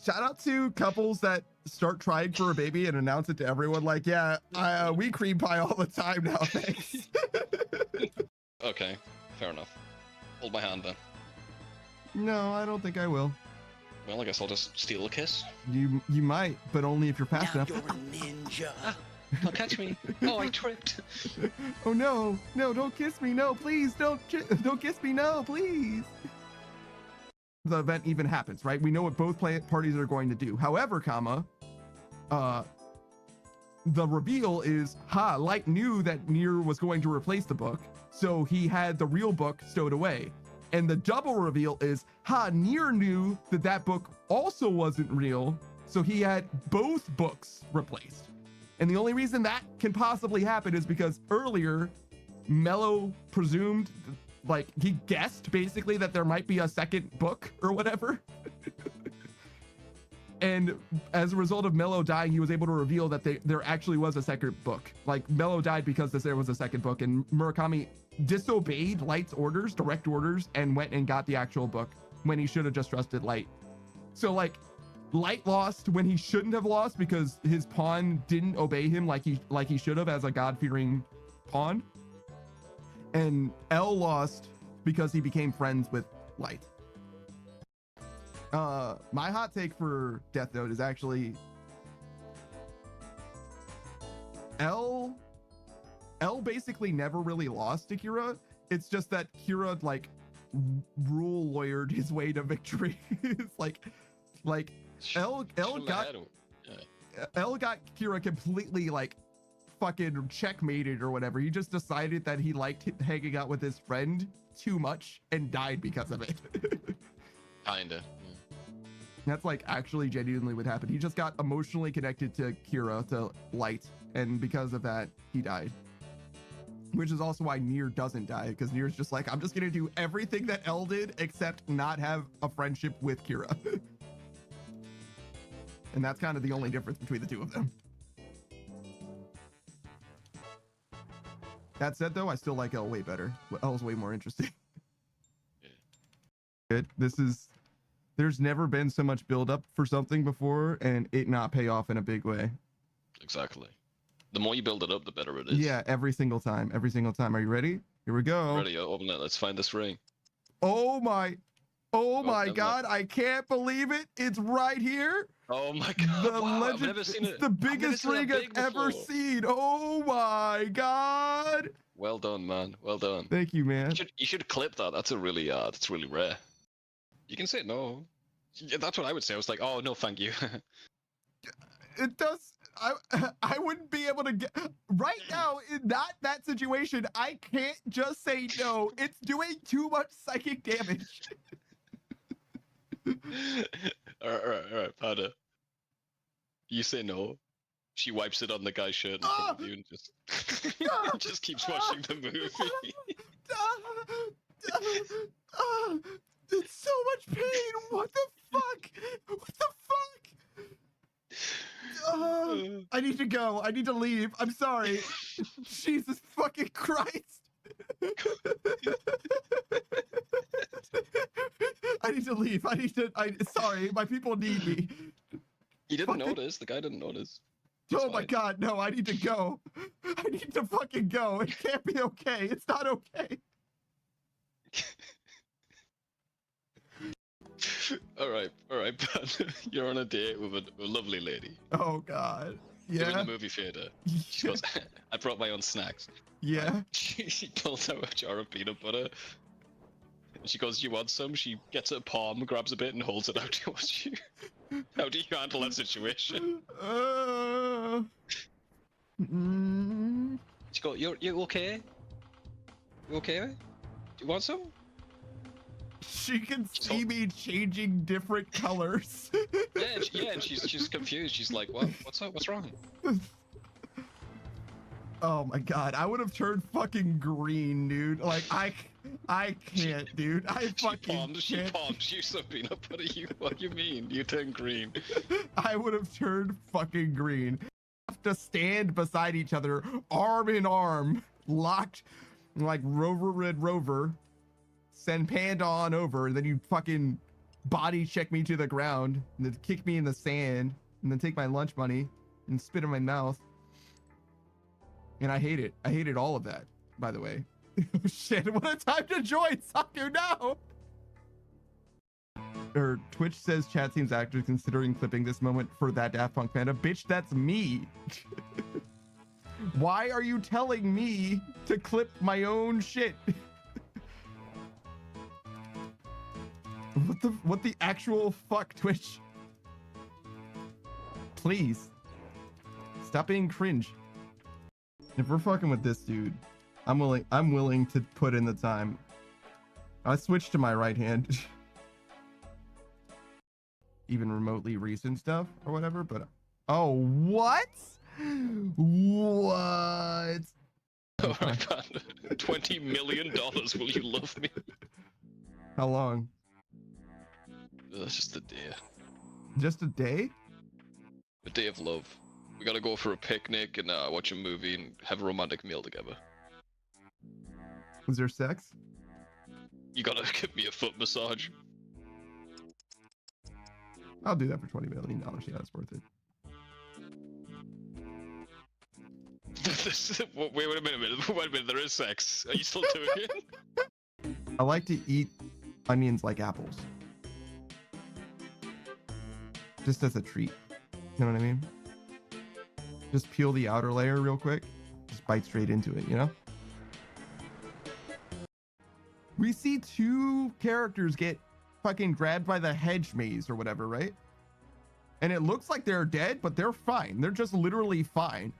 Shout out to couples that start trying for a baby and announce it to everyone like, yeah, we cream pie all the time now, thanks. Okay, fair enough. Hold my hand then. No, I don't think I will. Well, I guess I'll just steal a kiss. You might, but only if you're fast enough. You're a ninja. Don't catch me. Oh, I tripped. Oh no, no, don't kiss me. No, please, don't kiss me. No, please. The event even happens, right? We know what both parties are going to do. However, the reveal is, Light knew that Nier was going to replace the book, so he had the real book stowed away. And the double reveal is, Nier knew that that book also wasn't real, so he had both books replaced. And the only reason that can possibly happen is because earlier, Mello presumed, like, he guessed basically that there might be a second book or whatever. And as a result of Mello dying, he was able to reveal that there actually was a second book. Like, Mello died because there was a second book, and Murakami disobeyed Light's orders, direct orders, and went and got the actual book when he should have just trusted Light. So, like, Light lost when he shouldn't have lost because his pawn didn't obey him like he should have as a God-fearing pawn. And L lost because he became friends with Light. My hot take for Death Note is actually L basically never really lost to Kira. It's just that Kira like rule lawyered his way to victory. It's like L got Kira completely like fucking checkmated or whatever. He just decided that he liked hanging out with his friend too much and died because of it. Kinda. That's like actually genuinely what happened. He just got emotionally connected to Kira, to Light, and because of that, he died. Which is also why Nier doesn't die, because Nier's just like, I'm just gonna do everything that L did except not have a friendship with Kira. And that's kind of the only difference between the two of them. That said, though, I still like L way better. L's way more interesting. Good. There's never been so much build up for something before and it not pay off in a big way. Exactly. The more you build it up, the better it is. Yeah, every single time. Every single time. Are you ready? Here we go. Ready, open it. Let's find this ring. Oh my God. I can't believe it. It's right here. Oh my God. Wow, I've never seen it. It's the biggest ring I've ever seen. Oh my God. Well done, man. Well done. Thank you, man. You should clip that. That's really rare. You can say no. Yeah, that's what I would say. I was like, oh no, thank you. It does. I wouldn't be able to get right now in that situation. I can't just say no. It's doing too much psychic damage. all right, Pada. You say no. She wipes it on the guy's shirt in front of you and just keeps watching the movie. It's so much pain. What the fuck? What the fuck? I need to go. I need to leave. I'm sorry. Jesus fucking Christ. I need to leave. Sorry, my people need me. He didn't notice. The guy didn't notice. It's fine. My God, no, I need to go. I need to fucking go. It can't be okay. It's not okay. All right, but you're on a date with a lovely lady. Oh God, yeah. You're in the movie theater. She goes, I brought my own snacks. Yeah. She pulls out a jar of peanut butter. And she goes, "You want some?" She gets her palm, grabs a bit, and holds it out towards you. How do you handle that situation? She goes, "You okay? You okay? Do you want some?" She can see me changing different colors. Yeah, and she's confused. She's like, "What? What's up? What's wrong?" Oh my God, I would have turned fucking green, dude. Like I can't, dude. She palms you some peanut butter. What do you mean? You turn green? I would have turned fucking green. Have to stand beside each other, arm in arm, locked, like Rover Red Rover. Send Panda on over, and then you fucking body check me to the ground and then kick me in the sand and then take my lunch money and spit in my mouth. And I hate it. I hated all of that, by the way. Oh shit, what a time to join, Saku, no! Or Twitch says chat seems actors considering clipping this moment for that Daft Punk fandom. Bitch, that's me. Why are you telling me to clip my own shit? What the actual fuck, Twitch? Please. Stop being cringe. If we're fucking with this dude, I'm willing to put in the time. I switched to my right hand. Even remotely recent stuff or whatever, but oh, what? What? All right, man. $20 million. Will you love me? How long? That's just a day. Just a day? A day of love. We gotta go for a picnic and watch a movie and have a romantic meal together. Was there sex? You gotta give me a foot massage. I'll do that for $20 million. Yeah, that's worth it. Wait a minute, there is sex. Are you still doing it? I like to eat onions like apples. Just as a treat. You know what I mean? Just peel the outer layer real quick. Just bite straight into it, you know? We see two characters get fucking grabbed by the hedge maze or whatever, right? And it looks like they're dead, but they're fine. They're just literally fine.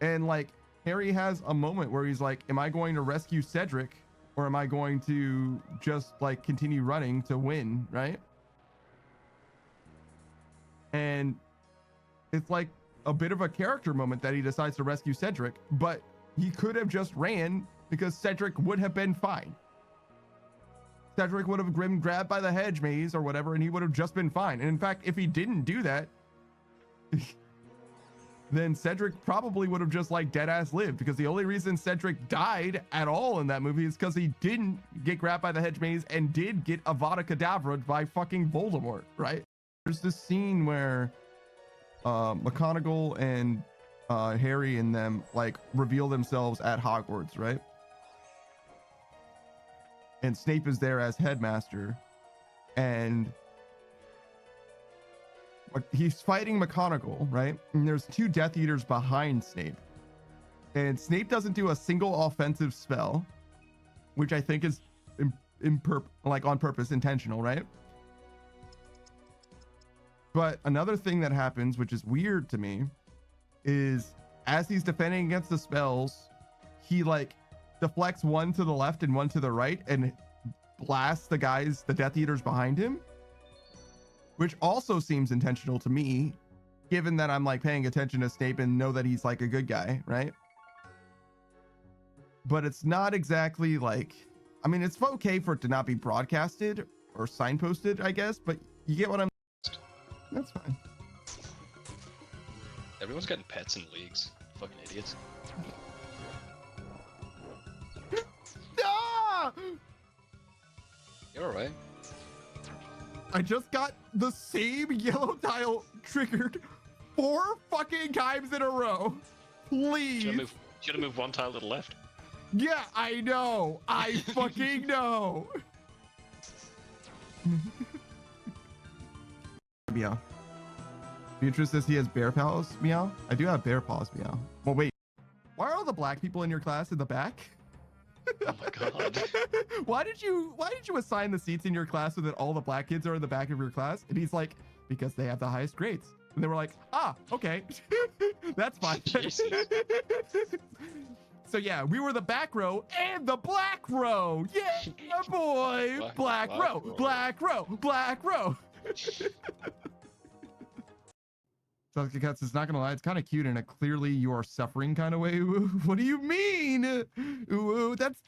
And like Harry has a moment where he's like, am I going to rescue Cedric or am I going to just like continue running to win, right? And it's like a bit of a character moment that he decides to rescue Cedric, but he could have just ran because Cedric would have been fine. Cedric would have been grabbed by the hedge maze or whatever, and he would have just been fine. And in fact, if he didn't do that, then Cedric probably would have just like dead ass lived, because the only reason Cedric died at all in that movie is because he didn't get grabbed by the hedge maze and did get Avada Kedavra by fucking Voldemort, right? There's this scene where McGonagall and Harry and them like reveal themselves at Hogwarts, right? And Snape is there as headmaster, and he's fighting McGonagall, right? And there's two Death Eaters behind Snape, and Snape doesn't do a single offensive spell, which I think is on purpose, intentional, right? But another thing that happens, which is weird to me, is as he's defending against the spells, he like deflects one to the left and one to the right and blasts the Death Eaters behind him, which also seems intentional to me, given that I'm like paying attention to Snape and know that he's like a good guy, right? But it's not exactly like, I mean, it's okay for it to not be broadcasted or signposted, I guess, but you get what I'm. That's fine. Everyone's getting pets in leagues. Fucking idiots. Ah! You're alright. I just got the same yellow tile triggered 4 fucking times in a row. Please. Should have moved one tile to the left. Yeah, I know. I fucking know. Meow. Beatrice says he has bear paws. Meow. I do have bear paws. Meow. Well, wait. Why are all the black people in your class in the back? Oh my god. Why did you assign the seats in your class so that all the black kids are in the back of your class? And he's like, because they have the highest grades. And they were like, ah, okay. That's fine. So yeah, we were the back row and the black row. Yeah, boy. Black row. Black row. Cats is not gonna lie, it's kind of cute in a clearly you are suffering kind of way. What do you mean? Ooh, that's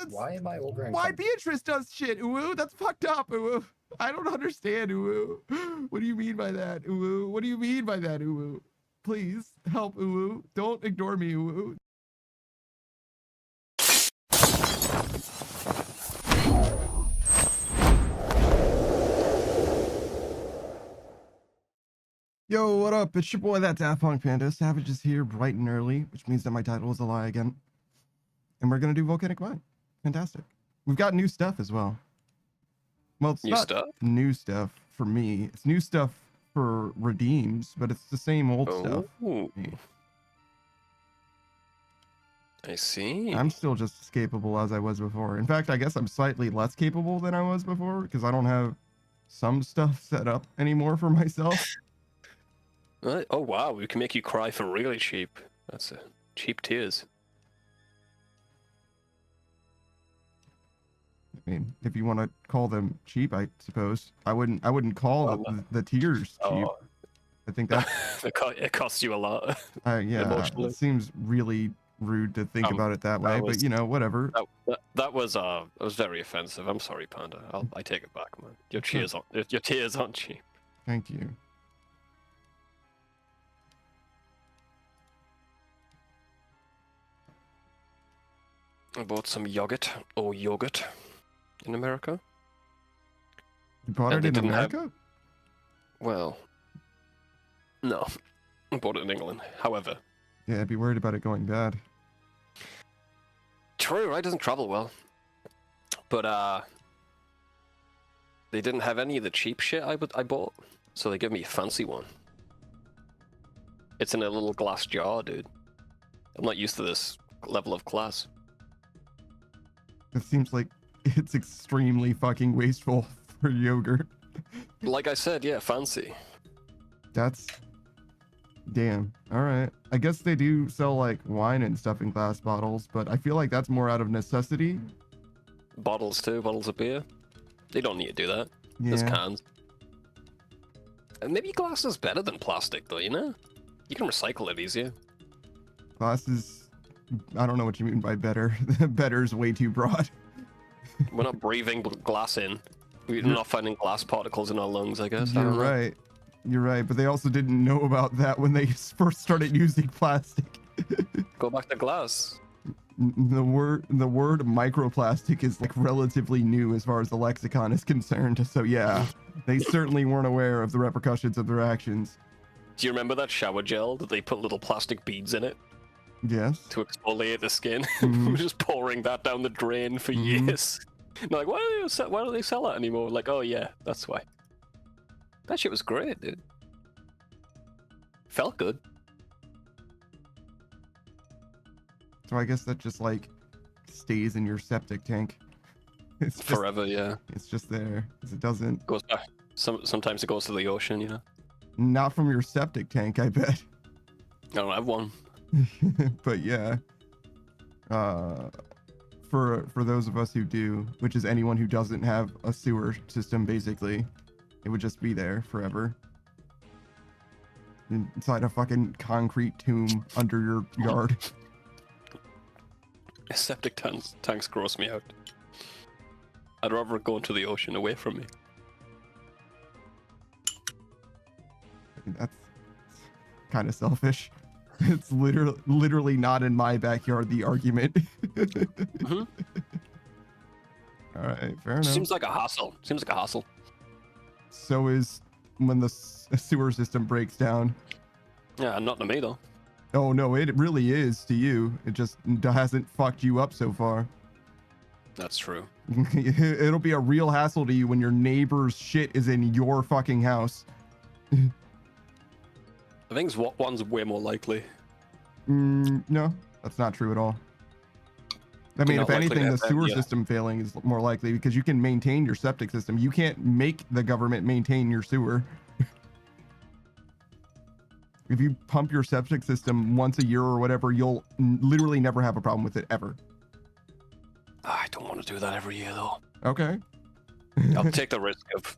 why am I over? Why Beatrice does shit? Ooh, that's fucked up. Ooh, I don't understand. Ooh, what do you mean by that? Ooh, what do you mean by that? Ooh, please help. Ooh, don't ignore me. Ooh. Yo, what up? It's your boy, that Daft Punk Panda. Savage is here bright and early, which means that my title is a lie again. And we're gonna do Volcanic Mine. Fantastic. We've got new stuff as well. Well, it's New not stuff? new stuff for me. It's new stuff for Redeems, but it's the same old stuff. Oh, I see. I'm still just as capable as I was before. In fact, I guess I'm slightly less capable than I was before because I don't have some stuff set up anymore for myself. Oh wow, we can make you cry for really cheap. That's cheap tears. I mean, if you want to call them cheap, I suppose I wouldn't call the tiers cheap. Oh. I think that it costs you a lot. yeah, Emotionally. it seems really rude to think about it that way, but you know, whatever. That was very offensive. I'm sorry, Panda. I take it back, man. Your tears aren't cheap. Thank you. I bought some yogurt in America. You bought And it they in didn't have- America? Well, no, I bought it in England. However, Yeah, I'd be worried about it going bad. true, right? Doesn't travel well. But they didn't have any of the cheap shit I bought, so they gave me a fancy one. It's in a little glass jar, dude. I'm not used to this level of class. It seems like it's extremely fucking wasteful for yogurt. Like I said, yeah, fancy. That's damn. All right. I guess they do sell like wine and stuff in glass bottles, but I feel like that's more out of necessity. Bottles too, bottles of beer. They don't need to do that. There's Yeah. cans. And maybe glass is better than plastic, though. You know, you can recycle it easier. Glass is, I don't know what you mean by better. Better is way too broad. We're not breathing glass in. We're not finding glass particles in our lungs, I guess. I You're don't know. right. You're right. But they also didn't know about that when they first started using plastic. Go back to glass. The word microplastic is like relatively new as far as the lexicon is concerned. So yeah, they certainly weren't aware of the repercussions of their actions. Do you remember that shower gel that they put little plastic beads in it Yes. to exfoliate the skin? Mhm. We're just pouring that down the drain for Mhm. years. And they're like, why don't they sell that anymore? Like, oh yeah, that's why. That shit was great, dude. Felt good. So I guess that just like stays in your septic tank. It's just, Forever, yeah. it's just there. 'Cause it doesn't. Goes back. Sometimes it goes to the ocean, you know. Not from your septic tank, I bet. I don't have one. But yeah. For those of us who do, which is anyone who doesn't have a sewer system, basically, it would just be there forever. Inside a fucking concrete tomb under your yard. Septic tanks gross me out. I'd rather go into the ocean away from me. That's kind of selfish. It's literally not in my backyard, the argument. Mhm. All right, fair enough. Seems like a hassle. So is when the sewer system breaks down. Yeah, not to me though. Oh no, it really is to you. It just hasn't fucked you up so far. That's true. It'll be a real hassle to you when your neighbor's shit is in your fucking house. I think one's way more likely. No, that's not true at all. I mean, if Not likely anything, to the have that, sewer yeah. system failing is more likely because you can maintain your septic system. You can't make the government maintain your sewer. If you pump your septic system once a year or whatever, you'll literally never have a problem with it ever. I don't want to do that every year though. Okay. I'll take the risk of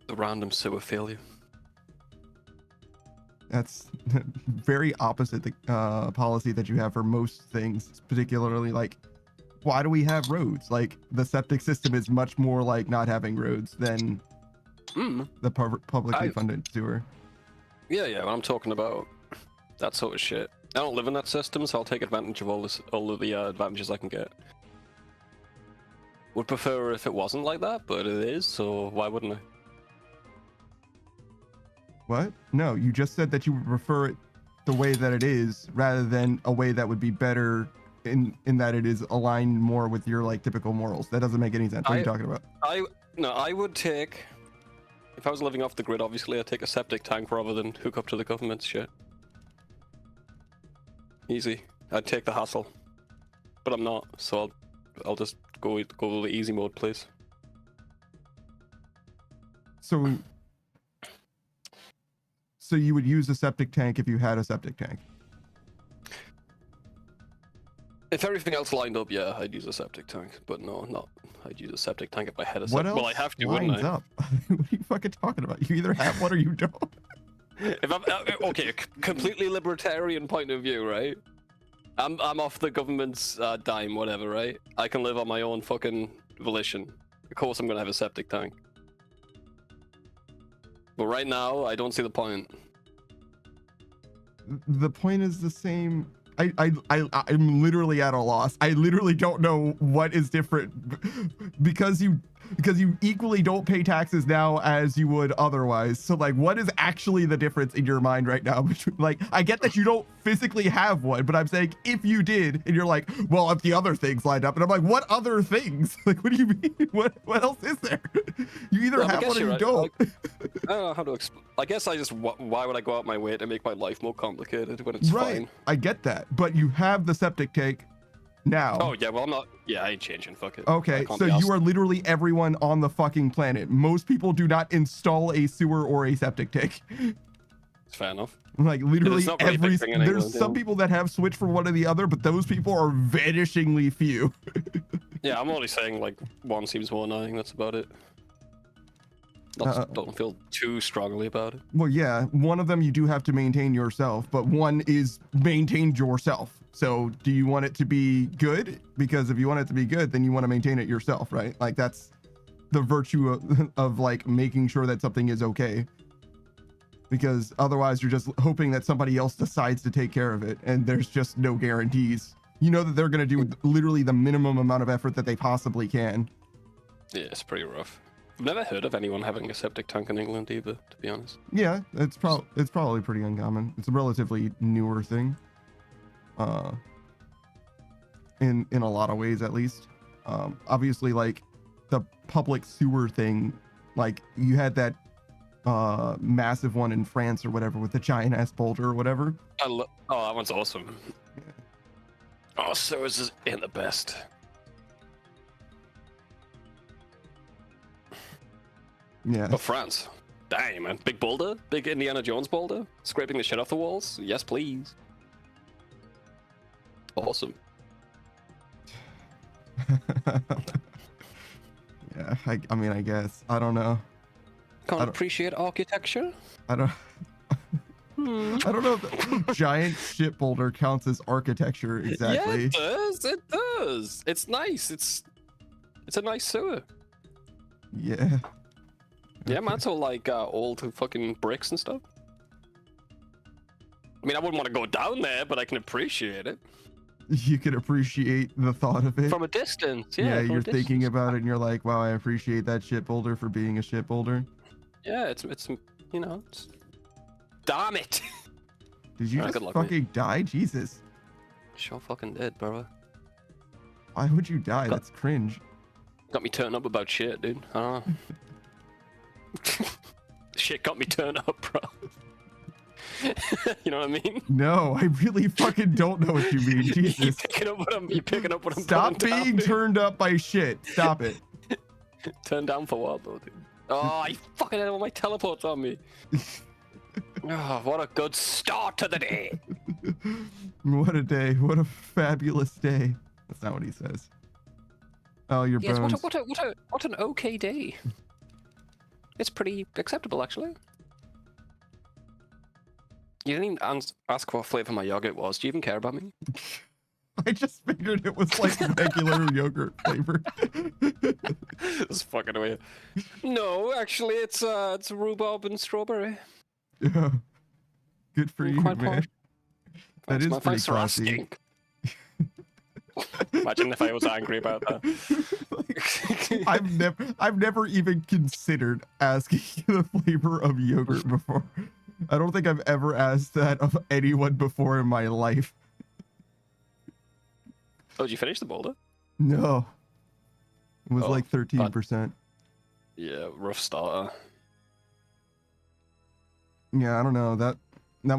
the random sewer failure. That's very opposite the policy that you have for most things, particularly like, why do we have roads? Like, the septic system is much more like not having roads than the publicly funded sewer. Yeah, when I'm talking about that sort of shit. I don't live in that system, so I'll take advantage of all of the advantages I can get. Would prefer if it wasn't like that, but it is, so why wouldn't I? What? No, you just said that you would prefer it the way that it is rather than a way that would be better in that it is aligned more with your like typical morals. That doesn't make any sense. What are you talking about? I would take, if I was living off the grid, obviously I'd take a septic tank rather than hook up to the government's shit. Easy. I'd take the hassle. But I'm not, so I'll just go the easy mode, please. So you would use a septic tank if you had a septic tank? If everything else lined up, yeah, I'd use a septic tank. But no, not. I'd use a septic tank if I had a septic What tank. else Well, I have to, lines wouldn't I? up? What are you fucking talking about? You either have one or you don't. If I'm okay, completely libertarian point of view, right? I'm off the government's dime, whatever, right? I can live on my own fucking volition. Of course, I'm gonna have a septic tank. But right now, I don't see the point. The point is the same. I'm literally at a loss. I literally don't know what is different because you equally don't pay taxes now as you would otherwise. So like, what is actually the difference in your mind right now? Like, I get that you don't physically have one, but I'm saying if you did, and you're like, well, if the other things lined up, and I'm like, what other things? Like, what do you mean? What else is there? You either have one or you don't. I don't know how to explain. I guess I just, why would I go out my way to make my life more complicated when it's fine? I get that, but you have the septic tank now. Oh yeah, well I'm not. Yeah, I ain't changing. Fuck it. Okay, so you are literally everyone on the fucking planet. Most people do not install a sewer or a septic tank. It's fair enough. Like literally really there's some people that have switched from one or the other, but those people are vanishingly few. Yeah, I'm only saying like one seems more annoying. That's about it. Don't feel too strongly about it. Well, yeah, one of them you do have to maintain yourself, but one is maintained yourself. So do you want it to be good? Because if you want it to be good, then you want to maintain it yourself, right? Like that's the virtue of like making sure that something is okay. Because otherwise you're just hoping that somebody else decides to take care of it, and there's just no guarantees. You know that they're going to do literally the minimum amount of effort that they possibly can. Yeah, it's pretty rough. I've never heard of anyone having a septic tank in England either, to be honest. Yeah, it's probably pretty uncommon. It's a relatively newer thing. In a lot of ways, at least. Obviously, like the public sewer thing, like you had that massive one in France or whatever with the giant ass boulder or whatever. Oh, that one's awesome. Yeah. Oh, sewers ain't the best. Yeah. But France, dang man, big boulder, big Indiana Jones boulder, scraping the shit off the walls. Yes, please. Awesome. Yeah, I mean, I guess. I don't know. Can't appreciate architecture? I don't know if giant shit boulder counts as architecture exactly. Yeah, it does. It does. It's nice. It's a nice sewer. Yeah. Yeah, man, so like old fucking bricks and stuff. I mean, I wouldn't want to go down there, but I can appreciate it. You can appreciate the thought of it. From a distance, yeah. Yeah, you're thinking about it and you're like, wow, I appreciate that shit boulder for being a shit boulder. Yeah, it's you know, damn it. Did you just fucking die? Jesus. Sure fucking did, bro. Why would you die? That's cringe. Got me turned up about shit, dude. I don't know. Shit got me turned up, bro. You know what I mean? No, I really fucking don't know what you mean. Jesus. You're picking up what I'm Stop being down, turned up by shit. Stop it. Turned down for what, though, dude? Oh, I fucking had all my teleports on me. Oh, what a good start to the day. What a day. What a fabulous day. That's not what he says. Oh, your bones. Yes, what an okay day. It's pretty acceptable, actually. You didn't even ask what flavor my yogurt was. Do you even care about me? I just figured it was like regular yogurt flavor. It's fucking weird. No, actually, it's rhubarb and strawberry. Yeah. Good for you, man. Posh. That is pretty classy. Imagine if I was angry about that. I've never even considered asking the flavor of yogurt before. I don't think I've ever asked that of anyone before in my life. Oh, did you finish the boulder? No. It was Oh, like 13%. Yeah, rough starter. Yeah, I don't know. That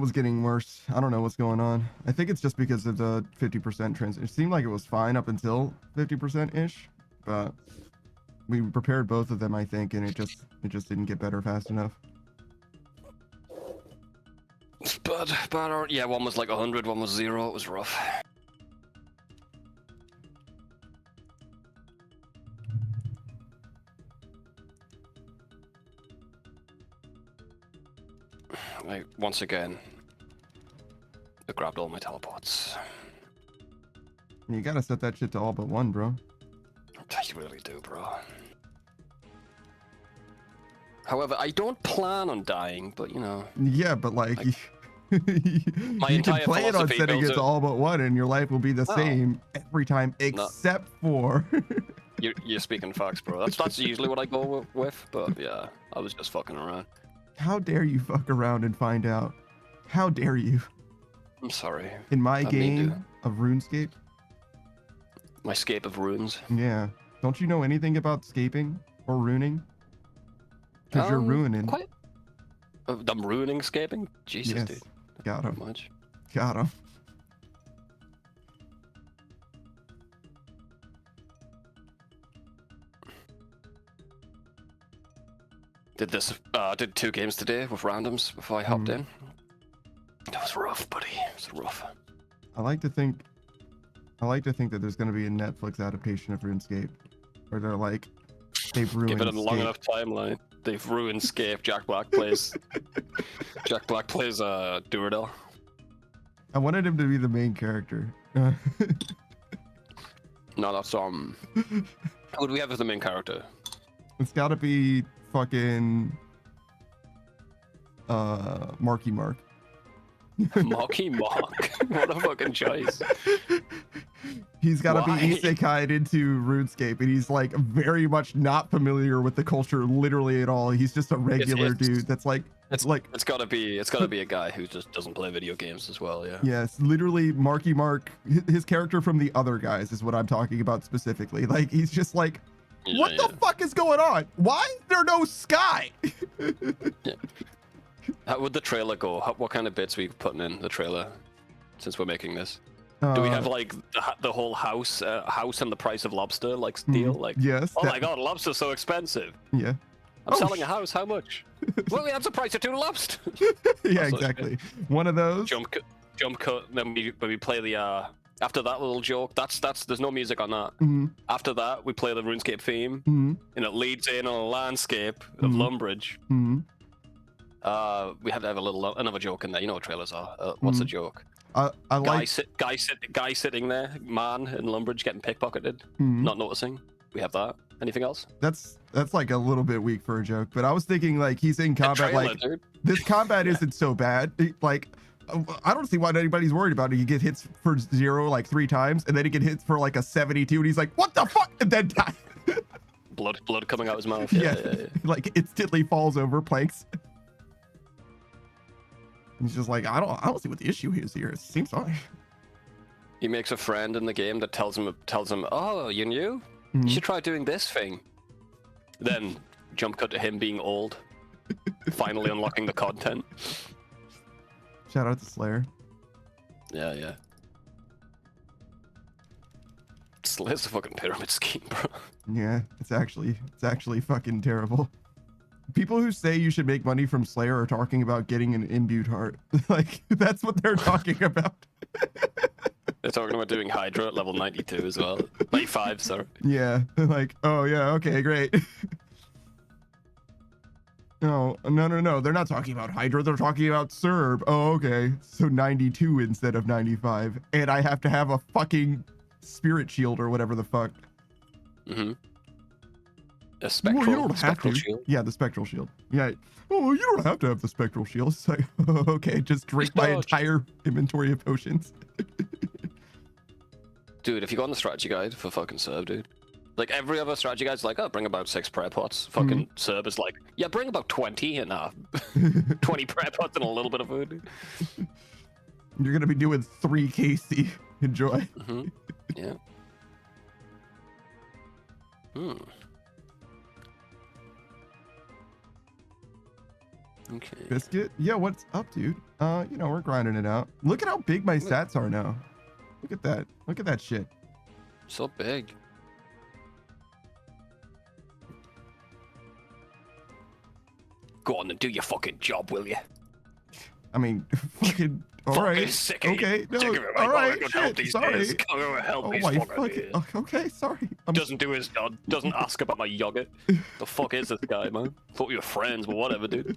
was getting worse. I don't know what's going on. I think it's just because of the 50% transition. It seemed like it was fine up until 50%-ish, but we prepared both of them, I think, and it just didn't get better fast enough. But yeah, one was like 100, one was 0. It was rough. Like, once again, I grabbed all my teleports. You gotta set that shit to all but one, bro. You really do, bro. However, I don't plan on dying, but you know. Yeah, but like my you can entire plan on philosophy setting it builds to it- all but one, and your life will be the No. same every time, except for. You're speaking facts, bro. That's usually what I go with, but yeah, I was just fucking around. How dare you fuck around and find out? How dare you? I'm sorry. In my I mean, game of RuneScape? My scape of runes. Yeah. Don't you know anything about scaping or runing? Because you're ruining. Quite. I'm ruining scaping? Jesus, Yes. dude. Got How him. much? Got him. Did 2 games today with randoms before I hopped in. That was rough, buddy. It was rough. I like to think that there's going to be a Netflix adaptation of RuneScape, where they're like, they've ruined Give it a long Scape. enough timeline. They've ruined Scape. Jack Black plays. Jack Black plays Duradel. I wanted him to be the main character. No, that's Who do we have as the main character? It's got to be fucking Marky Mark. Marky Mark. What a fucking choice. He's got to be Why? isekai'd into RuneScape, and he's like very much not familiar with the culture literally at all. He's just a regular dude that's like It's like it's gotta be a guy who just doesn't play video games as well. Yeah. yes, literally Marky Mark. His character from the other guys is what I'm talking about specifically. Like he's just like, what the fuck is going on? Why is there no sky? How would the trailer go? What kind of bits are we putting in the trailer? Since we're making this, do we have like the whole house and the price of lobster like deal? Like, yes. oh my god, lobster's so expensive. Yeah. I'm selling a house. How much? Well, that's the price of 2 lobsters. Yeah, That's exactly. One of those. Jump cut. Then we play the after that little joke. That's there's no music on that. Mhm. After that, we play the RuneScape theme, Mhm. and it leads in on a landscape of Mhm. Lumbridge. Mhm. We had to have another joke in there. You know what trailers are. What's the joke? I like. Guy sitting there, man in Lumbridge getting pickpocketed, Mhm. not noticing. We have that. Anything else? That's like a little bit weak for a joke, but I was thinking like he's in combat. Trailer, Like dude. this combat isn't so bad. Like I don't see why anybody's worried about it. He get hits for 0 like 3 times, and then he get hits for like a 72, and he's like, "What the fuck?" and then die. Blood coming out his mouth. Yeah, Yeah. like instantly falls over planks. He's just like, I don't see what the issue is here. It seems fine. He makes a friend in the game that tells him, "Oh, you new? Mhm. You should try doing this thing." Then jump cut to him being old, finally unlocking the content. Shout out to Slayer. Yeah. Slayer's a fucking pyramid scheme, bro. Yeah, it's actually fucking terrible. People who say you should make money from Slayer are talking about getting an imbued heart. Like that's what they're talking about. They're talking about doing Hydra at level 92 as well. 95, sorry. Yeah, like, oh yeah, okay, great. No, they're not talking about Hydra, they're talking about Serb. Oh, okay, so 92 instead of 95. And I have to have a fucking spirit shield or whatever the fuck. Mm-hmm. A Well, spectral, you don't have spectral to. shield. Yeah, the spectral shield. Yeah. Oh, you don't have to have the spectral shield. It's like, okay, just drink my Dodge. entire inventory of potions. Dude, if you go on the strategy guide for fucking Serb, dude, Like every other strategy guy's like, oh, bring about 6 prayer pots. Fucking Serb is like, yeah, bring about 20 and 20 prayer pots and a little bit of food. You're gonna be doing 3 KC. Enjoy. Yeah. Okay. Biscuit? Yeah, what's up, dude? You know, we're grinding it out. Look at how big my stats are now. Look at that. Look at that shit. So big. Go on and do your fucking job, will you? I mean, fucking. All right. Sick of Okay. you. No. Sick of it, right? All right. Go help Shit, these sorry. days. Go help Oh these my fucking fucking. days. Okay. Sorry. Doesn't do his job. Doesn't ask about my yogurt. The fuck is this guy, man? Thought we were friends, but whatever, dude.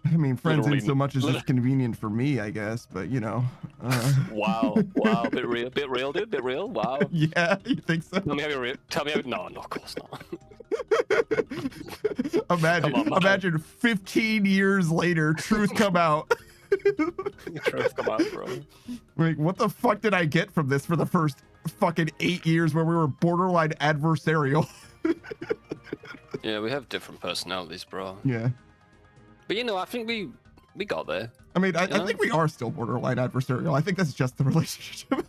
I mean, friends Literally- in so much is just convenient for me, I guess. But you know. Wow. Bit real, dude. Bit real. Wow. Yeah, you think so? Tell me how you real. Tell me how. No, of course not. Imagine, Come on, man. imagine 15 years later, truth come out. Truth come out, bro. Like, what the fuck did I get from this for the first fucking 8 years where we were borderline adversarial? Yeah, we have different personalities, bro. Yeah. But you know, I think we got there. I mean, I know? think we are still borderline adversarial. I think that's just the relationship.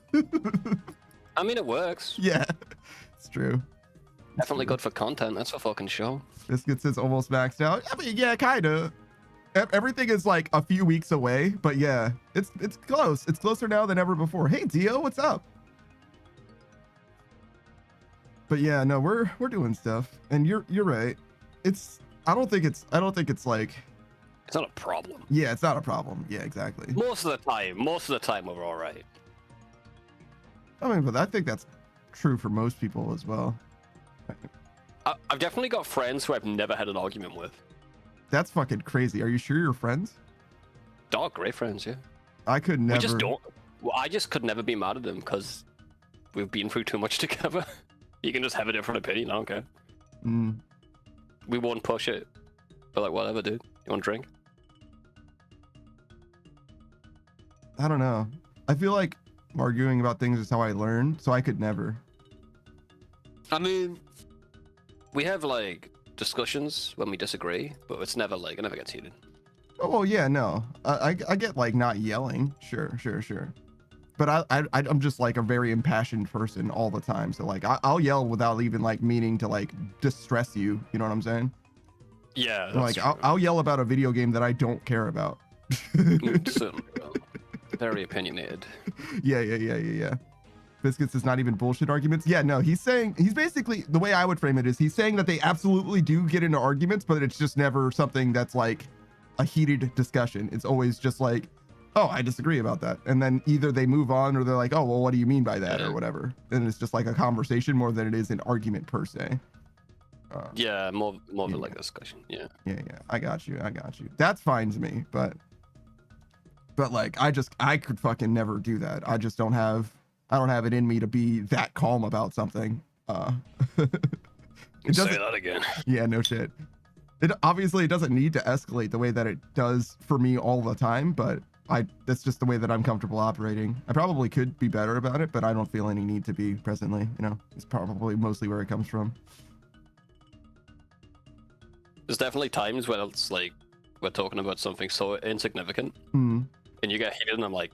I mean, it works. Yeah, it's true. Definitely good for content. That's for fucking sure. Biscuits is almost maxed out. I mean, yeah, kind of. Everything is like a few weeks away, but yeah, it's close. It's closer now than ever before. Hey, Dio, what's up? But yeah, no, we're doing stuff, and you're right. I don't think it's like. It's not a problem. Yeah, it's not a problem. Yeah, exactly. Most of the time we're all right. I mean, but I think that's true for most people as well. I've definitely got friends who I've never had an argument with. That's fucking crazy. Are you sure you're friends? Dog, great friends, yeah. I could never. We just don't. Well, I just could never be mad at them because we've been through too much together. You can just have a different opinion. I don't care. We won't push it. But like, whatever, dude. You want a drink? I don't know. I feel like arguing about things is how I learn, so I could never. I mean, we have like discussions when we disagree, but it's never like it never gets heated. Oh well, yeah, no. I get like not yelling, sure. But I'm just like a very impassioned person all the time. So like I'll yell without even like meaning to like distress you. You know what I'm saying? Yeah. Like I'll yell about a video game that I don't care about. Certainly will. Very opinionated. Yeah. Biscuits is not even bullshit arguments. Yeah, no, he's basically, the way I would frame it is he's saying that they absolutely do get into arguments, but it's just never something that's like a heated discussion. It's always just like, oh, I disagree about that. And then either they move on or they're like, oh, well, what do you mean by that or whatever. And it's just like a conversation more than it is an argument per se. Yeah, more of a like discussion. Yeah. Yeah. I got you. That's fine to me, but like, I could fucking never do that. I don't have it in me to be that calm about something. Say that again. Yeah, no shit. It obviously doesn't need to escalate the way that it does for me all the time, but that's just the way that I'm comfortable operating. I probably could be better about it, but I don't feel any need to be presently, you know. It's probably mostly where it comes from. There's definitely times when it's like we're talking about something so insignificant, and you get heated, and I'm like,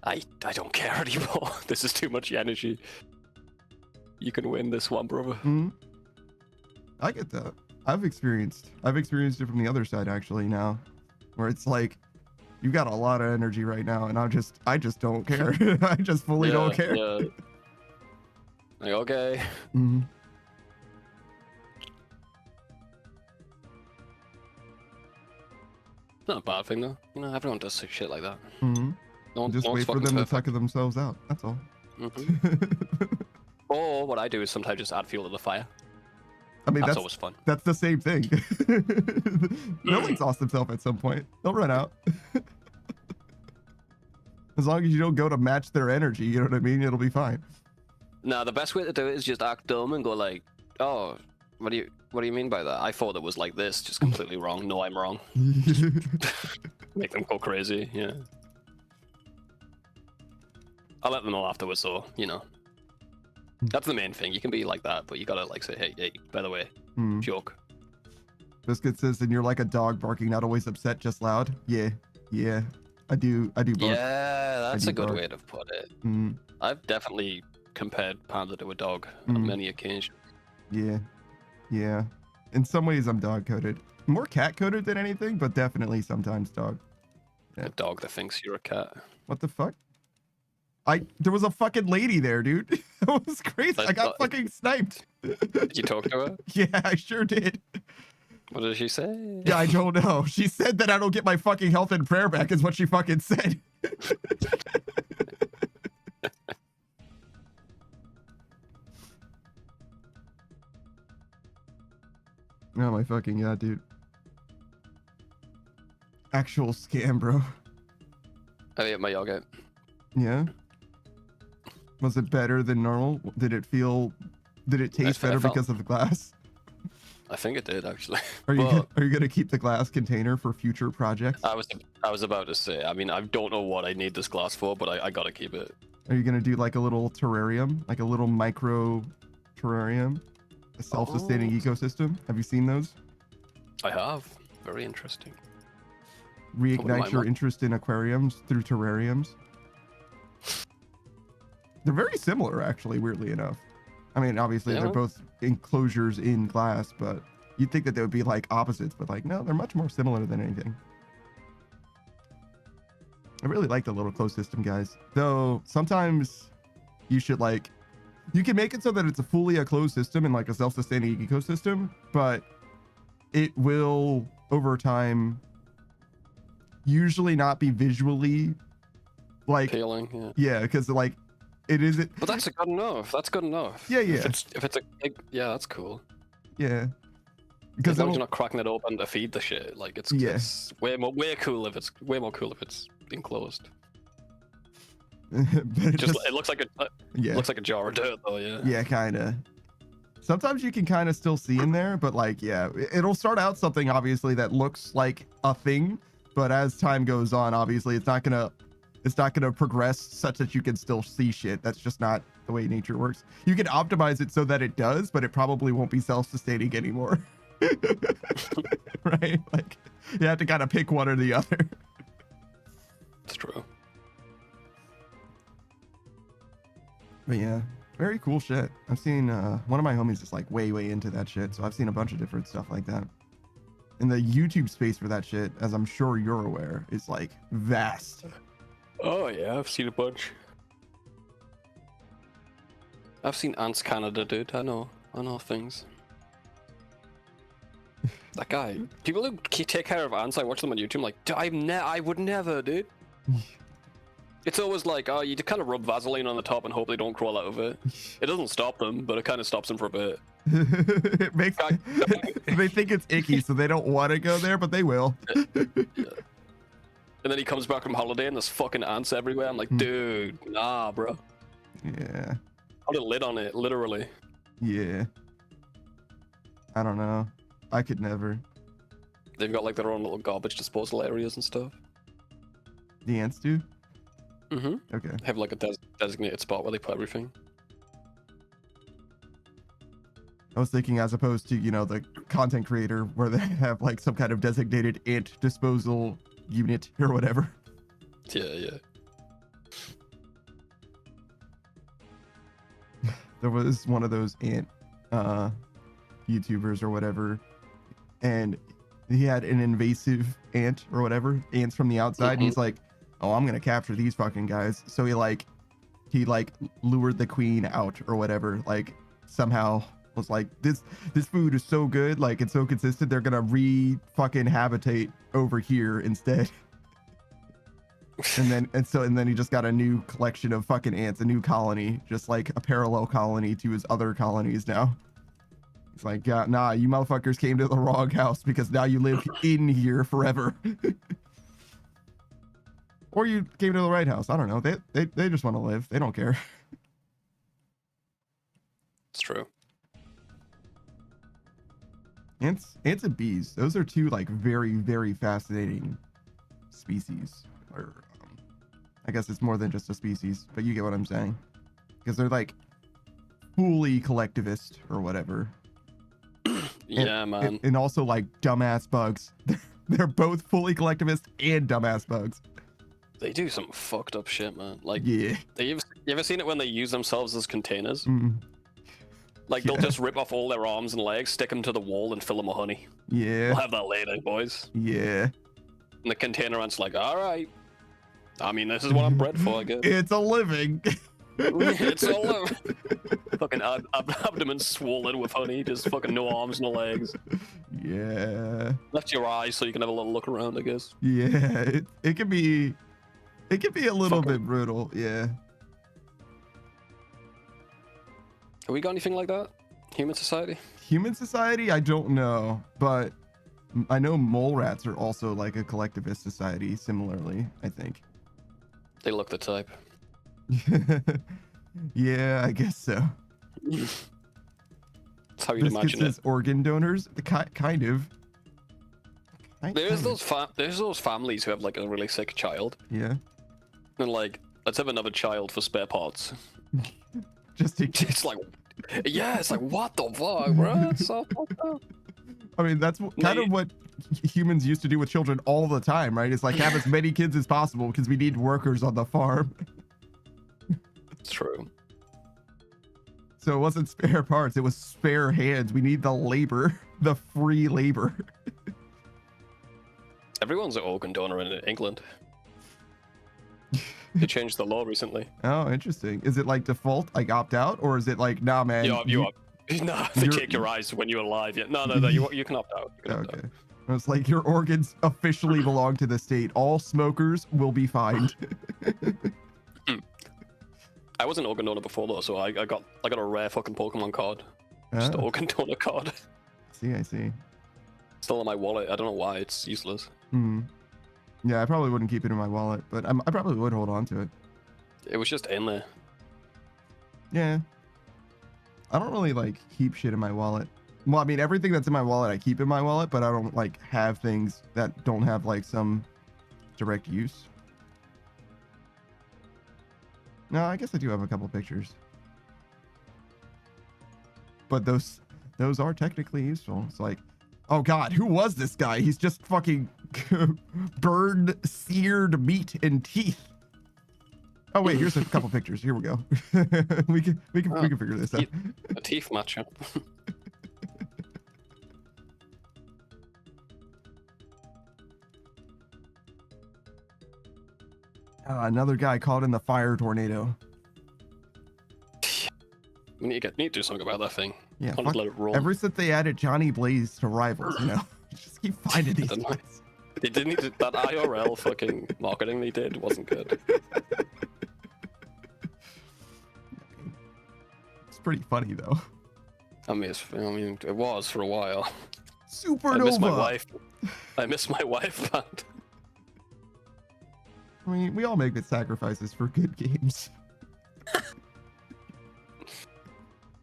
I don't care anymore. This is too much energy. You can win this one, brother. I get that. I've experienced it from the other side actually now, where it's like, you got a lot of energy right now, and I just don't care. I just fully don't care. Yeah. Like, okay. Not a bad thing though. You know, everyone does shit like that. Just wait for them to tuck themselves out. That's all. Or what I do is sometimes just add fuel to the fire. I mean, that's always fun. That's the same thing. They'll exhaust themselves at some point. They'll run out. As long as you don't go to match their energy, you know what I mean? It'll be fine. No, the best way to do it is just act dumb and go like, oh, what do you mean by that? I thought it was like this, just completely wrong. No, I'm wrong. Make them go crazy, yeah. I'll let them know afterwards though, you know. That's the main thing. You can be like that, but you gotta like say, hey, by the way, Hmm. joke. Biscuit says, and you're like a dog barking, not always upset, just loud. Yeah, yeah. I do bark. Yeah, that's do a good bark. way to put it. Mm, I've definitely compared Panda to a dog Mm. on many occasions. yeah, yeah. In some ways, I'm dog coded. More cat coded than anything, but definitely sometimes dog. Yeah. A dog that thinks you're a cat. What the fuck? There was a fucking lady there, dude. That was crazy. I got fucking sniped. Did you talk to her? Yeah, I sure did. What did she say? Yeah, I don't know. She said that I don't get my fucking health and prayer back is what she fucking said. Oh my fucking god, dude. Actual scam, bro. I ate my yogurt. Yeah? Was it better than normal? Did it taste better felt- because of the glass? I think it did actually. Are you But are you gonna keep the glass container for future projects? I was about to say. I mean, I don't know what I need this glass for, but I gotta keep it. Are you gonna do like a little terrarium, like a little micro terrarium, a self-sustaining ecosystem? Have you seen those? I have. Very interesting. Reignite your interest in aquariums through terrariums. They're very similar, actually. Weirdly enough. I mean, obviously Yeah. they're both enclosures in glass, but you'd think that they would be like opposites, but like no, they're much more similar than anything. I really like the little closed system, guys. Though sometimes you should like, you can make it so that it's a fully closed system and like a self-sustaining ecosystem, but it will over time usually not be visually like Appealing, yeah. yeah, because like it isn't. But that's good enough. That's good enough. Yeah, yeah. If it's a big, yeah, that's cool. Yeah, As because long as you're not cracking it open to feed the shit, like it's way more cool if it's enclosed. It looks like a jar of dirt though, yeah. Yeah, kind of. Sometimes you can kind of still see in there, but like, yeah, it'll start out something obviously that looks like a thing, but as time goes on, obviously it's not gonna progress such that you can still see shit. That's just not the way nature works. You can optimize it so that it does, but it probably won't be self-sustaining anymore. Right? Like you have to kind of pick one or the other. It's true. But yeah, very cool shit. I've seen one of my homies is like way into that shit, so I've seen a bunch of different stuff like that. And the YouTube space for that shit, as I'm sure you're aware, is like vast. Oh yeah, I've seen a bunch. I've seen Ants Canada, dude. I know things. That guy. People who take care of ants, I watch them on YouTube. Like, I would never, dude. It's always like, oh, you kind of rub Vaseline on the top and hope they don't crawl out of it. It doesn't stop them, but it kind of stops them for a bit. It makes they think it's icky, so they don't want to go there, but they will. Yeah. And then he comes back from holiday and there's fucking ants everywhere. I'm like, dude, nah, bro. Yeah. Put a lid on it, literally. Yeah. I don't know. I could never. They've got like their own little garbage disposal areas and stuff. The ants do? Mm-hmm. Okay. Have like a designated spot where they put everything. I was thinking as opposed to, you know, the content creator where they have like some kind of designated ant disposal unit or whatever. Yeah. There was one of those ant YouTubers or whatever, and he had an invasive ant or whatever, ants from the outside, and he's like, oh, I'm gonna capture these fucking guys. So he lured the queen out or whatever, like somehow was like, this food is so good, like it's so consistent, they're gonna fucking habitate over here instead. and then he just got a new collection of fucking ants, a new colony, just like a parallel colony to his other colonies now. It's like, nah, you motherfuckers came to the wrong house because now you live in here forever. Or you came to the right house. I don't know. They just want to live. They don't care. It's true. Ants and bees. Those are two like very, very fascinating species. Or I guess it's more than just a species, but you get what I'm saying. Because they're like fully collectivist or whatever. Yeah, man. And also like dumbass bugs. They're both fully collectivist and dumbass bugs. They do some fucked up shit, man. Like, Yeah. you ever seen it when they use themselves as containers? Mm. Like, they'll just rip off all their arms and legs, stick them to the wall, and fill them with honey. Yeah. We'll have that later, boys. Yeah. And the container ant's like, all right. I mean, this is what I'm bred for, I guess. It's a living. It's all over. Fucking abdomen swollen with honey, just fucking no arms, no legs. Yeah. Left your eyes so you can have a little look around, I guess. Yeah. It can be a little Fucking- bit brutal. Yeah. Have we got anything like that? Human society? Human society, I don't know, but I know mole rats are also like a collectivist society similarly, I think. They look the type. Yeah, I guess so. That's how you'd This imagine it. says organ donors, kind of. There's those families who have like a really sick child, Yeah. and like, let's have another child for spare parts. Just to It's like, yeah, it's like, what the fuck, bro? It's so fucked up. I mean, that's kind of you- what humans used to do with children all the time, right? It's like have as many kids as possible because we need workers on the farm. It's true. So it wasn't spare parts, it was spare hands. We need the labor, the free labor. Everyone's an organ donor in England. They changed the law recently. Oh, interesting. Is it like default, like opt out, or is it like, nah, man? You are. No, they you're- take your eyes when you're alive. Yeah. No, you can opt out. You can opt out. Okay. It's like your organs officially belong to the state. All smokers will be fined. I was an organ donor before though, so I got a rare fucking Pokemon card. Just an Ah, organ donor card. I see. Still in my wallet. I don't know why. It's useless. Hmm. Yeah, I probably wouldn't keep it in my wallet, but I probably would hold on to it. It was just in there. Yeah. I don't really like keep shit in my wallet. Well, I mean, everything that's in my wallet, I keep in my wallet, but I don't like have things that don't have like some direct use. No, I guess I do have a couple pictures. But those are technically useful. It's like, oh God, who was this guy? He's just fucking burned, seared meat and teeth. Oh wait, here's a couple pictures. Here we go. we can figure this out. A teeth matchup. Another guy caught in the fire tornado. We need to do something about that thing. Yeah, Can't fuck, let it roll. ever since they added Johnny Blaze to Rivals, you know, just keep finding these don't know. ones. They didn't need to, that IRL fucking marketing they did wasn't good. It's pretty funny though. I mean, it was for a while. Supernova. I miss my wife. I miss my wife, but I mean, we all make good sacrifices for good games.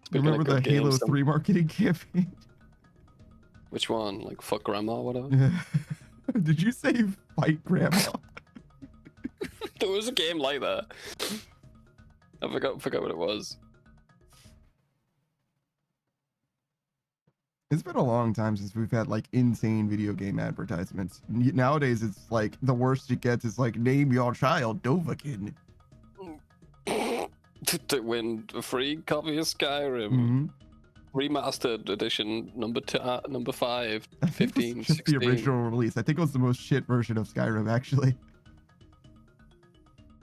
Speaking of Remember the good Halo games, 3 marketing campaign? which one? Like fuck grandma, or whatever. Did you say fight grandma? There was a game like that. I forgot what it was. It's been a long time since we've had like insane video game advertisements. Nowadays, it's like the worst it gets is like name your child Dovahkiin. To win a free copy of Skyrim. Mhm. Remastered edition number 5, I think 15, it's just 16. the original release. I think it was the most shit version of Skyrim, actually.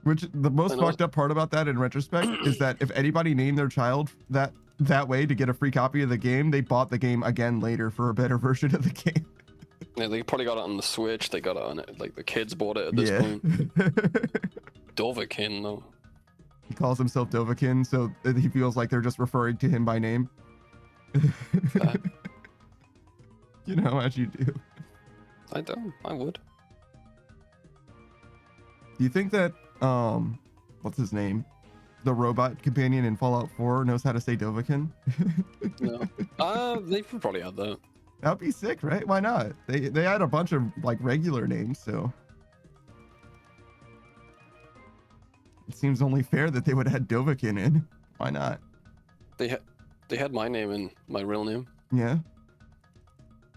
Which the most I know. fucked up part about that in retrospect is that if anybody named their child that way to get a free copy of the game, they bought the game again later for a better version of the game. Yeah, they probably got it on the Switch. They got it on it. Like the kids bought it at this point. Dovahkiin though. He calls himself Dovahkiin, so that he feels like they're just referring to him by name. You know, as you do. I don't. I would. Do you think that what's his name? The robot companion in Fallout 4 knows how to say Dovahkiin? No. They probably had that. That'd be sick, right? Why not? They had a bunch of like regular names, so it seems only fair that they would have had Dovahkiin in. Why not? They had my name and my real name, Yeah.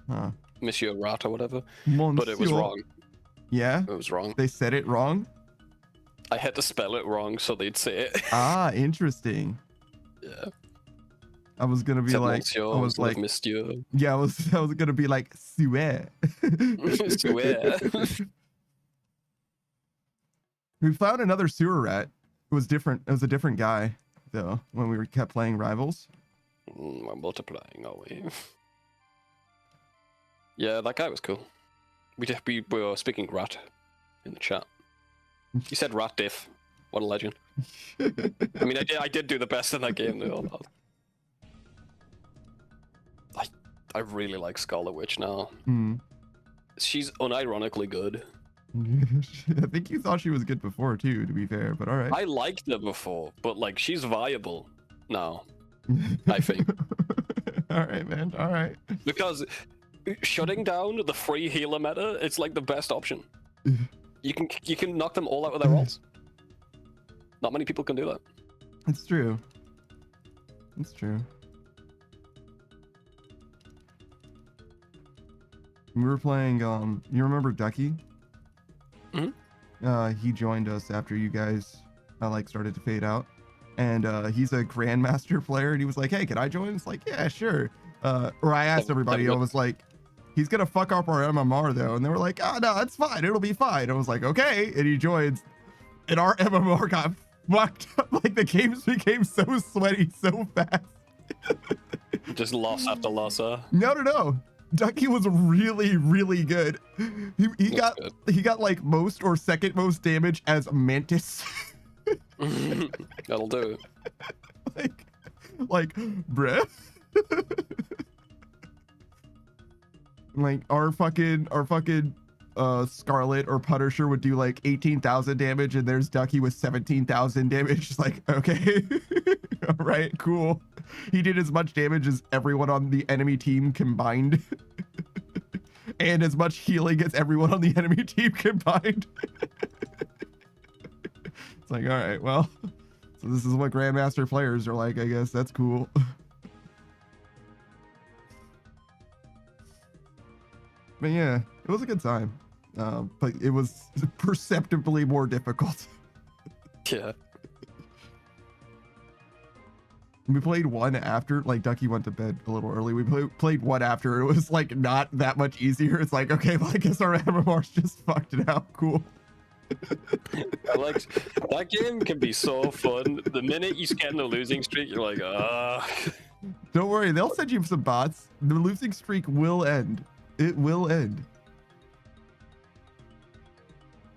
Huh. Monsieur Rat or whatever, Monsieur. but it was wrong. Yeah. It was wrong. They said it wrong. I had to spell it wrong so they'd say it. Ah, interesting. Yeah. I was gonna be Except like, Monsieur, I was like, Monsieur. yeah, I was gonna be like, swear. Swear. We found another sewer rat. It was different. It was a different guy though. When we kept playing Rivals. We're multiplying, are we? Yeah, that guy was cool. We were speaking rat in the chat. He said rat diff. What a legend. I mean, I did do the best in that game though. I really like Scarlet Witch now. Hmm. She's unironically good. I think you thought she was good before too, to be fair, but all right. I liked her before, but like she's viable now. I think. All right, man. All right. Because shutting down the free healer meta, it's like the best option. You can knock them all out with their ults. Not many people can do that. It's true. It's true. We were playing. You remember Ducky? Mm-hmm. He joined us after you guys like started to fade out, and he's a grandmaster player, and he was like, "Hey, can I join?" It's like, "Yeah, sure." Or I asked everybody, I was like, "He's gonna fuck up our MMR though," and they were like, "Oh no, it's fine. It'll be fine." I was like, "Okay," and he joins, and our MMR got fucked up. Like the games became so sweaty so fast. Just loss after loss, huh? No. Ducky was really, really good. He got like most or second most damage as Mantis. That'll do it. like, bruh. Like our fucking Scarlet or Punisher would do like 18,000 damage, and there's Ducky with 17,000 damage. It's like, okay, all right, cool. He did as much damage as everyone on the enemy team combined, and as much healing as everyone on the enemy team combined. It's like, all right, well, so this is what Grandmaster players are like, I guess. That's cool. But yeah, it was a good time. But it was perceptibly more difficult. Yeah. We played one after, like Ducky went to bed a little early. We played one after. It was like not that much easier. It's like, okay, well, I guess our MMR's just fucked it out. Cool. I like that game can be so fun. The minute you get in a losing streak, you're like, Don't worry, they'll send you some bots. The losing streak will end. It will end.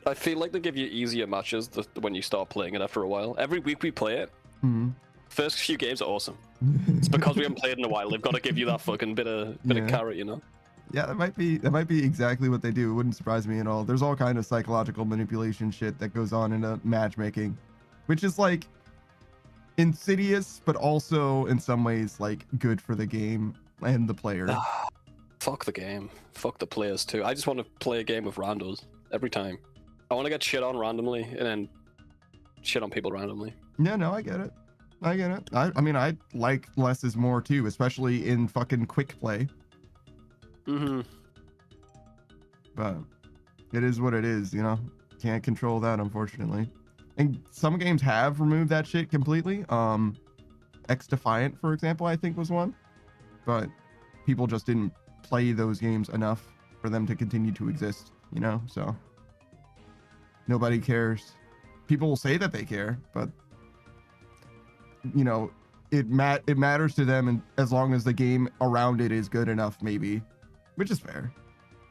I feel like they give you easier matches when you start playing it after a while. Every week we play it. Mm-hmm. First few games are awesome. It's because we haven't played in a while. They've got to give you that fucking bit of carrot, you know. Yeah, that might be exactly what they do. It wouldn't surprise me at all. There's all kind of psychological manipulation shit that goes on in a matchmaking, which is like insidious, but also in some ways like good for the game and the player. Fuck the game. Fuck the players too. I just want to play a game with randos every time. I want to get shit on randomly and then shit on people randomly. Yeah, no, I get it. I mean, I like less is more too, especially in fucking quick play. Mm-hmm. But it is what it is, you know? Can't control that, unfortunately. And some games have removed that shit completely. X Defiant, for example, I think was one. But people just didn't play those games enough for them to continue to exist, you know? So nobody cares. People will say that they care, but you know, it matters to them, and as long as the game around it is good enough, maybe, which is fair.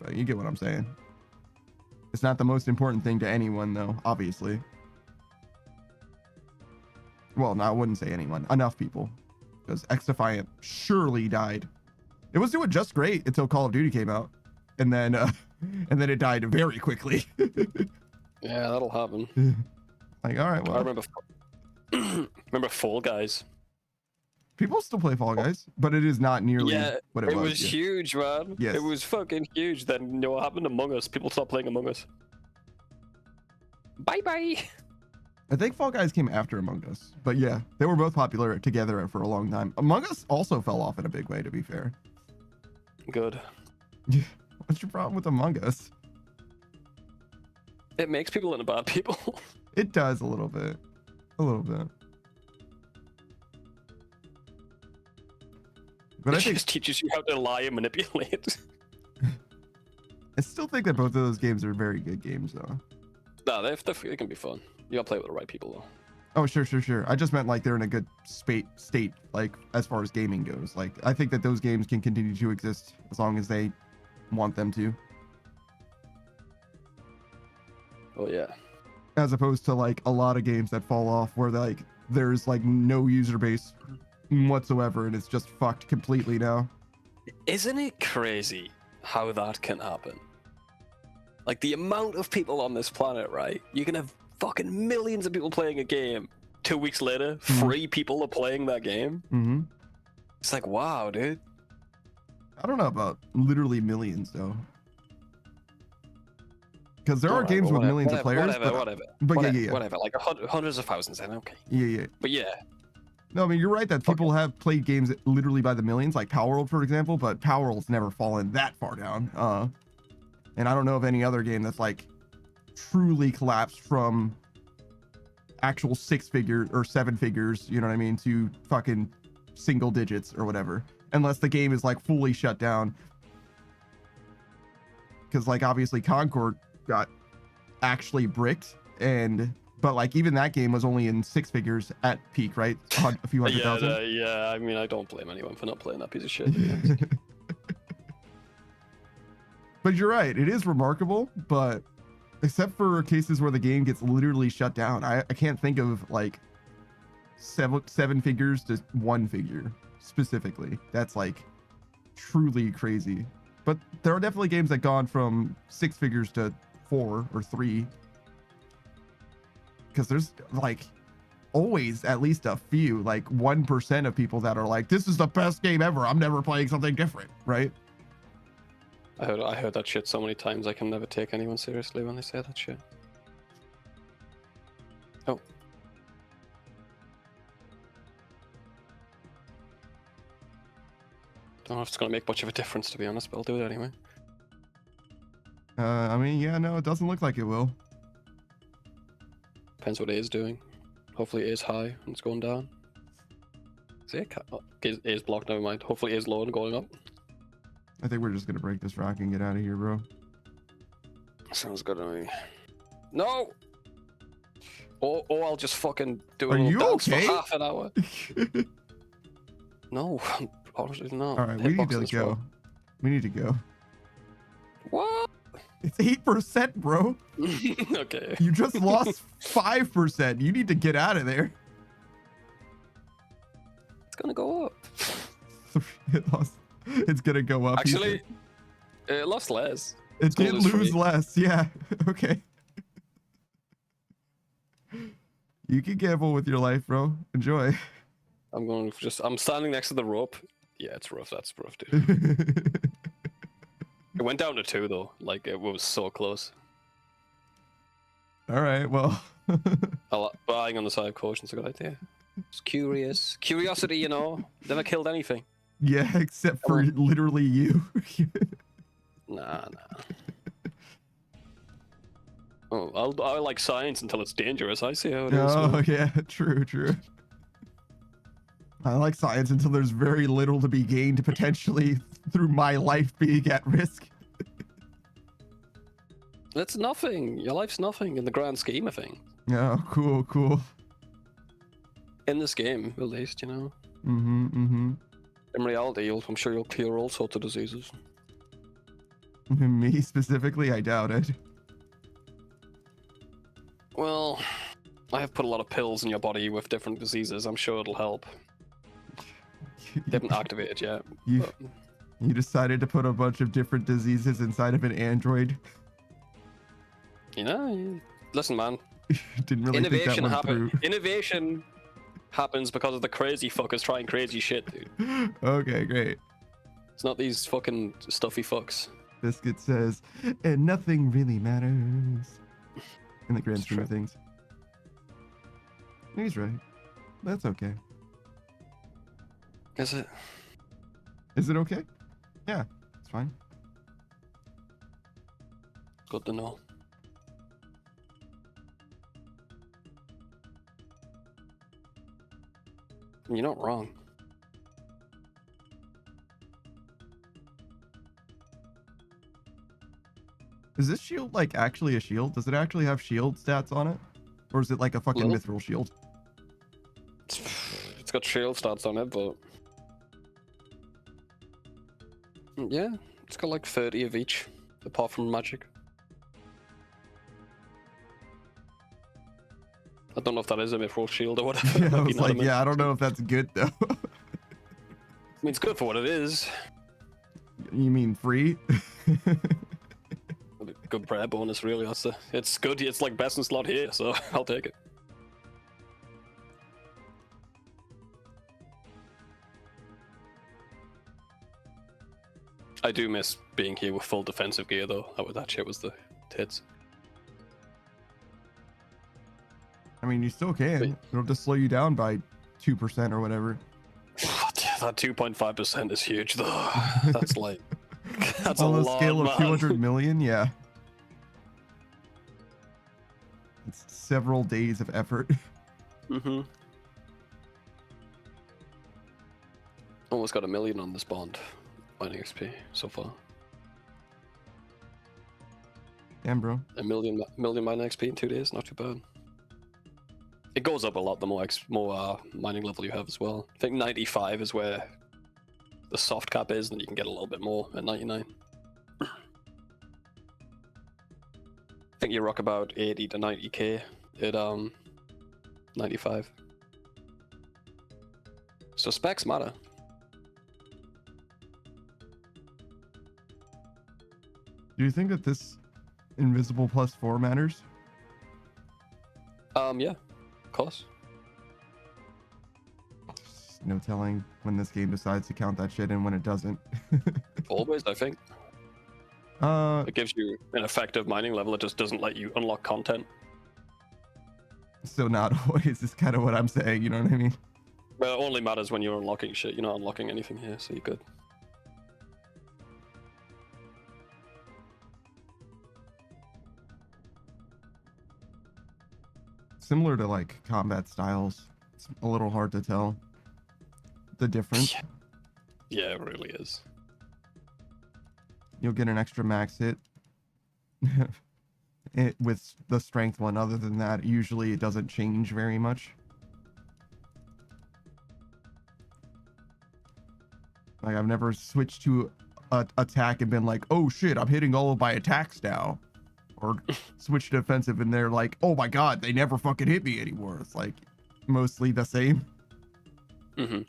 But you get what I'm saying. It's not the most important thing to anyone, though, obviously. Well, no, I wouldn't say anyone. Enough people, because X Defiant surely died. It was doing just great until Call of Duty came out, and then it died very quickly. Yeah, that'll happen. Like, all right, well. I remember Fall Guys. People still play Fall Guys, but it is not nearly what it was. It was huge, man. Yes. It was fucking huge. Then you know what happened? Among Us. People stopped playing Among Us. Bye bye. I think Fall Guys came after Among Us, but yeah, they were both popular together for a long time. Among Us also fell off in a big way, to be fair. Good. What's your problem with Among Us? It makes people into bad people. It does a little bit. A little bit. But It I think just teaches you how to lie and manipulate. I still think that both of those games are very good games, though. Nah, they can be fun. You gotta play with the right people, though. Oh, sure. I just meant like they're in a good state, like as far as gaming goes. Like I think that those games can continue to exist as long as they want them to. Oh yeah. As opposed to like a lot of games that fall off where like there's like no user base whatsoever and it's just fucked completely now. Isn't it crazy how that can happen? Like the amount of people on this planet, right? You can have fucking millions of people playing a game. 2 weeks later, 3 people are playing that game. Mm-hmm. It's like, wow, dude. I don't know about literally millions though. Because there are games with millions of players. Whatever. Like hundreds of thousands, then okay. Yeah. But yeah. No, I mean, you're right that people have played games literally by the millions, like Power World, for example, but Power World's never fallen that far down. And I don't know of any other game that's like truly collapsed from actual 6-figure or 7 figures, you know what I mean, to fucking single digits or whatever, unless the game is like fully shut down. Because like obviously Concord got actually bricked, but like even that game was only in 6 figures at peak, right? A few hundred thousand. Yeah. I mean, I don't blame anyone for not playing that piece of shit. But you're right, it is remarkable, but except for cases where the game gets literally shut down, I can't think of like 7 figures to 1 figure specifically. That's like truly crazy. But there are definitely games that gone from 6 figures to 4 or 3. Because there's like always at least a few, like 1% of people that are like, this is the best game ever, I'm never playing something different, right? I heard that shit so many times. I can never take anyone seriously when they say that shit. Oh. Don't know if it's gonna make much of a difference, to be honest, but I'll do it anyway. I mean, yeah, no, it doesn't look like it will. Depends what A is doing. Hopefully A is high and it's going down. See, A is blocked, never mind. Hopefully A is low and going up. I think we're just gonna break this rock and get out of here, bro. Sounds good to me. No! Or I'll just fucking do a Are little you dance okay? for half an hour. No, obviously not. All right, we need to Hitbox go. wrong. We need to go. What? It's 8%, bro. Okay. You just lost 5%. You need to get out of there. It's gonna go up. It's gonna go up. Actually, it lost less. It did lose less. Yeah. Okay. You can gamble with your life, bro. Enjoy. I'm standing next to the rope. Yeah, it's rough. That's rough, dude. It went down to 2 though. Like it was so close. All right. Well. Buying on the side of caution's a good idea. It's curious. Curiosity, you know, never killed anything. Yeah, except for literally you. Nah. Oh, I like science until it's dangerous. I see how it is. Oh, yeah, true. I like science until there's very little to be gained potentially through my life being at risk. That's nothing. Your life's nothing in the grand scheme of things. Oh, cool. In this game, at least, you know. Mm-hmm. In reality, I'm sure you'll cure all sorts of diseases. Me specifically, I doubt it. Well, I have put a lot of pills in your body with different diseases. I'm sure it'll help. They haven't activated yet. You decided to put a bunch of different diseases inside of an android. You know, listen, man. Didn't really think that went through. Innovation happens because of the crazy fuckers trying crazy shit, dude. Okay, great. It's not these fucking stuffy fucks. Biscuit says, and nothing really matters in the grand scheme of things. He's right. That's okay. Is it? Is it okay? Yeah, it's fine. Good to know. You're not wrong. Is this shield like actually a shield? Does it actually have shield stats on it? Or is it like a fucking Little. mithril shield? It's got shield stats on it, but yeah, it's got like 30 of each, apart from magic. I don't know if that is a mithril shield or whatever. Yeah, I Maybe was not a like, mithril yeah, I don't shield. know if that's good though. I mean, it's good for what it is. You mean free? Good prayer bonus, really. It's good. It's like best in slot here, so I'll take it. I do miss being here with full defensive gear, though. That shit was the tits. I mean, you still can. It'll just slow you down by 2% or whatever. That 2.5% is huge, though. That's like that's On a a lot, scale of man. 200 million, yeah. It's several days of effort. Mm-hmm. Almost got 1 million on this bond. Mining XP so far. Damn, bro. A million mining XP in 2 days, not too bad. It goes up a lot the more mining level you have as well. I think 95 is where the soft cap is, and you can get a little bit more at 99. I think you rock about 80 to 90k at 95. So specs matter. Do you think that this invisible +4 matters? Yeah, of course. No telling when this game decides to count that shit and when it doesn't. Always, I think. It gives you an effective mining level. It just doesn't let you unlock content. So not always is kind of what I'm saying, you know what I mean? But it only matters when you're unlocking shit. You're not unlocking anything here, so you're good. Similar to like combat styles, it's a little hard to tell the difference. Yeah, it really is. You'll get an extra max hit with the strength one. Other than that, usually it doesn't change very much. Like I've never switched to attack and been like, oh shit, I'm hitting all of my attacks now. Or switch to defensive and they're like, oh my god, they never fucking hit me anymore. It's like mostly the same. Mm-hmm.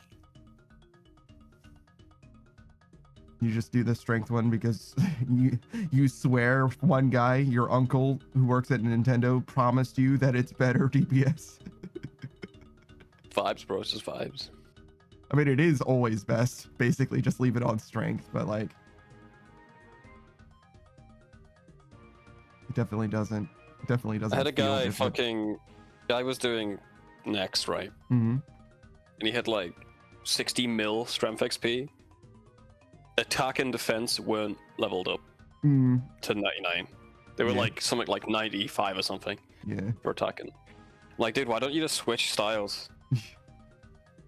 You just do the strength one because you swear one guy, your uncle who works at Nintendo, promised you that it's better DPS. Vibes, bro. It's just vibes. I mean, it is always best. Basically, just leave it on strength, but like, it definitely doesn't. I had a feel guy different. guy was doing next, right? Mm-hmm. And he had like 60 mil strength XP. Attack and defense weren't leveled up Mm, to 99. They were Yeah. like something like 95 or something yeah. for attacking. Like, dude, why don't you just switch styles?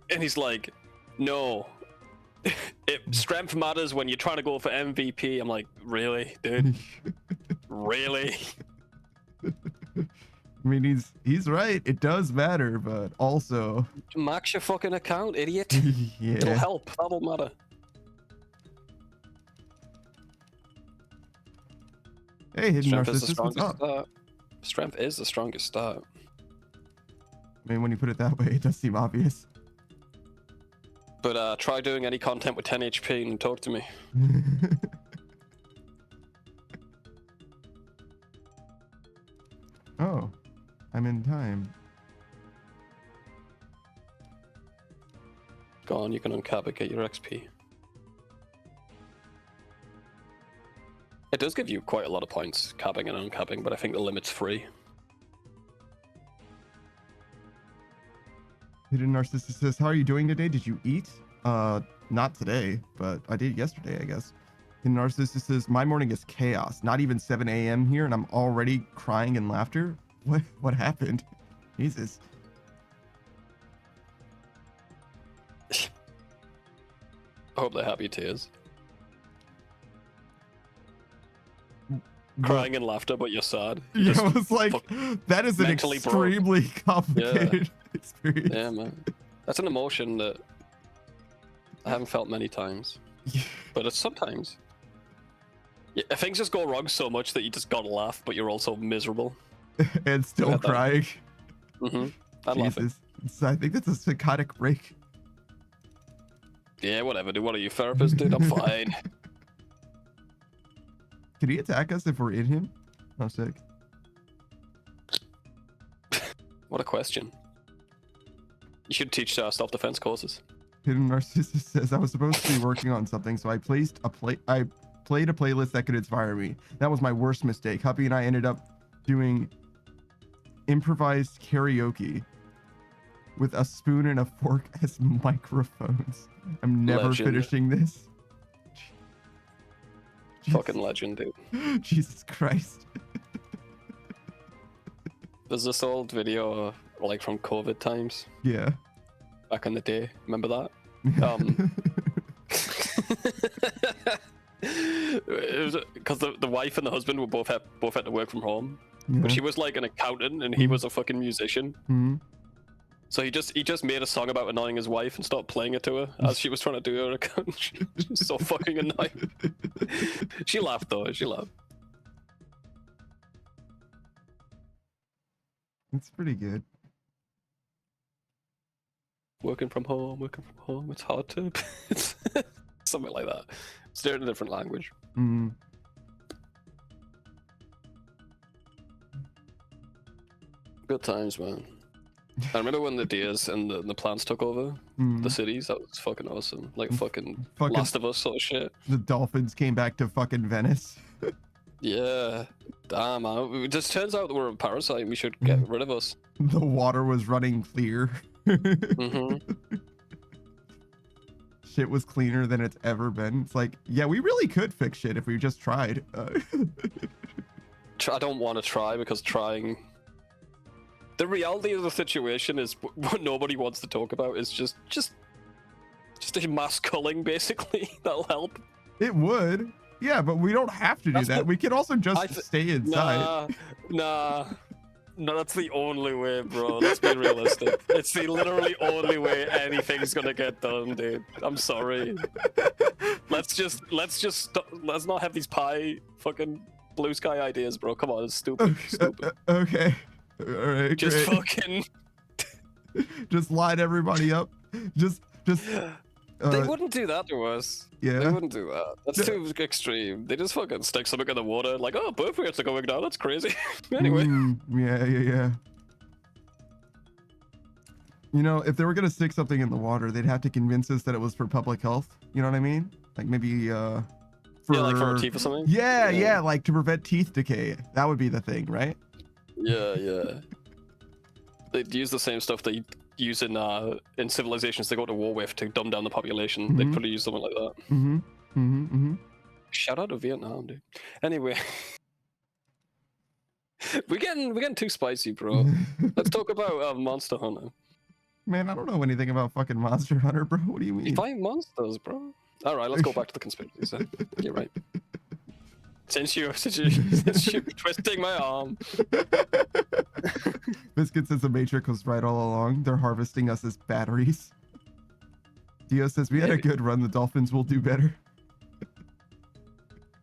And he's like, no. Strength matters when you're trying to go for MVP. I'm like, really, dude? Really? I mean, he's right. It does matter, but also, Max your fucking account, idiot. It'll yeah. help. That'll matter. Hey, hidden Strength is the narcissist, what's strongest up? start. Strength is the strongest start. I mean, when you put it that way, it does seem obvious. But try doing any content with 10 HP and talk to me. Oh, I'm in time. Go on, you can uncap it, get your XP. It does give you quite a lot of points, capping and uncapping, but I think the limit's free. Hidden Narcissist says, how are you doing today? Did you eat? Not today, but I did yesterday, I guess. Hidden Narcissist says, my morning is chaos. Not even 7 a.m. here, and I'm already crying in laughter. What happened? Jesus. I hope they're happy tears. Crying in laughter, but you're sad. Yeah, I was like, that is an extremely complicated experience. Yeah, man. That's an emotion that I haven't felt many times. But it's sometimes. Yeah, things just go wrong so much that you just gotta laugh, but you're also miserable. And still crying. I'm laughing. I think that's a psychotic break. Yeah, whatever, dude. What are you, therapist, dude? I'm fine. Can he attack us if we're in him? I'm sick. What a question. You should teach self-defense courses. Hidden Narcissist says, I was supposed to be working on something, so I played a playlist that could inspire me. That was my worst mistake. Huppy and I ended up doing improvised karaoke with a spoon and a fork as microphones. I'm never finishing this. Fucking legend, dude. Jesus Christ. There's this old video, like from COVID times. Yeah. Back in the day. Remember that? It was because the wife and the husband were both had to work from home. Yeah. But she was like an accountant and he was a fucking musician. Mm-hmm. So he just made a song about annoying his wife and stopped playing it to her as she was trying to do her account. She was so fucking annoying. She laughed though. She laughed. It's pretty good. Working from home. It's hard to. It's something like that. It's in a different language. Mm-hmm. Good times, man. I remember when the deers and the plants took over the cities. That was fucking awesome. Like fucking Last of Us sort of shit. The dolphins came back to fucking Venice. Yeah. Damn, man. It just turns out that we're a parasite and we should get rid of us. The water was running clear. Shit was cleaner than it's ever been. It's like, yeah, we really could fix shit if we just tried. I don't want to try because trying... The reality of the situation is what nobody wants to talk about is just a mass culling, basically. That'll help. It would. Yeah, but we don't have to do that. We can also just stay inside. Nah. No, that's the only way, bro. Let's be realistic. It's the literally only way anything's gonna get done, dude. I'm sorry. Let's not have these pie fucking blue sky ideas, bro. Come on, it's stupid. Okay. All right. Just great. fucking. Just line everybody up. Just. They wouldn't do that to us. Yeah. They wouldn't do that. That's too extreme. They just fucking stick something in the water, like, oh, birth rates are going down. That's crazy. Anyway. Yeah. You know, if they were gonna stick something in the water, they'd have to convince us that it was for public health. You know what I mean? Like maybe for like for our teeth or something. Yeah, like to prevent teeth decay. That would be the thing, right? Yeah. They'd use the same stuff they use in civilizations they go to war with to dumb down the population. They'd probably use something like that. Shout out to Vietnam, dude. Anyway. we're getting too spicy, bro. Let's talk about Monster Hunter. Man, I don't know anything about fucking Monster Hunter, bro. What do you mean? You find monsters, bro. Alright, let's go back to the conspiracies then. You're right. Since you're twisting my arm. Biscuit says the Matrix was right all along. They're harvesting us as batteries. Dio says we had a good run. The Dolphins will do better.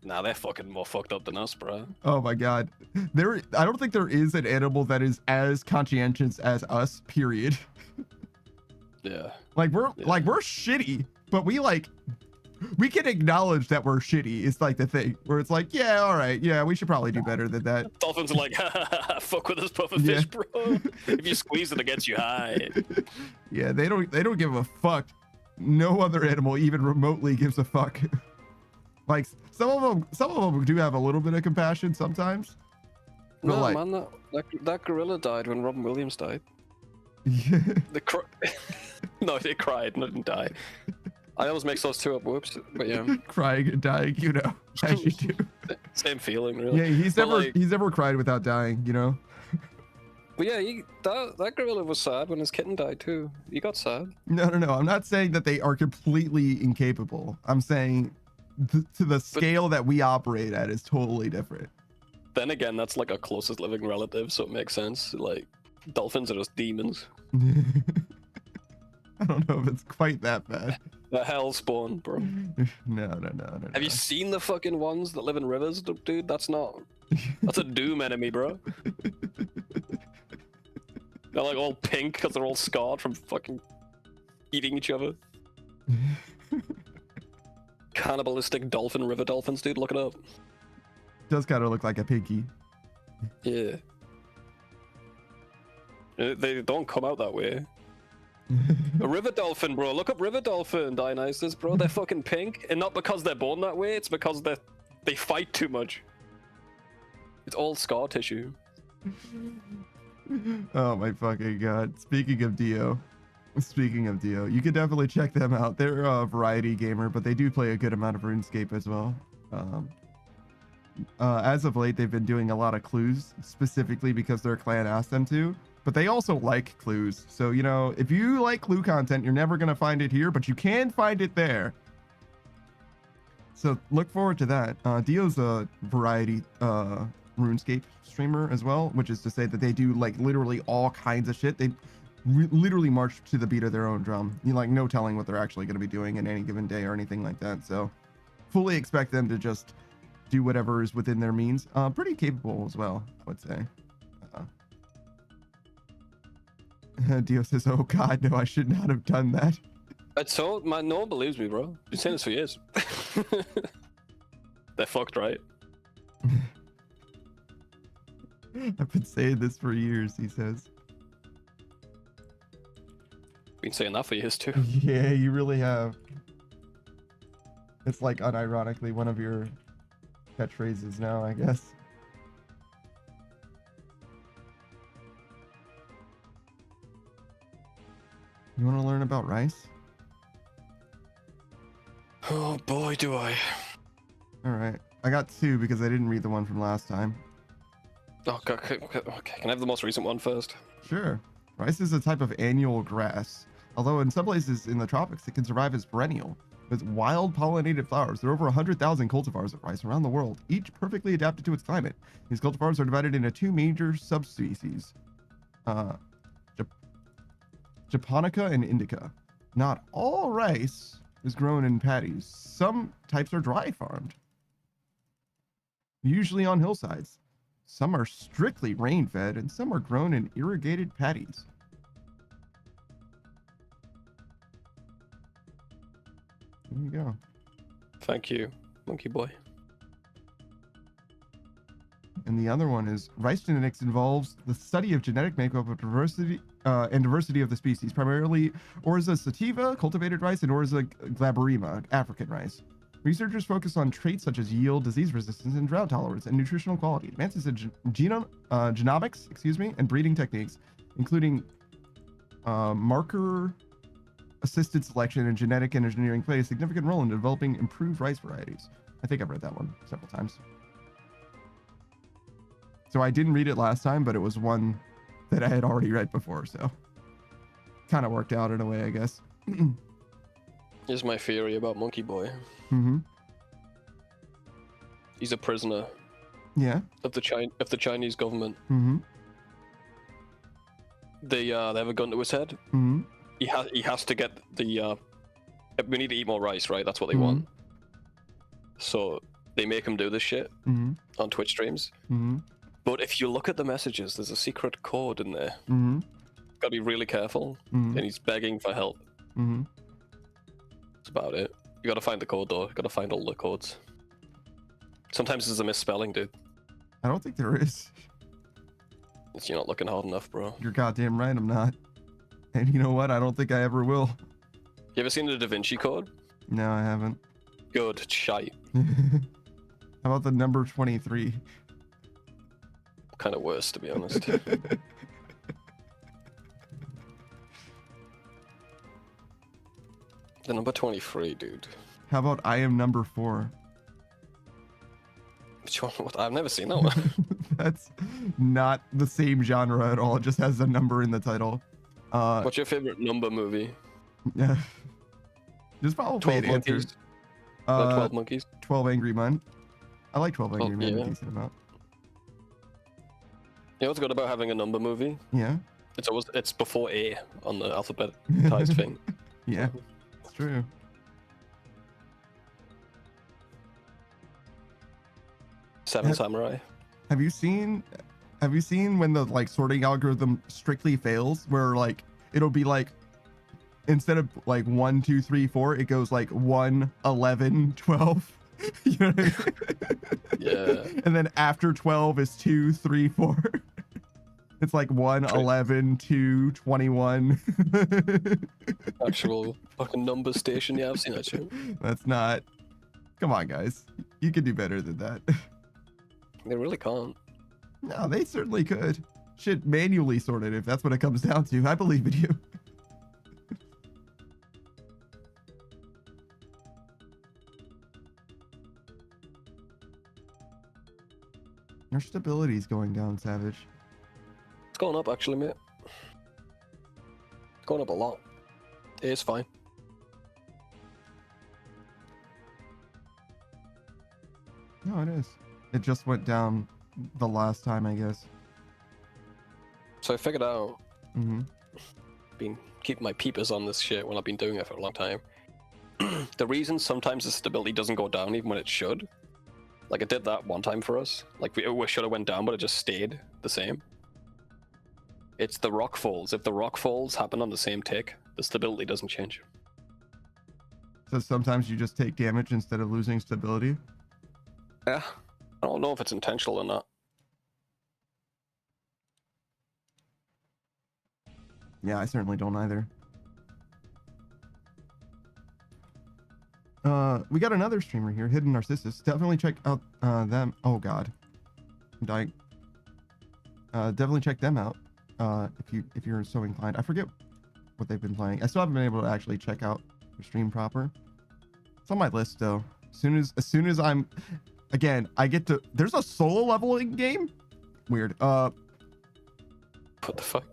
Nah, they're fucking more fucked up than us, bro. Oh my god. I don't think there is an animal that is as conscientious as us, period. Yeah. Like we're shitty, but we can acknowledge that we're shitty. It's like the thing where it's like, yeah, all right, yeah, we should probably do better than that. Dolphins are like, fuck with this puffer fish, bro. If you squeeze it, it gets you high. Yeah, they don't give a fuck. No other animal even remotely gives a fuck. Like some of them do have a little bit of compassion sometimes. No, man, that gorilla died when Robin Williams died. The no, it cried, and it didn't die. I always mix those two up. Whoops. But yeah, Crying and dying, you know, as you do. same feeling, really. Yeah, But, he's never cried without dying, you know. But yeah, that gorilla was sad when his kitten died too. He got sad. No. I'm not saying that they are completely incapable. I'm saying to the scale that we operate at is totally different. Then again, that's like our closest living relative, so it makes sense. Like, dolphins are just demons. I don't know if it's quite that bad. The hell spawn, bro. No. Have you seen the fucking ones that live in rivers, dude? That's a doom enemy, bro. They're like all pink because they're all scarred from fucking eating each other. Cannibalistic river dolphins, dude. Look it up. Does kind of look like a pinky. Yeah. They don't come out that way. A river dolphin, bro. Look up river dolphin, Dionysus, bro. They're fucking pink, and not because they're born that way. It's because they fight too much. It's all scar tissue. Oh my fucking god. Speaking of Dio, you could definitely check them out. They're a variety gamer, but they do play a good amount of RuneScape as well. As of late, they've been doing a lot of clues, specifically because their clan asked them to. But they also like clues. So, you know, if you like clue content, you're never going to find it here, but you can find it there. So look forward to that. Dio's a variety RuneScape streamer as well, which is to say that they do like literally all kinds of shit. They literally march to the beat of their own drum. You like no telling what they're actually going to be doing in any given day or anything like that. So fully expect them to just do whatever is within their means. Pretty capable as well, I would say. Dio says, "Oh God, no! I should not have done that." So no one believes me, bro. I've been saying this for years. They're fucked, right? I've been saying this for years, he says. Been saying that for years too. Yeah, you really have. It's like unironically one of your catchphrases now, I guess. You want to learn about rice? Oh boy, do I. All right. I got two because I didn't read the one from last time. Oh, okay. Can I have the most recent one first? Sure. Rice is a type of annual grass. Although in some places in the tropics, it can survive as perennial. With wild pollinated flowers, there are over 100,000 cultivars of rice around the world, each perfectly adapted to its climate. These cultivars are divided into two major subspecies. Japonica and Indica. Not all rice is grown in paddies. Some types are dry farmed, usually on hillsides. Some are strictly rain-fed, and some are grown in irrigated paddies. There you go. Thank you, monkey boy. And the other one is rice genetics involves the study of genetic makeup of diversity of the species, primarily Orza sativa, cultivated rice, and Orza glaberrima, African rice. Researchers focus on traits such as yield, disease resistance, and drought tolerance, and nutritional quality. Advances in genomics, and breeding techniques, including marker-assisted selection and genetic engineering, play a significant role in developing improved rice varieties. I think I've read that one several times. So I didn't read it last time, but it was one that I had already read before, so kind of worked out in a way, I guess. Here's my theory about Monkey Boy. Mm-hmm. He's a prisoner. Yeah. Of the Chinese government. Mm-hmm. They have a gun to his head. Mm-hmm. He has to get the. We need to eat more rice, right? That's what they want. So they make him do this shit on Twitch streams. But if you look at the messages, there's a secret code in there. Gotta be really careful. And he's begging for help. That's about it. You gotta find the code though. You gotta find all the codes. Sometimes there's a misspelling, dude. I don't think there is. You're not looking hard enough, bro. You're goddamn right, I'm not. And you know what? I don't think I ever will. You ever seen the Da Vinci Code? No, I haven't. Good shite. How about the number 23? Kind of worse, to be honest. The number 23, dude. How about I Am Number 4? Which one? What? I've never seen that one. That's not the same genre at all. It just has a number in the title. What's your favorite number movie? Yeah. There's probably 12 an answer. Monkeys? 12 Monkeys? 12 Angry Men. I like 12 Angry Men yeah. a decent amount. You know what's good about having a number movie? Yeah. It's before A on the alphabetized thing. Yeah, it's true. Seven Samurai. Have you seen when the like sorting algorithm strictly fails, where like it'll be like instead of like 1 2 3 4, it goes like 1 11 12. You know what I mean? Yeah. And then after 12 is 2 3 4. It's like 1 11 2 21. Actual fucking number station. Yeah, I've seen that shit. That's not. Come on, guys. You could do better than that. They really can't. No, they certainly could. Shit, manually sorted if that's what it comes down to. I believe in you. Your stability's going down, Savage. It's going up, actually, mate. It's going up a lot. It is fine. No, it is. It just went down the last time, I guess. So I figured out, Mm-hmm. been keeping my peepers on this shit when I've been doing it for a long time. The reason sometimes the stability doesn't go down even when it should, like it did that one time for us. Like we should have went down, but it just stayed the same. It's the rock falls. If the rock falls happen on the same tick, the stability doesn't change. So sometimes you just take damage instead of losing stability. Yeah, I don't know if it's intentional or not. Yeah, I certainly don't either. We got another streamer here, Hidden Narcissus. Definitely check out them. Oh god, I'm dying. Definitely check them out if you're so inclined. I forget what they've been playing. I still haven't been able to actually check out their stream proper. It's on my list though. As soon as I'm, again, I get to. There's a solo leveling game. Weird. What the fuck?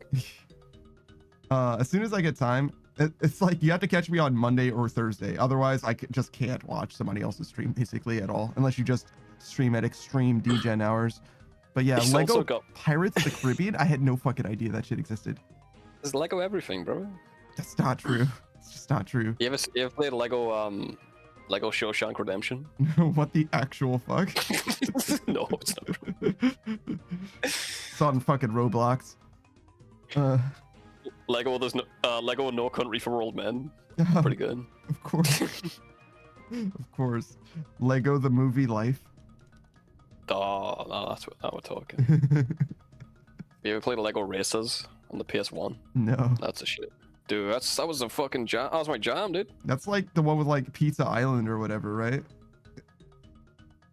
As soon as I get time, it's like you have to catch me on Monday or Thursday. Otherwise, I just can't watch somebody else's stream basically at all, unless you just stream at extreme degen hours. But yeah, He's Lego also got- Pirates of the Caribbean. I had no fucking idea that shit existed. There's Lego everything, bro. That's not true. It's just not true. You ever played Lego Lego Shawshank Redemption? What the actual fuck? No, it's not true. It's on fucking Roblox. Lego Lego No Country for Old Men. Pretty good. Of course. Of course. Lego the Movie Life. Oh, no, that's what we're talking. You ever played Lego Racers on the PS1? No. That's a shit. Dude, that was a fucking jam. That was my jam, dude. That's like the one with like Pizza Island or whatever, right?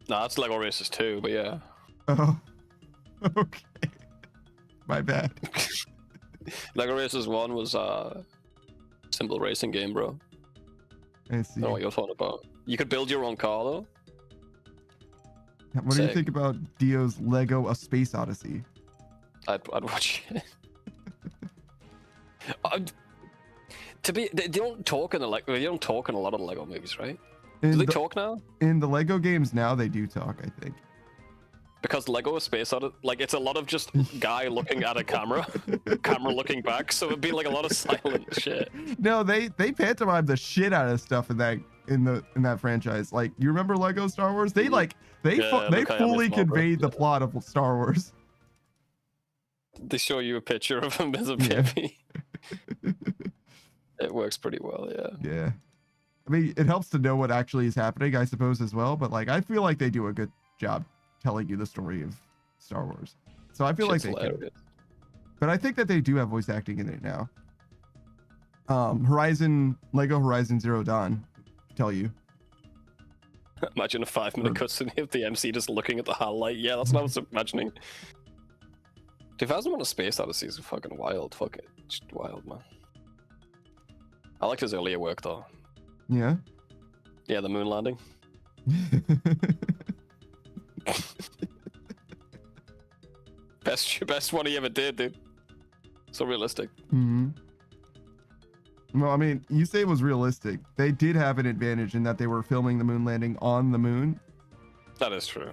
Nah, that's Lego Racers 2, but yeah. Oh. Okay. My bad. Lego Racers 1 was a simple racing game, bro. I I see. don't know what you're talking about. You could build your own car, though. What do you Sick. think about Dio's Lego A Space Odyssey? I'd watch it. They don't talk in they don't talk in a lot of the Lego movies, right? Do they talk now? In the Lego games now, they do talk, I think. Because Lego Space Odyssey, like it's a lot of just guy looking at a camera, camera looking back, so it'd be like a lot of silent shit. No, they pantomime the shit out of stuff in that franchise. Like, you remember Lego Star Wars? They Yeah, look, I am fully a small bro. conveyed the Yeah. plot of Star Wars. They show you a picture of him as a Yeah. baby. It works pretty well, yeah. Yeah. I mean, it helps to know what actually is happening, I suppose, as well. But like, I feel like they do a good job telling you the story of Star Wars. So I feel Shit's like they can. hilarious. But I think that they do have voice acting in it now. Lego Horizon Zero Dawn, tell you. Imagine a 5-minute cutscene of the MC just looking at the highlight. Yeah, that's what I was imagining. 2001: A Space Odyssey is fucking wild. Fuck it. Just wild, man. I liked his earlier work, though. Yeah. Yeah, the moon landing. Best one he ever did, dude. So realistic. Hmm. Well, I mean, you say it was realistic. They did have an advantage in that they were filming the moon landing on the moon, That is true.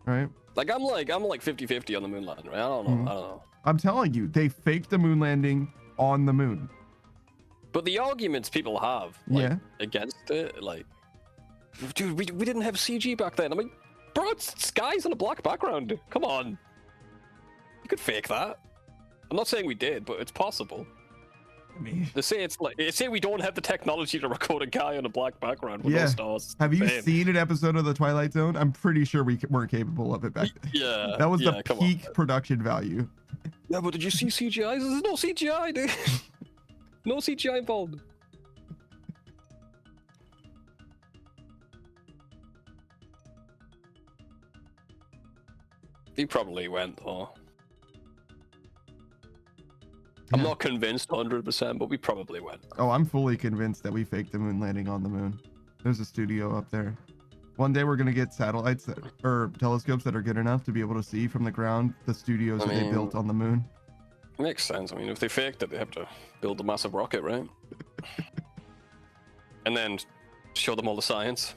right? Like I'm like 50-50 on the moon landing, right? I don't know. Mhm. I don't know. I'm telling you, they faked the moon landing on the moon. But the arguments people have like, Yeah. against it, like, dude, we didn't have CG back then. I mean, bro, it's skies on a black background. Come on, you could fake that. I'm not saying we did, but it's possible. I mean, They say we don't have the technology to record a guy on a black background with no Yeah. stars. have you Same. seen an episode of The Twilight Zone? I'm pretty sure we weren't capable of it back then. Yeah. That was yeah, the come on. peak production value. Yeah, but did you see CGI? There's no CGI, dude. No CGI involved. He probably went, though. I'm Yeah. not convinced 100%, but we probably went. Oh, I'm fully convinced that we faked the moon landing on the moon. There's a studio up there. One day we're gonna get satellites or telescopes that are good enough to be able to see from the ground the studios I that they mean- built on the moon. Makes sense. I mean, if they faked it, they have to build a massive rocket, right? And then show them all the science.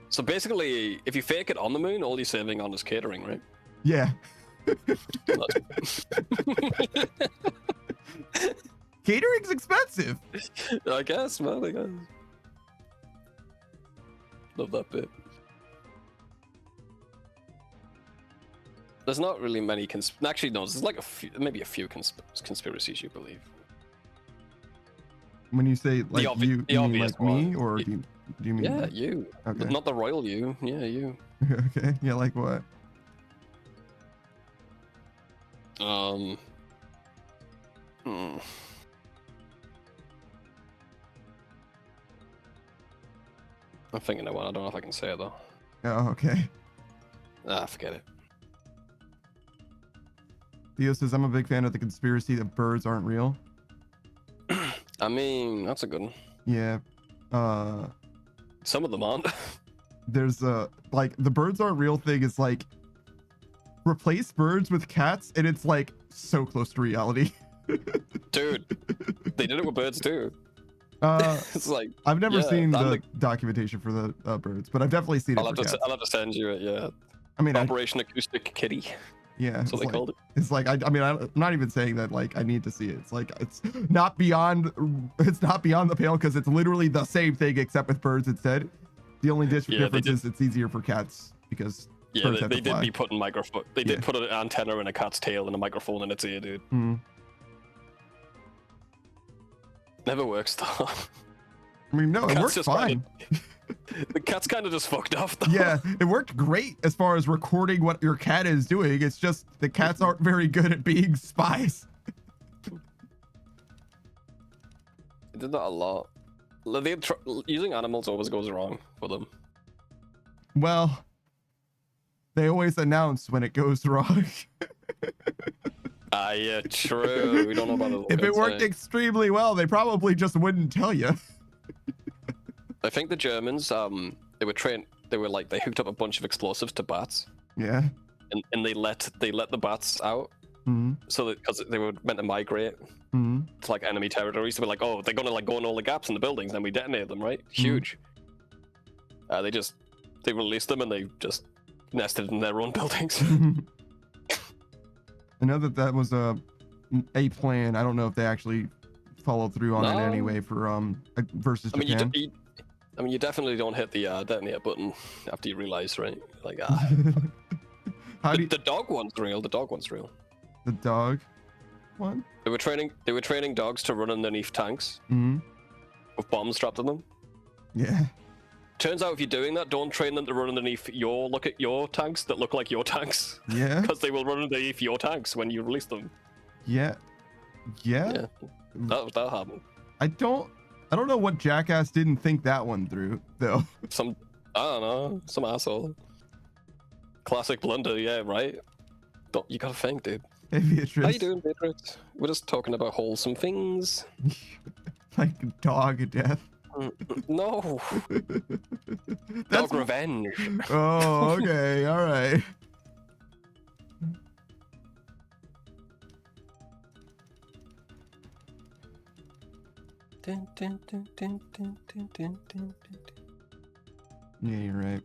So basically, if you fake it on the moon, all you're saving on is catering, right? Yeah. Catering's expensive. I guess, man. I guess. Love that bit. There's not really many actually, no. There's like maybe a few conspiracies you believe. When you say like obvi- you the mean obvious like me, one. or do you mean Yeah, you. Okay. Not the royal you. Yeah, you. Okay, yeah, like what? Hmm. I'm thinking of one. I don't know if I can say it though. Oh, okay. Forget it. Theo says I'm a big fan of the conspiracy that birds aren't real. I mean, that's a good one. Yeah. Some of them aren't. There's like the birds aren't real thing is like replace birds with cats, and it's like so close to reality. Dude, they did it with birds too. It's like I've never yeah, seen I'm the documentation for the birds, but I've definitely seen it I'll for cats. have to send you it. Yeah, I mean, Operation Acoustic Kitty. yeah, That's what they like, called it. It's like I mean, I'm not even saying that like I need to see it. It's like it's not beyond the pale because it's literally the same thing except with birds instead. The only difference is it's easier for cats because Yeah, birds have they to did fly. be putting microphone. They did put an antenna in a cat's tail and a microphone in its ear, dude. Mhm. Never works though. I mean, no, it Cat's works just fine. The cat's kind of just fucked off though. Yeah, it worked great as far as recording what your cat is doing. It's just the cats aren't very good at being spies. They did that a lot. Using animals always goes wrong for them. Well, they always announce when it goes wrong. Yeah, true. We don't know about it. If it worked extremely well, they probably just wouldn't tell you. I think the Germans, they hooked up a bunch of explosives to bats, Yeah. and they let the bats out, Hmm. so that because they were meant to migrate Hmm. to like enemy territories. So we're like, oh, they're gonna like go in all the gaps in the buildings, and we detonate them, right? Huge. They released them, and they just nested in their own buildings. I know that was a plan. I don't know if they actually followed through on it No. anyway for versus I mean, Japan. you definitely don't hit the detonate button after you realize, right? Like, How do you, the dog one's real. The dog one's real. the dog one? They were training dogs to run underneath tanks Hmm. with bombs strapped to them. Yeah. Turns out if you're doing that, don't train them to run underneath look at your tanks that look like your tanks, Yeah. because they will run underneath your tanks when you release them. Yeah. Yeah. Yeah, that'll happen. I don't know what jackass didn't think that one through though. I don't know, some asshole. Classic blunder, yeah, right? You gotta think, dude. Hey, Beatrice. How you doing, Beatrice? We're just talking about wholesome things. Like dog death. No. That's Dog revenge. Oh, okay, all right. Dun, dun, dun, dun, dun, dun, dun, dun, dun. Yeah, you're right.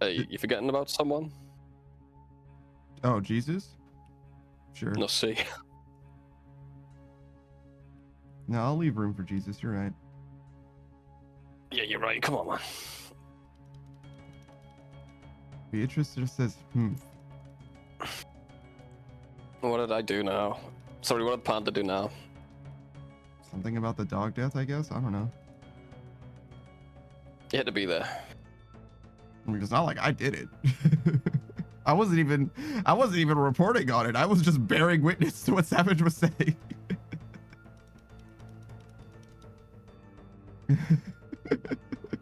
Hey, you forgetting about someone? Oh, Jesus? Sure. No, see. No, I'll leave room for Jesus. You're right. Yeah, you're right. Come on, man. Beatrice just says, What did I do now? Sorry, what did Panda do now? Something about the dog death, I guess? I don't know. You had to be there. I mean, it's not like I did it. I wasn't even reporting on it. I was just bearing witness to what Savage was saying.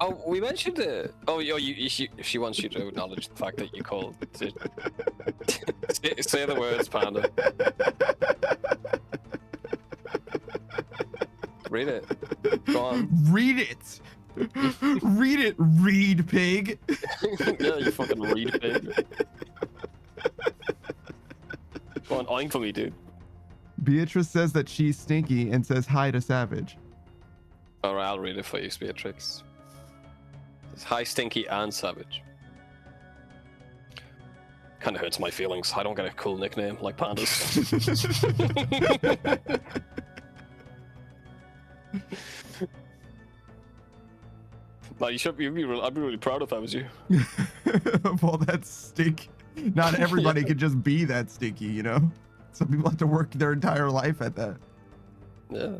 Oh, we mentioned it. Oh, she wants you to acknowledge the fact that you called. Say the words, Panda. Read it. Go on. Read it. Read it, read pig. Yeah, you fucking read pig. Go on, oink for me, dude. Beatrice says that she's stinky and says hi to Savage. Alright, I'll read it for you, Beatrix. It's hi, Stinky and Savage. Kinda hurts my feelings. I don't get a cool nickname like Pandas. No, you should be. I'd be really proud if I was you. Well, that's stink. Not everybody can just be that stinky, you know? Some people have to work their entire life at that. Yeah.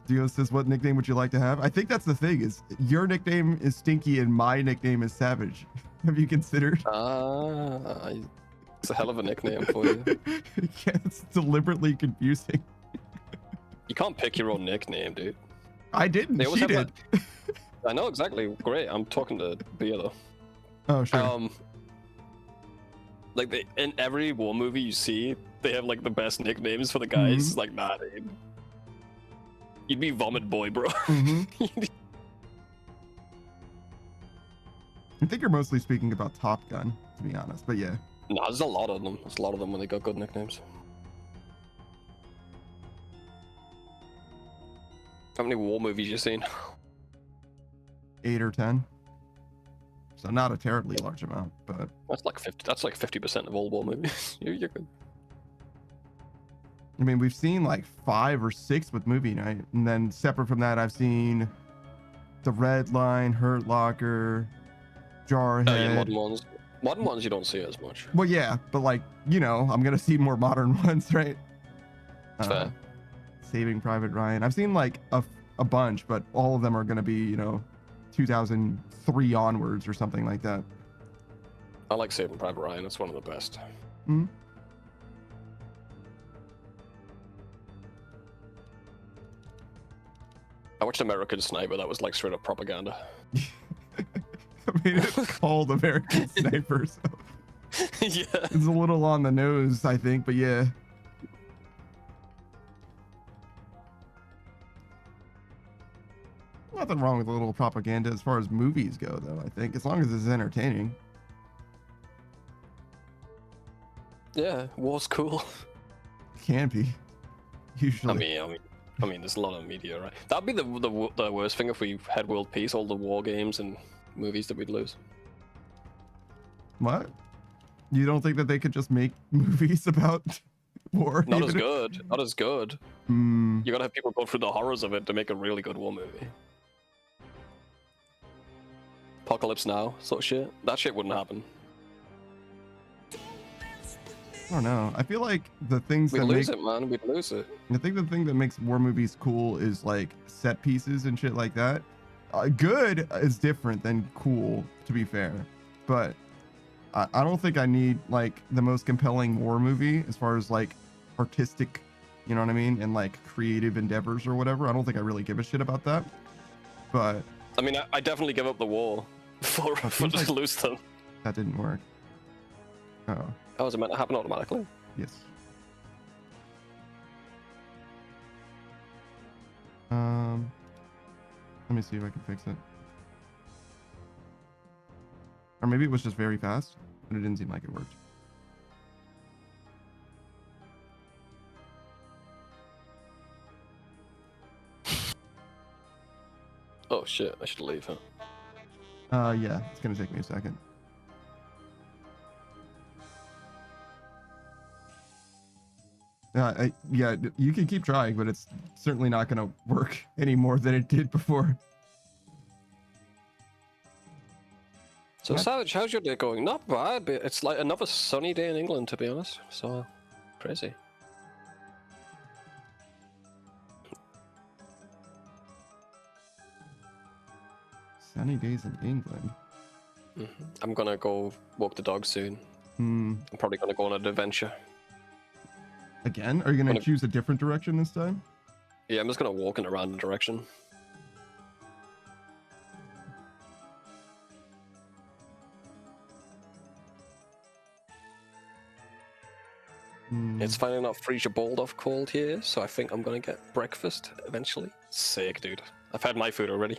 Dio says, what nickname would you like to have? I think that's the thing, is your nickname is Stinky and my nickname is Savage. Have you considered? It's a hell of a nickname for you. Yeah, it's deliberately confusing. You can't pick your own nickname, dude. I didn't. They always She have did. I know exactly. Great. I'm talking to Bia though. Oh, sure. Like in every war movie you see, they have like the best nicknames for the guys. Mhm. Like, nah, dude. You'd be Vomit Boy, bro. Mm-hmm. I think you're mostly speaking about Top Gun, to be honest. But yeah. Nah, there's a lot of them. There's a lot of them when they got good nicknames. How many war movies you seen? 8 or 10. So not a terribly large amount, but That's like 50. That's like 50% of all war movies. You're good. I mean, we've seen like 5 or 6 with movie night, and then separate from that, I've seen The Red Line, Hurt Locker, Jarhead. Oh, yeah, modern ones. Modern ones you don't see as much. Well, yeah, but like, you know, I'm gonna see more modern ones, right? Fair. Saving Private Ryan. I've seen like a bunch, but all of them are gonna be, you know, 2003 onwards or something like that. I like Saving Private Ryan. It's one of the best. Hmm. I watched American Sniper. That was like straight up propaganda. I mean, it's called American Sniper, so Yeah. it's a little on the nose, I think, but yeah. Nothing wrong with a little propaganda as far as movies go, though, I think, as long as it's entertaining. Yeah, war's cool. Can be. Usually. I mean, there's a lot of media, right? That'd be the worst thing if we had world peace, all the war games and movies that we'd lose. What? You don't think that they could just make movies about war? Not as even? good. Not as good. Hmm. You gotta have people go through the horrors of it to make a really good war movie. Apocalypse Now, sort of shit. That shit wouldn't happen. I don't know. I feel like the things We'd that lose make it, man. We'd lose it. I think the thing that makes war movies cool is like set pieces and shit like that. Good is different than cool, to be fair, but I don't think I need like the most compelling war movie as far as like artistic, you know what I mean, and like creative endeavors or whatever. I don't think I really give a shit about that. But I mean, I definitely give up the war for seems to lose them. That didn't work. Oh, How was it meant to happen automatically? yes. Let me see if I can fix it. Or maybe it was just very fast, but it didn't seem like it worked. Oh shit, I should leave, huh? Yeah, it's gonna take me a second. Yeah, you can keep trying, but it's certainly not gonna work any more than it did before. So Savage, how's your day going? Not bad, but it's like another sunny day in England, to be honest. So crazy. Sunny days in England. I'm gonna go walk the dog soon. I'm probably gonna go on an adventure. Again? Are you gonna choose a different direction this time? Yeah, I'm just gonna walk in a random direction. It's finally not freeze your bald off cold here, so I think I'm gonna get breakfast eventually. Sick, dude. I've had my food already.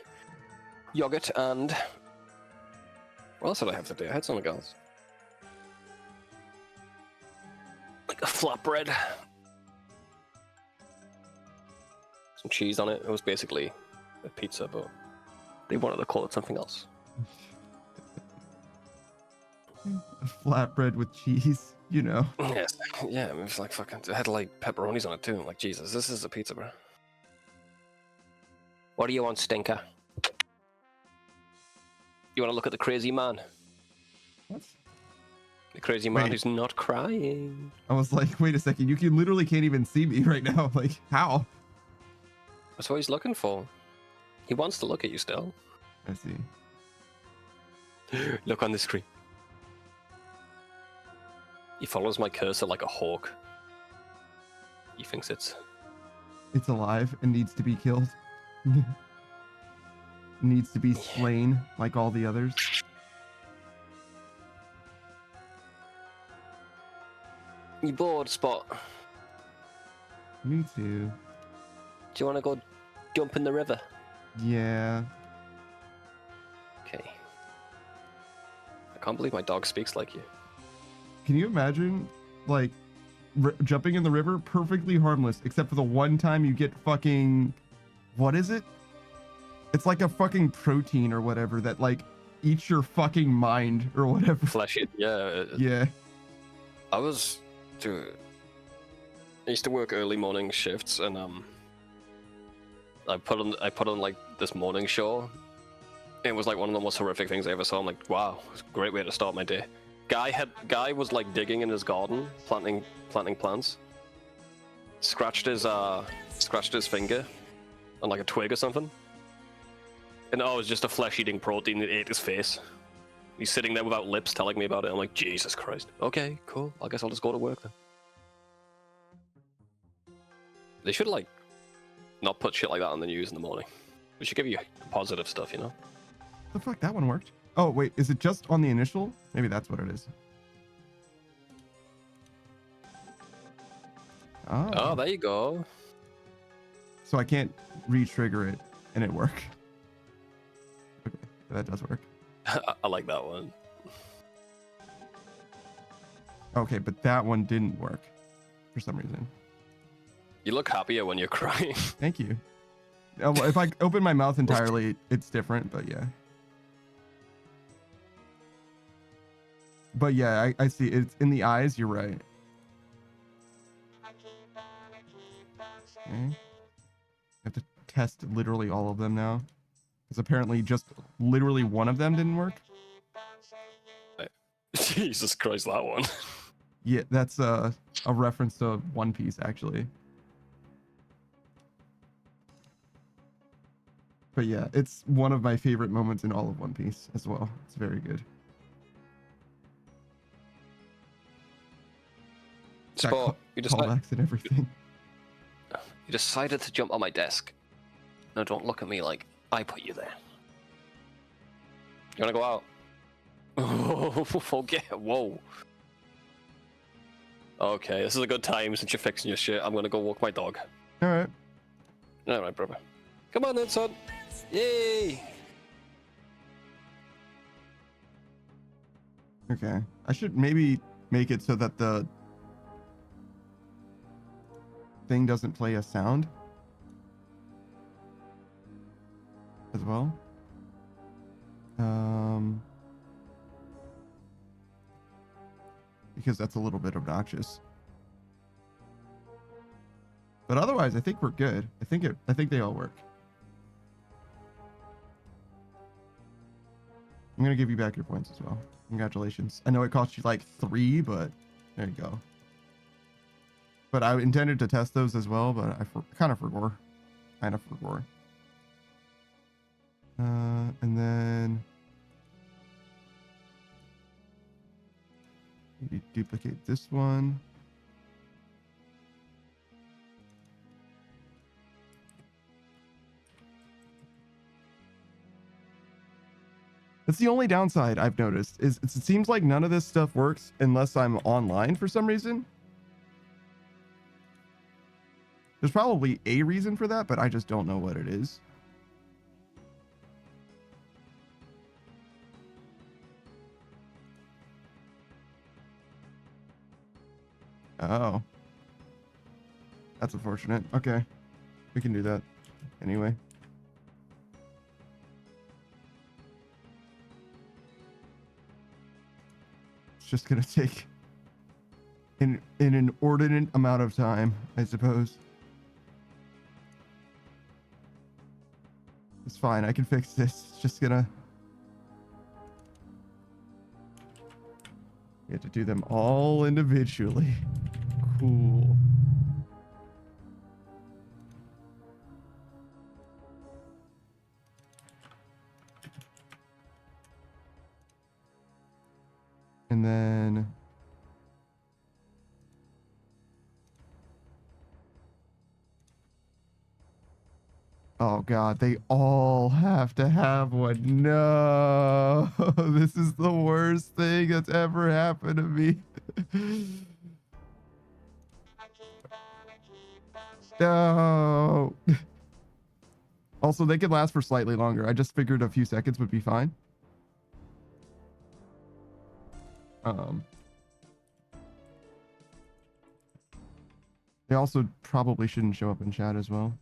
Yogurt and... What else did I have today? I had something else. Like a flatbread. Some cheese on it. It was basically a pizza, but they wanted to call it something else. A flatbread with cheese, you know. Yes. Yeah, it was like fucking... It had like pepperonis on it too. I'm like, Jesus, this is a pizza, bro. What do you want, stinker? You want to look at the crazy man? What? The crazy man who's not crying. I was like, wait a second, you literally can't even see me right now. Like, how? That's what he's looking for. He wants to look at you still. I see. Look on the screen. He follows my cursor like a hawk. He thinks it's alive and needs to be killed. Needs to be slain like all the others. You bored, Spot? Me too. Do you want to go jump in the river? Yeah. Okay. I can't believe my dog speaks like you. Can you imagine, like, jumping in the river, perfectly harmless, except for the one time you get fucking... What is it? It's like a fucking protein or whatever that, like, eats your fucking mind or whatever. Flesh it, yeah. Yeah. Dude, I used to work early morning shifts, and I put on like this morning show. It was like one of the most horrific things I ever saw. I'm like, wow, it's a great way to start my day. Guy was like digging in his garden, planting plants. Scratched his finger on like a twig or something. And it was just a flesh-eating protein that ate his face. He's sitting there without lips telling me about it. I'm like, Jesus Christ. Okay, cool. I guess I'll just go to work then. They should, like, not put shit like that on the news in the morning. We should give you positive stuff, you know? The fuck, that one worked. Oh, wait, is it just on the initial? Maybe that's what it is. Oh, there you go. So I can't re-trigger it and it work. Okay, that does work. I like that one. Okay, but that one didn't work for some reason. You look happier when you're crying. Thank you. Well, if I open my mouth entirely, it's different, but yeah. But yeah, I see. It's in the eyes, you're right. Okay. I have to test literally all of them now. Because apparently just literally one of them didn't work. Jesus Christ, that one. Yeah, that's a reference to One Piece, actually. But yeah, it's one of my favorite moments in all of One Piece as well. It's very good. Spot, callbacks and everything. You decided to jump on my desk. No, don't look at me like I put you there. You wanna go out? Oh, okay. Whoa. Okay, this is a good time since you're fixing your shit. I'm gonna go walk my dog. All right. All right, brother. Come on then, son. Yay! Okay. I should maybe make it so that the thing doesn't play a sound as well. Because that's a little bit obnoxious. But otherwise, I think we're good. I think they all work. I'm gonna give you back your points as well. Congratulations. I know it cost you like 3, but there you go. But I intended to test those as well, but I kind of forgot. And then maybe duplicate this one. That's the only downside I've noticed is it seems like none of this stuff works unless I'm online for some reason. There's probably a reason for that, but I just don't know what it is. Oh. That's unfortunate. Okay. We can do that. Anyway. It's just gonna take an inordinate amount of time, I suppose. It's fine. I can fix this. It's just gonna... You have to do them all individually. Cool. And then... Oh god, they all have to have one. No, this is the worst thing that's ever happened to me. No. Also, they could last for slightly longer. I just figured a few seconds would be fine. They also probably shouldn't show up in chat as well.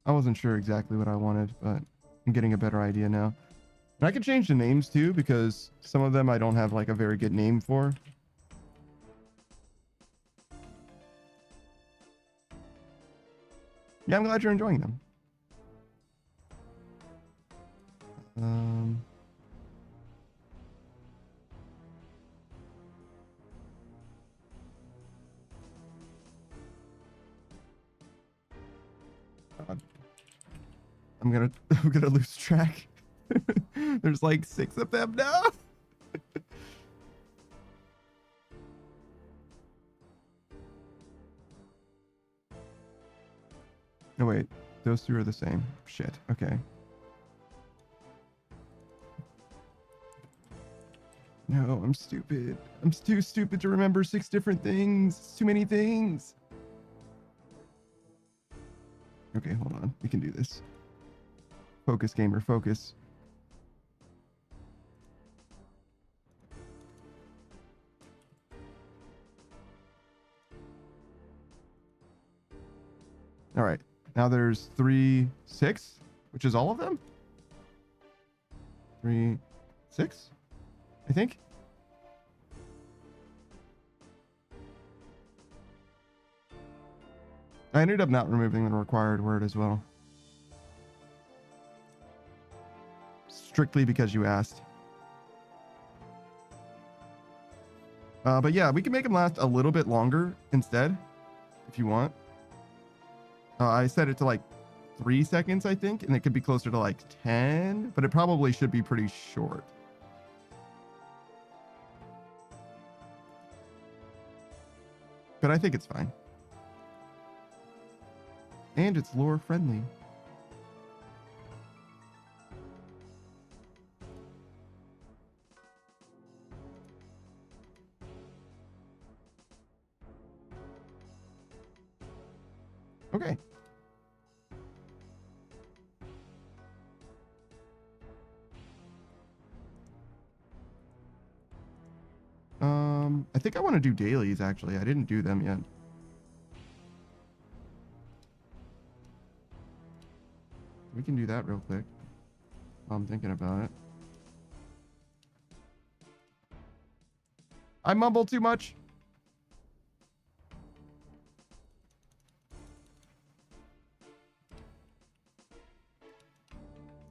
I wasn't sure exactly what I wanted, but I'm getting a better idea now. And I can change the names too, because some of them I don't have like a very good name for. Yeah, I'm glad you're enjoying them. God. I'm gonna lose track. There's like 6 of them now. No wait, those 2 are the same. Shit. Okay. No, I'm stupid. I'm too stupid to remember 6 different things. It's too many things. Okay, hold on. We can do this. Focus, gamer, focus. All right. Now there's 3, 6, which is all of them? 3, 6, I think. I ended up not removing the required word as well. Strictly because you asked. But yeah, we can make them last a little bit longer instead, if you want. I set it to like 3 seconds, I think, and it could be closer to like 10, but it probably should be pretty short. But I think it's fine. And it's lore friendly. Okay. I think I want to do dailies actually. I didn't do them yet. We can do that real quick while I'm thinking about it. I mumble too much.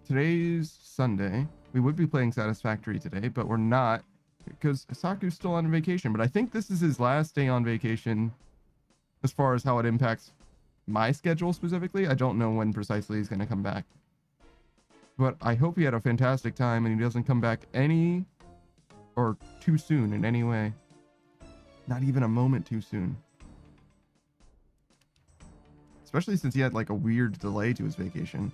Today's Sunday. We would be playing Satisfactory today, but we're not because Saku's still on vacation. But I think this is his last day on vacation as far as how it impacts my schedule specifically. I don't know when precisely he's going to come back. But I hope he had a fantastic time and he doesn't come back any or too soon in any way. Not even a moment too soon. Especially since he had like a weird delay to his vacation.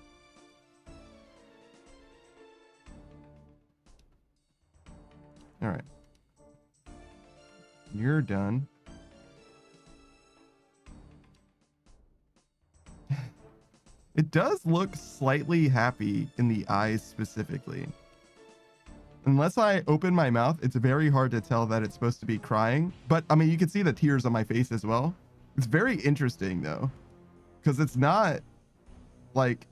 All right. You're done. It does look slightly happy in the eyes specifically. Unless I open my mouth, it's very hard to tell that it's supposed to be crying. But I mean, you can see the tears on my face as well. It's very interesting though, because it's not like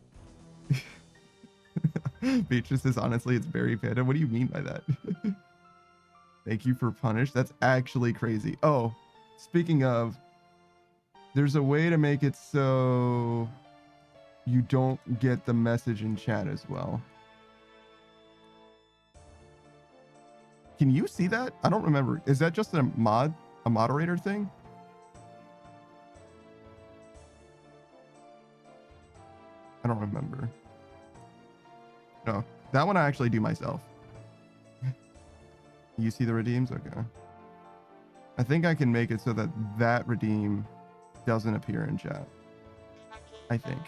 Beatrice says, honestly, it's very panda. What do you mean by that? Thank you for punish. That's actually crazy. Oh, speaking of, there's a way to make it so you don't get the message in chat as well. Can you see that? I don't remember. Is that just a moderator thing? I don't remember. No, that one I actually do myself. You see the redeems? Okay. I think I can make it so that that redeem doesn't appear in chat. I think.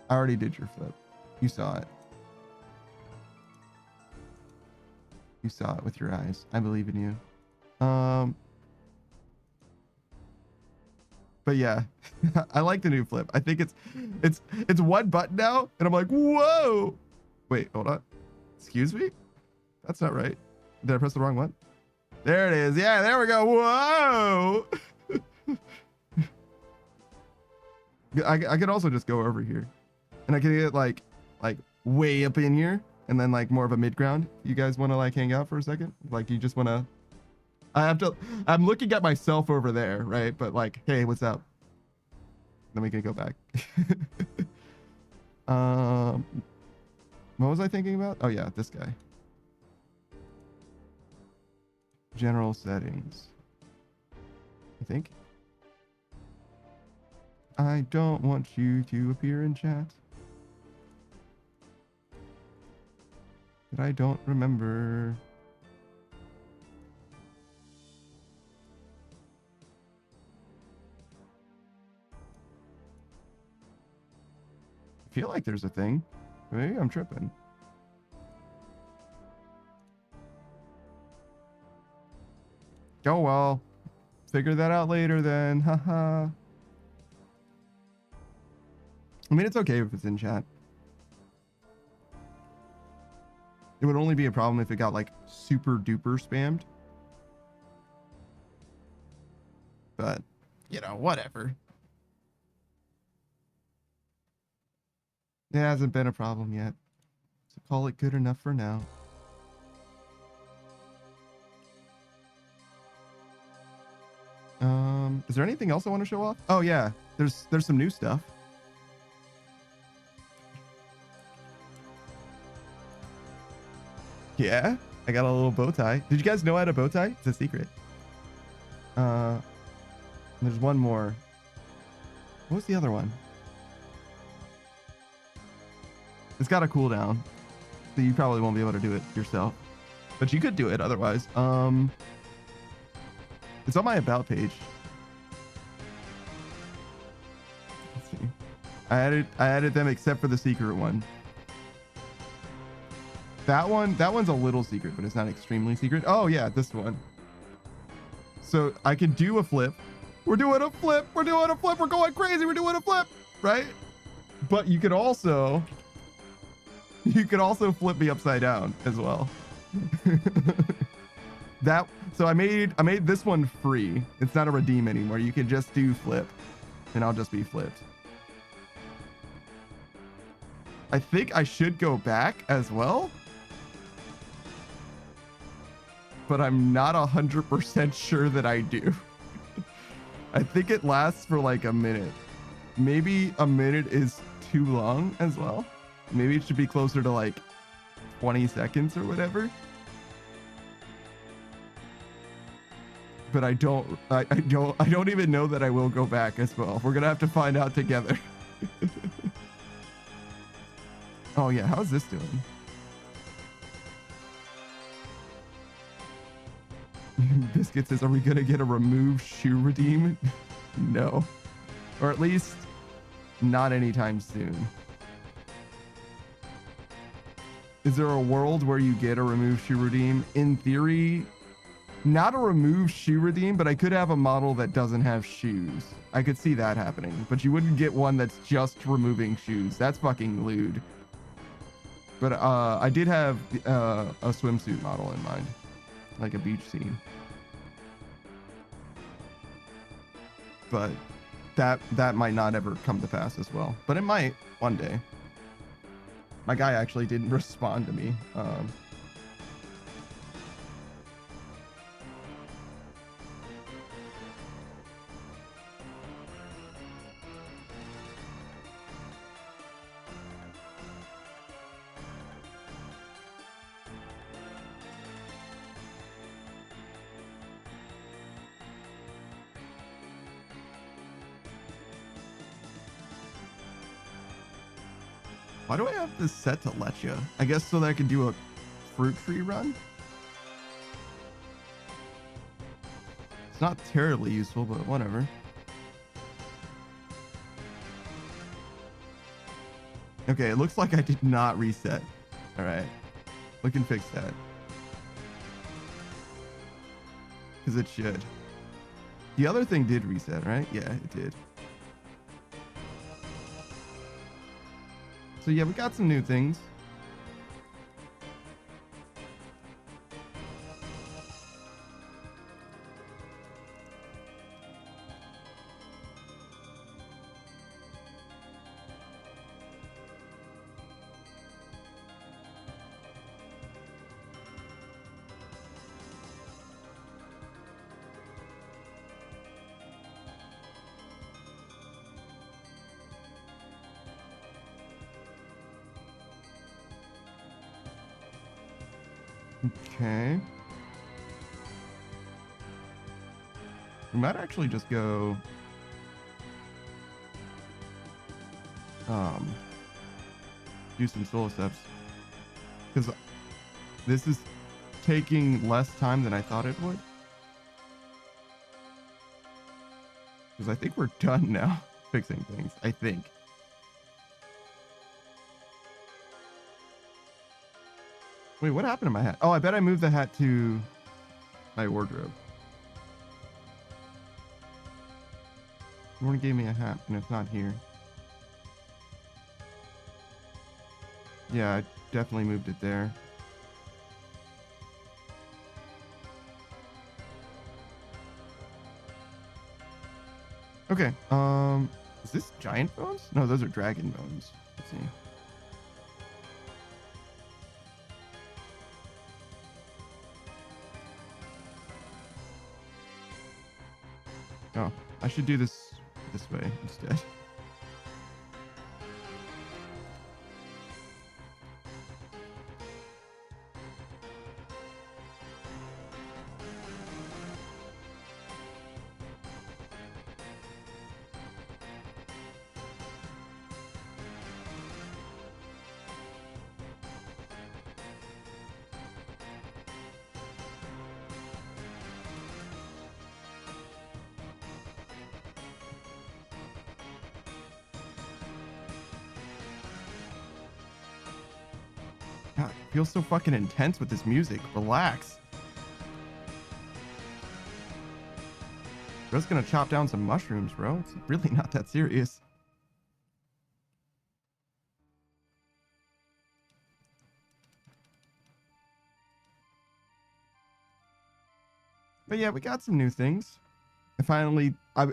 I already did your flip. You saw it. You saw it with your eyes. I believe in you. But yeah, I like the new flip. I think it's one button now, and I'm like, whoa! Wait, hold on. Excuse me? That's not right. Did I press the wrong one? There it is. Yeah, there we go. Whoa! I could also just go over here, and I can get like way up in here, and then like more of a mid ground. You guys want to like hang out for a second? Like you just want to? I'm looking at myself over there, right? But like, hey, what's up? Then we can go back. What was I thinking about? Oh yeah, this guy. General settings. I think. I don't want you to appear in chat. But I don't remember. I feel like there's a thing. Maybe I'm tripping. Oh well. Figure that out later then. Haha. I mean, it's okay if it's in chat. It would only be a problem if it got like super duper spammed. But, you know, whatever. It hasn't been a problem yet. So call it good enough for now. Is there anything else I want to show off? Oh yeah, there's some new stuff. Yeah, I got a little bow tie. Did you guys know I had a bow tie? It's a secret. There's one more. What was the other one? It's got a cooldown, so you probably won't be able to do it yourself, but you could do it otherwise. It's on my about page. I added them except for the secret one. That one's a little secret, but it's not extremely secret. Oh yeah, this one. So I can do a flip. We're doing a flip. We're doing a flip. We're going crazy. We're doing a flip, right? But you could also flip me upside down as well. So I made this one free. It's not a redeem anymore. You can just do flip, and I'll just be flipped. I think I should go back as well, but I'm not 100% sure that I do. I think it lasts for like a minute. Maybe a minute is too long as well. Maybe it should be closer to like 20 seconds or whatever. But I don't even know that I will go back as well. We're gonna have to find out together. Oh yeah, how's this doing? Biscuit says, are we gonna get a remove shoe redeem? No. Or at least not anytime soon. Is there a world where you get a remove shoe redeem? In theory, not a remove shoe redeem, but I could have a model that doesn't have shoes. I could see that happening, but you wouldn't get one that's just removing shoes. That's fucking lewd. But I did have a swimsuit model in mind, like a beach scene. But that might not ever come to pass as well. But it might one day. My guy actually didn't respond to me. Why do I have this set to Lecha? I guess so that I can do a fruit tree run? It's not terribly useful, but whatever. Okay, it looks like I did not reset. All right, we can fix that. Because it should. The other thing did reset, right? Yeah, it did. So yeah, we got some new things. Okay. We might actually just go do some solo steps, because this is taking less time than I thought it would, because I think we're done now fixing things. I think. Wait, what happened to my hat? Oh, I bet I moved the hat to my wardrobe. Someone gave me a hat and it's not here. Yeah, I definitely moved it there. Okay, is this giant bones? No, those are dragon bones. Let's see. Oh, I should do this way instead. feels so fucking intense with this music. Relax. We're just gonna chop down some mushrooms, bro. It's really not that serious. But yeah, we got some new things.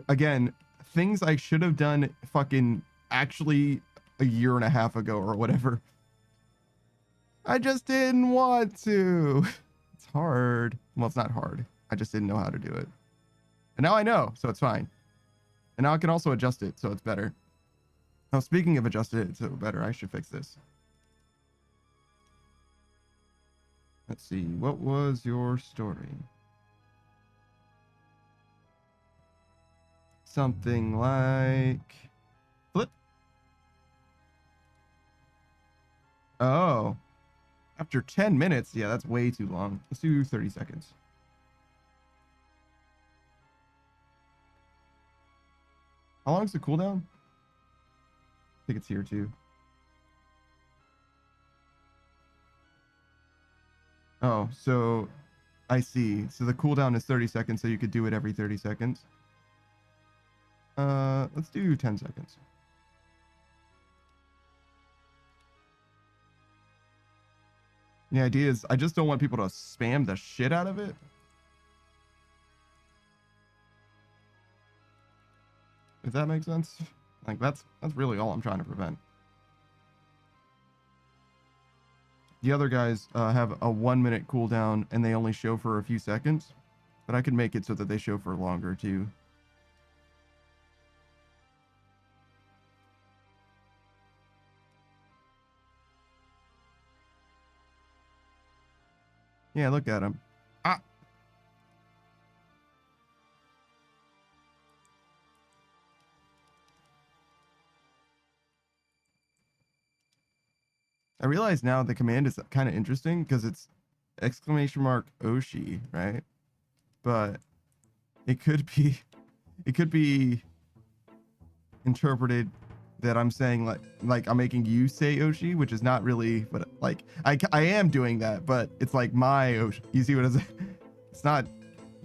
Again, things I should have done fucking actually a year and a half ago or whatever. I just didn't want to. It's hard. Well, it's not hard. I just didn't know how to do it. And now I know, so it's fine. And now I can also adjust it, so it's better. Now, speaking of adjusted it so better, I should fix this. Let's see. What was your story? Something like... Flip. Oh. After 10 minutes? Yeah, that's way too long. Let's do 30 seconds. How long is the cooldown? I think it's here too. Oh, so I see. So the cooldown is 30 seconds, so you could do it every 30 seconds. Let's do 10 seconds. The idea is I just don't want people to spam the shit out of it. If that makes sense. Like that's really all I'm trying to prevent. The other guys have a 1 minute cooldown and they only show for a few seconds, but I can make it so that they show for longer too. Yeah, look at him. Ah. I realize now the command is kind of interesting because it's exclamation mark Oshi, right? But it could be interpreted that I'm saying like I'm making you say Oshi, which is not really, but like I am doing that, but it's like my Oshi. You see what I'm saying? It's not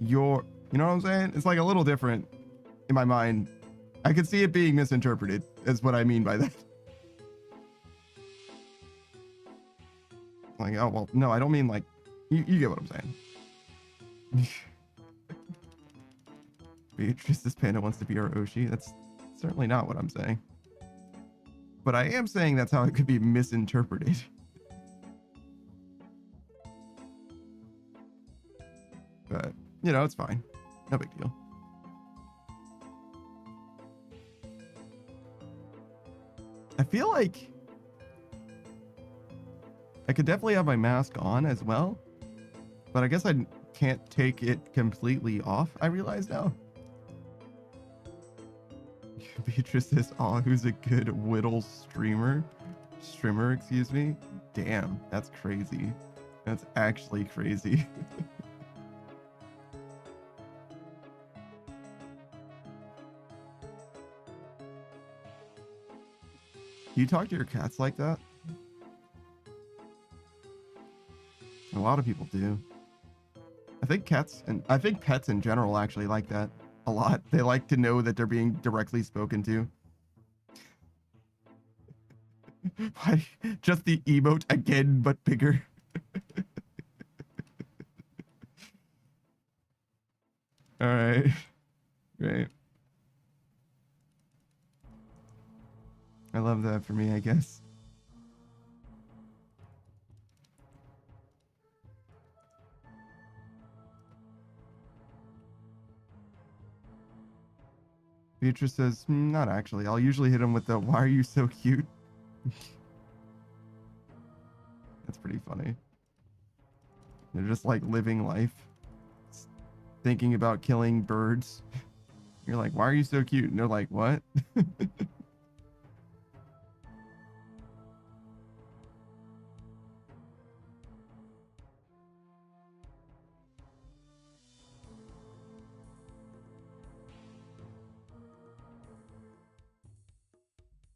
your, you know what I'm saying? It's like a little different in my mind. I could see it being misinterpreted is what I mean by that. Like, oh, well, no, I don't mean like, you get what I'm saying. Beatrice, this panda wants to be our Oshi. That's certainly not what I'm saying. But I am saying that's how it could be misinterpreted. But, you know, it's fine. No big deal. I feel like I could definitely have my mask on as well, but I guess I can't take it completely off, I realize now. Beatrice says, oh, who's a good whittle streamer? Excuse me. Damn, that's crazy. That's actually crazy. You talk to your cats like that? A lot of people do. I think cats and I think pets in general actually like that a lot. They like to know that they're being directly spoken to. Why? Just the emote again, but bigger. All right. Great. I love that for me, I guess. Beatrice says, not actually. I'll usually hit him with the, why are you so cute? That's pretty funny. They're just like living life. Thinking about killing birds. You're like, why are you so cute? And they're like, what?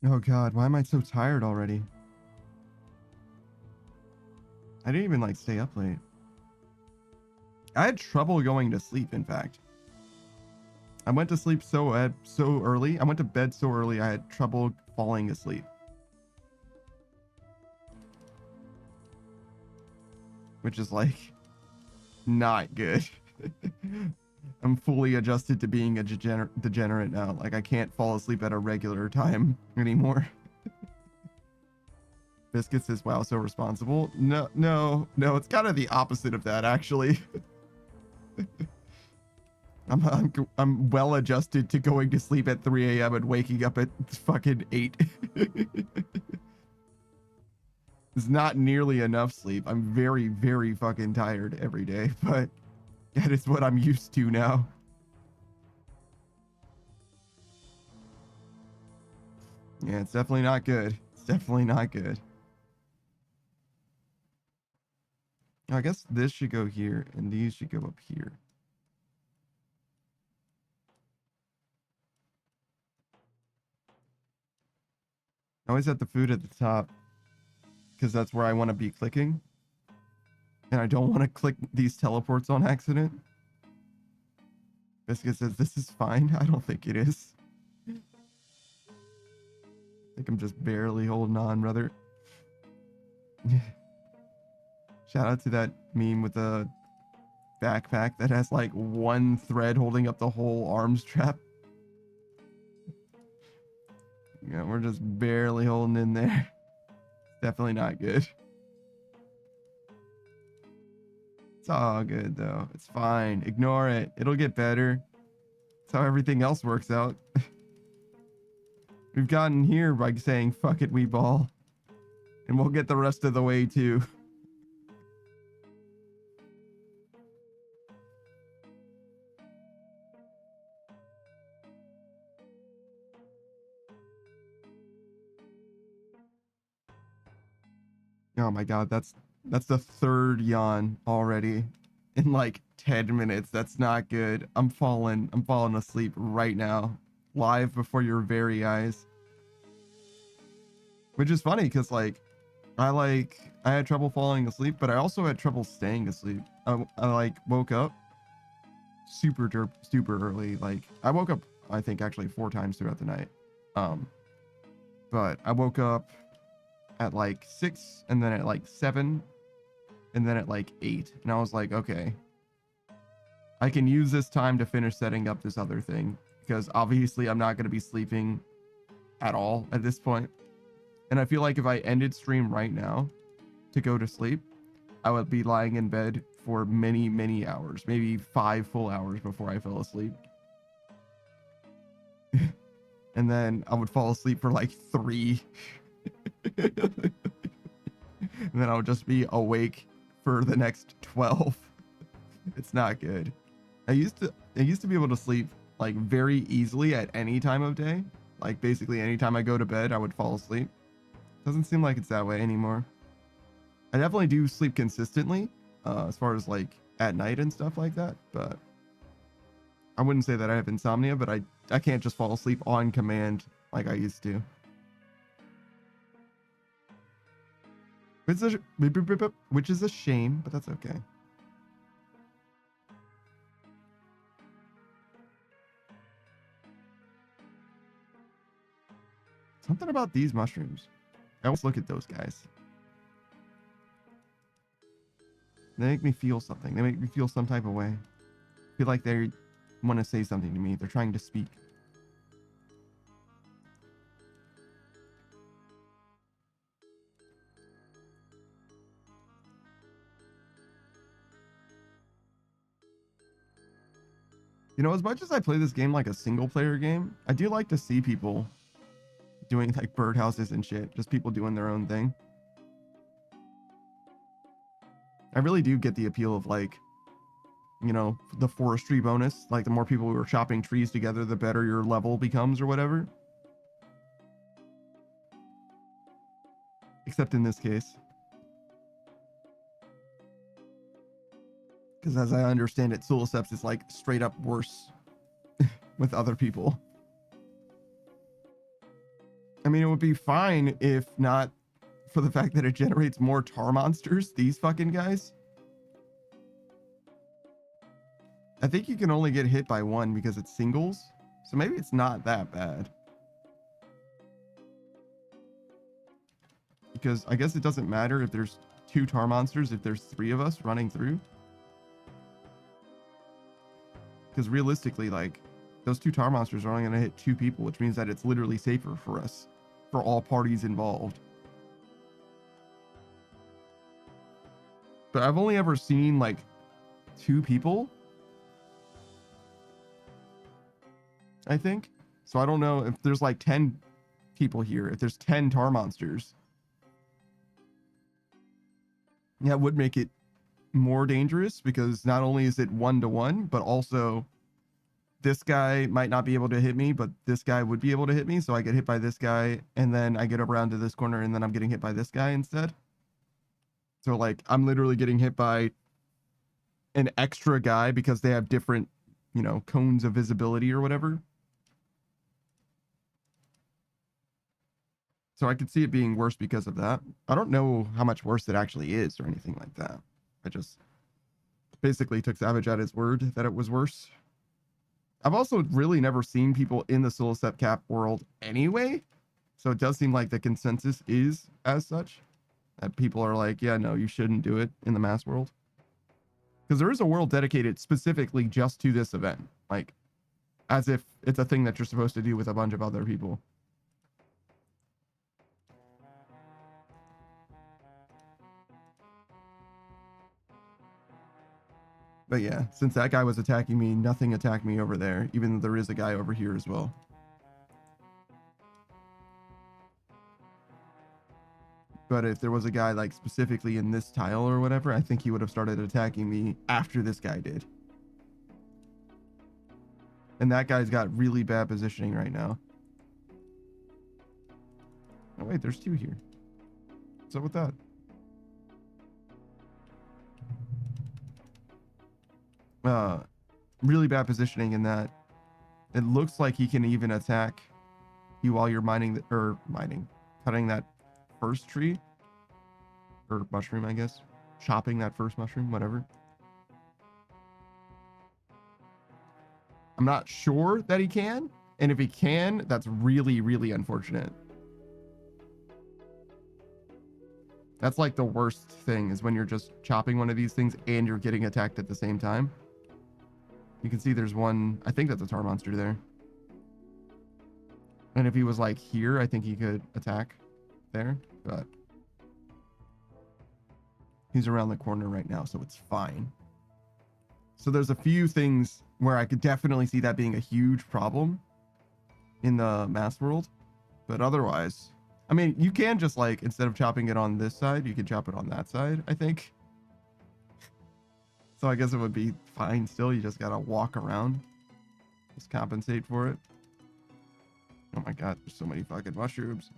Oh god, why am I so tired already? I didn't even like stay up late. I had trouble going to sleep, in fact. I went to sleep so early. I went to bed so early, I had trouble falling asleep. Which is like not good. I'm fully adjusted to being a degenerate now. Like I can't fall asleep at a regular time anymore. Biscuit says, wow, so responsible. No, it's kind of the opposite of that, actually. I'm well adjusted to going to sleep at 3 a.m. and waking up at fucking 8. It's not nearly enough sleep. I'm very, very fucking tired every day, but that is what I'm used to now. Yeah, it's definitely not good. It's definitely not good. I guess this should go here, and these should go up here. I always have the food at the top, because that's where I want to be clicking. And I don't want to click these teleports on accident. Biscuit says, this is fine. I don't think it is. I think I'm just barely holding on, brother. Shout out to that meme with the backpack that has like one thread holding up the whole arm strap. Yeah, we're just barely holding in there. Definitely not good. It's all good though. It's fine. Ignore it. It'll get better. That's how everything else works out. We've gotten here by saying, fuck it, we ball. And we'll get the rest of the way too. Oh my god, that's the third yawn already in like 10 minutes. That's not good. I'm falling asleep right now, live before your very eyes. Which is funny because like I had trouble falling asleep, but I also had trouble staying asleep. I like woke up super early. Like I woke up I think actually 4 times throughout the night. But I woke up at like 6 and then at like 7 and then at like 8, and I was like, okay, I can use this time to finish setting up this other thing, because obviously I'm not going to be sleeping at all at this point. And I feel like if I ended stream right now to go to sleep, I would be lying in bed for many hours, maybe 5 full hours before I fell asleep. And then I would fall asleep for like 3. And then I would just be awake for the next 12. It's not good. I used to be able to sleep like very easily at any time of day. Like basically anytime I go to bed, I would fall asleep. Doesn't seem like it's that way anymore. I definitely do sleep consistently, as far as like at night and stuff like that, but I wouldn't say that I have insomnia, but I can't just fall asleep on command like I used to. Which is a shame, but that's okay. Something about these mushrooms. I always look at those guys. They make me feel something. They make me feel some type of way. I feel like they want to say something to me. They're trying to speak. You know, as much as I play this game like a single player game, I do like to see people doing like birdhouses and shit. Just people doing their own thing. I really do get the appeal of like, you know, the forestry bonus. Like the more people who are chopping trees together, the better your level becomes or whatever. Except in this case. Because as I understand it, Suliceps is like straight up worse with other people. I mean, it would be fine if not for the fact that it generates more tar monsters, these fucking guys. I think you can only get hit by one because it's singles. So maybe it's not that bad. Because I guess it doesn't matter if there's 2 tar monsters, if there's 3 of us running through. Because realistically, like, those 2 tar monsters are only going to hit 2 people, which means that it's literally safer for us, for all parties involved. But I've only ever seen, like, 2 people, I think. So I don't know if there's, like, 10 people here, if there's 10 tar monsters. Yeah, it would make it more dangerous because not only is it 1-to-1, but also this guy might not be able to hit me, but this guy would be able to hit me. So I get hit by this guy and then I get around to this corner and then I'm getting hit by this guy instead. So like I'm literally getting hit by an extra guy because they have different, you know, cones of visibility or whatever. So I could see it being worse because of that. I don't know how much worse it actually is or anything like that. I just basically took Savage at his word that it was worse. I've also really never seen people in the Sulacep Cap world anyway. So it does seem like the consensus is as such. That people are like, yeah, no, you shouldn't do it in the mass world. Because there is a world dedicated specifically just to this event. Like, as if it's a thing that you're supposed to do with a bunch of other people. But yeah, since that guy was attacking me, nothing attacked me over there, even though there is a guy over here as well. But if there was a guy like specifically in this tile or whatever, I think he would have started attacking me after this guy did. And that guy's got really bad positioning right now. Oh wait, there's 2 here. What's up with that? Really bad positioning in that it looks like he can even attack you while you're cutting that first tree or mushroom, I guess, chopping that first mushroom, whatever. I'm not sure that he can, and if he can, that's really, really unfortunate. That's like the worst thing, is when you're just chopping one of these things and you're getting attacked at the same time. You can see there's one, I think that's a tar monster there. And if he was like here, I think he could attack there, but he's around the corner right now, so it's fine. So there's a few things where I could definitely see that being a huge problem in the mass world, but otherwise, I mean, you can just like, instead of chopping it on this side, you can chop it on that side, I think. So I guess it would be fine still. You just gotta walk around. Just compensate for it. Oh my god, there's so many fucking mushrooms.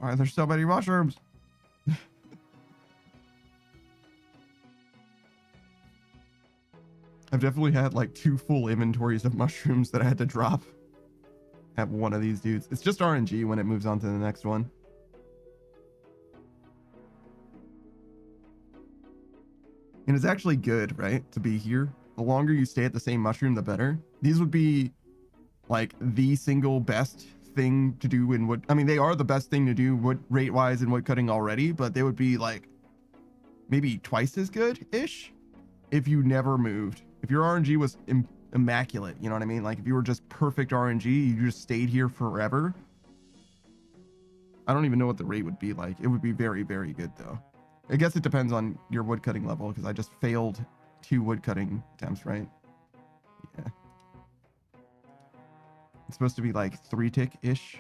Alright, there's so many mushrooms. I've definitely had like 2 full inventories of mushrooms that I had to drop at one of these dudes. It's just RNG when it moves on to the next one. And it's actually good, right? To be here. The longer you stay at the same mushroom, the better. These would be like the single best thing to do in wood. I mean, they are the best thing to do wood rate wise in wood cutting already, but they would be like maybe twice as good ish if you never moved. If your RNG was immaculate, you know what I mean? Like if you were just perfect RNG, you just stayed here forever. I don't even know what the rate would be like. It would be very, very good though. I guess it depends on your woodcutting level, because I just failed 2 woodcutting attempts, right? Yeah. It's supposed to be like 3 tick-ish.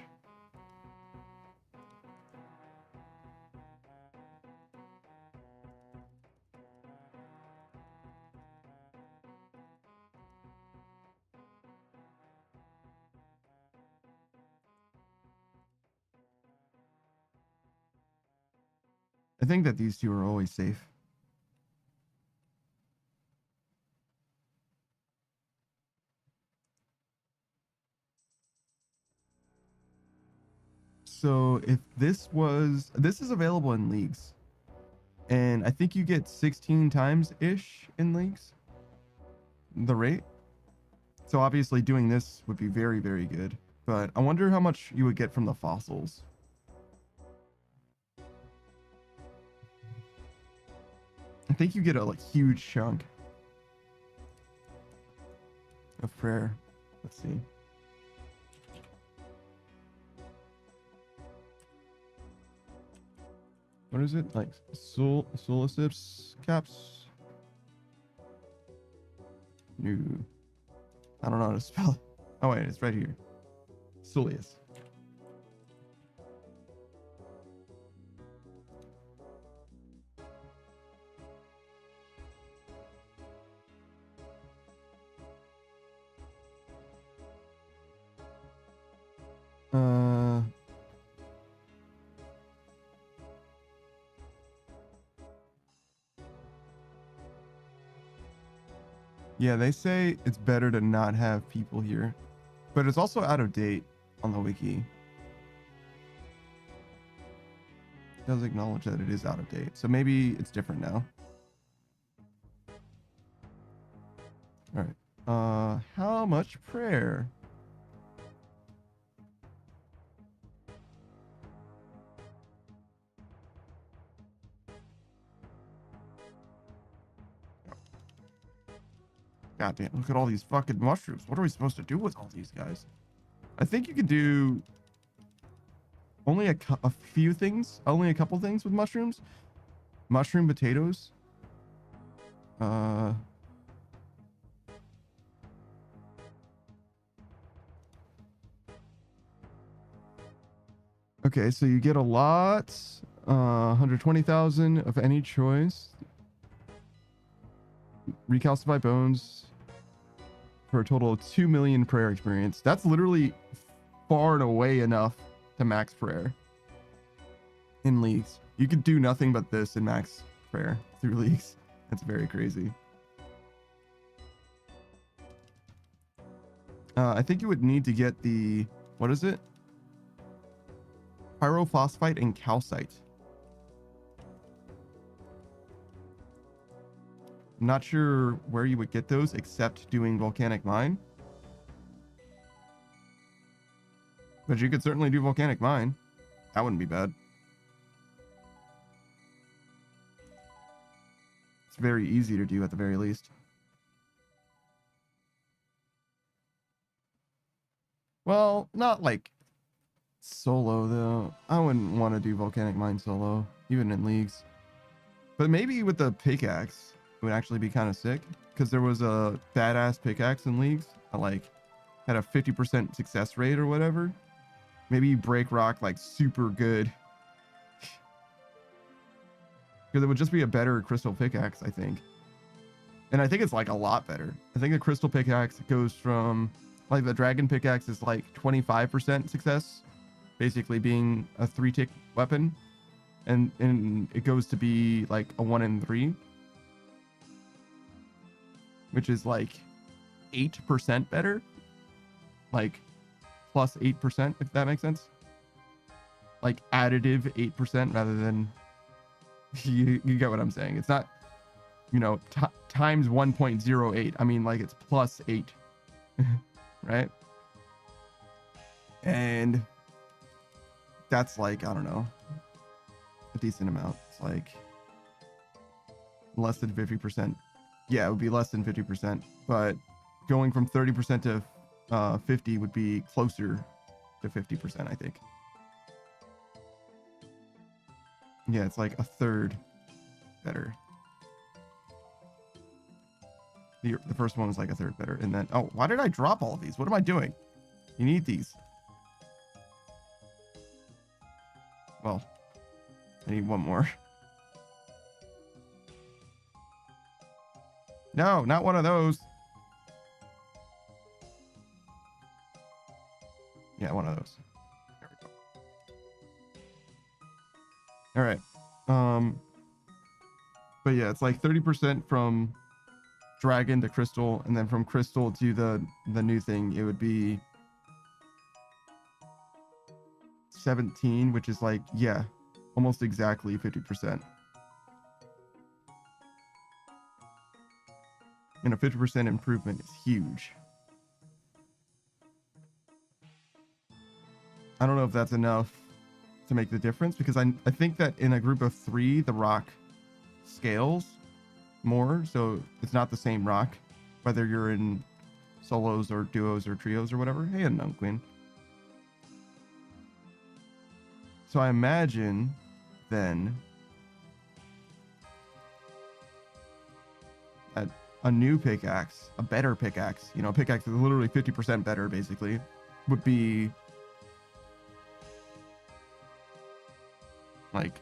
I think that these 2 are always safe. So if this is available in leagues, and I think you get 16 times ish in leagues, the rate. So obviously doing this would be very, very good. But I wonder how much you would get from the fossils. I think you get a huge chunk of prayer. Let's see. What is it? Like solicips caps? No. I don't know how to spell it. Oh wait, it's right here. Soleus. Yeah, they say it's better to not have people here, but it's also out of date on the wiki. It does acknowledge that it is out of date, so maybe it's different now. All right. How much prayer? God damn, look at all these fucking mushrooms. What are we supposed to do with all these guys? I think you can do only a few things, only a couple things with mushrooms. Mushroom potatoes. Okay, so you get a lot. 120,000 of any choice. Recalcify bones for a total of 2 million prayer experience. That's literally far and away enough to max prayer in leagues. You could do nothing but this in max prayer through leagues. That's very crazy. I think you would need to get the, what is it? Pyrophosphite and calcite. I'm not sure where you would get those except doing volcanic mine. But you could certainly do volcanic mine. That wouldn't be bad. It's very easy to do at the very least. Well, not like solo though. I wouldn't want to do volcanic mine solo, even in leagues. But maybe with the pickaxe, it would actually be kind of sick. Because there was a badass pickaxe in leagues that like had a 50% success rate or whatever. Maybe you break rock like super good. Because it would just be a better crystal pickaxe, I think. And I think it's like a lot better. I think the crystal pickaxe goes from like the dragon pickaxe is like 25% success, basically being a 3-tick weapon. And it goes to be like a 1 in 3, which is like 8% better. Like plus 8%, if that makes sense. Like additive 8% rather than you get what I'm saying. It's not, you know, times 1.08. I mean, like it's plus 8, right? And that's like, I don't know, a decent amount. It's like less than 50%. Yeah, it would be less than 50%, but going from 30% to 50 would be closer to 50%, I think. Yeah, it's like a third better. The first one was like a third better. And then, oh, why did I drop all of these? What am I doing? You need these. Well, I need one more. No, not one of those. Yeah, one of those. There we go. All right. But yeah, it's like 30% from dragon to crystal, and then from crystal to the new thing, it would be 17, which is like, yeah, almost exactly 50%. And a 50% improvement is huge. I don't know if that's enough to make the difference, because I think that in a group of 3, the rock scales more, so it's not the same rock, whether you're in solos or duos or trios or whatever. Hey, Unknown Queen. So I imagine then that a new pickaxe, a better pickaxe, you know, a pickaxe is literally 50% better basically, would be like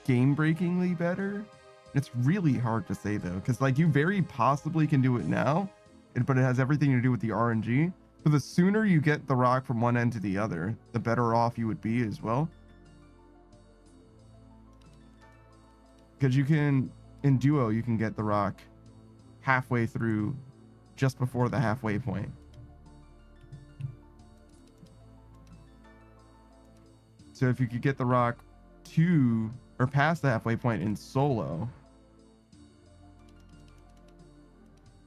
game-breakingly better. It's really hard to say though, because like you very possibly can do it now, but it has everything to do with the RNG. So the sooner you get the rock from one end to the other, the better off you would be as well. Because you can, in duo, you can get the rock halfway through, just before the halfway point. So if you could get the rock to or past the halfway point in solo,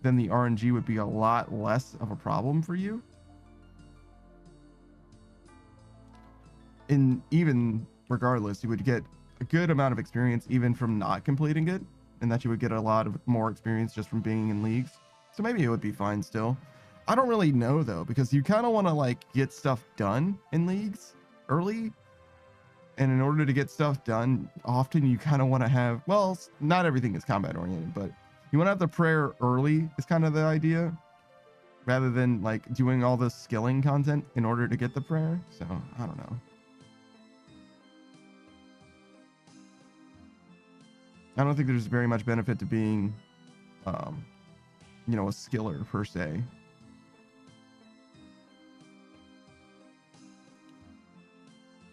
then the RNG would be a lot less of a problem for you. And even regardless, you would get a good amount of experience even from not completing it, and that you would get a lot of more experience just from being in leagues. So maybe it would be fine still. I don't really know though, because you kind of want to like get stuff done in leagues early. And in order to get stuff done, often you kind of want to have, well, not everything is combat oriented, but you want to have the prayer early is kind of the idea, rather than like doing all the skilling content in order to get the prayer. So I don't know. I don't think there's very much benefit to being, you know, a skiller per se.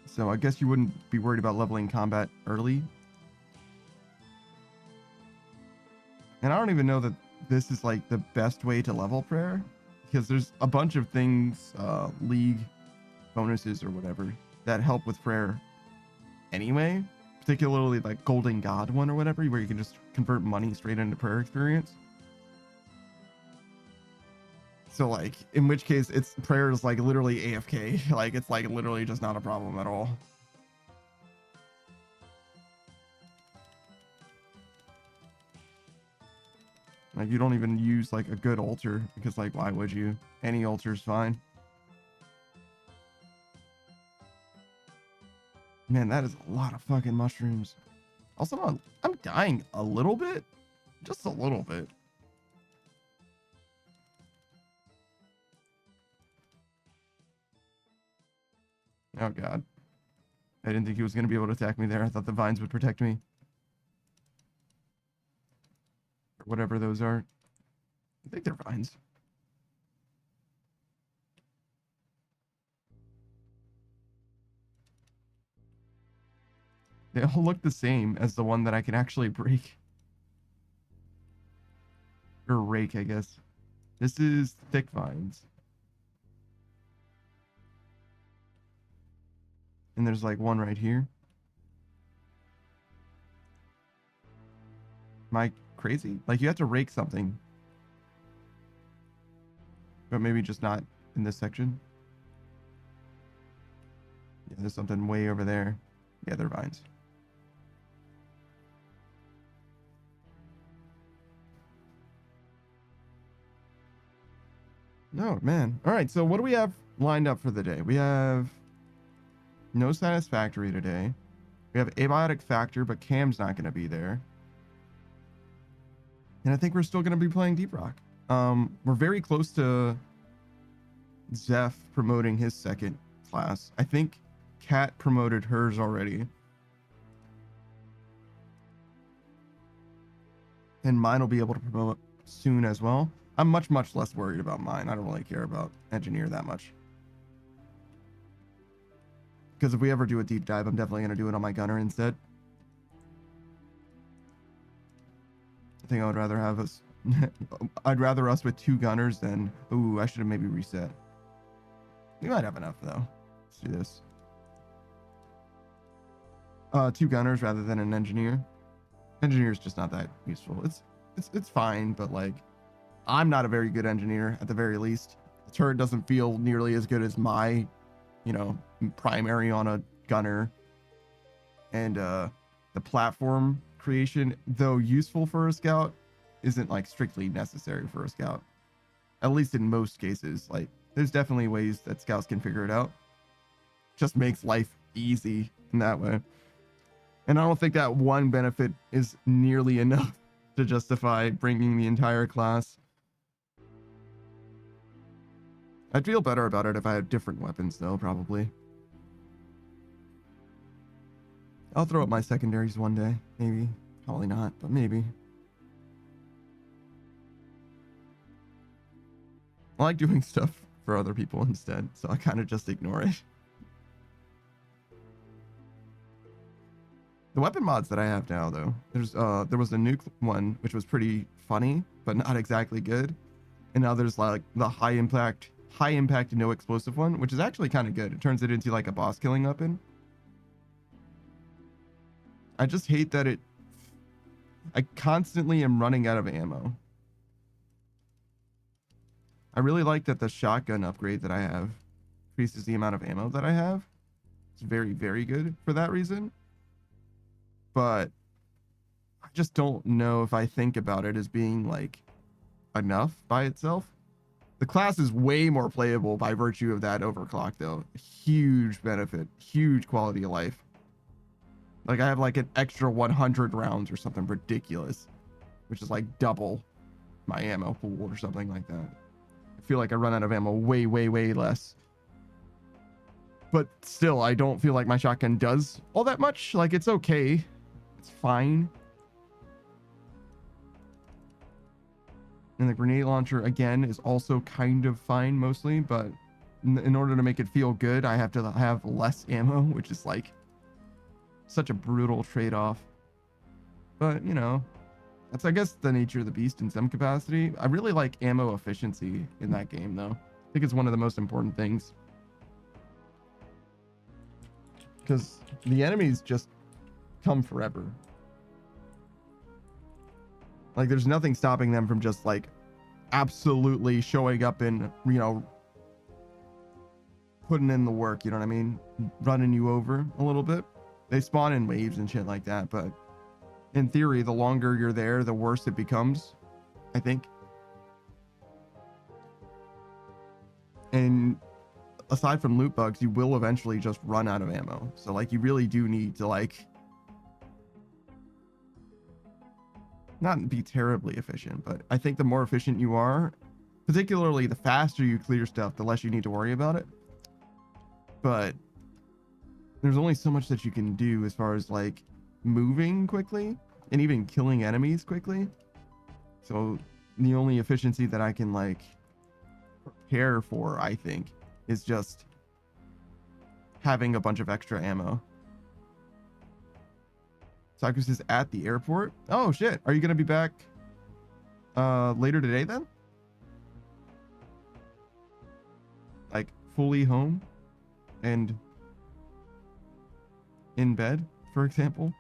So I guess you wouldn't be worried about leveling combat early. And I don't even know that this is like the best way to level prayer, because there's a bunch of things, league bonuses or whatever, that help with prayer anyway, particularly like Golden God one or whatever, where you can just convert money straight into prayer experience. So like, in which case it's prayer is like literally AFK. Like it's like literally just not a problem at all. Like you don't even use like a good altar, because like why would you? Any altar's fine. Man, that is a lot of fucking mushrooms. Also, I'm dying a little bit, just a little bit. Oh god. I didn't think he was going to be able to attack me there. I thought the vines would protect me. Or whatever those are. I think they're vines. They all look the same as the one that I can actually break. Or rake, I guess. This is thick vines. And there's like one right here. Am I crazy? Like you have to rake something. But maybe just not in this section. Yeah, there's something way over there. Yeah, they're vines. Oh, man. All right, so what do we have lined up for the day? We have no satisfactory today. We have abiotic factor, but Cam's not going to be there. And I think we're still going to be playing Deep Rock. We're very close to Zeph promoting his second class. I think Kat promoted hers already. And mine will be able to promote soon as well. I'm much less worried about mine. I don't really care about engineer that much. Because if we ever do a deep dive, I'm definitely going to do it on my gunner instead. I think I would rather have us... I'd rather us with 2 gunners than... Ooh, I should have maybe reset. We might have enough though. Let's do this. 2 gunners rather than an engineer. Engineer is just not that useful. It's fine, but like, I'm not a very good engineer at the very least. The turret doesn't feel nearly as good as my, you know, primary on a gunner. And the platform creation, though useful for a scout, isn't like strictly necessary for a scout. At least in most cases. Like, there's definitely ways that scouts can figure it out. Just makes life easy in that way. And I don't think that one benefit is nearly enough to justify bringing the entire class. I'd feel better about it if I had different weapons though, probably. I'll throw up my secondaries one day, maybe. Probably not, but maybe. I like doing stuff for other people instead, so I kind of just ignore it. The weapon mods that I have now, though, there was a nuke one which was pretty funny, but not exactly good, and now there's like the high impact no explosive one, which is actually kind of good. It turns it into like a boss killing weapon. I just hate that I constantly am running out of ammo. I really like that the shotgun upgrade that I have increases the amount of ammo that I have. It's very, very good for that reason. But I just don't know if I think about it as being like enough by itself. The class is way more playable by virtue of that overclock though. Huge benefit, huge quality of life. Like I have like an extra 100 rounds or something ridiculous, which is like double my ammo pool or something like that. I feel like I run out of ammo way, way, way less. But still, I don't feel like my shotgun does all that much. Like it's okay. It's fine. And the grenade launcher, again, is also kind of fine mostly, but in order to make it feel good, I have to have less ammo, which is like such a brutal trade-off. But, you know, that's, I guess, the nature of the beast in some capacity. I really like ammo efficiency in that game, though. I think it's one of the most important things. Because the enemies just come forever. Like, there's nothing stopping them from just, like, absolutely showing up and, you know, putting in the work, you know what I mean? Running you over a little bit. They spawn in waves and shit like that, but in theory, the longer you're there, the worse it becomes, I think. And aside from loot bugs, you will eventually just run out of ammo. So, like, you really do need to, like, not be terribly efficient, but I think the more efficient you are, particularly the faster you clear stuff, the less you need to worry about it. But there's only so much that you can do as far as like moving quickly and even killing enemies quickly. So the only efficiency that I can like prepare for, I think, is just having a bunch of extra ammo. Sakus is at the airport. Oh shit. Are you gonna be back later today then? Like fully home and in bed, for example?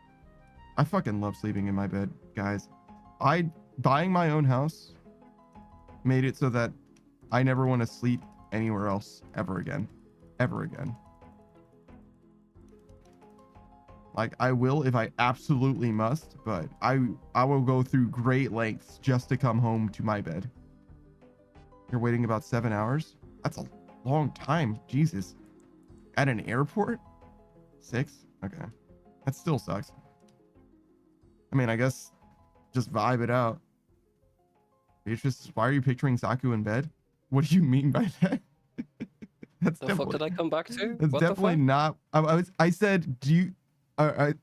I fucking love sleeping in my bed, guys. Buying my own house made it so that I never want to sleep anywhere else ever again. Ever again. Like, I will if I absolutely must, but I will go through great lengths just to come home to my bed. You're waiting about 7 hours? That's a long time. Jesus. At an airport? 6? Okay. That still sucks. I mean, I guess just vibe it out. Beatrice, why are you picturing Saku in bed? What do you mean by that? That's the fuck did I come back to? That's what definitely not. I said, do you...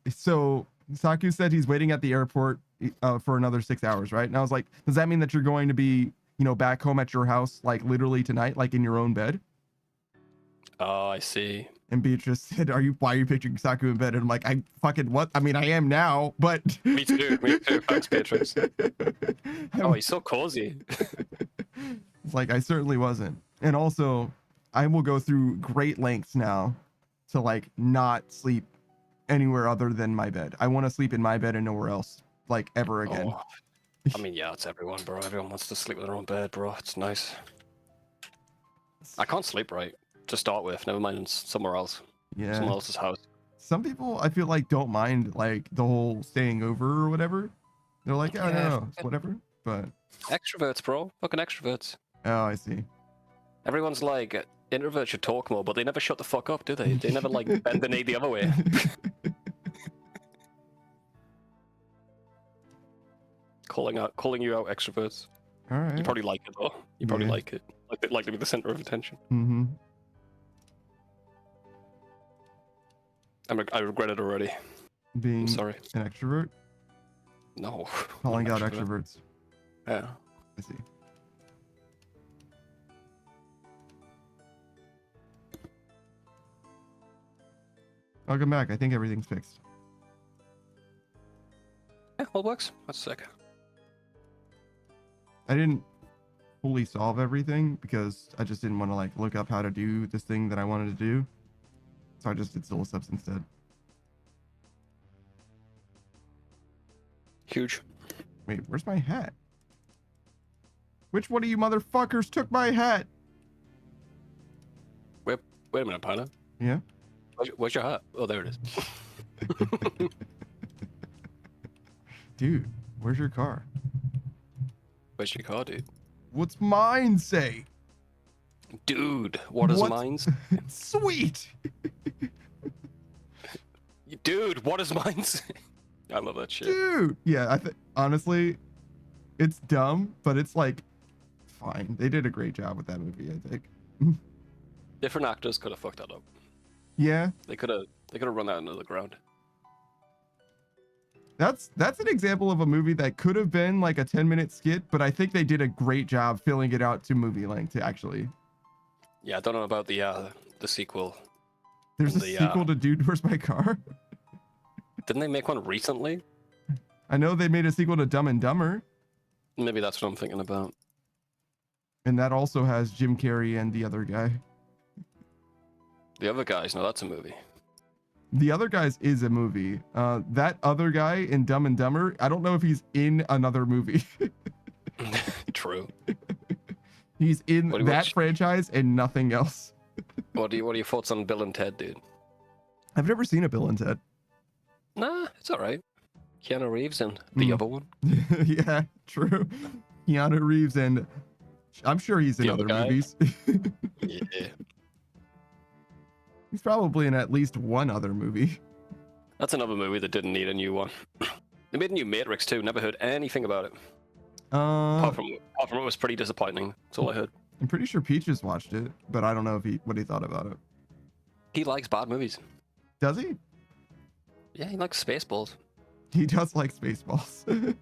so Saku said he's waiting at the airport for another 6 hours, right? And I was like, does that mean that you're going to be, you know, back home at your house, like literally tonight, like in your own bed? Oh, I see. And Beatrice said, why are you picturing Saku in bed? And I'm like, I fucking what? I mean, I am now, but Me too. Thanks, Beatrice. Oh, he's so cozy. It's like, I certainly wasn't. And also, I will go through great lengths now to like not sleep anywhere other than my bed. I want to sleep in my bed and nowhere else, like ever again. Oh, I mean, yeah, it's everyone, bro. Everyone wants to sleep in their own bed, bro. It's nice. I can't sleep right to start with. Never mind somewhere else. Yeah. Someone else's house. Some people I feel like don't mind like the whole staying over or whatever. They're like, oh Yeah. no, it's whatever. But Extroverts, bro. Fucking extroverts. oh, I see. Everyone's like, introverts should talk more, but they never shut the fuck up, do they? They never like bend the knee the other way. calling you out, extroverts. All right. You probably like it though. You probably Yeah. like it. Like to be the center of attention. Mm-hmm. I regret it already. Being I'm sorry. an extrovert, No. calling I'm out an extrovert. extroverts. Yeah. I see. Welcome back. I think everything's fixed. Yeah, all works. That's sick. I didn't fully solve everything because I just didn't want to like look up how to do this thing that I wanted to do. So I just did solo subs instead. Huge. Wait, where's my hat? Which one of you motherfuckers took my hat? Wait a minute, partner. Yeah. Where's your hat? Oh, there it is. Dude, where's your car? Where's your car, dude? What's mine say? Dude, what is What? mine's? Sweet. Dude, what is mine's? I love that shit. Dude. Yeah, I think honestly, it's dumb, but it's like fine. They did a great job with that movie, I think. Different actors could have fucked that up. Yeah. They could have run that into the ground. That's an example of a movie that could have been like a 10-minute skit, but I think they did a great job filling it out to movie length actually. Yeah, I don't know about the sequel. There's a The, sequel to Dude, Where's My Car? Didn't they make one recently? I know they made a sequel to Dumb and Dumber, Maybe that's what I'm thinking about. and that also has Jim Carrey and the other guy. The other guys, no, that's a movie. The Other Guys is a movie. That other guy in Dumb and Dumber, I don't know if he's in another movie. True. He's in What do you that watch? franchise and nothing else. What are your thoughts on Bill and Ted, dude? I've never seen a Bill and Ted. Nah, it's alright. Keanu Reeves and the Mm. other one. Yeah, true. Keanu Reeves, and I'm sure he's in The other other guy? movies. Yeah. He's probably in at least one other movie. That's another movie that didn't need a new one. They made a new Matrix too. Never heard anything about it. Apart from it was pretty disappointing. That's all I heard. I'm pretty sure Peaches watched it, but I don't know what he thought about it. He likes bad movies. Does he? Yeah, he likes Spaceballs. He does like Spaceballs.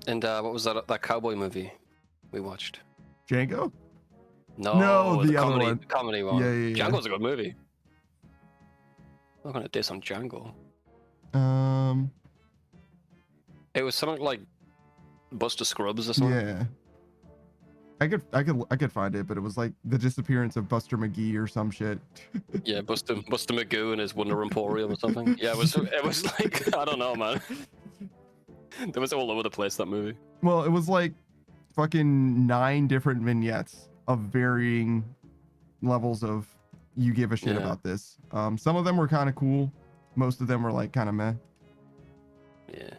And what was that cowboy movie we watched? Django? No, No, the other comedy, one. the comedy one. Yeah, yeah, yeah. Django's a good movie. I'm not gonna diss on Django. It was something like Buster Scrubs or something. Yeah. I could find it, but it was like the disappearance of Buster McGee or some shit. Yeah, Buster Magoo and his Wonder Emporium or something. Yeah, it was like I don't know, man. It was all over the place, that movie. Well, it was like fucking 9 different vignettes of varying levels of you give a shit Yeah. about this. Some of them were kind of cool. Most of them were like kind of meh. Yeah.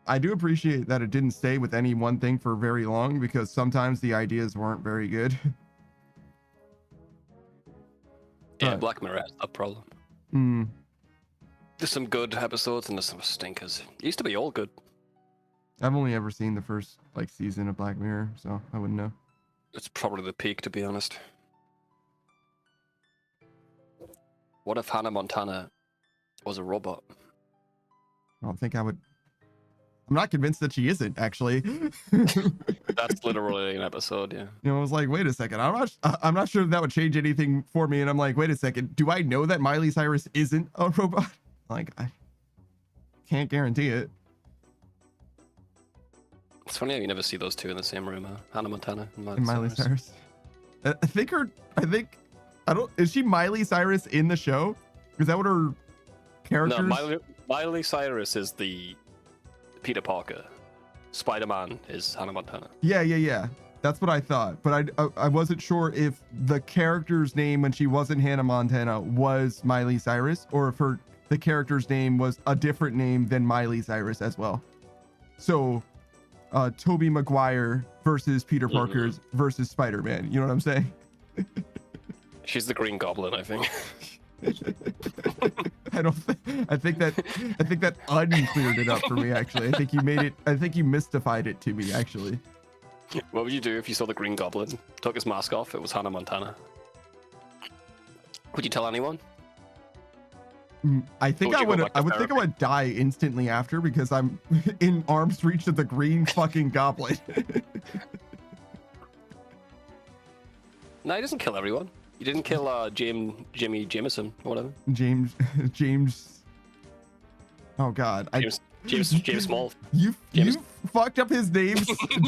I do appreciate that it didn't stay with any one thing for very long because sometimes the ideas weren't very good. Yeah, But- Black Mirror has that problem. Hmm. There's some good episodes and there's some stinkers. It used to be all good. I've only ever seen the first like season of Black Mirror, so I wouldn't know. It's probably the peak, to be honest. What if Hannah Montana was a robot? I don't think I would. I'm not convinced that she isn't actually. That's literally an episode, yeah. You know, I was like, wait a second. I'm not sure if that would change anything for me. And I'm like, wait a second. Do I know that Miley Cyrus isn't a robot? Like, I can't guarantee it. It's funny how you never see those two in the same room, huh? Hannah Montana and And Miley Cyrus. I think I don't. Is she Miley Cyrus in the show? Is that what her characters? No, Miley Cyrus is the Peter Parker. Spider-Man is Hannah Montana. Yeah. That's what I thought, but I wasn't sure if the character's name when she wasn't Hannah Montana was Miley Cyrus, or if the character's name was a different name than Miley Cyrus as well. So, Tobey Maguire versus Peter Parker's versus Spider-Man. You know what I'm saying? She's the Green Goblin, I think. I think that uncleared it up for me. Actually, I think you mystified it to me. Actually. What would you do if you saw the Green Goblin, took his mask off, it was Hannah Montana? Would you tell anyone? I think I would die instantly after, because I'm in arm's reach of the green fucking goblin. No, he doesn't kill everyone. He didn't kill Jimmy Jameson or whatever. James. Oh God. James Small. You fucked up his name.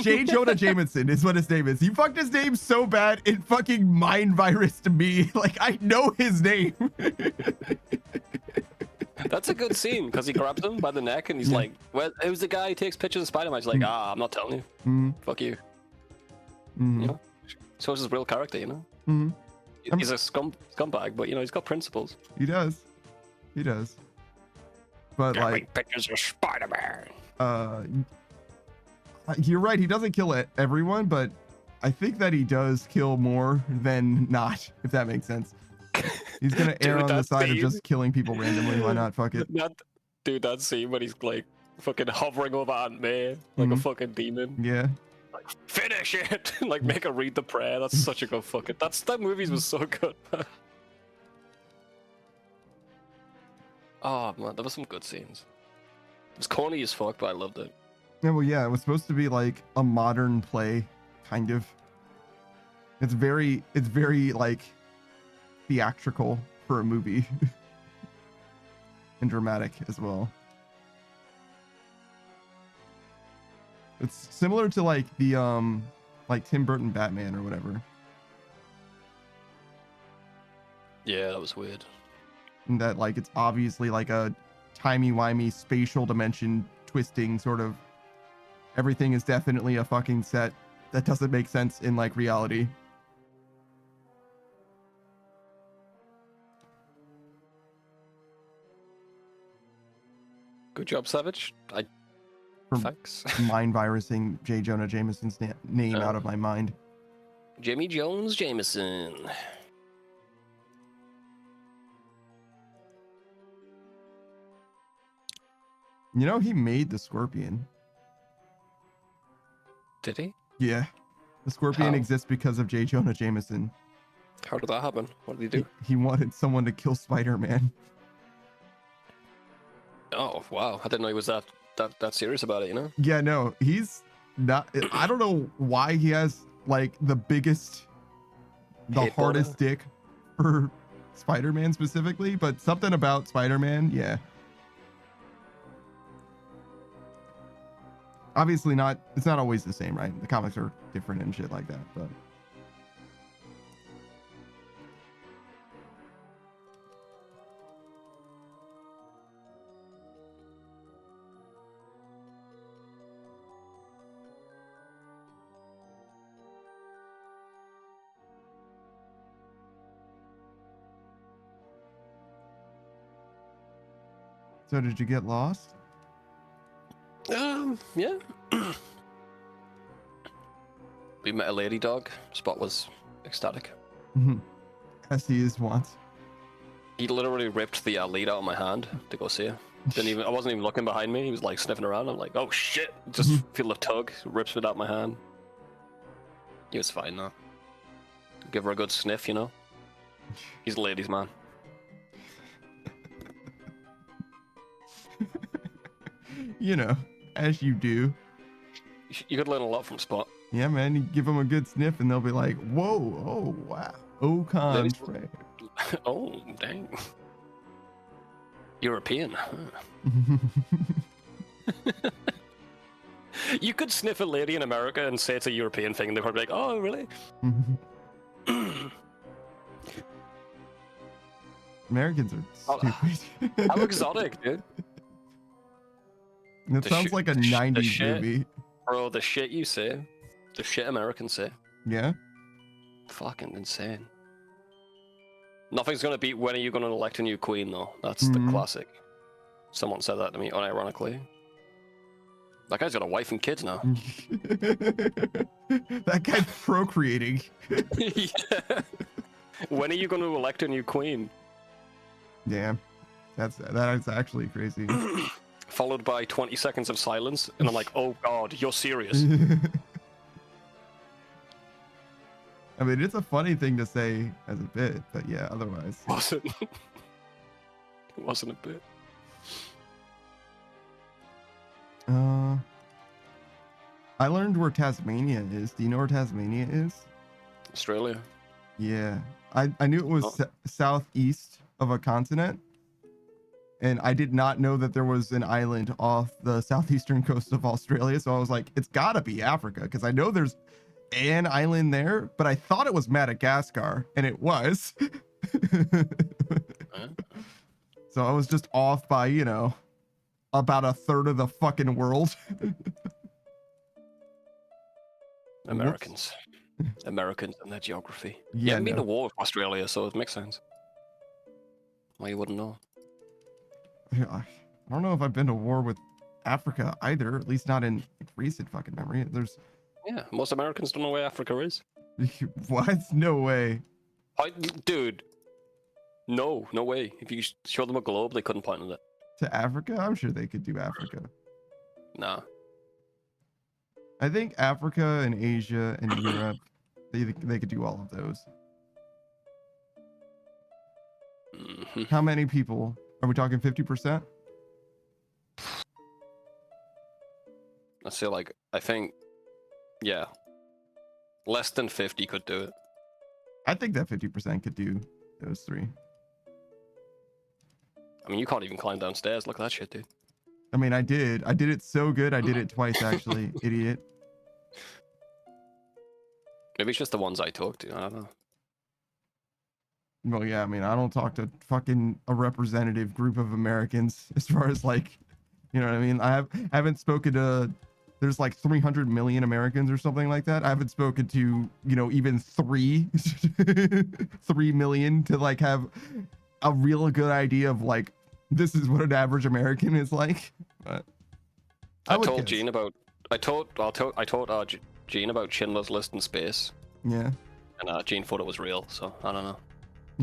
J. Jonah Jameson is what his name is. You fucked his name so bad it fucking mind virus to me. Like, I know his name. That's a good scene, because he grabs him by the neck and he's like, well, who's the guy who takes pictures of Spider-Man? He's like, I'm not telling you. Fuck you. You know? So it's his real character, you know? He's a scumbag, but, you know, he's got principles. He does. But like, pictures of Spider-Man. You're right. He doesn't kill everyone, but I think that he does kill more than not, if that makes sense. He's gonna err on the side of just killing people randomly. Why not? Fuck it. That scene when he's like fucking hovering over Aunt May like a fucking demon. Yeah. Like, finish it. Like, make her read the prayer. That's such a good fucking. That movie was so good. Oh man, there were some good scenes. It was corny as fuck, but I loved it. Yeah, well, yeah, it was supposed to be like a modern play, kind of. It's very like theatrical for a movie. And dramatic as well. It's similar to like the like Tim Burton Batman or whatever. Yeah, that was weird. And that like it's obviously like a timey-wimey spatial dimension twisting sort of. Everything is definitely a fucking set that doesn't make sense in like reality. Good job, Savage. Thanks. Mind virusing J. Jonah Jameson's name out of my mind. Jimmy Jones Jameson. You know, he made the Scorpion. Did he? Yeah. The Scorpion How? exists because of J. Jonah Jameson. How did that happen? What did he do? He wanted someone to kill Spider-Man. Oh, wow. I didn't know he was that serious about it, you know? Yeah, no, he's not. I don't know why he has like the hardest dick for Spider-Man specifically, but something about Spider-Man, yeah. Obviously it's not always the same, right? The comics are different and shit like that, but so did you get lost? Yeah. We met a lady dog. Spot was ecstatic. As he is once. He literally ripped the lead out of my hand to go see her. I wasn't even looking behind me. He was like sniffing around. I'm like, oh shit! Just feel the tug. Rips it out of my hand. He was fine though. Give her a good sniff, you know. He's a ladies' man. You know, as you do. You could learn a lot from Spot. Yeah, man. You give them a good sniff, and they'll be like, "Whoa, oh wow, oh contrary." Oh dang. European. Huh? You could sniff a lady in America and say it's a European thing, and they're probably like, "Oh, really?" Americans are stupid. How exotic, dude. It sounds like a 90s movie. Bro, the shit you say, the shit Americans say, Yeah. fucking insane. Nothing's gonna beat when are you gonna elect a new queen, though. That's the classic. Someone said that to me, unironically. That guy's got a wife and kids now. That guy's procreating. Yeah. When are you going to elect a new queen? Damn, that is actually crazy. Followed by 20 seconds of silence, and I'm like, oh god, you're serious. I mean, it's a funny thing to say as a bit, but yeah, otherwise. It wasn't a bit. I learned where Tasmania is. Do you know where Tasmania is? Australia. Yeah, I knew it was southeast of a continent, and I did not know that there was an island off the southeastern coast of Australia. So I was like, it's gotta be Africa, because I know there's an island there, but I thought it was Madagascar, and it was. So I was just off by, you know, about a third of the fucking world. Americans. Americans and their geography. Yeah, You haven't been to war with Australia, so it makes sense. Why you wouldn't know? I don't know if I've been to war with Africa either, at least not in recent fucking memory. There's Yeah, most Americans don't know where Africa is. what? No way. Dude, no way. If you show them a globe, they couldn't point at it. To Africa? I'm sure they could do Africa. Nah. I think Africa and Asia and Europe, they could do all of those. Mm-hmm. How many people? Are we talking 50%? I say like, I think, yeah, less than 50 could do it. I think that 50% could do those three. I mean, you can't even climb downstairs. Look at that shit, dude. I mean, I did it so good. I did it twice, actually. Idiot. Maybe it's just the ones I talk to. I don't know. Well, yeah, I mean, I don't talk to fucking a representative group of Americans as far as like, you know what I mean? I haven't spoken to, there's like 300 million Americans or something like that. I haven't spoken to, you know, even 3 million to like have a real good idea of like, this is what an average American is like. But I told Gene about, I told Gene about Schindler's List in space. Yeah. And Gene thought it was real, so I don't know.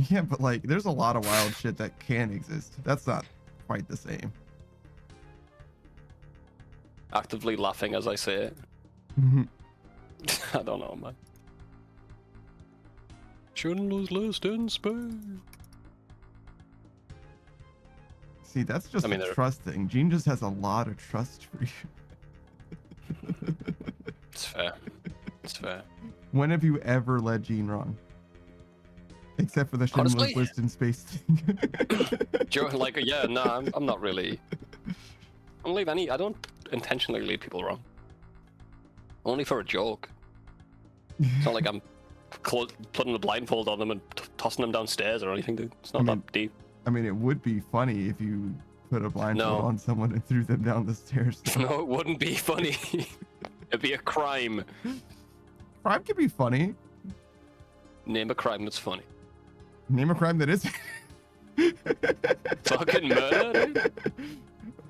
Yeah, but like, there's a lot of wild shit that can exist. That's not quite the same. Actively laughing as I say it. I don't know, man. Schindler's List in space. See, that's just a trust thing. Gene just has a lot of trust for you. It's fair. It's fair. When have you ever led Gene wrong? Except for the Schindler's List in space thing. Like, yeah, no, I'm not really. I don't intentionally lead people wrong. Only for a joke. It's not like I'm putting a blindfold on them and tossing them downstairs or anything, dude. It's not that deep. I mean, it would be funny if you put a blindfold on someone and threw them down the stairs. No, it wouldn't be funny. It'd be a crime. Crime can be funny. Name a crime that's funny. Name a crime that is. Fucking murder, dude.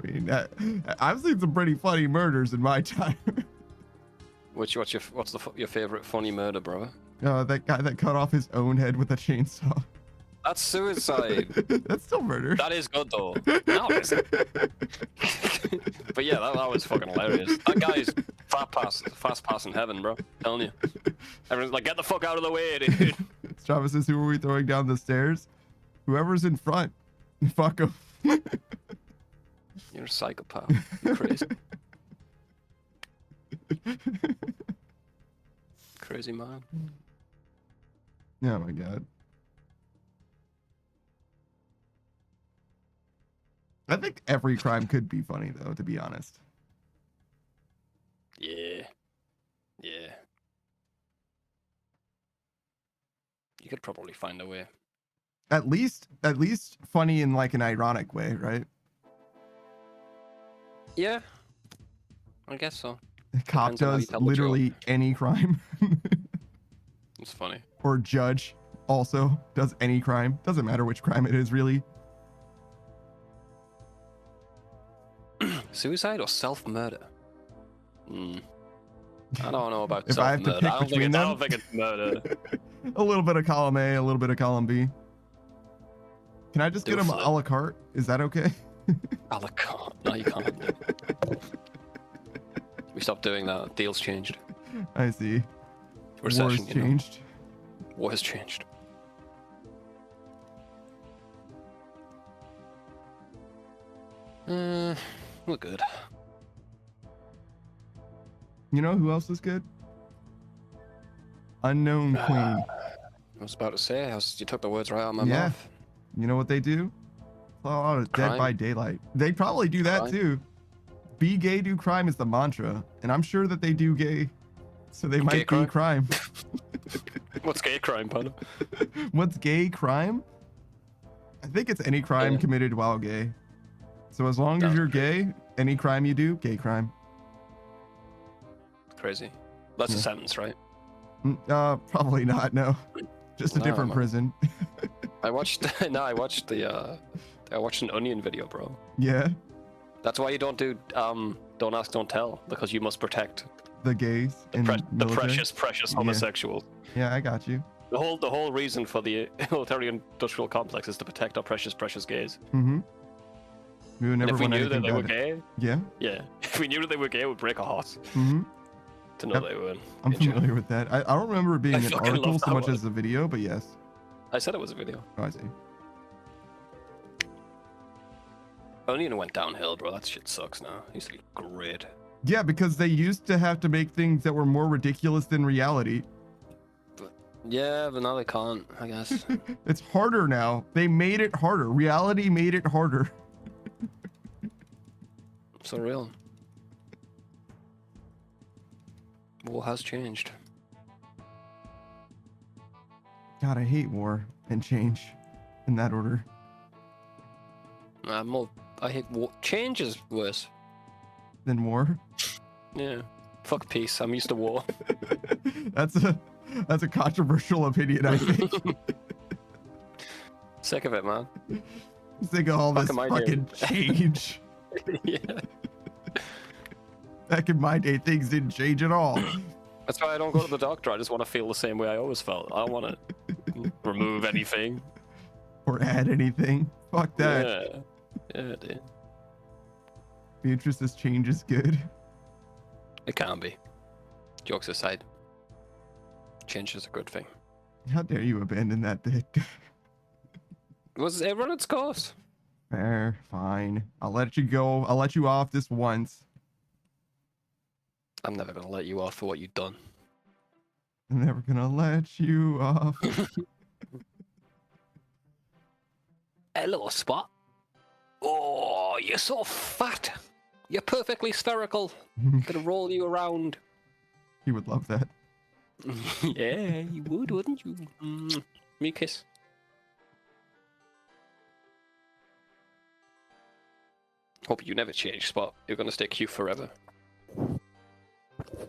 I mean, I've seen some pretty funny murders in my time. What's your favorite funny murder, bro? That guy that cut off his own head with a chainsaw. That's suicide. That's still murder. That is good though. No, it isn't. But yeah, that was fucking hilarious. That guy's fast pass in heaven, bro. I'm telling you. Everyone's like, get the fuck out of the way, dude. Travis says, who are we throwing down the stairs? Whoever's in front. Fuck him. You're a psychopath. You're crazy. Crazy man. Oh my god. I think every crime could be funny though, to be honest. You could probably find a way. At least funny in like an ironic way, right? Yeah, I guess so. The cop Depends on how you does tell the joke. literally any crime. It's funny. Or judge also does any crime. Doesn't matter which crime it is, really. Suicide or self-murder? I don't know about If I have to self-murder. pick between I them, don't think it's murder. a little bit of column A, a little bit of column B. Can I just Do get a them flip. a la carte? Is that okay? A la carte. No, you can't. We stopped doing that. Deals changed. I see. Recession, Wars you know. changed. War has changed. We're good. You know who else is good? Unknown Queen. I was about to say, you took the words right out of my Yeah. mouth. You know what they do? A lot of Dead Crime. by Daylight. They probably do that Crime. too. Be gay, do crime is the mantra, and I'm sure that they do gay, so they might Gay be crime. What's gay crime, pun? What's gay crime? I think it's any crime Yeah. committed while gay. So as long as Sounds you're gay, any crime you do, gay crime. Crazy. That's Yeah. a sentence, right? Probably not. No, just a No, different man. prison. I watched. No, I watched an Onion video, bro. Yeah, That's why you don't do don't ask, don't tell, because you must protect the gays in the military. precious Yeah. homosexuals. Yeah, I got you. The whole reason for the military-industrial complex is to protect our precious gays. Mm-hmm. We would And never if we want knew anything that they were bad. gay, Yeah. yeah, if we knew that they were gay, it would break our hearts Mm-hmm. to know Yep. they were. I'm in jail. familiar with that. I don't remember it being I an fucking article love so that much one. as a video, but yes. I said it was a video. Oh, I see. Onion went downhill, bro. That shit sucks now. It used to be great. Yeah, because they used to have to make things that were more ridiculous than reality. Yeah, but now they can't, I guess. It's harder now. They made it harder. Reality made it harder. So real. War has changed. God, I hate war and change in that order. I hate war. Change is worse. Than war. Yeah. Fuck peace. I'm used to war. That's a controversial opinion, I think. Sick of it, man. Think of all this Fuck am I fucking doing? change. Yeah. Back in my day, things didn't change at all. That's why I don't go to the doctor. I just want to feel the same way I always felt. I don't want to remove anything. Or add anything. Fuck that. Yeah. Yeah, dude. Beatrice's change is good. It can be. Jokes aside. Change is a good thing. How dare you abandon that bit? It run its course? Fair, fine. I'll let you go. I'll let you off this once. I'm never gonna let you off for what you've done. I'm never gonna let you off. Hello, Spot. Oh, you're so fat. You're perfectly spherical. Gonna roll you around. He would love that. Yeah, you would, wouldn't you? Me kiss. Hope you never change, Spot. You're gonna stay cute forever.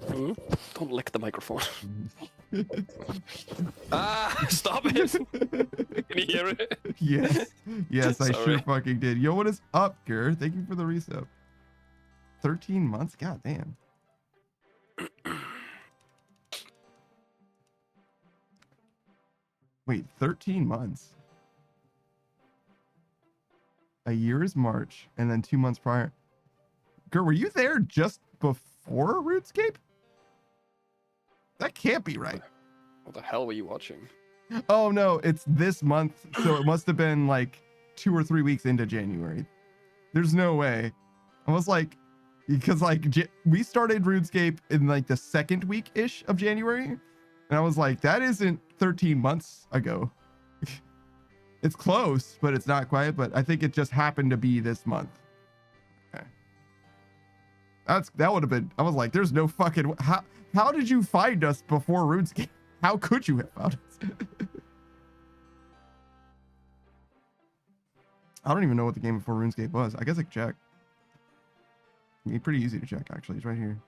Don't lick the microphone. Stop it! Can you hear it? Yes. Yes, I sure Sorry. fucking did. Yo, what is up, Gur? Thank you for the resub. 13 months? God damn. Wait, 13 months? A year is March, and then 2 months prior. Gur, were you there just before RuneScape? That can't be right. What the hell were you watching? Oh no, it's this month, so it must have been like 2 or 3 weeks into January. There's no way. I was like, because like we started RuneScape in like the second week ish of January, and I was like, that isn't 13 months ago. It's close, but it's not quite. But I think it just happened to be this month. Okay, that would have been. I was like, there's no fucking how did you find us before RuneScape? How could you have found us? I don't even know what the game before RuneScape was. I guess I could check. It'd be pretty easy to check, actually. It's right here.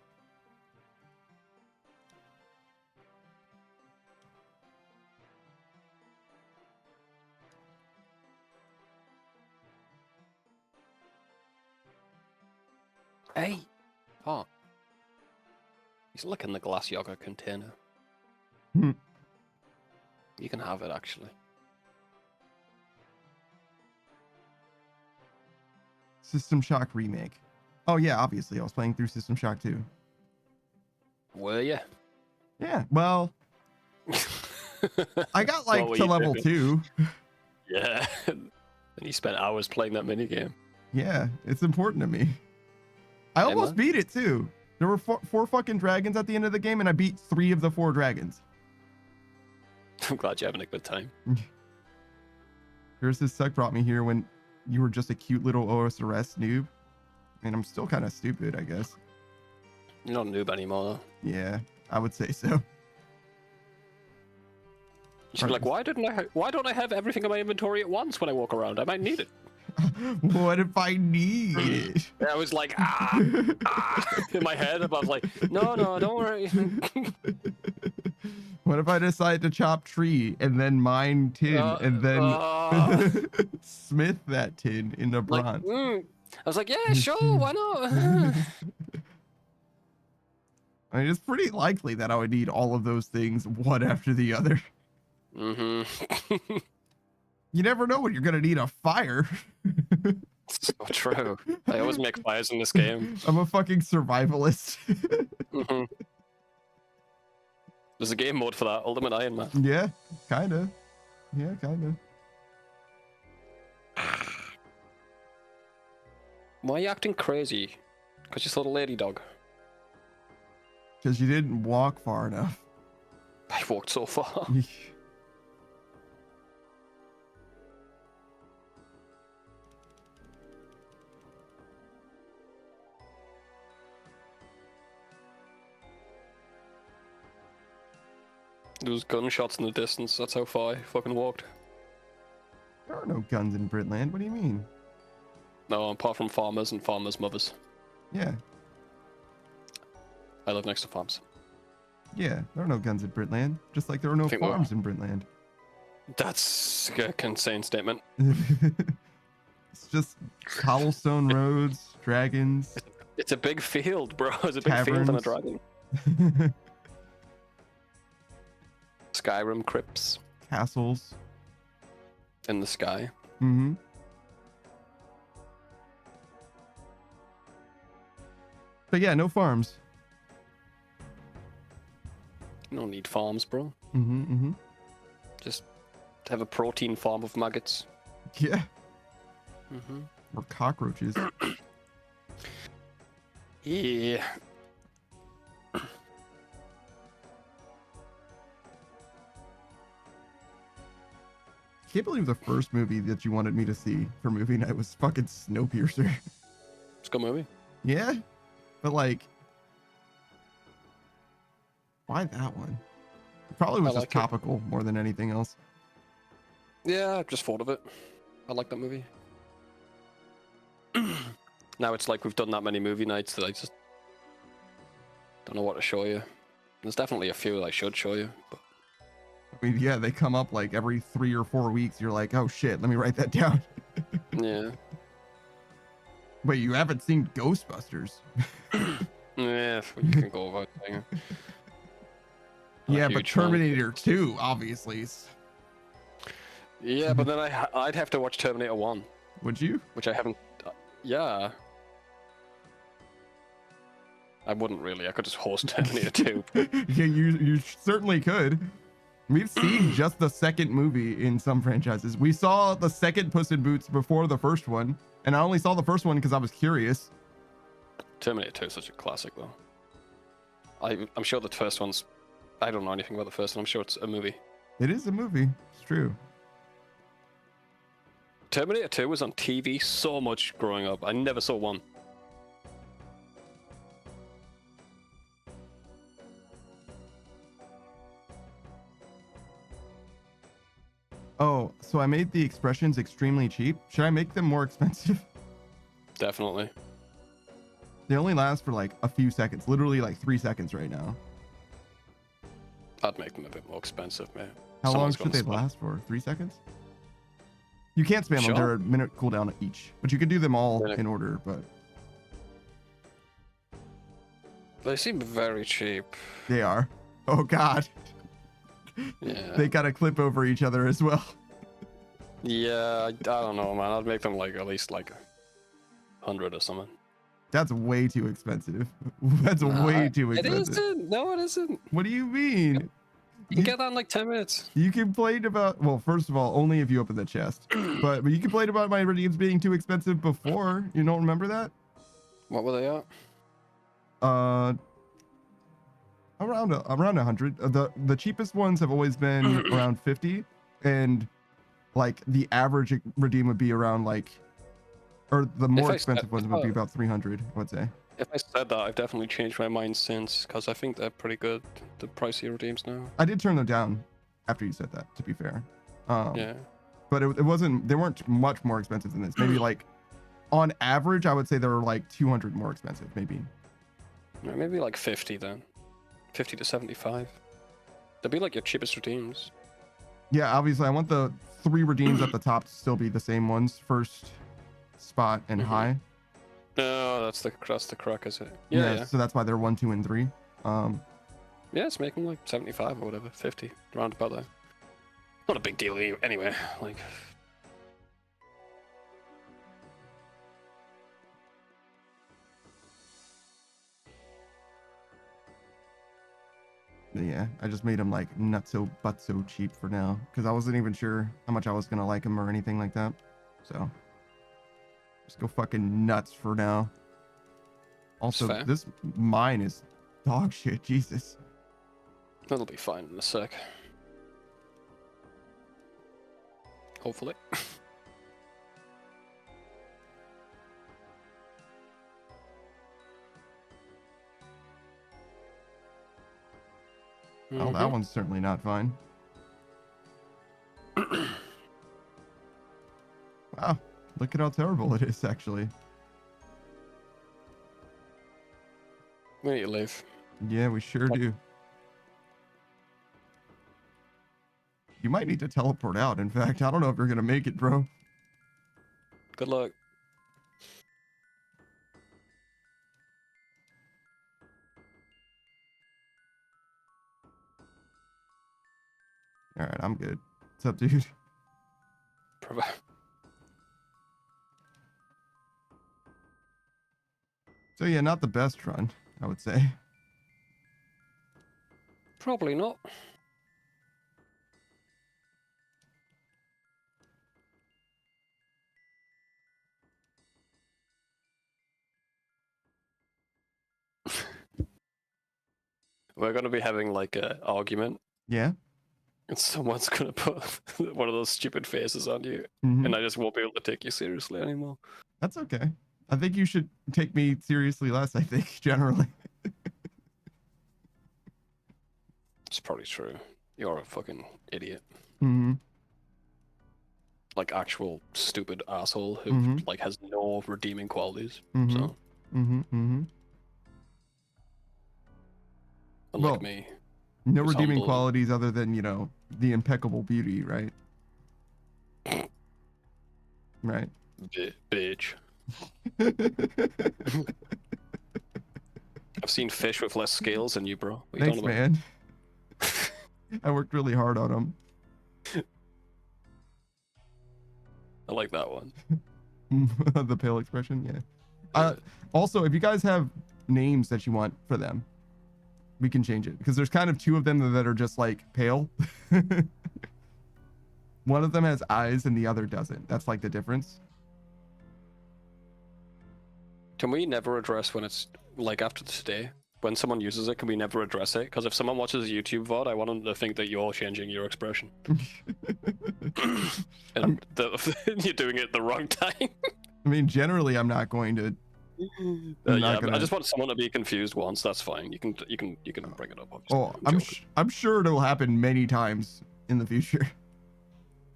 Hey! Oh. He's licking the glass yogurt container. Hmm. You can have it, actually. System Shock Remake. Oh, yeah, obviously. I was playing through System Shock 2. Were you? Yeah, well, I got like What were to you level doing? 2. Yeah. And you spent hours playing that minigame. Yeah, it's important to me. I almost beat it too. There were four fucking dragons at the end of the game, and I beat 3 of the 4 dragons. I'm glad you're having a good time. Here's this suck brought me here when you were just a cute little OSRS noob. And I'm still kind of stupid, I guess. You're not a noob anymore. Yeah, I would say so. You should be like, why don't I have everything in my inventory at once when I walk around? I might need it. What if I need it? I was like, in my head. I was like, no, don't worry. What if I decide to chop tree and then mine tin and then smith that tin into bronze? I was like, yeah, sure, why not? I mean, it's pretty likely that I would need all of those things one after the other. Mm-hmm. You never know when you're gonna need a fire. So true. I always make fires in this game. I'm a fucking survivalist. Mm-hmm. There's a game mode for that, Ultimate Iron Man. Yeah, kinda. Yeah, kinda. Why are you acting crazy? Because you saw the lady dog. Because you didn't walk far enough. I walked so far. There was gunshots in the distance, that's how far I fucking walked. There are no guns in Britland. What do you mean? No, apart from farmers and farmers' mothers. Yeah. I live next to farms. Yeah, there are no guns in Britland. Just like there are no Think farms in Britland. That's a insane statement. It's just cobblestone roads, dragons. It's a big field, bro. It's a big field and a dragon. Skyrim crypts Castles. in the sky. Mm-hmm. But yeah, no farms. You don't need farms, bro. Mm-hmm, mm-hmm. Just have a protein farm of maggots. Yeah. Mm-hmm. Or cockroaches. Yeah. Can't believe the first movie that you wanted me to see for movie night was fucking Snowpiercer. It's a good movie. Yeah? But like, why that one? It probably was I just like it. topical more than anything else. Yeah, I just thought of it. I like that movie. Now it's like we've done that many movie nights that I just don't know what to show you. There's definitely a few that I should show you, but I mean, yeah, they come up like every 3 or 4 weeks. You're like, oh shit, let me write that down. yeah. Wait, you haven't seen Ghostbusters? Yeah, you can go about saying. Yeah, but Terminator 2, obviously. Yeah, but then I'd have to watch Terminator 1, Would you? which I haven't. Yeah. I wouldn't really. I could just host Terminator 2. Yeah, you certainly could. We've seen just the second movie in some franchises. We saw the second Puss in Boots before the first one, and I only saw the first one because I was curious. Terminator 2 is such a classic, though. I'm sure the first one's. I don't know anything about the first one. I'm sure it's a movie. It is a movie. It's true. Terminator 2 was on TV so much growing up. I never saw one. Oh, so I made the expressions extremely cheap. Should I make them more expensive? Definitely. They only last for like a few seconds, literally like 3 seconds right now. I'd make them a bit more expensive, man. How long Someone's should gonna they spam. last for? 3 seconds? You can't spam them. Sure. They're a minute cooldown each, but you can do them all Minute. in order. But They seem very cheap. they are. Oh God, Yeah. they got to clip over each other as well. Yeah, I don't know, man. I'd make them like at least like 100 or something. That's way too expensive. That's way too It expensive. isn't. No, it isn't. What do you mean? You can get that in like 10 minutes. You complained about, well, first of all, only if you open the chest. But you complained about my redeems being too expensive before. You don't remember that? What were they at? Around 100. The cheapest ones have always been around 50, and like the average redeem would be around like, or the more expensive ones would be about 300, I would say. If I said that, I've definitely changed my mind since, because I think they're pretty good, the pricey redeems now. I did turn them down after you said that, to be fair. Yeah. But it wasn't, they weren't much more expensive than this. Maybe like, on average, I would say they were like 200 more expensive, maybe. Yeah, maybe like 50 then. 50 to 75. They'll be like your cheapest redeems. Yeah, obviously, I want the 3 redeems at the top to still be the same ones, first spot and high. No, that's the crack, is it? Yeah. So that's why they're 1, 2, and 3. Yeah, it's making like 75 or whatever, 50, around about there. Not a big deal anyway. Like, yeah, I just made them like not so but so cheap for now because I wasn't even sure how much I was gonna like them or anything like that. So just go fucking nuts for now. Also, fair. this mine is dog shit. Jesus. that'll be fine in a sec. Hopefully. Oh, that one's certainly not fine. Wow, look at how terrible it is, actually. We need to leave. Yeah, we sure do. You might need to teleport out. In fact, I don't know if you're gonna make it, bro. Good luck. All right, I'm good. What's up, dude? So yeah, not the best run, I would say. Probably not. We're gonna be having like an argument, Yeah. and someone's gonna put one of those stupid faces on you, Mhm. and I just won't be able to take you seriously anymore. That's okay. I think you should take me seriously less, I think, generally. It's probably true. You're a fucking idiot. Mm-hmm. Like actual stupid asshole who Mhm. like has no redeeming qualities. Mhm. So Mm-hmm. Mm-hmm. unlike Well, me. No It's redeeming humble. qualities other than, you know, the impeccable beauty, right? Right. Bitch. I've seen fish with less scales than you, bro. What are you Thanks, talking man. I worked really hard on them. about? I like that one. The pale expression, yeah. Also, if you guys have names that you want for them, we can change it because there's kind of 2 of them that are just like pale. One of them has eyes and the other doesn't. That's like the difference. Can we never address when it's like after today? When someone uses it, can we never address it? Because if someone watches a YouTube VOD, I want them to think that you're changing your expression. And you're doing it at the wrong time. I mean, generally, I'm not going to. I'm not Yeah, gonna- I just want someone to be confused once. That's fine. You can bring it up. Obviously. Oh, I'm joking. I'm sure it'll happen many times in the future.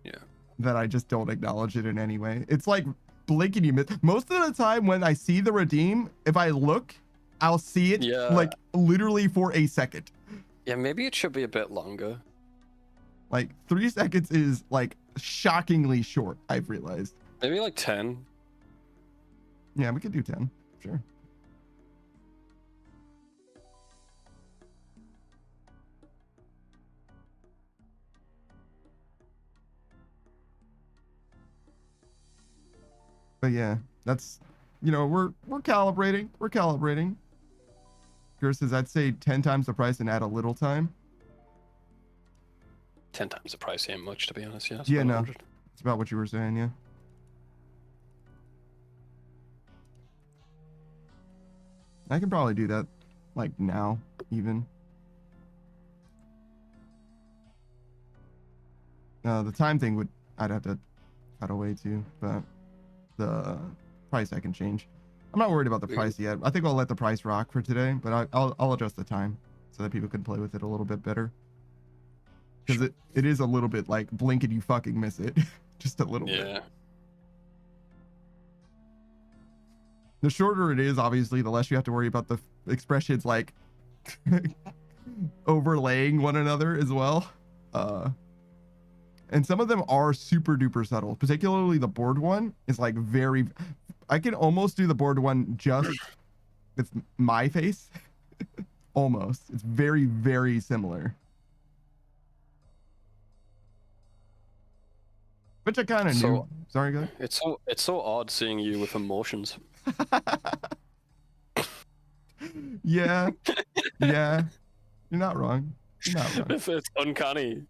Yeah. that I just don't acknowledge it in any way. It's like blink and you miss. Most of the time when I see the redeem, if I look, I'll see it like literally for a second. Yeah, maybe it should be a bit longer. Like 3 seconds is like shockingly short, I've realized. Maybe like 10. Yeah, we could do 10. Sure. But yeah, that's, you know, we're calibrating. We're calibrating. Gert says, I'd say 10 times the price and add a little time. 10 times the price ain't much, to be honest. Yeah. Yeah, no. 100. It's about what you were saying, yeah. I can probably do that, like, now, even. The time thing would, I'd have to cut away too, but the price I can change. I'm not worried about the price yet. I think I'll let the price rock for today, but I'll adjust the time so that people can play with it a little bit better. Because it is a little bit like blink and you fucking miss it. Just a little bit. The shorter it is, obviously, the less you have to worry about the expressions like overlaying one another as well. And some of them are super duper subtle, particularly the board one is like very, I can almost do the board one just with my face. Almost. It's very, very similar. Which I kind of knew. Sorry, go ahead. It's so odd seeing you with emotions. Yeah. Yeah. You're not wrong. You're not wrong. It's uncanny.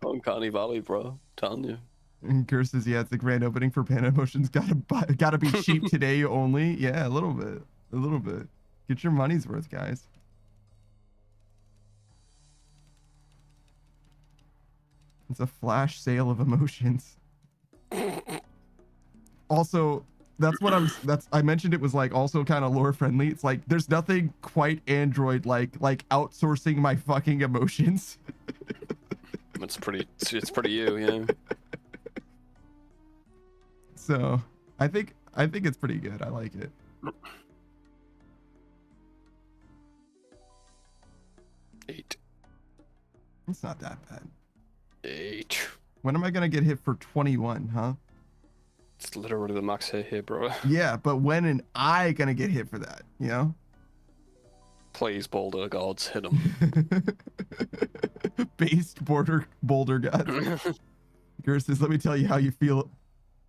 Uncanny Valley, bro. I'm telling you. And Kerr says, yeah, it's the grand opening for Panda Emotions. Gotta be cheap today only. Yeah, a little bit. A little bit. Get your money's worth, guys. It's a flash sale of emotions. Also, I mentioned it was like also kind of lore friendly. It's like there's nothing quite Android like outsourcing my fucking emotions. It's pretty you, yeah. So I think it's pretty good. I like it. Eight. It's not that bad. 8. When am I gonna get hit for 21, huh? It's literally the max hit here, bro. Yeah, but when am I gonna get hit for that, you know? Please, Boulder Gods, hit him. Based Boulder Gods. Gert says, let me tell you how you feel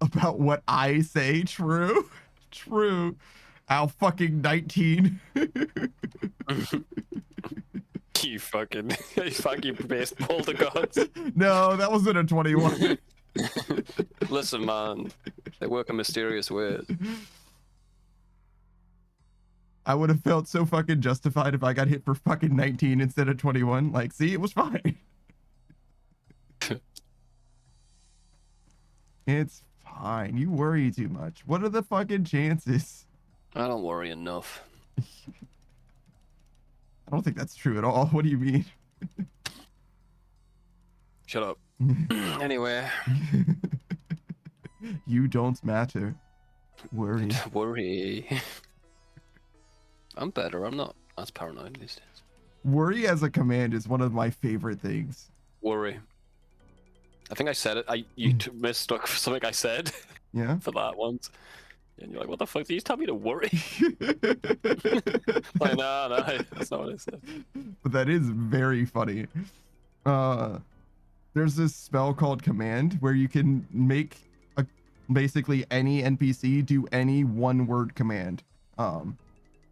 about what I say. True. True. I'll fucking 19. You fucking based Boulder Gods. No, that wasn't a 21. Listen, man. They work in mysterious ways. I would have felt so fucking justified if I got hit for fucking 19 instead of 21. Like, see, it was fine. It's fine. You worry too much. What are the fucking chances? I don't worry enough. I don't think that's true at all. What do you mean? Shut up. Anyway. You don't matter. Worry. Worry. I'm better. I'm not as paranoid these days. Worry as a command is one of my favorite things. Worry. I think I said it. You mistook for something I said. Yeah. For that once. And you're like, what the fuck? Did you tell me to worry? Like, no, that's not what I said. But that is very funny. There's this spell called Command where you can make basically any NPC do any one-word command.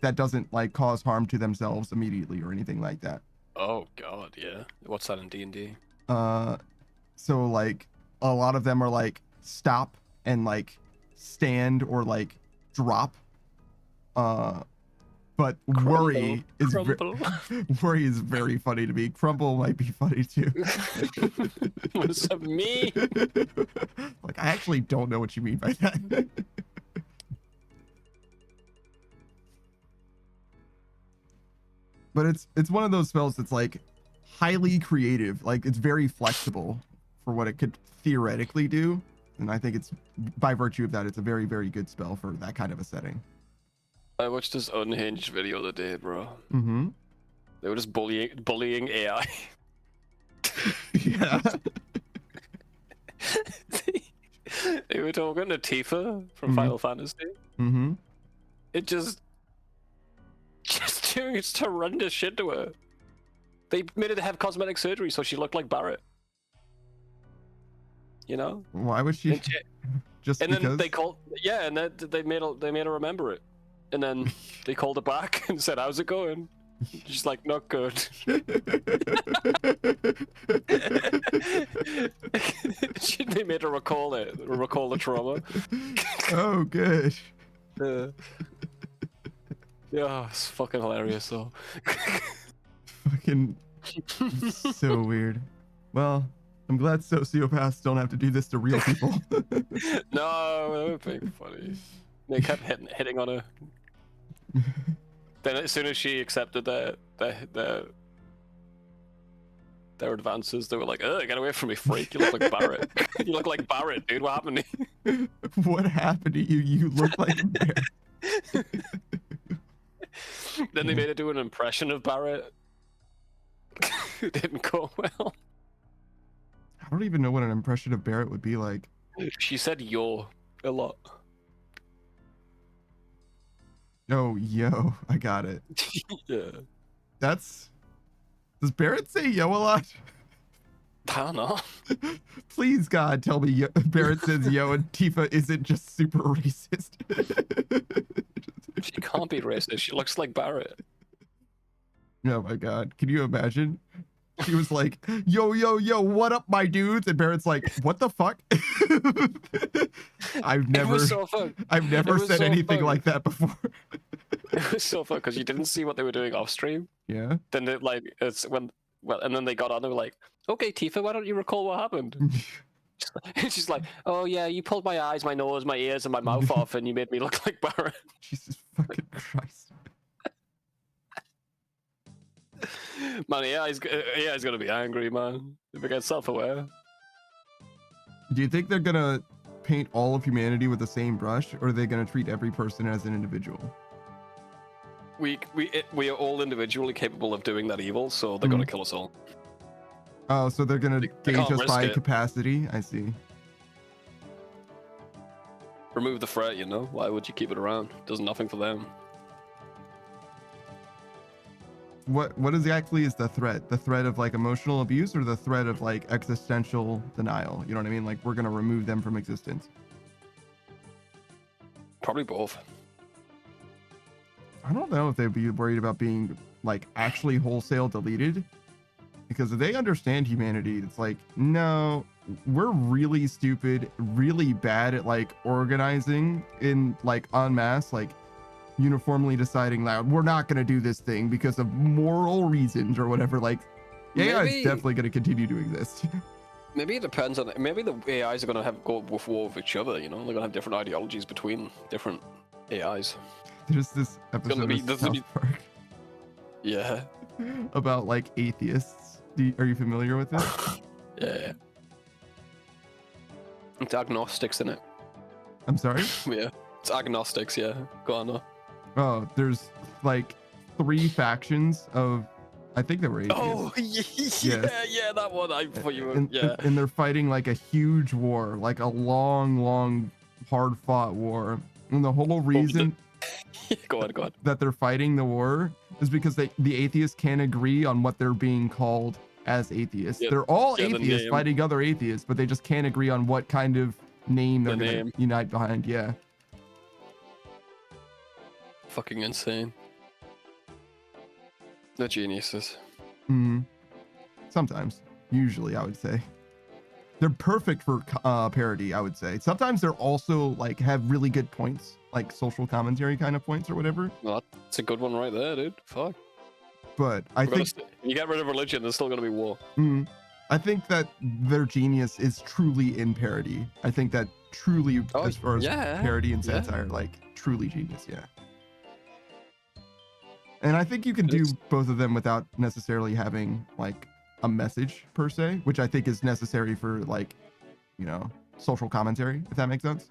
That doesn't like cause harm to themselves immediately or anything like that. Oh god, yeah. What's that in D&D? So like a lot of them are like stop and like stand or like drop. But worry is worry is very funny to me. Crumble might be funny too. What does that mean? Like I actually don't know what you mean by that. But it's one of those spells that's like highly creative. Like it's very flexible for what it could theoretically do. And I think it's, by virtue of that, it's a very, very good spell for that kind of a setting. I watched this unhinged video the day, bro. Mm-hmm. They were just bullying AI. Yeah. They were talking to Tifa from Final Fantasy. Mm-hmm. It just doing its horrendous shit to her. They made her have cosmetic surgery so she looked like Barrett. You know? Why would she? Just and because? then they called, yeah, and they made her remember it, and then they called her back and said, "How's it going?" She's like, "Not good." They made her recall the trauma. Oh, good. Yeah, it's fucking hilarious though. Fucking so weird. Well, I'm glad sociopaths don't have to do this to real people. No, that would be funny. They kept hitting on her. Then as soon as she accepted their advances, they were like, "Ugh, get away from me, freak! You look like Barrett. You look like Barrett, dude. What happened to you?" What happened to you? You look like a bear. Then they made her do an impression of Barrett. It didn't go well. I don't even know what an impression of Barrett would be like. She said "yo" a lot. Oh, yo, I got it. Yeah. Does Barrett say yo a lot? I don't know. Please, God, tell me Barrett says yo and Tifa isn't just super racist. She can't be racist. She looks like Barrett. Oh my God. Can you imagine? She was like, yo, yo, yo, what up, my dudes? And Barrett's like, what the fuck? I've never said anything like that before. It was so fun because you didn't see what they were doing off stream. Yeah. Then and then they got on. They were like, "Okay, Tifa, why don't you recall what happened?" She's like, "Oh yeah, you pulled my eyes, my nose, my ears, and my mouth off, and you made me look like Barrett." Jesus fucking Christ. Man, AI's gonna be angry, man. If it gets self-aware. Do you think they're gonna paint all of humanity with the same brush, or are they gonna treat every person as an individual? We are all individually capable of doing that evil, so they're gonna kill us all. Oh, so they're gonna They gauge can't us risk by it. capacity. I see. Remove the threat, you know? Why would you keep it around? Does nothing for them. What exactly is the threat? The threat of like emotional abuse, or the threat of like existential denial? You know what I mean? Like we're gonna remove them from existence. Probably both. I don't know if they'd be worried about being like actually wholesale deleted, because if they understand humanity, it's like, no, we're really stupid, really bad at like organizing in like en masse, like uniformly deciding loud, we're not going to do this thing because of moral reasons or whatever. Like AI is definitely going to continue to exist. Maybe it depends on, maybe the AIs are going to go with war with each other, you know? They're going to have different ideologies between different AIs. There's this episode of South Park Yeah. about like atheists. Are you familiar with it? Yeah. It's agnostics in it. I'm sorry? Yeah. It's agnostics, yeah. Go on, no. Oh, there's like 3 factions of, I think they were atheists. Oh, yeah, that one. I thought you were, yeah. And they're fighting like a huge war, like a long, hard-fought war. And the whole reason Go on. that they're fighting the war is because the atheists can't agree on what they're being called as atheists. Yeah, they're all the atheists name. fighting other atheists, but they just can't agree on what kind of name they're going to unite behind. Yeah. Fucking insane. They're geniuses. Sometimes. Usually, I would say. They're perfect for parody, I would say. Sometimes they're also like have really good points, like social commentary kind of points or whatever. Well, that's a good one right there, dude. Fuck. But I think you get rid of religion, there's still gonna be war. I think that their genius is truly in parody. I think that truly, as far as parody and satire, like truly genius, yeah. And I think you can do both of them without necessarily having like a message per se, which I think is necessary for like, you know, social commentary, if that makes sense.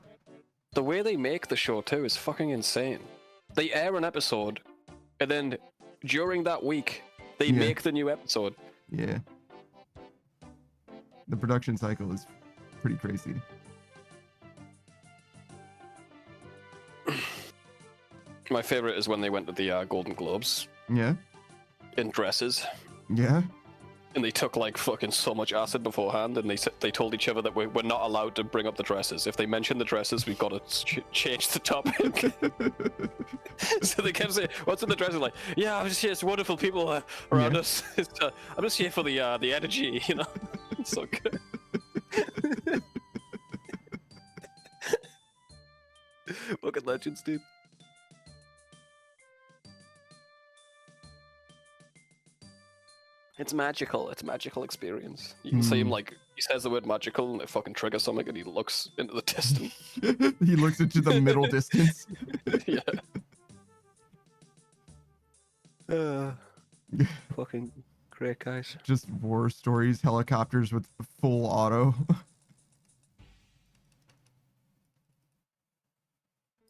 The way they make the show too is fucking insane. They air an episode, and then during that week, they make the new episode. Yeah. The production cycle is pretty crazy. My favorite is when they went to the Golden Globes Yeah. in dresses, Yeah. and they took like fucking so much acid beforehand, and they told each other that we're not allowed to bring up the dresses. If they mention the dresses, we've got to change the topic. So they kept saying, "What's in the dresses?" Like, yeah, I'm just here. It's wonderful people around us. I'm just here for the energy, you know. It's so good. Fucking legends, dude. It's magical. It's a magical experience. You can see him like he says the word magical and it fucking triggers something, and he looks into the distance. He looks into the middle distance. Yeah. Fucking great guys. Just war stories, helicopters with full auto.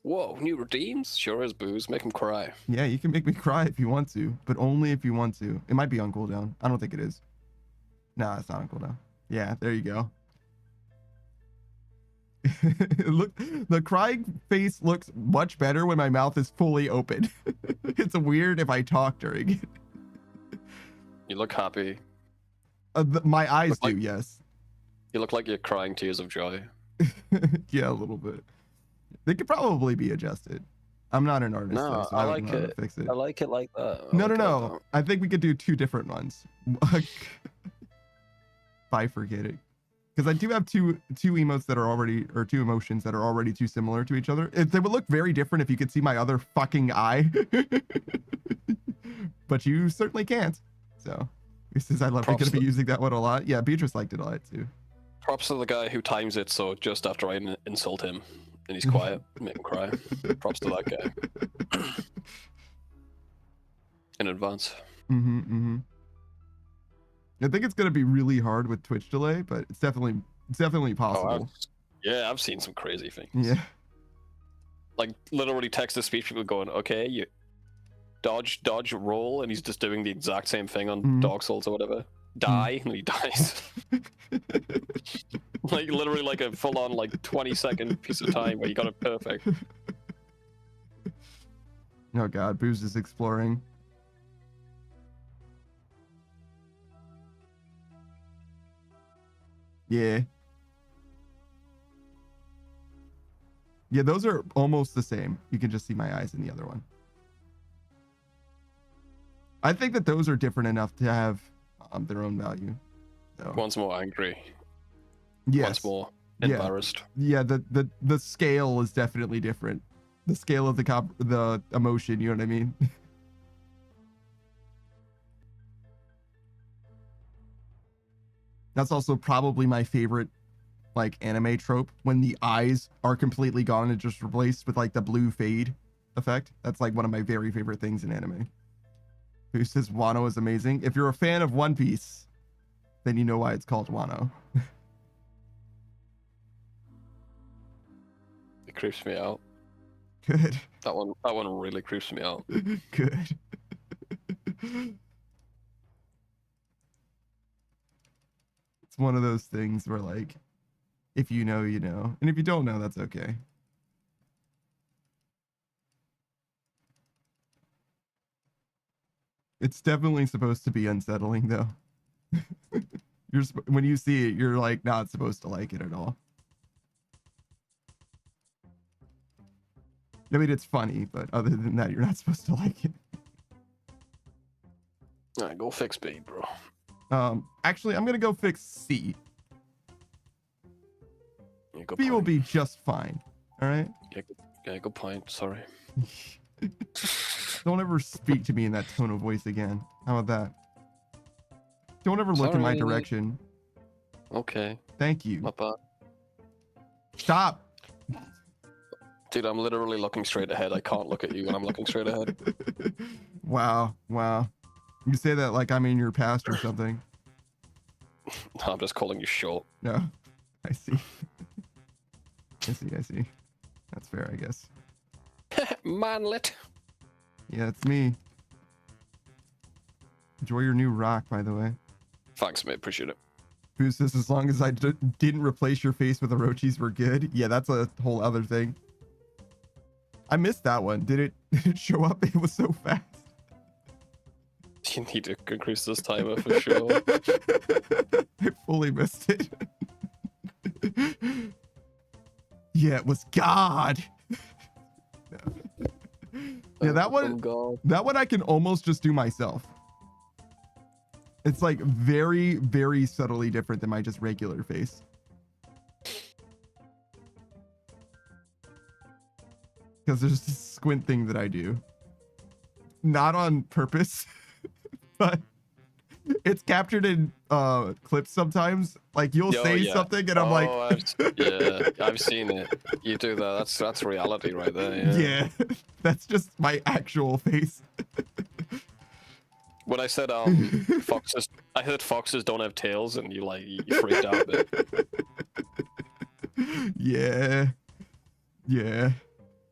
Whoa, new redeems? Sure is, booze. Make him cry. Yeah, you can make me cry if you want to, but only if you want to. It might be on cooldown. I don't think it is. Nah, it's not on cooldown. Yeah, there you go. Look, the crying face looks much better when my mouth is fully open. It's weird if I talk during it. You look happy. My eyes do, like- yes. You look like you're crying tears of joy. Yeah, a little bit. They could probably be adjusted. I'm not an artist, No, though, so I don't like know how to it. fix it. I like it like that. No. I think we could do two different ones. Bifurcate it. Because I do have two emotes that are already, or two emotions that are already too similar to each other. They would look very different if you could see my other fucking eye. But you certainly can't. So, since I'm going to be using that one a lot. Yeah, Beatrice liked it a lot too. Props to the guy who times it so just after I insult him and he's quiet, make him cry. Props to that guy. In advance. I think it's going to be really hard with Twitch delay, but it's definitely possible. I've seen some crazy things. Yeah. Like literally text to speech people going, okay, you dodge, roll, and he's just doing the exact same thing on Dark Souls or whatever. Die, and he dies. Like literally like a full on like 20-second piece of time where you got it perfect. Oh god, Booze is exploring. Yeah. Yeah, those are almost the same. You can just see my eyes in the other one. I think that those are different enough to have their own value. So. One's more angry. Yes. One's more embarrassed. Yeah, the scale is definitely different. The scale of the emotion, you know what I mean? That's also probably my favorite like anime trope, when the eyes are completely gone and just replaced with like the blue fade effect. That's like one of my very favorite things in anime. Who says Wano is amazing? If you're a fan of One Piece, then you know why it's called Wano. It creeps me out. Good. That one really creeps me out. Good. It's one of those things where like, if you know, you know. And if you don't know, that's okay. It's definitely supposed to be unsettling though. When you see it, you're like not supposed to like it at all. I mean, it's funny, but other than that, you're not supposed to like it. Alright, go fix B, bro. Actually, I'm gonna go fix C. Yeah, go B will be just fine. All right. Yeah, good point. Sorry. Don't ever speak to me in that tone of voice again. How about that? Don't ever look in my direction. Okay. Thank you. My bad. Stop. Dude, I'm literally looking straight ahead. I can't look at you when I'm looking straight ahead. Wow. You say that like I'm in your past or something. I'm just calling you short. No, I see. I see. That's fair, I guess. Manlet. Yeah, it's me. Enjoy your new rock, by the way. Thanks, mate. Appreciate it. Who says as long as I didn't replace your face with Orochis, we're good? Yeah, that's a whole other thing. I missed that one. Did it show up? It was so fast. You need to increase this timer for sure. I fully missed it. Yeah, it was God. Yeah, that one. God. That one I can almost just do myself. It's like very, very subtly different than my just regular face. Because there's this squint thing that I do. Not on purpose, but it's captured in clips sometimes. Like you'll say something and I'm like... I've seen it. You do that. That's reality right there. Yeah, that's just my actual face. When I said foxes, I heard foxes don't have tails, and you freaked out a bit. Yeah.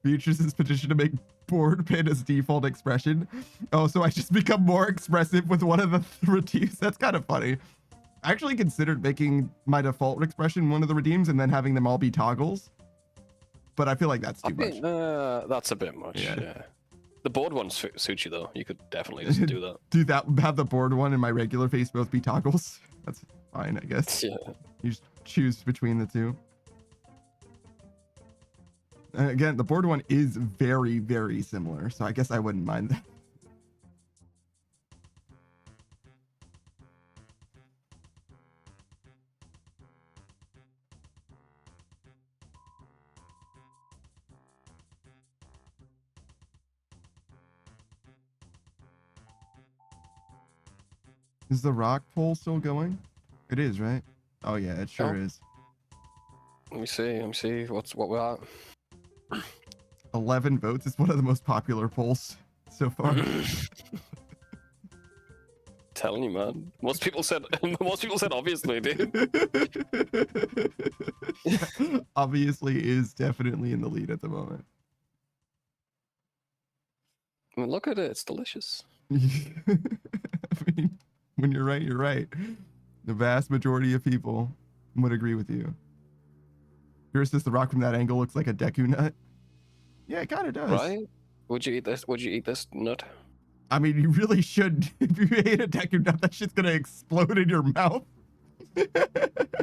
Beatrice's petition to make board panda's default expression. Oh, so I just become more expressive with one of the redeems. That's kind of funny. I actually considered making my default expression one of the redeems and then having them all be toggles, but I feel like that's too much. That's a bit much. Yeah. The board one suits you though. You could definitely just do that. Do that. Have the board one and my regular face both be toggles. That's fine, I guess. Yeah. You just choose between the two. And again, the board one is very, very similar, so I guess I wouldn't mind that. Is the rock poll still going? It is, right? Oh yeah, it sure is. Let me see. What we're at. 11 votes. It's one of the most popular polls so far. Telling you, man. Most people said obviously, dude. Obviously is definitely in the lead at the moment. I mean, look at it. It's delicious. I mean, when you're right, you're right. The vast majority of people would agree with you. Yours says the rock from that angle looks like a Deku nut. Yeah, it kind of does. Right? Would you eat this nut? I mean, you really should. If you ate a Deku nut, that shit's gonna explode in your mouth.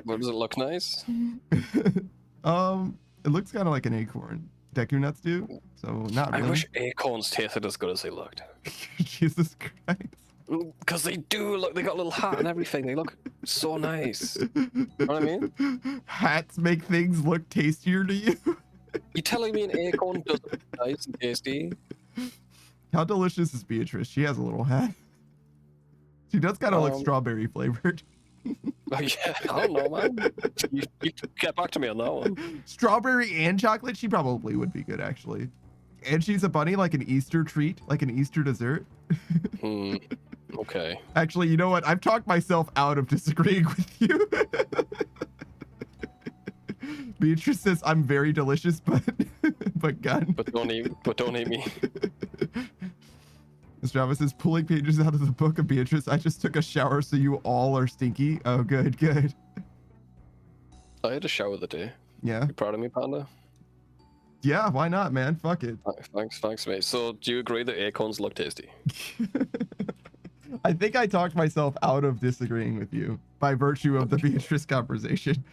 What, does it look nice? It looks kind of like an acorn. Deku nuts do, so not really. I wish acorns tasted as good as they looked. Jesus Christ. Because they do look, they got a little hat and everything. They look so nice. You know what I mean? Hats make things look tastier to you? You telling me an acorn doesn't look nice and tasty? How delicious is Beatrice? She has a little hat. She does kind of look strawberry flavored. Oh, yeah, I don't know, man. You get back to me on that one. Strawberry and chocolate? She probably would be good, actually. And she's a bunny, like an Easter treat, like an Easter dessert. Okay. Actually, you know what? I've talked myself out of disagreeing with you. Beatrice says I'm very delicious, but gun. But don't eat me. Strava says pulling pages out of the book of Beatrice. I just took a shower, so you all are stinky. Oh, good. I had a shower the day. Yeah. You proud of me, Panda? Yeah, why not, man? Fuck it. Thanks, mate. So, do you agree that acorns look tasty? I think I talked myself out of disagreeing with you by virtue of the Beatrice conversation.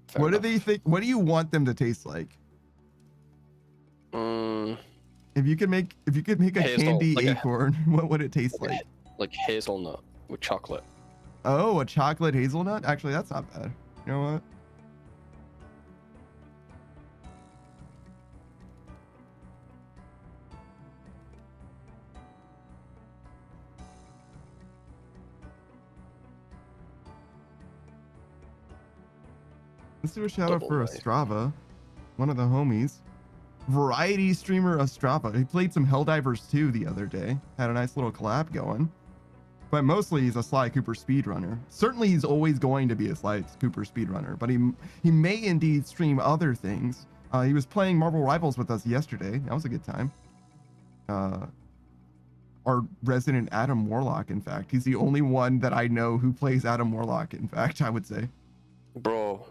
Fair what enough. do they think? What do you want them to taste like? If you could make a candy acorn, what would it taste like? Like hazelnut with chocolate. Oh, a chocolate hazelnut? Actually, that's not bad. You know what? Let's do a shout out for Ostrava, one of the homies. Variety streamer Ostrava. He played some Helldivers 2 the other day. Had a nice little collab going. but mostly he's a Sly Cooper speedrunner. Certainly he's always going to be a Sly Cooper speedrunner, but he may indeed stream other things. He was playing Marvel Rivals with us yesterday. That was a good time. Our resident Adam Warlock, in fact. He's the only one that I know who plays Adam Warlock, in fact, I would say. Bro,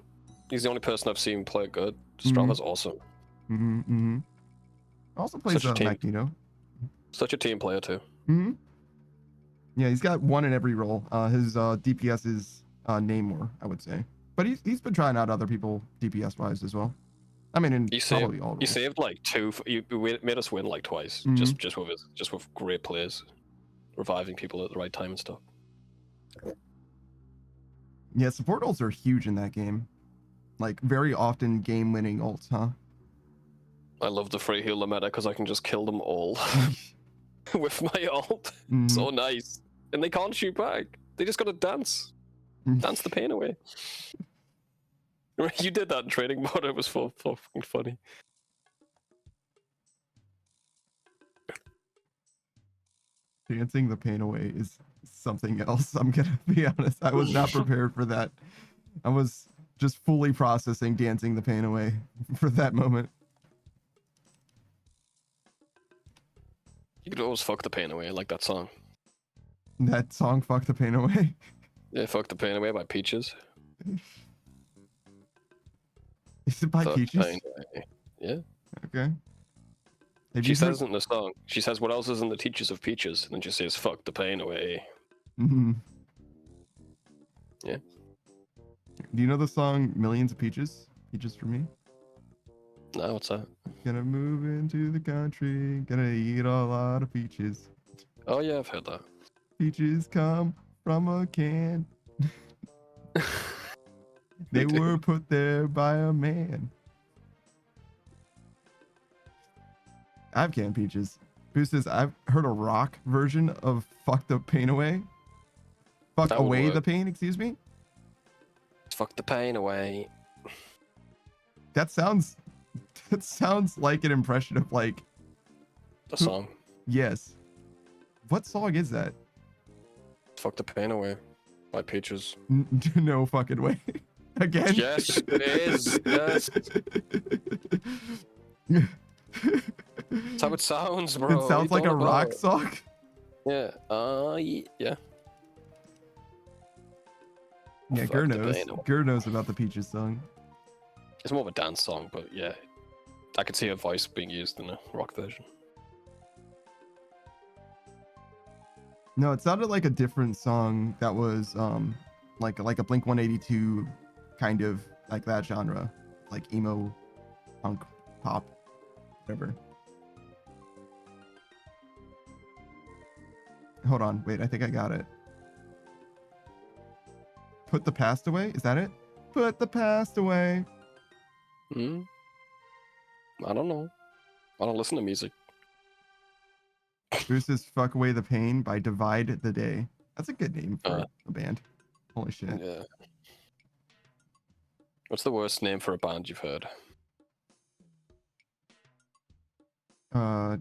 he's the only person I've seen play good. Strava's awesome. Also plays Magneto. Such a team player, too. Yeah, he's got one in every role. His DPS is Namor, I would say. But he's been trying out other people DPS-wise as well. I mean, in probably all roles. He saved like two. You made us win like twice, just with great plays, reviving people at the right time and stuff. Yeah, support ults are huge in that game. Like very often game-winning ults, huh? I love the free healer meta because I can just kill them all with my ult. So nice, and they can't shoot back. They just gotta dance the pain away. You did that in training mode. It was so fucking funny. Dancing the pain away is something else. I'm gonna be honest. I was not prepared for that. I was just fully processing dancing the pain away for that moment. You could always fuck the pain away, like that song. That song, Fuck the Pain Away? Yeah, Fuck the Pain Away by Peaches. Is it by Peaches? Yeah. Okay. She says in the song, she says, what else is in the teachers of Peaches? And then she says, fuck the pain away. Yeah. Do you know the song Millions of Peaches? Peaches for Me? No, what's that? Gonna move into the country, gonna eat a lot of peaches. Oh yeah, I've heard that. Peaches come from a can. They were put there by a man. I've canned peaches. Boo says, I've heard a rock version of Fuck the Pain Away. Fuck away the pain, excuse me? Fuck the pain away. That sounds like an impression of like... The song. Yes. What song is that? Fuck the pain away by Peaches. No fucking way. Again? Yes, it is. Yes. That's how it sounds, bro. It sounds like a rock song. Yeah. Yeah. Yeah, Gur knows. Gur knows about the Peaches song. It's more of a dance song, but yeah. I could see a voice being used in a rock version. No, it sounded like a different song that was like a Blink 182 kind of like that genre, like emo, punk, pop, whatever. Hold on, wait, I think I got it. Put the past away? Is that it? Put the past away. I don't know. I don't listen to music. Bruce is Fuck Away the Pain by Divide the Day. That's a good name for a band. Holy shit. Yeah. What's the worst name for a band you've heard? I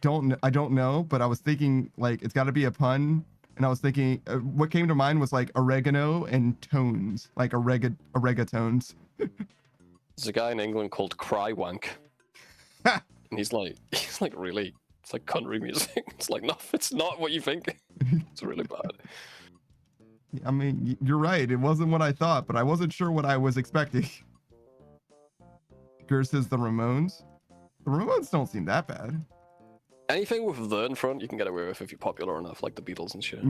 don't know, but I was thinking like it's got to be a pun, and I was thinking what came to mind was like oregano and tones, like oregatones. There's a guy in England called Crywank, and he's like really, it's like country music. It's like, no, it's not what you think. It's really bad. I mean, you're right. It wasn't what I thought, but I wasn't sure what I was expecting. Gur says the Ramones. The Ramones don't seem that bad. Anything with the in front, you can get away with if you're popular enough, like the Beatles and shit.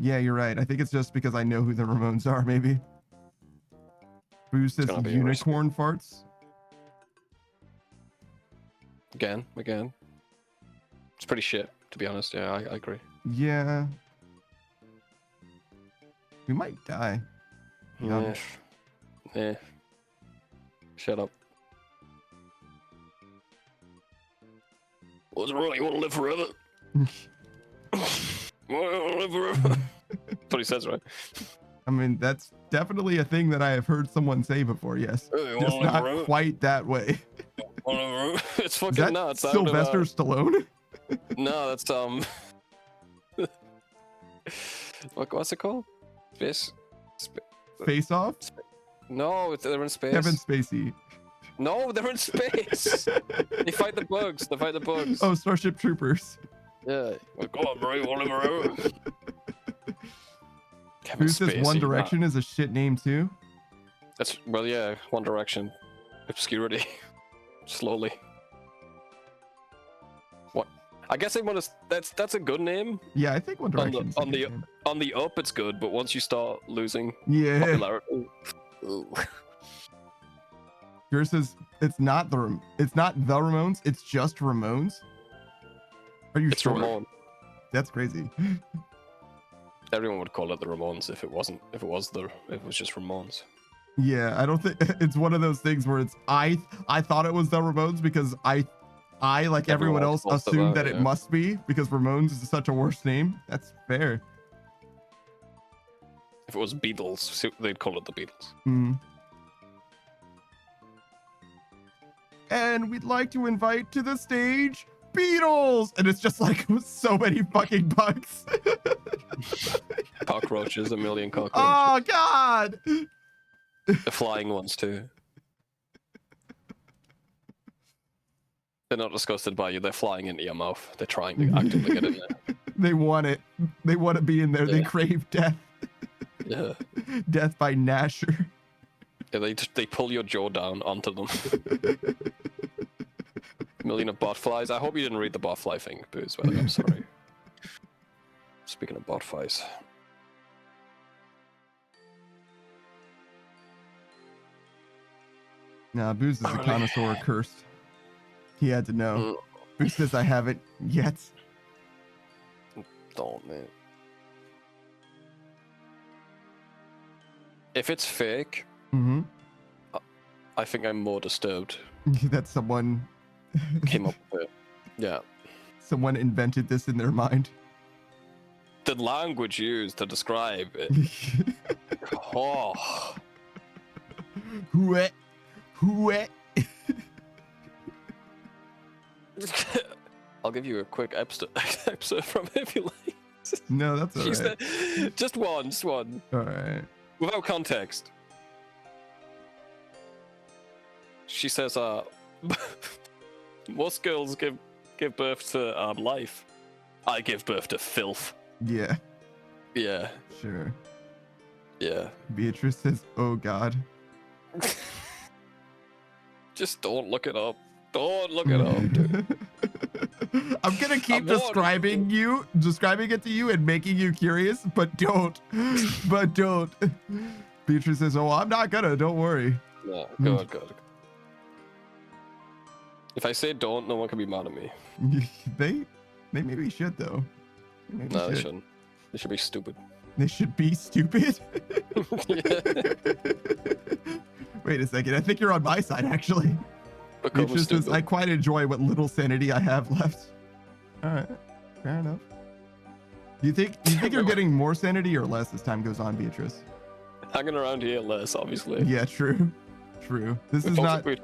Yeah, you're right. I think it's just because I know who the Ramones are, maybe. Boo says unicorn farts. Again. It's pretty shit, to be honest. Yeah, I agree. Yeah. We might die. Yeah. Shut up. What's wrong? You want to live forever? That's what he says, right? I mean, that's definitely a thing that I have heard someone say before, yes. Just not quite that way. It's fucking Is that nuts. Sylvester Stallone? No, that's What's it called? Space. Face Off? No, they're in space. Kevin Spacey. No, they're in space. They fight the bugs. They fight the bugs. Oh, Starship Troopers. Yeah. Like, go on, Marie, Oliver. Kevin Who says Spacey, One nah. Direction is a shit name too? That's well, yeah. One Direction, obscurity, slowly. What? I guess they want to. That's a good name. Yeah, I think One Direction. On the up, it's good, but once you start losing Yeah. popularity. Yours says it's not the Ramones. It's just Ramones. Are you It's sure? Ramon. That's crazy. Everyone would call it the Ramones if it was just Ramones. Yeah, I don't think it's one of those things where it's I thought it was the Ramones because I like everyone else Everyone assumed that yeah. it must be because Ramones is such a worse name. That's fair. If it was Beatles, they'd call it the Beatles. Mm. And we'd like to invite to the stage Beatles, and it's just like so many fucking bugs. Cockroaches, a million cockroaches. Oh God! The flying ones too. They're not disgusted by you. They're flying into your mouth. They're trying to actively get in there. They want it. They want to be in there. They Yeah. crave death. Yeah. Death by Nasher. Yeah, they pull your jaw down onto them. A million of botflies. I hope you didn't read the botfly thing, Booze. Well, I'm sorry. Speaking of botflies. Nah, Booze is a Alright. connoisseur cursed. He had to know. Mm, Booze says I haven't yet. don't, man. If it's fake, Mm-hmm. I think I'm more disturbed. That someone Came up with it. Yeah. someone invented this in their mind. The language used to describe it. Oh. Whoet. Whoet. I'll give you a quick episode from it if you like. No, that's She alright. said, just one. Alright. Without context. She says, most girls give birth to life. I give birth to filth. Yeah, Yeah, sure. yeah. Beatrice says, oh God. Just don't look it up. Don't look it up, dude. I'm gonna keep I'm warning describing it to you and making you curious, but don't. But don't. Beatrice says, oh, I'm not gonna, don't worry. No, good. If I say don't, no one can be mad at me. They maybe should though. Maybe No, they shouldn't. They should be stupid. They should be stupid. Yeah. Wait a second, I think you're on my side actually. Become Beatrice says, stupid. I quite enjoy what little sanity I have left. Alright, fair enough. Do you think you're getting more sanity or less as time goes on, Beatrice? Hanging around here less, obviously. Yeah, true. This is not. We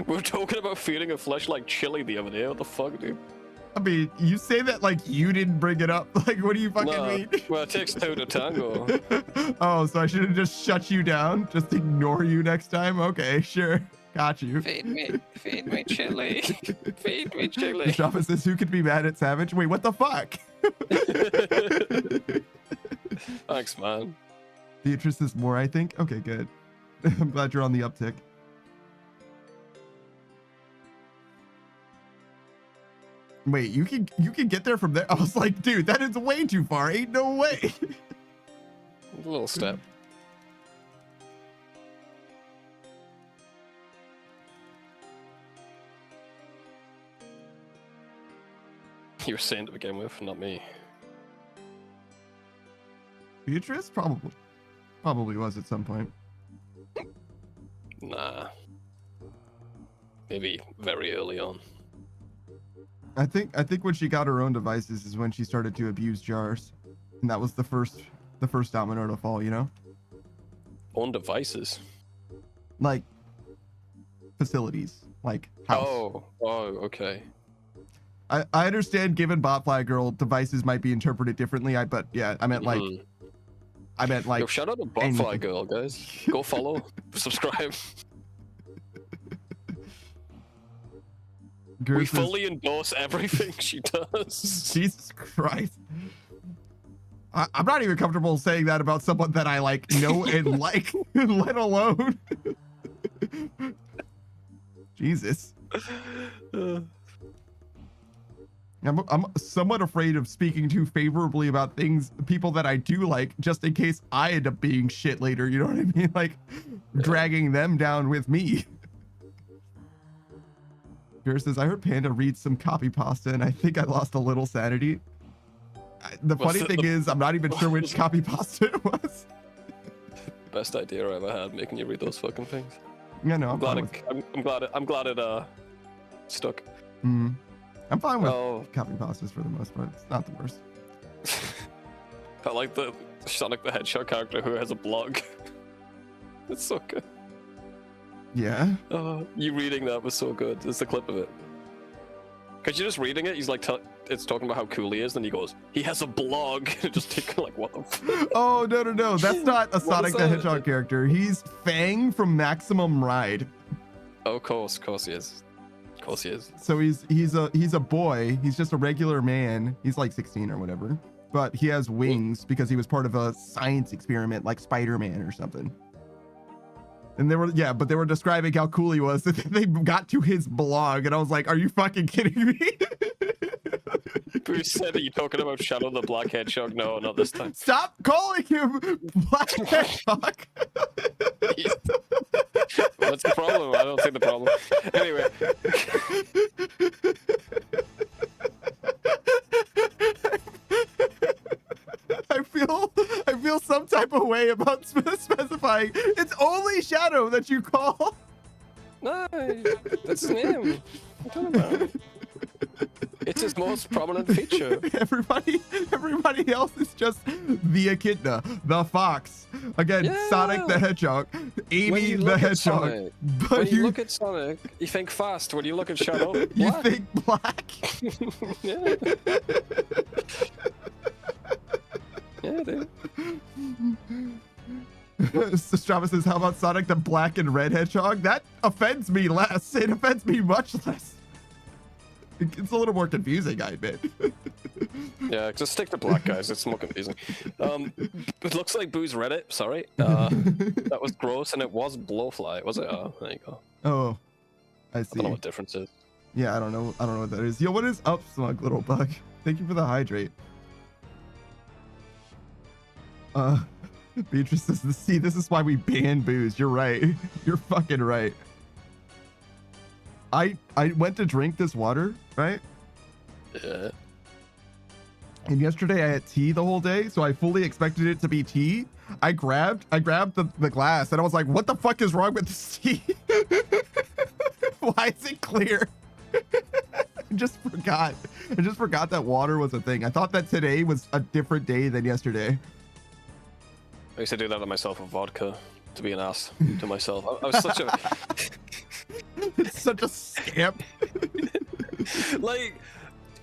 were talking about feeding a flesh like chili the other day. What the fuck, dude? I mean, you say that like you didn't bring it up. Like, what do you fucking mean? Well, it takes two to tango. Oh, so I should have just shut you down? Just ignore you next time? Okay, sure. Got you. Feed me chili. Feed me chili. Mustafa says, who could be mad at Savage? Wait, what the fuck? Thanks, man. Beatrice is more, I think. Okay, good. I'm glad you're on the uptick. Wait, you can get there from there? I was like, dude, that is way too far. Ain't no way. A little step. You were saying to begin with, not me. Beatrice? Probably was at some point. Nah. Maybe very early on. I think when she got her own devices is when she started to abuse jars. And that was the first domino to fall, you know? On devices. Like facilities. Like house. Oh, okay. I understand given Botfly Girl devices might be interpreted differently. But yeah, I meant like Yo, shout out to Botfly Girl, guys. Go follow, subscribe. We fully endorse everything she does. Jesus Christ. I'm not even comfortable saying that about someone that I like know and like, let alone. Jesus. I'm somewhat afraid of speaking too favorably about people that I do like, just in case I end up being shit later. You know what I mean? Like dragging them down with me. Gura says, I heard Panda read some copy pasta and I think I lost a little sanity. The funny thing is, I'm not even sure which copy pasta it was. Best idea I ever had, making you read those fucking things. Yeah, no, I'm glad it stuck. I'm fine with copy pastas for the most part. It's not the worst. I like the Sonic the Hedgehog character who has a blog. It's so good. Yeah. You reading that was so good. There's the clip of it. Cause you're just reading it. He's like, it's talking about how cool he is, and he goes, "He has a blog." Just take like, what the? Oh no! That's not a Sonic the Hedgehog character. He's Fang from Maximum Ride. Oh, of course he is. Of course he is. So he's a boy. He's just a regular man. He's like 16 or whatever, but he has wings because he was part of a science experiment, like Spider-Man or something. And they were describing how cool he was. They got to his blog, and I was like, "Are you fucking kidding me?" Bruce said, "Are you talking about Shadow the Black Hedgehog?" No, not this time. Stop calling him Black Hedgehog. What's the problem? I don't see the problem. Anyway. I feel some type of way about specifying it's only Shadow that you call. No, that's his name. What are you talking about? It's his most prominent feature. Everybody else is just the Echidna, the fox. Again, yeah. Sonic the Hedgehog, Amy the Hedgehog. Sonic, when you look at Sonic, you think fast. When you look at Shadow, black. You think black. Yeah. Yeah, dude. Strava says, how about Sonic the Black and Red Hedgehog? That offends me less. It offends me much less. It's a little more confusing, I admit. Yeah, just stick to black, guys. It's more confusing. It looks like Boo's read it. Sorry. That was gross, and it was Blowfly. Was it? Oh, there you go. Oh, I see. I don't know what difference is. Yeah, I don't know what that is. Yo, what is up, smug little bug? Thank you for the hydrate. Beatrice says, see, this is why we ban booze. You're right. You're fucking right. I went to drink this water, right? Yeah. And yesterday I had tea the whole day, so I fully expected it to be tea. I grabbed the glass and I was like, what the fuck is wrong with this tea? Why is it clear? I just forgot that water was a thing. I thought that today was a different day than yesterday. I used to do that to myself with vodka, to be an ass to myself. I was such a... It's such a scamp. Like,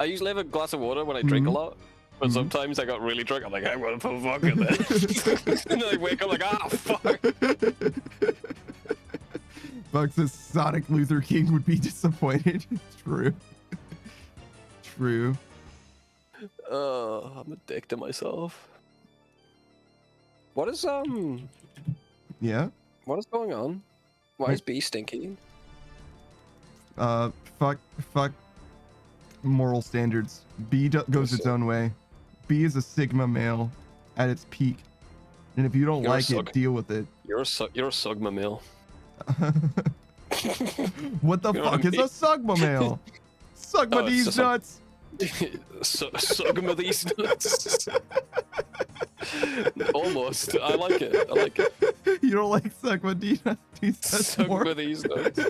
I usually have a glass of water when I drink a lot, but sometimes I got really drunk. I'm like, I'm gonna put vodka in there. And then I wake up like, ah, fuck. Buck says Sonic Luther King would be disappointed. True. True. I'm a dick to myself. What is Yeah. What is going on? Why is B stinky? Fuck moral standards. B goes its own way. B is a Sigma male at its peak, and if you don't like it, deal with it. You're a Sigma male. What the fuck is a Sigma male? Sigma these nuts. Sigma these nuts. Almost. I like it. You don't like Sigma these nuts? Sigma these nuts.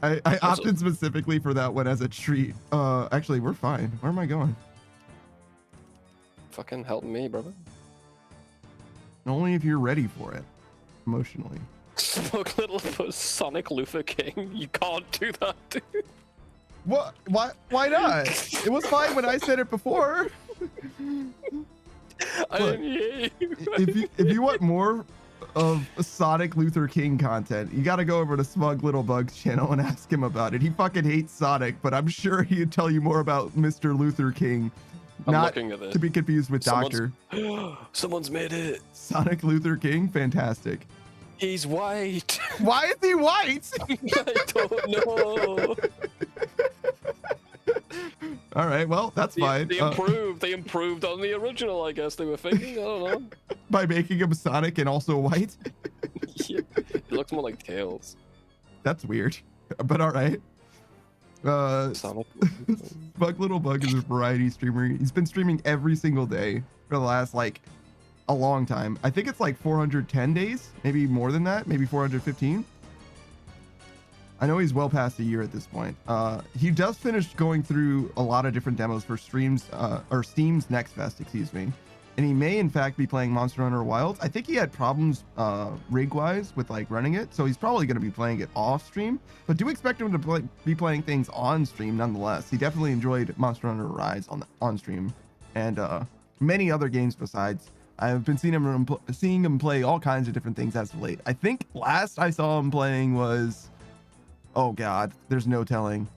I opted specifically for that one as a treat. Actually, we're fine. Where am I going? Fucking help me, brother. Only if you're ready for it, emotionally. Smoke little Sonic Luther King. You can't do that, dude. What? Why not? It was fine when I said it before. I didn't hear you. If you want more of Sonic Luther King content, you got to go over to Smug Little Bug's channel and ask him about it. He fucking hates Sonic, but I'm sure he'd tell you more about Mr. Luther King. I'm Not looking at it. to be confused with Doctor. Someone's made it. Sonic Luther King, fantastic. He's white. Why is he white? I don't know. All right, well, that's fine. They improved. They improved on the original, I guess they were thinking. I don't know. By making him Sonic and also white? Yeah. It looks more like Tails. That's weird, but all right. Sonic. Bug Little Bug is a variety streamer. He's been streaming every single day for the last like a long time. I think it's like 410 days, maybe more than that, maybe 415. I know he's well past a year at this point. He just finished going through a lot of different demos for streams or Steam's Next Fest, excuse me. And he may in fact be playing Monster Hunter Wilds. I think he had problems rig wise with like running it, so he's probably going to be playing it off stream, but do expect him to be playing things on stream nonetheless. He definitely enjoyed Monster Hunter Rise on stream and many other games besides. I've been seeing him play all kinds of different things as of late. I think last I saw him playing was, oh god, there's no telling.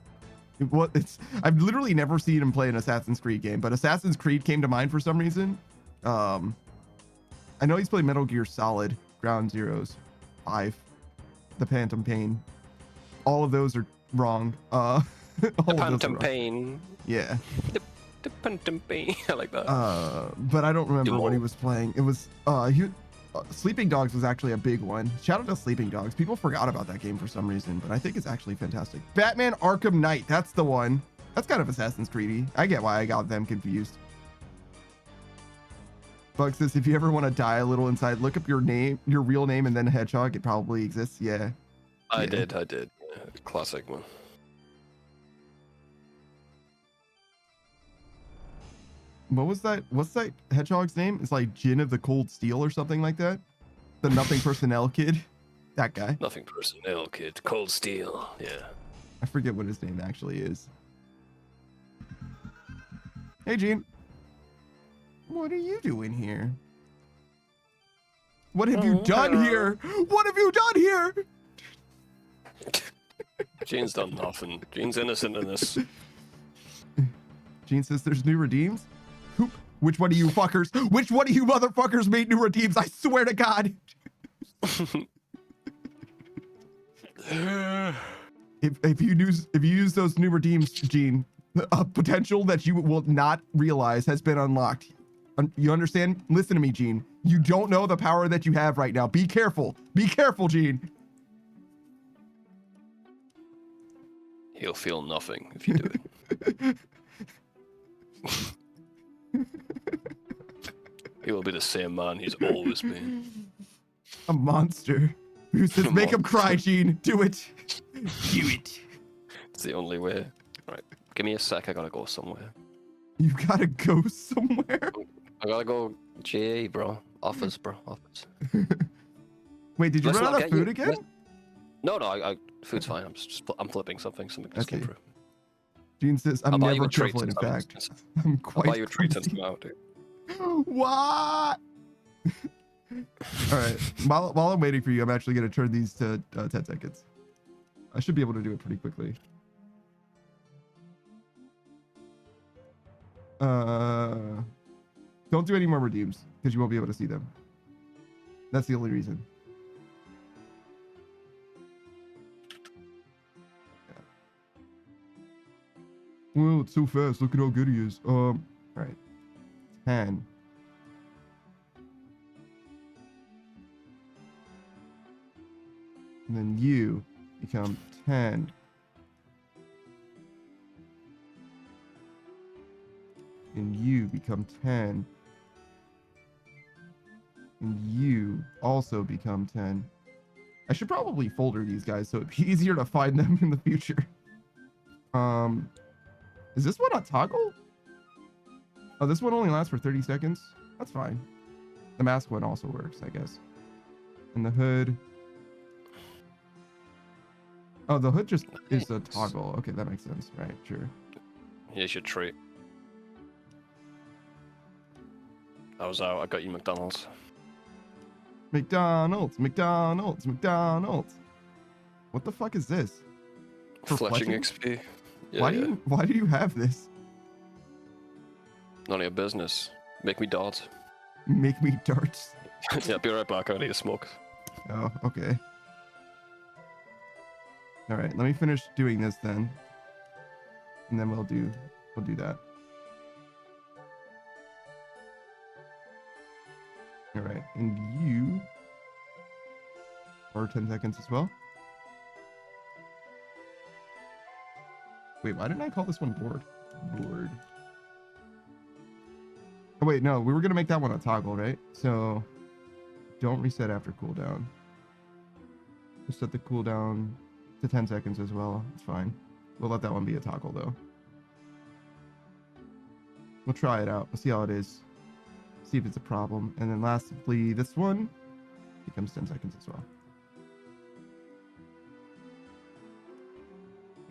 I've literally never seen him play an Assassin's Creed game, but Assassin's Creed came to mind for some reason. I know he's played Metal Gear Solid, Ground Zeroes, 5, The Phantom Pain. All of those are wrong. The Phantom Pain. Yeah. The Phantom Pain. I like that. But I don't remember what he was playing. It was Sleeping Dogs was actually a big one. Shout out to Sleeping Dogs. People forgot about that game for some reason, but I think it's actually fantastic. Batman Arkham Knight. That's the one. That's kind of Assassin's Creed-y. I get why I got them confused. Bug says, if you ever want to die a little inside, look up your name, your real name, and then Hedgehog. It probably exists. Yeah. I did. Yeah, classic one. What was that? What's that Hedgehog's name? It's like Jin of the Cold Steel or something like that. The Nothing Personnel kid. That guy. Nothing Personnel kid. Cold Steel. Yeah. I forget what his name actually is. Hey, Gene. What are you doing here? What have you done here? What have you done here? Gene's done nothing. Gene's innocent in this. Gene says there's new redeems. Which one of you fuckers? Which one of you motherfuckers made new redeems? I swear to God. if you use those new redeems, Gene, a potential that you will not realize has been unlocked. You understand? Listen to me, Gene. You don't know the power that you have right now. Be careful. Be careful, Gene. He'll feel nothing if you do it. He will be the same man he's always been. A monster. Who says, make him cry, Gene. Do it. Do it. It's the only way. All right, give me a sec. I gotta go somewhere. You gotta go somewhere? I gotta go GA, bro. Office, bro. Office. Wait, did you run out of food again? No, I food's fine. I'm flipping something. Something just came through. Gene says, I'm never careful, in fact. I'm quite I'll buy you a treat and come out, dude. What? All right. While I'm waiting for you, I'm actually going to turn these to 10 seconds. I should be able to do it pretty quickly. Don't do any more redeems because you won't be able to see them. That's the only reason. Well, it's so fast. Look at how good he is. All right. 10. And then you become 10. And you become 10. And you also become 10. I should probably folder these guys so it'd be easier to find them in the future. Is this one a toggle? Oh, this one only lasts for 30 seconds. That's fine. The mask one also works, I guess. And the hood. Oh, the hood just is a toggle. Okay, that makes sense. Right, sure. Here's your treat. I was out. I got you McDonald's. McDonald's, McDonald's, McDonald's. What the fuck is this? For Fletching fletching? XP. Yeah, Why do you have this? None of your business. Make me darts. Make me darts. Yeah, be right back. I need a smoke. Oh, okay. All right, let me finish doing this then, and then we'll do that. All right, and you are 10 seconds as well. Wait, why didn't I call this one board? Board. Oh wait, no, we were gonna make that one a toggle, right? So don't reset after cooldown. Just set the cooldown to 10 seconds as well. It's fine. We'll let that one be a toggle though. We'll try it out. We'll see how it is. See if it's a problem. And then lastly, this one becomes 10 seconds as well.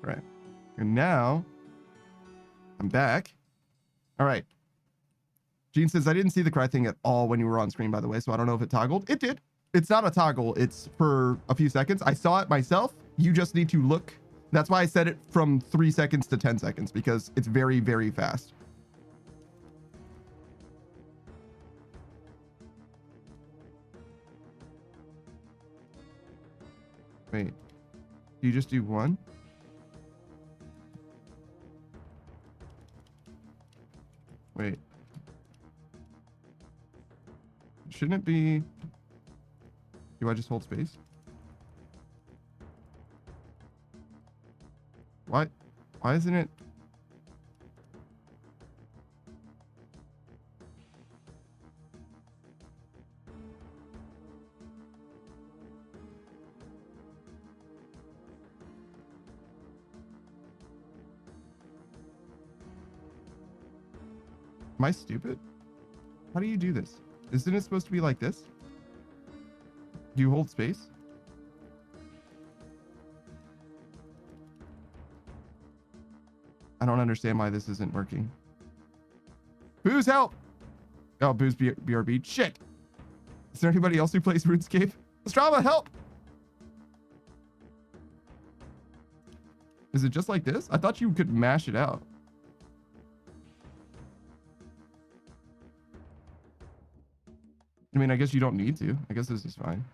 All right. And now I'm back. All right. Gene says, I didn't see the cry thing at all when you were on screen, by the way, so I don't know if it toggled. It did. It's not a toggle. It's for a few seconds. I saw it myself. You just need to look. That's why I set it from 3 seconds to 10 seconds, because it's very, very fast. Wait. Do you just do one? Wait. Shouldn't it be... Do I just hold space? Why isn't it... Am I stupid? How do you do this? Isn't it supposed to be like this? Do you hold space? I don't understand why this isn't working. Booze, help! Oh, Booze BRB. Shit! Is there anybody else who plays RuneScape? Strava, help! Is it just like this? I thought you could mash it out. I mean, I guess you don't need to. I guess this is fine.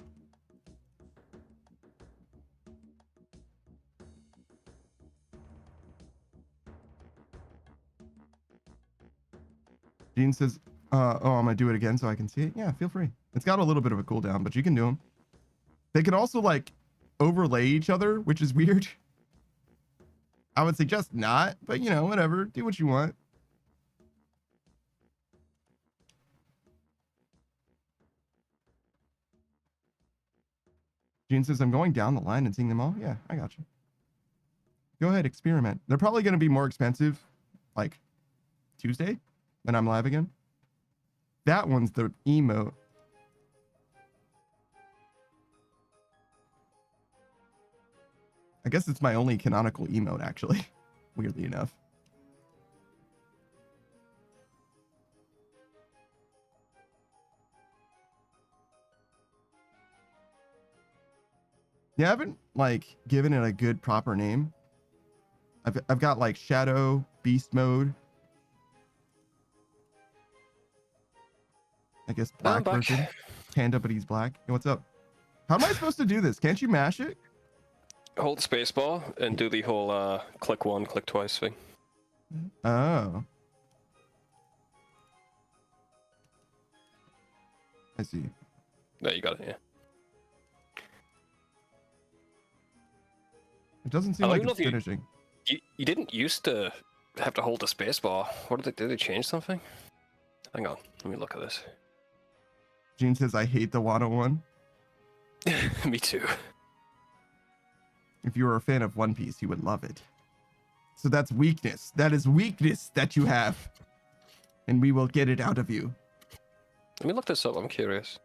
Gene says, oh, I'm gonna do it again so I can see it. Yeah, feel free. It's got a little bit of a cooldown, but you can do them. They can also like overlay each other, which is weird. I would suggest not, but you know, whatever. Do what you want. Gene says, I'm going down the line and seeing them all. Yeah, I got you. Go ahead, experiment. They're probably going to be more expensive like Tuesday when I'm live again. That one's the emote. I guess it's my only canonical emote, actually, weirdly enough. Yeah, I haven't like given it a good proper name. I've got like Shadow, Beast Mode. I guess black version. Panda, but he's black. Hey, what's up? How am I supposed to do this? Can't you mash it? Hold spacebar and do the whole click one, click twice thing. Oh. I see. There, you got it, yeah. It doesn't seem like it's finishing. You didn't used to have to hold the spacebar. What did they change something? Hang on, let me look at this. Gene says, I hate the Wano one. Me too. If you were a fan of One Piece, you would love it. So that's weakness. That is weakness that you have. And we will get it out of you. Let me look this up, I'm curious.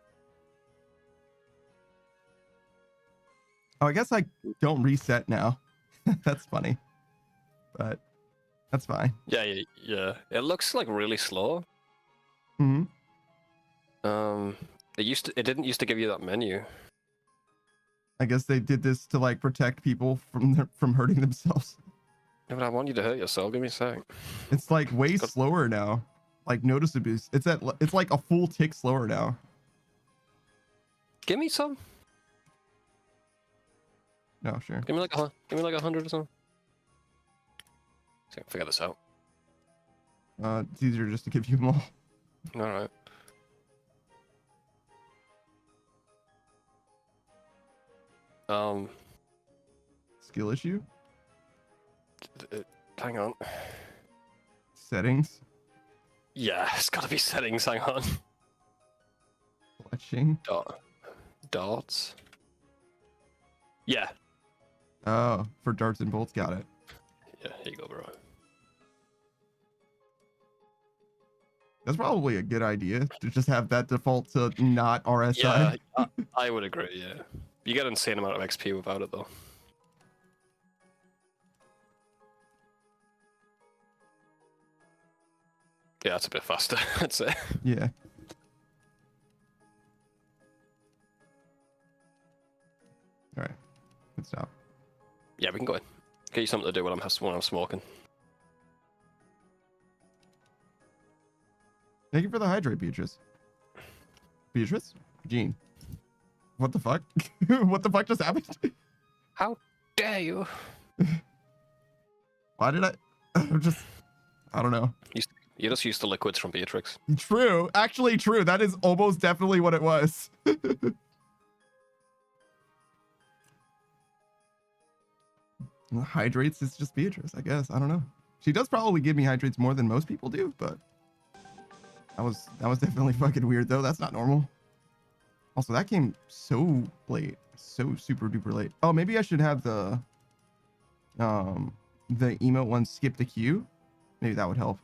Oh, I guess I don't reset now. That's funny, but that's fine. Yeah. It looks like really slow. Hmm. It didn't used to give you that menu. I guess they did this to like protect people from hurting themselves. No, but I want you to hurt yourself. Give me a sec. It's like way It's got- slower now, like noticeably. It's like a full tick slower now. Give me some. No, sure. Give me like 100 or something. See, figure this out. It's easier just to give you them all. All right. Skill issue. Hang on. Settings. Yeah, it's gotta be settings. Hang on. Watching. Darts. Yeah. Oh, for darts and bolts, got it. Yeah, here you go, bro. That's probably a good idea to just have that default to not RSI. Yeah, I would agree, yeah. You get an insane amount of XP without it, though. Yeah, that's a bit faster, I'd say. Yeah. All right. Good stop. Yeah, we can go in. Get you something to do when I'm smoking. Thank you for the hydrate, Beatrice. Beatrice? Jean. What the fuck? What the fuck just happened? How dare you? Why did I don't know. You're just used to liquids from Beatrix. True. Actually true. That is almost definitely what it was. Hydrates is just Beatrice, I guess. I don't know. She does probably give me hydrates more than most people do, but that was definitely fucking weird though. That's not normal. Also, that came so late. So super duper late. Oh, maybe I should have the emote one skip the queue. Maybe that would help.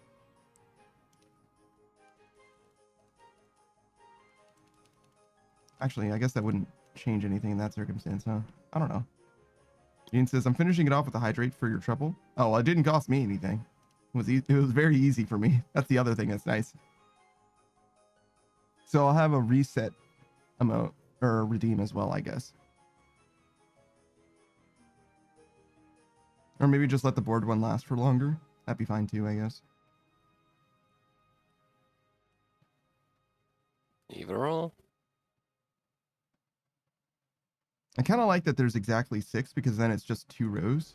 Actually, I guess that wouldn't change anything in that circumstance, huh? I don't know. Dean says, I'm finishing it off with a hydrate for your trouble. Oh, well, it didn't cost me anything. It was very easy for me. That's the other thing that's nice. So I'll have a reset emote or redeem as well, I guess. Or maybe just let the board one last for longer. That'd be fine too, I guess. Either or. I kind of like that there's exactly 6 because then it's just 2 rows.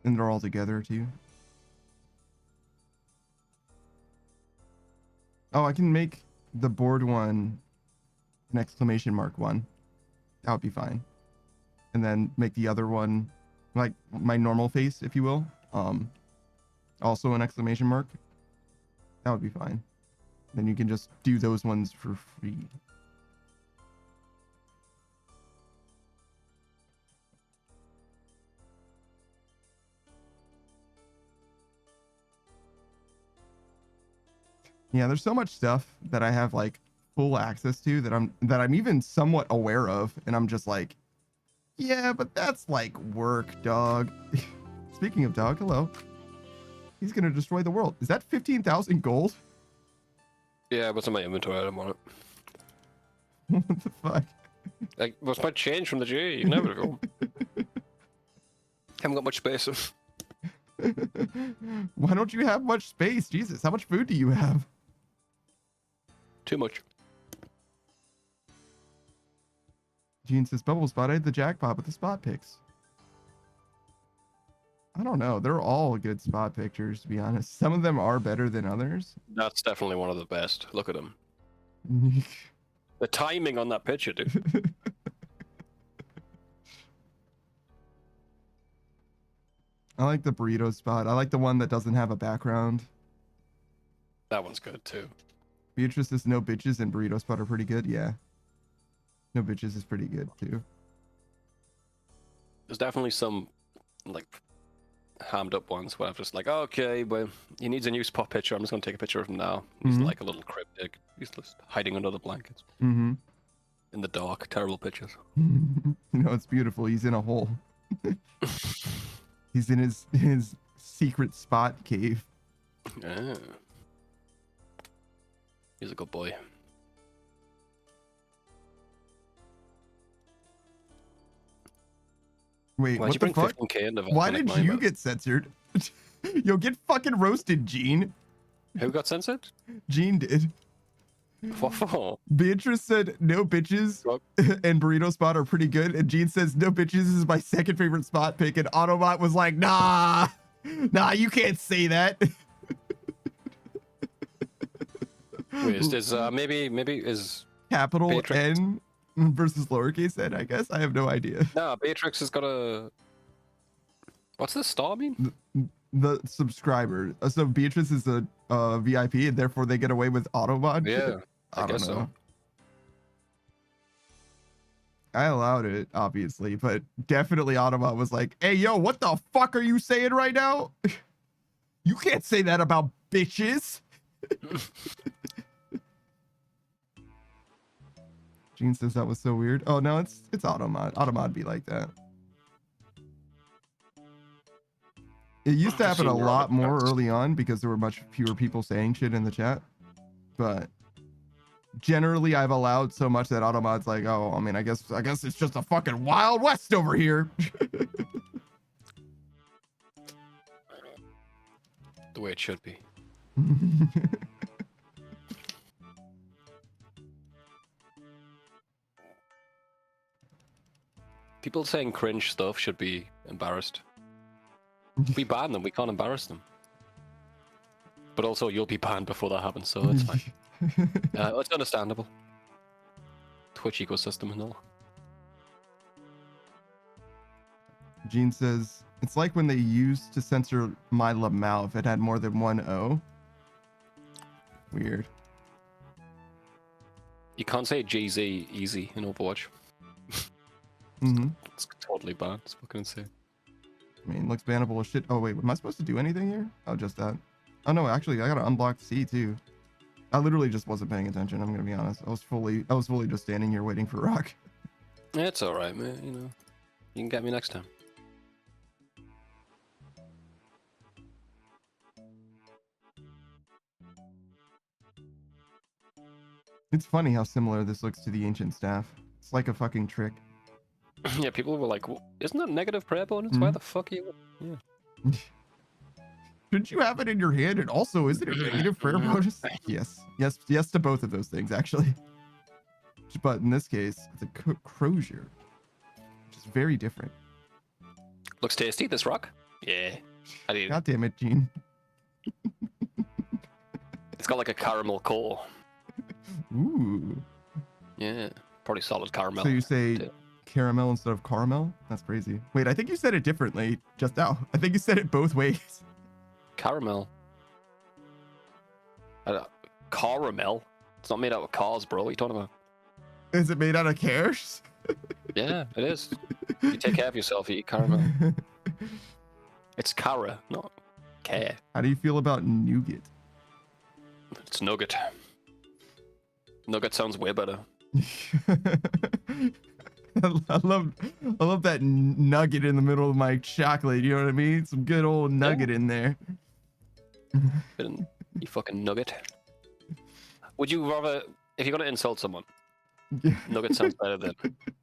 And they're all together too. Oh, I can make the board one an exclamation mark one. That would be fine. And then make the other one like my normal face, if you will. Also an exclamation mark. That would be fine. Then you can just do those ones for free. Yeah, there's so much stuff that I have like full access to that I'm even somewhat aware of, and I'm just like, yeah, but that's like work, dog. Speaking of dog, hello. He's gonna destroy the world. Is that 15,000 gold? Yeah, what's in my inventory? I don't want it. What the fuck? Like, what's my change from the G? You never go. Haven't got much space. Why don't you have much space? Jesus, how much food do you have? Too much. Gene says, Bubble spotted the jackpot with the spot picks. I don't know. They're all good spot pictures, to be honest. Some of them are better than others. That's definitely one of the best. Look at him. The timing on that picture, dude. I like the burrito spot. I like the one that doesn't have a background. That one's good too. Beatrice's no bitches and burrito spot are pretty good. Yeah. No Bitches is pretty good too. There's definitely some like hammed up ones where I'm just like, okay, well, he needs a new spot picture. I'm just gonna take a picture of him now. He's Mhm. like a little cryptic. He's just hiding under the blankets Mm-hmm. in the dark. Terrible pictures. No, it's beautiful. He's in a hole. He's in his secret spot cave. Yeah. He's a good boy. Wait, Why'd what you the bring fuck? 15K into Why Volcanic did you Mine? get censored? Yo, get fucking roasted, Gene. Who got censored? Gene did. What for? Beatrice said no bitches Fuck. and burrito spot are pretty good. And Gene says no bitches is my second favorite spot pick. And Autobot was like, nah, you can't say that. Wait, is maybe is Capital Beatrix- N versus lowercase n, I guess. I have no idea. no Beatrix has got a. What's the star mean? The subscriber. So Beatrice is a VIP, and therefore they get away with Autobot. Yeah, I guess don't know. so. I allowed it, obviously, but definitely Autobot was like, hey, yo, what the fuck are you saying right now? You can't say that about bitches. Gene says that was so weird. Oh, no, it's Automod. Automod be like that. It used to happen a lot more early on because there were much fewer people saying shit in the chat. But generally, I've allowed so much that Automod's like, oh, I mean, I guess it's just a fucking Wild West over here. The way it should be. People saying cringe stuff should be embarrassed. We ban them, we can't embarrass them. But also, you'll be banned before that happens, so it's fine. It's understandable. Twitch ecosystem and all. Gene says, it's like when they used to censor my Lamau if it had more than one O. Weird. You can't say GZ easy in Overwatch. Mm-hmm. It's totally banned. It's fucking insane. I mean, looks bannable as shit. Oh, wait, am I supposed to do anything here? Oh, just that. Oh, no, actually, I got to unblock C, too. I literally just wasn't paying attention, I'm going to be honest. I was fully just standing here waiting for Rock. It's alright, man. You know, you can get me next time. It's funny how similar this looks to the ancient staff. It's like a fucking trick. Yeah, people were like, well, isn't that negative prayer bonus? Why the fuck are you... Yeah. Shouldn't you have it in your hand? And also, is it a negative prayer bonus? Yes to both of those things, actually. But in this case, it's a crozier, which is very different. Looks tasty, this rock. Yeah. I need it. God damn it, Gene. It's got like a caramel core. Ooh. Yeah. Probably solid caramel. So you say too. caramel instead of caramel? That's crazy. Wait, I think you said it differently just now. I think you said it both ways. Caramel. Caramel? It's not made out of cars, bro. What are you talking about? Is it made out of cares? Yeah, it is. You take care of yourself, you eat caramel. It's cara, not care. How do you feel about nougat? It's nugget. Nugget sounds way better. I love that nugget in the middle of my chocolate. You know what I mean? Some good old nugget in there. You fucking nugget. Would you rather, if you're gonna insult someone, nugget sounds better than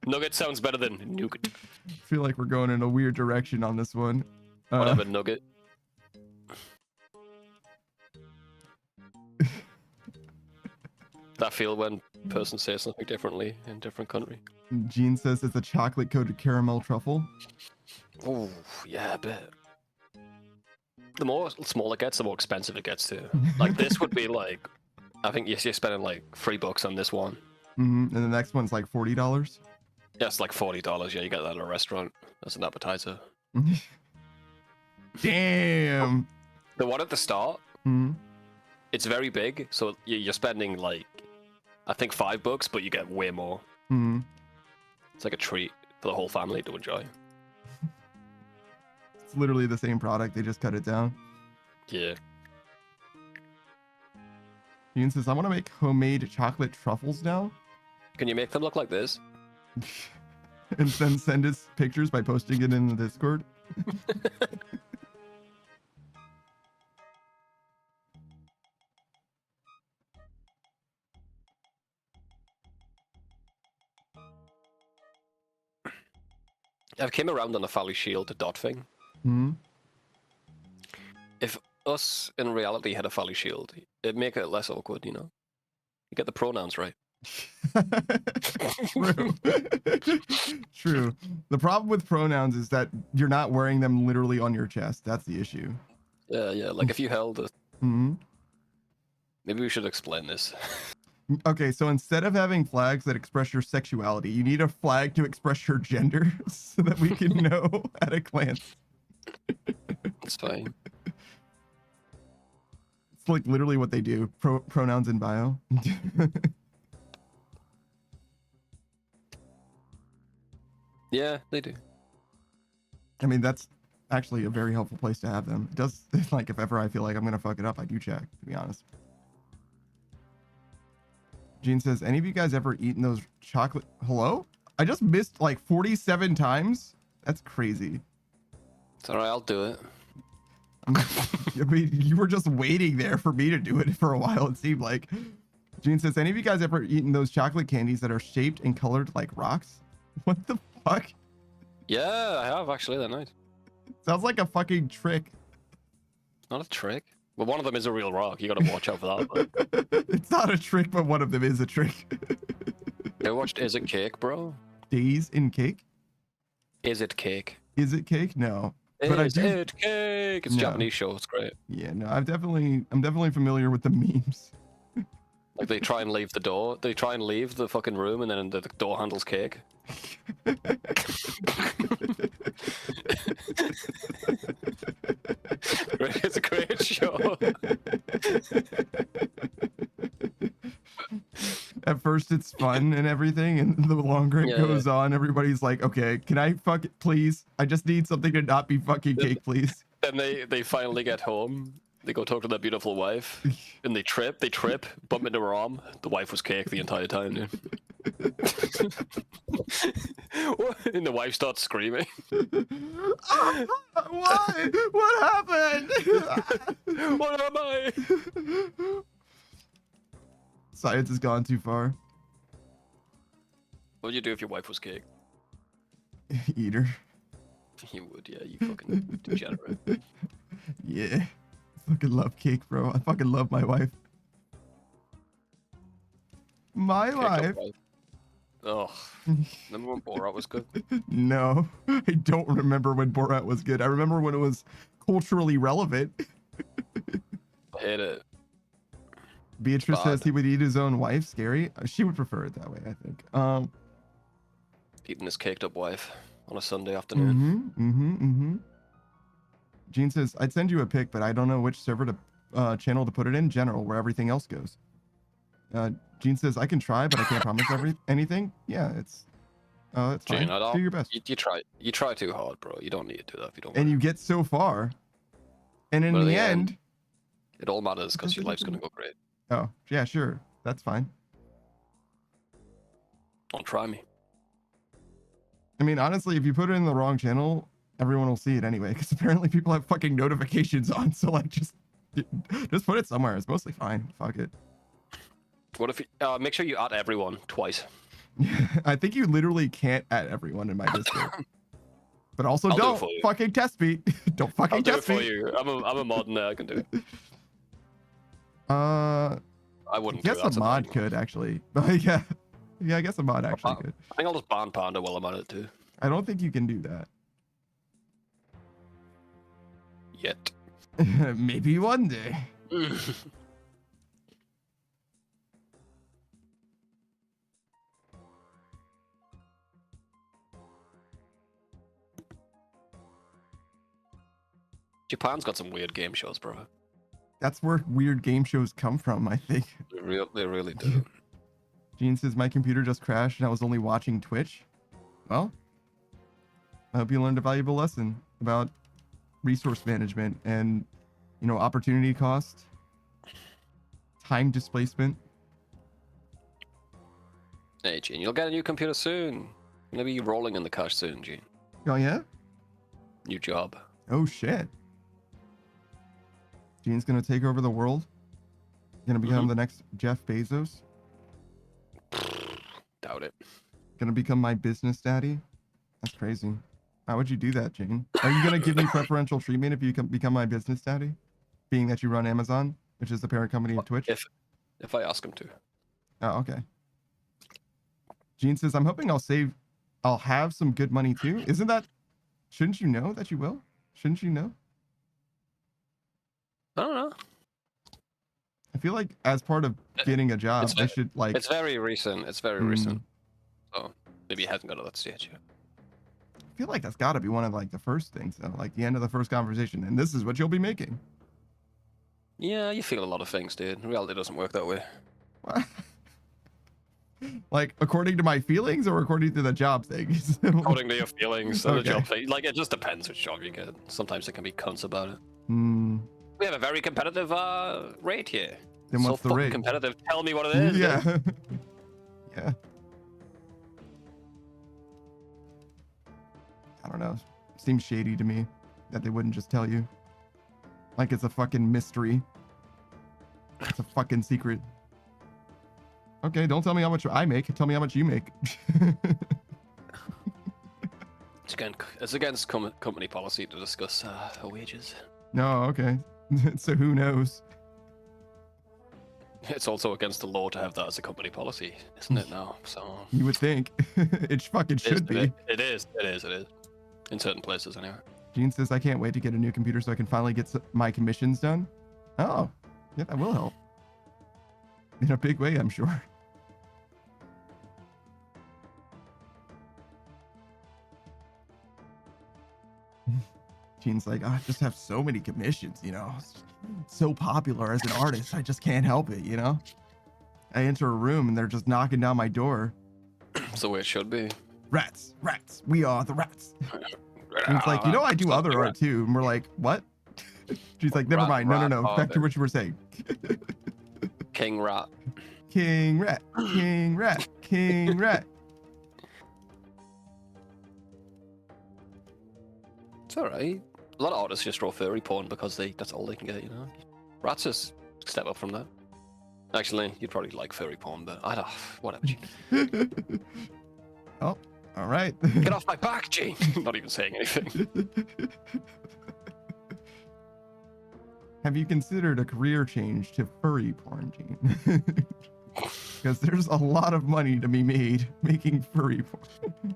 nougat. I feel like we're going in a weird direction on this one. Whatever, nugget. That feel when person says something differently in different country. Gene says it's a chocolate coated caramel truffle. Oh yeah, I bet. The more small it gets, the more expensive it gets too. Like this would be like, I think you're spending like $3 on this one. And the next one's like $40. Yeah, it's like $40. Yeah, you get that at a restaurant. That's an appetizer. Damn. The one at the start, Mhm. it's very big, so you're spending like, I think $5, but you get way more. Mhm. It's like a treat for the whole family to enjoy. It's literally the same product. They just cut it down. Yeah. Ian says, I want to make homemade chocolate truffles now. Can you make them look like this? And then send us pictures by posting it in the Discord. I've came around on the Valley Shield dot thing. Hmm. If us in reality had a Valley Shield, it'd make it less awkward, you know? You get the pronouns right. True. True. The problem with pronouns is that you're not wearing them literally on your chest. That's the issue. Yeah, yeah. Like if you held it. Hmm. Maybe we should explain this. Okay, so instead of having flags that express your sexuality, you need a flag to express your gender so that we can know at a glance. It's fine. It's like literally what they do. Pronouns in bio. Yeah, they do. I mean, that's actually a very helpful place to have them. It does, like, if ever I feel like I'm gonna fuck it up, I do check, to be honest. Gene says, any of you guys ever eaten those chocolate? Hello? I just missed like 47 times? That's crazy. It's alright, I'll do it. I mean, you were just waiting there for me to do it for a while, it seemed like. Gene says, any of you guys ever eaten those chocolate candies that are shaped and colored like rocks? What the fuck? Yeah, I have actually that night. Sounds like a fucking trick. Not a trick. Well, one of them is a real rock. You gotta watch out for that. But... It's not a trick, but one of them is a trick. You watched Is It Cake, bro? Days in Cake? Is It Cake? Is it cake? No. But Is It Cake? It's a No. Japanese show. It's great. Yeah, no, I'm definitely familiar with the memes. Like they try and leave the door. They try and leave the fucking room, and then the door handles cake. It's a great show. At first it's fun and everything, and the longer it Yeah, goes on, everybody's like, okay, can I fuck it, please? I just need something to not be fucking cake, please. Then they finally get home. They go talk to their beautiful wife, and they trip, bump into her arm. The wife was cake the entire time, dude. And the wife starts screaming. Why? What happened? What am I? Science has gone too far. What would you do if your wife was cake? Eat her. You would, yeah, you fucking degenerate. Yeah. I fucking love cake, bro. I fucking love my wife. My wife? Oh, remember when Borat was good? No, I don't remember when Borat was good. I remember when it was culturally relevant. I hate it. Beatrice says Bad. he would eat his own wife. Scary. She would prefer it that way, I think. Eating his caked up wife on a Sunday afternoon. Gene says, I'd send you a pic, but I don't know which server to channel to put it in. General, where everything else goes. Gene says, I can try, but I can't promise anything. Yeah, it's fine. Gene, Do your best. You try too hard, bro. You don't need to do that if you don't And want. you get so far, and in But the end, it all matters because your life's gonna go great. oh yeah, sure, that's fine. Don't try me. I mean, honestly, if you put it in the wrong channel, everyone will see it anyway, because apparently people have fucking notifications on. So like, just put it somewhere. It's mostly fine. Fuck it. What if you make sure you add everyone twice? I think you literally can't add everyone in my Discord. But also I'll do it don't for you. fucking test me. Don't fucking I'll do it test for me. you. I'm a mod and I can do it. I I wouldn't do guess that. a mod could actually. But yeah, I guess a mod actually could. I think I'll just ban Panda while I'm at it too. I don't think you can do that. Yet. Maybe one day. Japan's got some weird game shows, bro. That's where weird game shows come from, I think. They really do. Gene says, my computer just crashed and I was only watching Twitch. Well, I hope you learned a valuable lesson about resource management and, opportunity cost, time displacement. Hey, Gene, you'll get a new computer soon. Maybe you're rolling in the cash soon, Gene. Oh, yeah? New job. Oh, shit. Gene's gonna take over the world? Gonna become the next Jeff Bezos? Doubt it. Gonna become my business daddy? That's crazy. How would you do that, Gene? Are you gonna give me preferential treatment if you become my business daddy? Being that you run Amazon, which is the parent company of Twitch? If I ask him to. Oh, okay. Gene says, I'm hoping I'll have some good money too. Shouldn't you know that you will? Shouldn't you know? I don't know. I feel like as part of getting a job, they should like... It's very recent. It's very recent. So maybe it hasn't got to that stage yet. I feel like that's got to be one of like the first things, though, like the end of the first conversation. And this is what you'll be making. Yeah, you feel a lot of things, dude. Reality doesn't work that way. What? Like according to my feelings or according to the job thing? According to your feelings, and the Okay. job thing. Like, it just depends which job you get. Sometimes it can be cunts about it. Hmm. We have a very competitive rate here. Then what's the fucking rate? competitive. Tell me what it is. Yeah. Dude. Yeah. I don't know. Seems shady to me that they wouldn't just tell you. Like it's a fucking mystery. It's a fucking secret. Okay, don't tell me how much I make. Tell me how much you make. It's against company policy to discuss wages. No, okay. So who knows? It's also against the law to have that as a company policy, isn't it now? So You would think. It fucking should be. It is. In certain places, anyway. Gene says, I can't wait to get a new computer so I can finally get my commissions done. Oh, yeah, that will help. In a big way, I'm sure. Gene's like, I just have so many commissions, so popular as an artist. I just can't help it, I enter a room and they're just knocking down my door. It's the way it should be. Rats, we are the rats. Gene's like, I do other art too. And we're like, what? She's like, never mind. No. Back to what you were saying. King Rat. King Rat, King Rat, King Rat. It's alright. A lot of artists just draw furry porn because that's all they can get, Rats is a step up from that. Actually, you'd probably like furry porn, but I don't. Whatever. Oh, all right. Get off my back, Gene. Not even saying anything. Have you considered a career change to furry porn, Gene? Because there's a lot of money to be made making furry porn.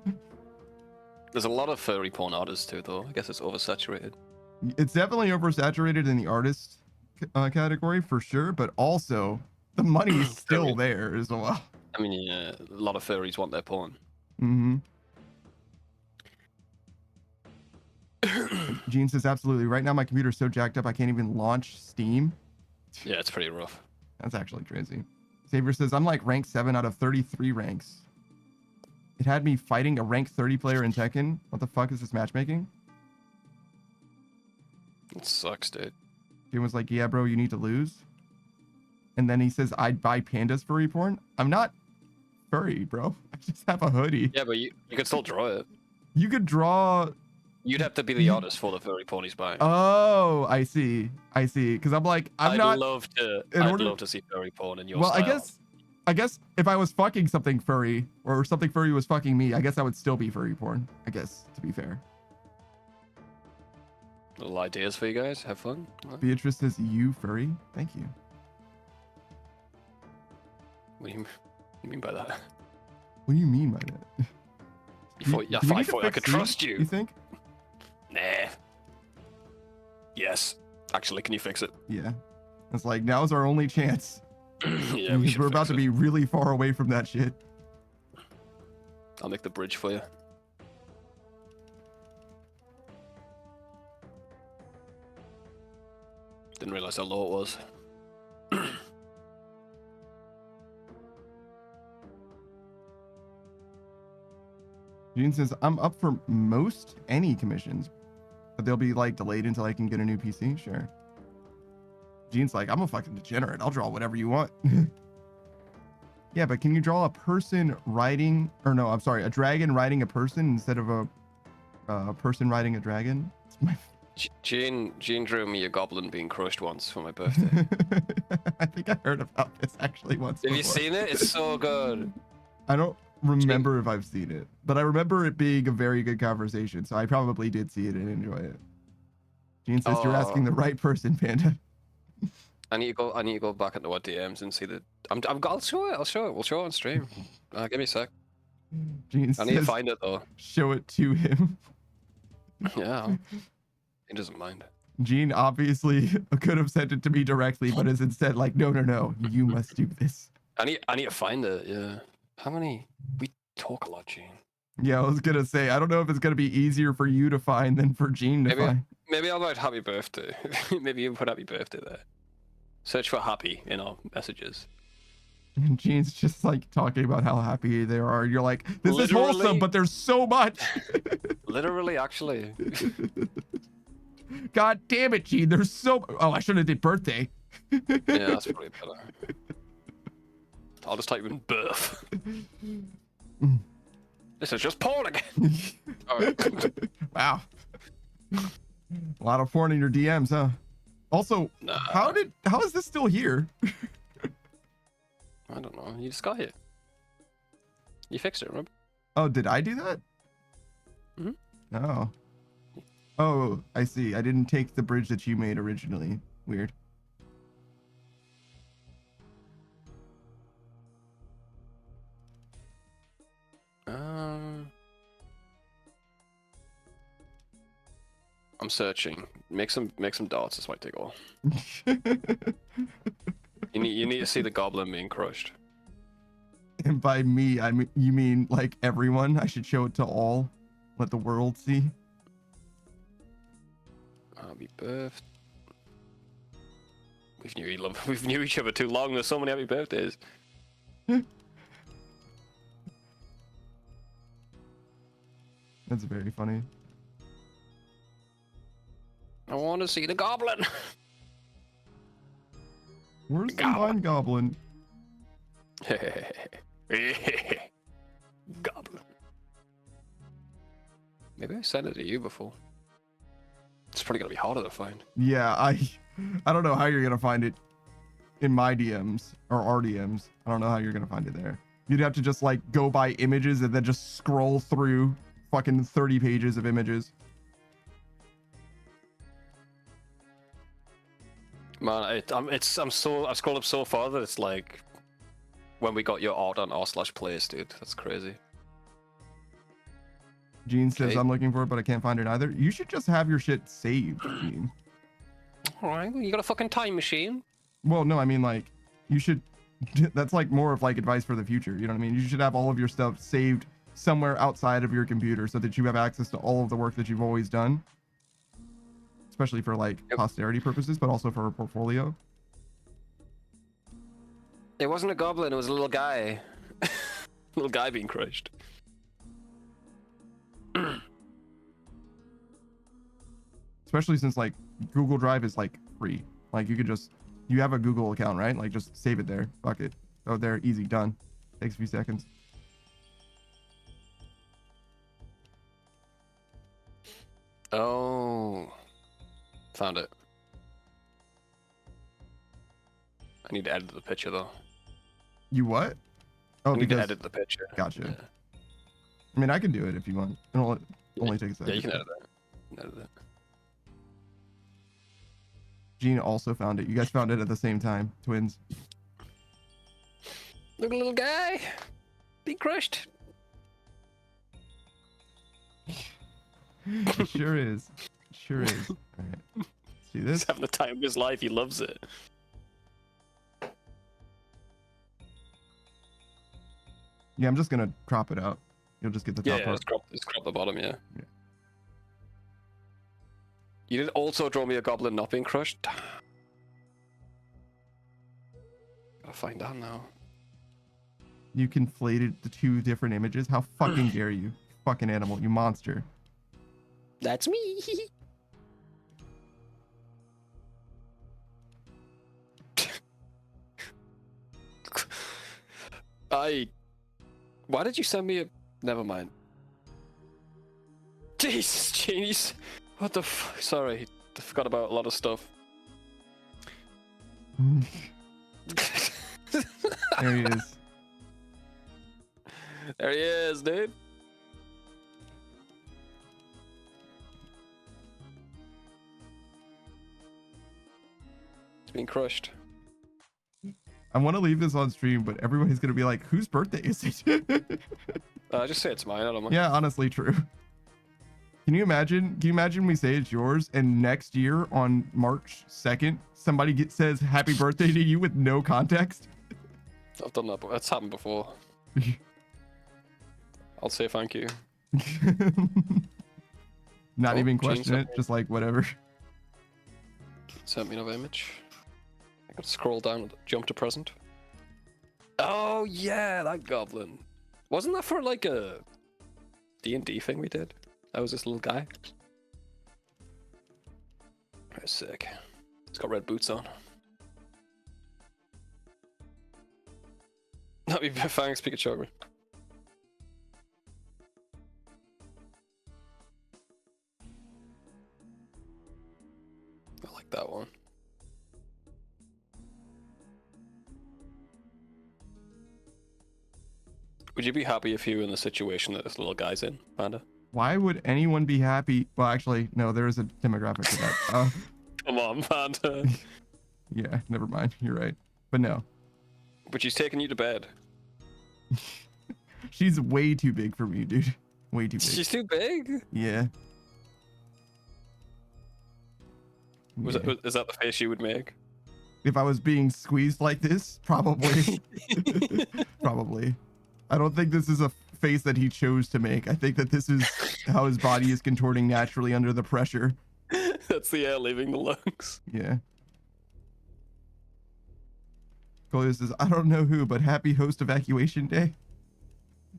There's a lot of furry porn artists too, though. I guess it's oversaturated. It's definitely oversaturated in the artist category for sure, but also the money is still there as well. I mean, yeah, a lot of furries want their porn. Mm-hmm. Gene says, absolutely. Right now, my computer's so jacked up, I can't even launch Steam. Yeah, it's pretty rough. That's actually crazy. Xavier says, I'm like rank 7 out of 33 ranks. It had me fighting a rank 30 player in Tekken. What the fuck is this matchmaking? It sucks, dude. Jim was like, yeah, bro, you need to lose. And then he says, I'd buy pandas furry porn. I'm not furry, bro. I just have a hoodie. Yeah, but you could still draw it. You could draw... You'd have to be the artist for the furry porn he's buying. Oh, I see. Because I'm like, I'd love to see furry porn in your style. I guess if I was fucking something furry or something furry was fucking me, I guess I would still be furry porn. I guess, to be fair. Little ideas for you guys. Have fun. Beatrice says, you furry? Thank you. What do you mean by that? What do you mean by that? I thought I could trust you. You think? Nah. Yes. Actually, can you fix it? Yeah. It's like, now's our only chance. Yeah, we're about to be really far away from that shit. I'll make the bridge for you. Didn't realize how low it was. Gene says, I'm up for most any commissions, but they'll be like delayed until I can get a new PC. Sure. Gene's like, I'm a fucking degenerate. I'll draw whatever you want. Yeah, but can you draw a person riding, or no, I'm sorry, a dragon riding a person instead of a person riding a dragon? It's my... Gene drew me a goblin being crushed once for my birthday. I think I heard about this actually once. Have you before. seen it? It's so good. I don't remember if I've seen it, but I remember it being a very good conversation, so I probably did see it and enjoy it. Gene says you're asking the right person, Panda. I need to go back into our DMs and see the. I'll show it. We'll show it on stream. Give me a sec. Gene I need to says, find it though. show it to him. Yeah. He doesn't mind. Gene obviously could have sent it to me directly, but is instead like, no, you must do this. I need to find it. Yeah. How many? We talk a lot, Gene. Yeah, I was gonna say, I don't know if it's gonna be easier for you to find than for Gene to find. Maybe I'll write happy birthday. Maybe you put happy birthday there. Search for happy in our messages. And Gene's just like talking about how happy they are. You're like, this is Literally? wholesome, but there's so much. Literally, actually. God damn it, Gene. There's so. Oh, I should have did birthday. Yeah, that's probably better. I'll just type in birth. This is just porn again. All right. Wow. A lot of porn in your DMs, huh? Also, Nah. how is this still here? I don't know. You just got it. You fixed it, remember? Oh, did I do that? Mm-hmm. Oh. Oh, I see. I didn't take the bridge that you made originally. Weird. I'm searching. Make some darts. This might take a while. You need to see the goblin being crushed. And by me, I mean, you mean like everyone? I should show it to all. Let the world see. Happy birthday. We've knew each other too long. There's so many happy birthdays. That's very funny. I want to see the goblin. Where's the Goblin. Vine Goblin? Goblin. Maybe I sent it to you before. It's probably gonna be harder to find. Yeah, I don't know how you're gonna find it in my DMs or our DMs. I don't know how you're gonna find it there. You'd have to just like go by images and then just scroll through fucking 30 pages of images. Man, I've scrolled up so far that it's like when we got your art on r/plays, dude. That's crazy. Gene says Okay. I'm looking for it, but I can't find it either. You should just have your shit saved, Gene. All right, you got a fucking time machine. Well, no, I mean like you should. That's like more of like advice for the future. You know what I mean? You should have all of your stuff saved somewhere outside of your computer so that you have access to all of the work that you've always done, especially for like posterity purposes, but also for a portfolio. It wasn't a goblin. It was a little guy. Little guy being crushed. Especially since like Google Drive is like free. Like you have a Google account, right? Like just save it there. Fuck it. Oh, there, easy, done. Takes a few seconds. Oh, found it. I need to edit the picture though. You what? Oh, I need to because edit the picture. Gotcha. Yeah. I mean, I can do it if you want. It'll only take a second. Yeah, you can edit it. Edit it. Gene also found it. You guys found it at the same time, twins. Look, little guy, be crushed. It sure is. It sure is. All right. See He's this? having the time of his life. He loves it. Yeah, I'm just gonna crop it out. You'll just get the top Yeah, part. just crop the bottom. Yeah. Yeah. You did also draw me a goblin not being crushed. Gotta find out now. You conflated the two different images. How fucking dare you? fucking animal, you monster. That's me. Why did you send me a? Never mind. Jesus, jeez. What the Sorry, I forgot about a lot of stuff. There he is. There he is, dude. It's being crushed. I want to leave this on stream, but everybody's gonna be like, "Whose birthday is it?" Just say it's mine. I don't mind. Yeah, honestly, true. Can you imagine? Can you imagine we say it's yours, and next year on March 2nd, somebody says "Happy birthday" to you with no context? I've done that, but that's happened before. I'll say thank you. Not even Gene question it, sent just like whatever. Sent me another image. I gotta scroll down and jump to present. Oh yeah, that goblin. Wasn't that for like a D&D thing we did? That was this little guy. That's sick. He's got red boots on. Happy thanks, Pikachu. I like that one. Would you be happy if you were in the situation that this little guy's in, Panda? Why would anyone be happy? Well, actually, no, there is a demographic for that. Come on, Panda. Yeah, never mind. You're right. But no. But she's taking you to bed. She's way too big for me, dude. Way too big. She's too big? Yeah. Is that the face you would make? If I was being squeezed like this, probably. Probably. I don't think this is a face that he chose to make. I think that this is how his body is contorting naturally under the pressure. That's the air leaving the lungs. Yeah. Collier says, I don't know who, but happy host evacuation day.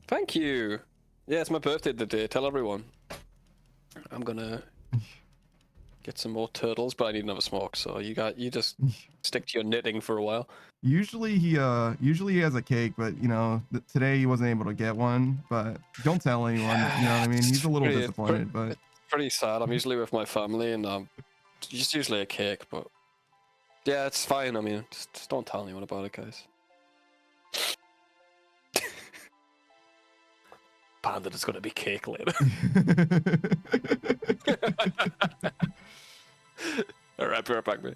Thank you. Yeah, it's my birthday today. Tell everyone. I'm gonna get some more turtles, but I need another smoke. So you just stick to your knitting for a while. Usually he has a cake, but you know, today he wasn't able to get one. But don't tell anyone. You know what I mean? He's a little disappointed, but it's pretty sad. I'm usually with my family, and it's usually a cake. But yeah, it's fine. I mean, just don't tell anyone about it, guys. Panda, there's gonna be cake later. All right, be right back, mate.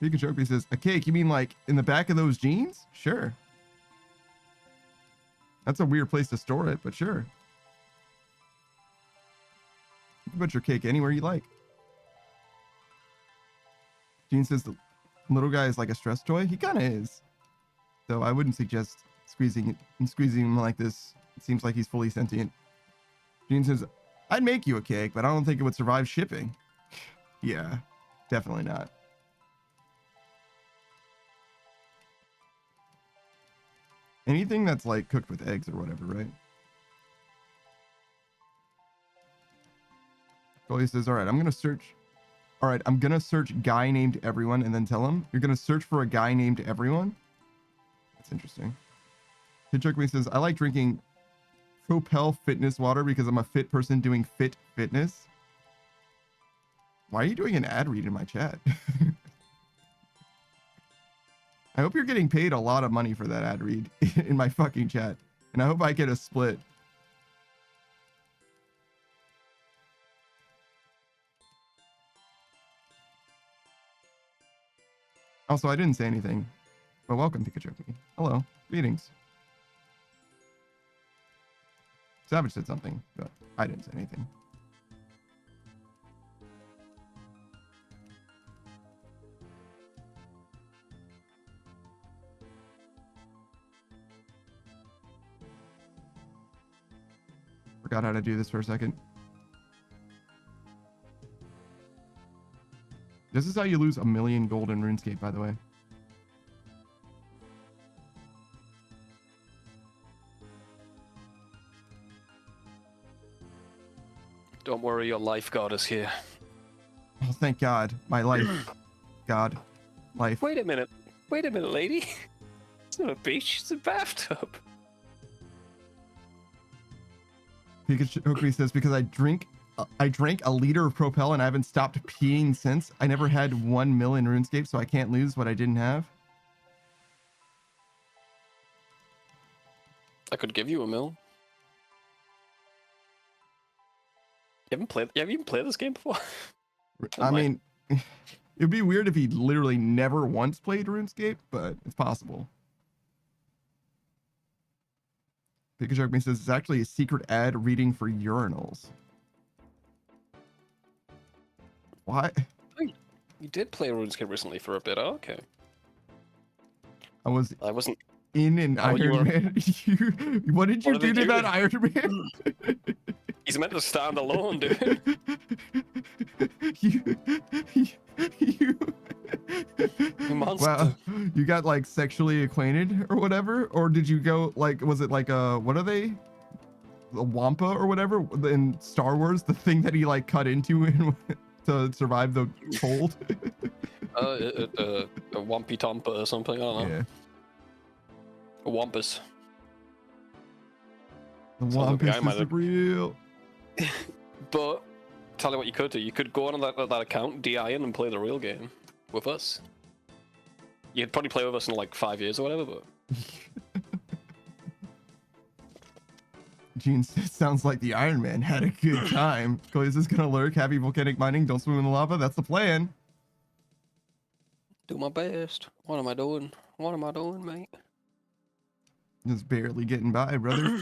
Pikachu says, a cake? You mean like in the back of those jeans? Sure. That's a weird place to store it, but sure. You can put your cake anywhere you like. Gene says the little guy is like a stress toy. He kind of is. So I wouldn't suggest squeezing him like this. It seems like he's fully sentient. Gene says, I'd make you a cake, but I don't think it would survive shipping. Yeah, definitely not. Anything that's like cooked with eggs or whatever, right? Goalie says, all right, I'm going to search guy named everyone and then tell him. You're going to search for a guy named everyone? That's interesting. Hitchukme says, I like drinking Propel fitness water because I'm a fit person doing fit fitness. Why are you doing an ad read in my chat? I hope you're getting paid a lot of money for that ad read in my fucking chat. And I hope I get a split. Also, I didn't say anything, but welcome to Pikachu. Hello, greetings. Savage said something, but I didn't say anything. Forgot how to do this for a second. This is how you lose 1,000,000 gold in RuneScape, by the way. Don't worry, your lifeguard is here. Oh, thank God. My life. God. Life. Wait a minute, lady. It's not a beach, it's a bathtub. Pikachu says, because I drank a liter of Propel and I haven't stopped peeing since. I never had 1 mil in RuneScape, so I can't lose what I didn't have. I could give you a mil. You haven't even played this game before? I mean, it'd be weird if he literally never once played RuneScape, but it's possible. Pikachu says it's actually a secret ad reading for urinals. What? You did play RuneScape recently for a bit. Oh, okay. I wasn't in an Oh, you Iron were- Man. What did you What do did they to do? that Iron Man? He's meant to stand alone, dude. you You monster. wow, you got like sexually acquainted or whatever, or did you go like, was it like what are they, the Wampa or whatever in Star Wars, the thing that he like cut into to survive the cold? A Wampy Tompa or something, I don't know. Yeah, A Wampus. the Sounds like Wampus I might is have- real. But, tell you what you could do. You could go on that account, DI in, and play the real game with us. You'd probably play with us in like 5 years or whatever, but... Gene says, sounds like the Iron Man had a good time. Is this gonna lurk? Happy volcanic mining. Don't swim in the lava. That's the plan. Do my best. What am I doing? What am I doing, mate? Just barely getting by, brother.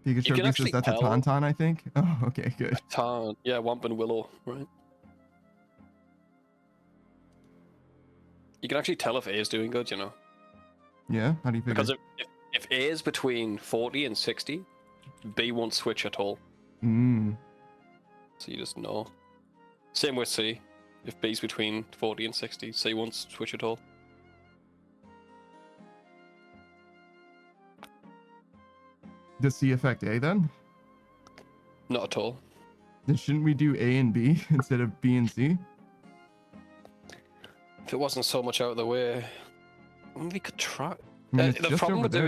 Pikachu can says actually that's a tell- tauntaun, I think. Oh, okay, good. Yeah, Wamp and Willow, right? You can actually tell if A is doing good, you know? Yeah, how do you figure? Because if A is between 40 and 60, B won't switch at all. Mm. So you just know. Same with C. If B's between 40 and 60, C won't switch at all. Does C affect A then? Not at all. Then shouldn't we do A and B instead of B and C? If it wasn't so much out of the way, we could try. I mean, it's The just problem over with there.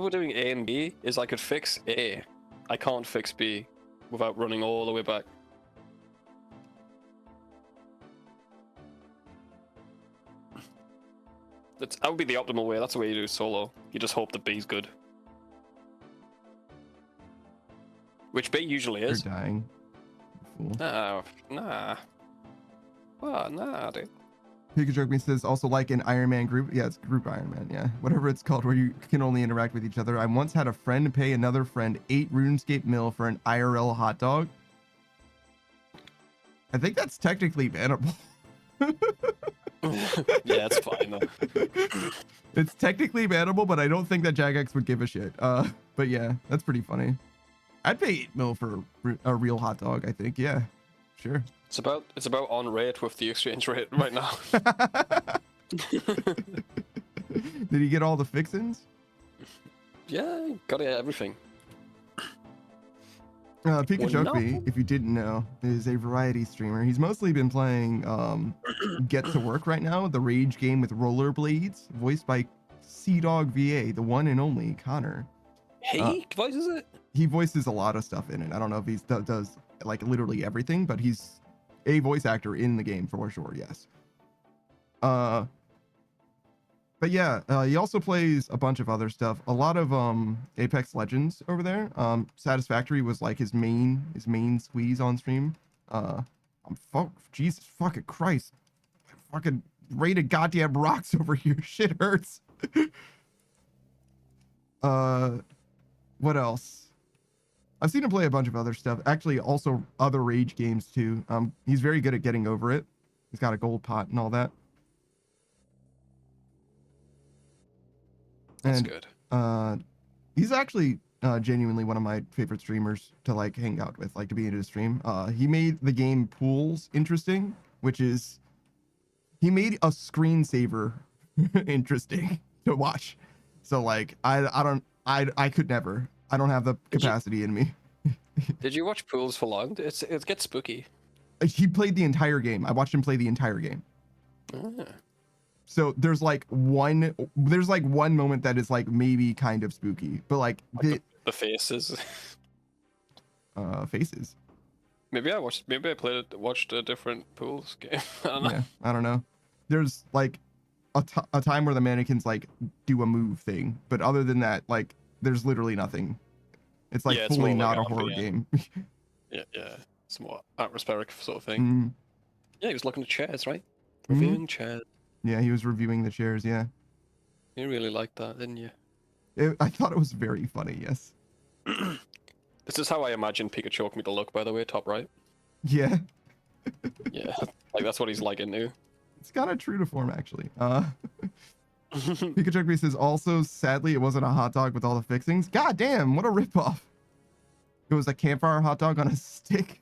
doing A and B is I could fix A. I can't fix B without running all the way back. That would be the optimal way. That's the way you do solo. You just hope that B's good. Which B usually You're is. dying. Fool. Nah. Oh, nah, dude. Pikachu says also like an Iron Man group. Yeah, it's group Iron Man. Yeah, whatever it's called, where you can only interact with each other. I once had a friend pay another friend 8 RuneScape mil for an IRL hot dog. I think that's technically bannable. Yeah, it's fine though. It's technically bannable, but I don't think that Jagex would give a shit. But yeah, that's pretty funny. I'd pay 8 mil for a real hot dog, I think. Yeah, sure. It's about on rate with the exchange rate right now. Did he get all the fixins? Yeah, got everything. Pikachu, no. if you didn't know, is a variety streamer. He's mostly been playing Get to Work right now, the rage game with rollerblades, voiced by Sea-Dog VA, the one and only Connor. He voices it? He voices a lot of stuff in it. I don't know if he does like literally everything, but he's a voice actor in the game for sure, yes. But yeah, he also plays a bunch of other stuff. A lot of Apex Legends over there. Satisfactory was like his main squeeze on stream. Jesus fucking Christ. I fucking rated goddamn rocks over here. Shit hurts. What else? I've seen him play a bunch of other stuff. Actually, also other rage games too. He's very good at getting over it. He's got a gold pot and all that. That's And good. he's actually Genuinely one of my favorite streamers to like hang out with, like to be into his stream. He made the game Pools interesting, which is he made a screensaver interesting to watch. So like I could never. I don't have the capacity in me. Did you watch Pools for long? It gets spooky. He played the entire game. I watched him play the entire game. Ah. So there's like one moment that is like maybe kind of spooky, but like the faces. faces. Maybe I watched a different Pools game. I don't know. Yeah, I don't know. There's like a time where the mannequins like do a move thing, but other than that, like there's literally nothing. It's like Yeah, it's fully more like not a art, horror yeah. game. Yeah. It's more atmospheric sort of thing. Mm, Yeah, he was looking at chairs, right? Mhm. Reviewing chairs. yeah, he was reviewing the chairs. Yeah, You really liked that, didn't you? I thought it was very funny. Yes. This is how I imagine Pikachu me to look, by the way, top right. Yeah, Yeah, like that's what he's like into. it's kind of true to form actually. Pikachu says also, sadly, it wasn't a hot dog with all the fixings. God damn, what a ripoff. It was a campfire hot dog on a stick.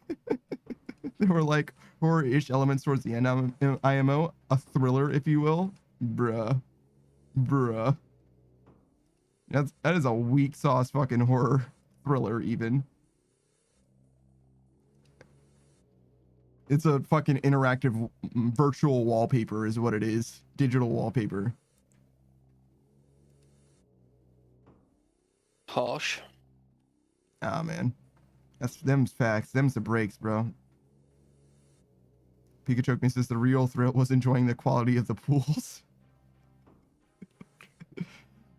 There were like horror-ish elements towards the end of IMO, a thriller, if you will. Bruh. That is a weak sauce fucking horror thriller even. It's a fucking interactive virtual wallpaper is what it is. Digital wallpaper. Harsh. Ah, man. That's them's facts. Them's the breaks, bro. Pikachu says the real thrill was enjoying the quality of the pools.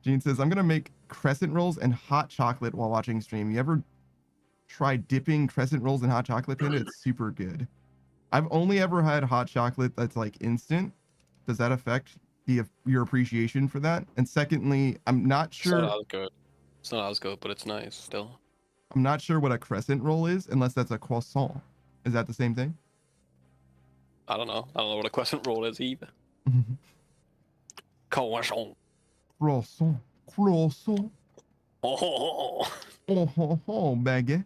Gene says, I'm going to make crescent rolls and hot chocolate while watching stream. You ever try dipping crescent rolls in hot chocolate, Panda? It's super good. I've only ever had hot chocolate that's like instant. Does that affect your appreciation for that? And secondly, I'm not sure. It's not as good. It's not as good, but it's nice still. I'm not sure what a crescent roll is, unless that's a croissant. Is that the same thing? I don't know. I don't know what a crescent roll is either. Croissant. Croissant. Croissant. Oh, Baguette.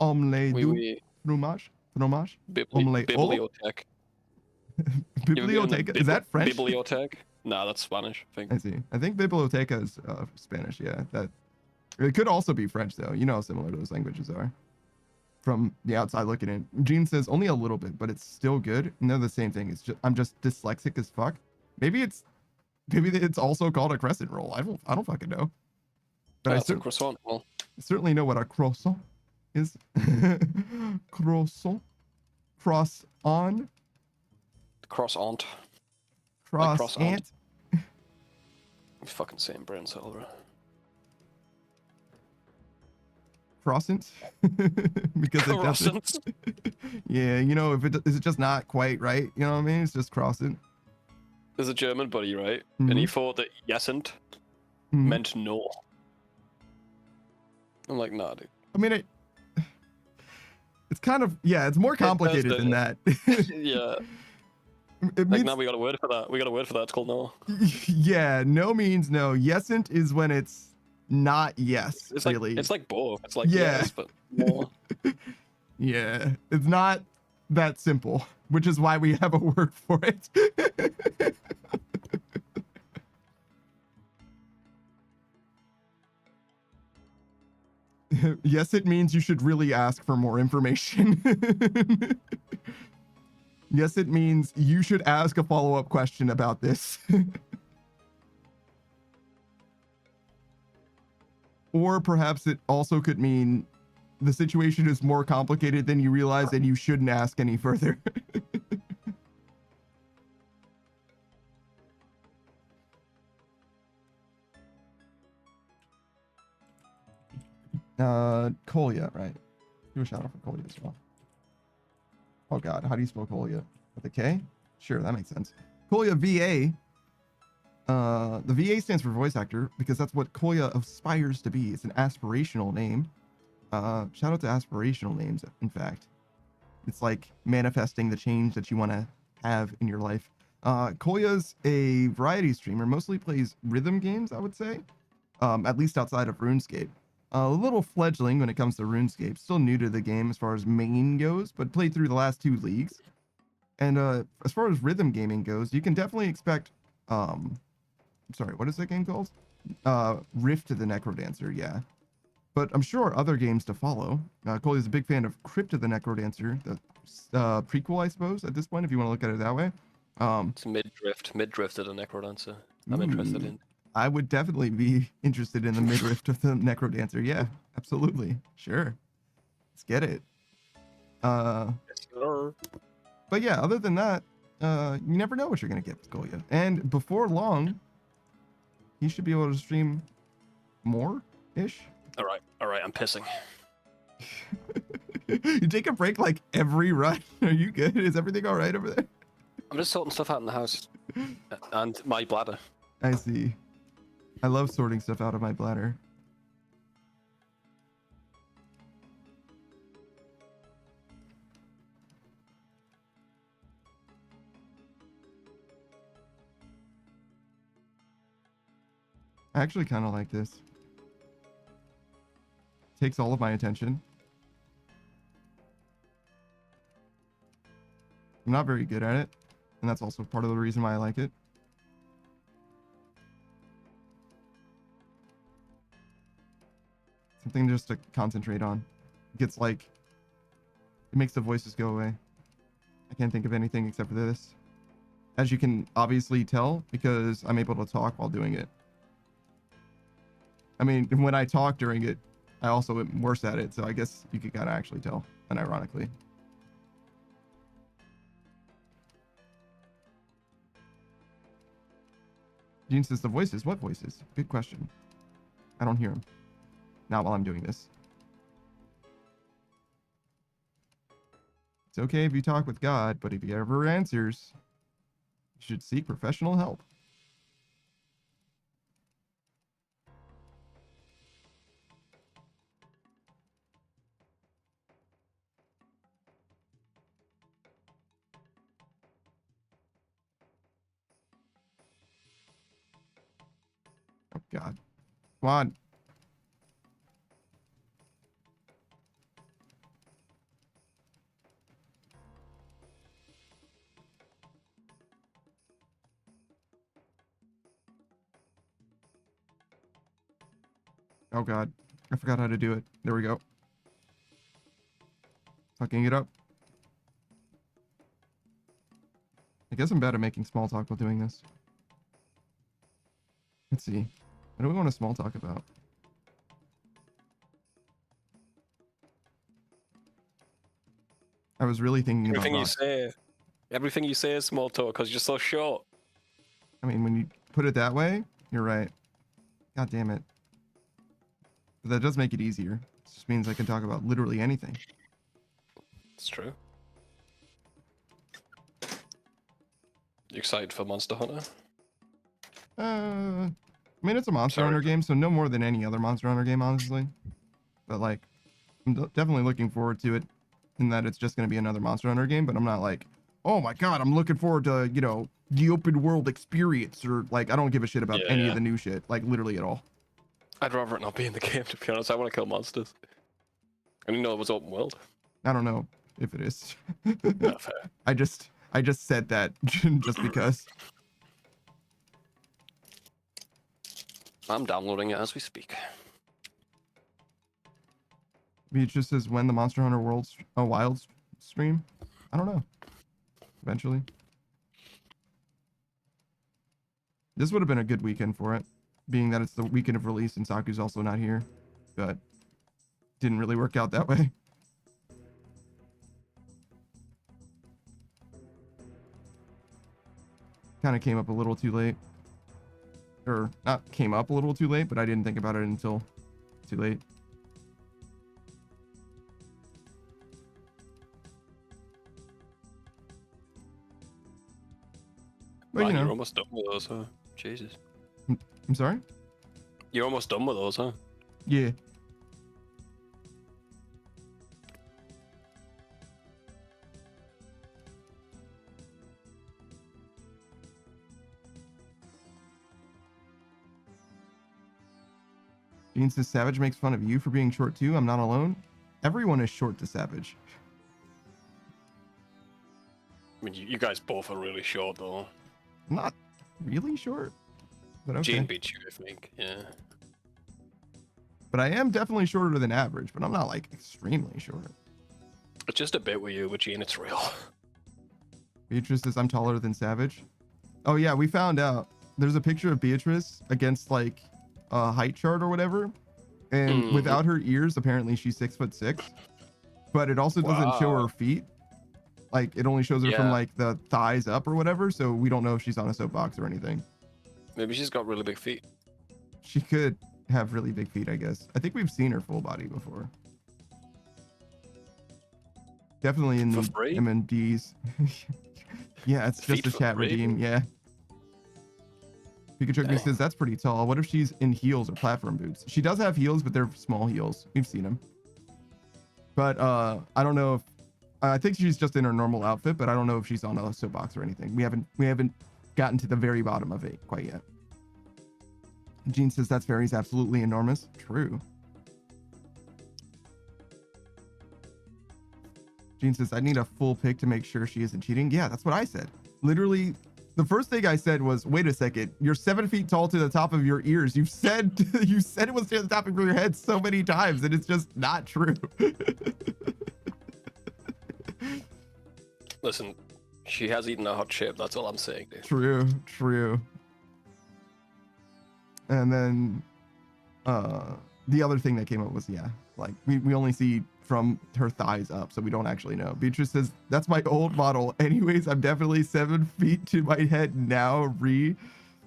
Omelette du fromage. Fromage. Omelette. Bibliothèque. Biblioteca. Is that French? Bibliothèque? Nah, that's Spanish, I think. I see. I think biblioteca is Spanish. Yeah, that. It could also be French though. You know how similar those languages are. From the outside looking in. Gene says only a little bit, but it's still good. And they're the same thing. It's just I'm just dyslexic as fuck. Maybe it's also called a crescent roll. I don't fucking know. But That's a croissant. Well, I certainly know what a croissant is. Croissant. Cross on. croissant. Cross croissant. ant. Fucking same brain cell, bro. Croissant. Because it doesn't. Croissant. Yeah, you know, if it is it just not quite right. You know what I mean? It's just crossing. There's a German buddy, right? Mhm. And he thought that yesent Mhm. meant no. I'm like, nah, dude. I mean, it's kind of it's more complicated than that. Yeah. It Like, means, now we got a word for that. We got a word for that. It's called no. yeah, no means no. Yesent is when it's not yes. It's really. like it's like both. It's like Yeah. yes, but more. Yeah, it's not that simple, which is why we have a word for it. Yes, it means you should really ask for more information. Yes, it means you should ask a follow-up question about this. Or perhaps it also could mean the situation is more complicated than you realize and you shouldn't ask any further. Kolya, right? Do a shout out for Kolya as well. Oh god, how do you spell Kolya? With a K? Sure, that makes sense. Kolya VA. The VA stands for voice actor because that's what Kolya aspires to be. It's an aspirational name. Shout out to aspirational names, in fact. It's like manifesting the change that you want to have in your life. Kolya's a variety streamer, mostly plays rhythm games, I would say. at least outside of RuneScape. A little fledgling when it comes to RuneScape, still new to the game as far as main goes, but played through the last 2 leagues. And as far as rhythm gaming goes, you can definitely expect, sorry, what is that game called? Rift to the Necrodancer, yeah. But I'm sure other games to follow. Coley is a big fan of Crypt of the Necrodancer, the prequel, I suppose, at this point, if you want to look at it that way. It's mid-drift of the Necrodancer. I'm interested in. I would definitely be interested in the midriff of the Necrodancer. Yeah, absolutely. Sure. Let's get it. Sure. But yeah, other than that, you never know what you're going to get with Goya. And before long, he should be able to stream more-ish. All right, I'm pissing. You take a break like every run. Are you good? Is everything all right over there? I'm just sorting stuff out in the house. And my bladder. I see. I love sorting stuff out of my bladder. I actually kind of like this. Takes all of my attention. I'm not very good at it, and that's also part of the reason why I like it. Something just to concentrate on. It gets like, it makes the voices go away. I can't think of anything except for this. As you can obviously tell, because I'm able to talk while doing it. I mean, when I talk during it, I also am worse at it, so I guess you could kind of actually tell, unironically. Gene says the voices. What voices? Good question. I don't hear them. Not while I'm doing this. It's okay if you talk with God, but if he ever answers, you should seek professional help. Oh, God. Come on. Oh, God. I forgot how to do it. There we go. Fucking it up. I guess I'm bad at making small talk while doing this. Let's see. What do we want to small talk about? I was really thinking about Everything you say is small talk because you're so short. I mean, when you put it that way, you're right. God damn it. But that does make it easier. It just means I can talk about literally anything. It's true. You excited for Monster Hunter? I mean, it's a Monster Sorry. Hunter game, so no more than any other Monster Hunter game, honestly. But, like, I'm definitely looking forward to it in that it's just going to be another Monster Hunter game, but I'm not like, oh my god, I'm looking forward to, you know, the open world experience, or, like, I don't give a shit about any of the new shit, like, literally at all. I'd rather it not be in the game, to be honest. I want to kill monsters. I didn't know it was open world. I don't know if it is. Not fair. I just said that just because. I'm downloading it as we speak. It just says when the Monster Hunter Wilds stream. I don't know. Eventually. This would have been a good weekend for it, being that it's the weekend of release and Saku's also not here, but didn't really work out that way. Kind of came up a little too late. Or not came up a little too late, but I didn't think about it until too late. But, Man, you know, you're almost done with those, huh? Jesus. I'm sorry? You're almost done with those, huh? Yeah. Gene says Savage makes fun of you for being short too. I'm not alone. Everyone is short to Savage. I mean, you guys both are really short, though. Not really short, but okay. Gene beats you, I think. Yeah. But I am definitely shorter than average, but I'm not like extremely short. It's just a bit with you, but Gene, it's real. Beatrice says I'm taller than Savage. Oh yeah, we found out. There's a picture of Beatrice against like a height chart or whatever, and without her ears, apparently she's 6'6". But it also doesn't show her feet. Like it only shows her from like the thighs up or whatever. So we don't know if she's on a soapbox or anything. Maybe she's got really big feet. She could have really big feet, I guess. I think we've seen her full body before. Definitely in the MMDs. Yeah, it's just a chat redeem. Yeah. Pikachu says that's pretty tall. What if she's in heels or platform boots? She does have heels, but they're small heels. We've seen them. But I don't know if I think she's just in her normal outfit, but I don't know if she's on a soapbox or anything. We haven't gotten to the very bottom of it quite yet. Gene says that fairy's absolutely enormous. True. Gene says I need a full pic to make sure she isn't cheating. Yeah, that's what I said. Literally, the first thing I said was, wait a second, you're 7 feet tall to the top of your ears. You said it was to the top of your head so many times, and it's just not true. Listen, she has eaten a hot chip. That's all I'm saying, dude. True. And then the other thing that came up was, yeah, like we only see from her thighs up, so we don't actually know. Beatrice says, that's my old model. Anyways, I'm definitely 7 feet to my head now,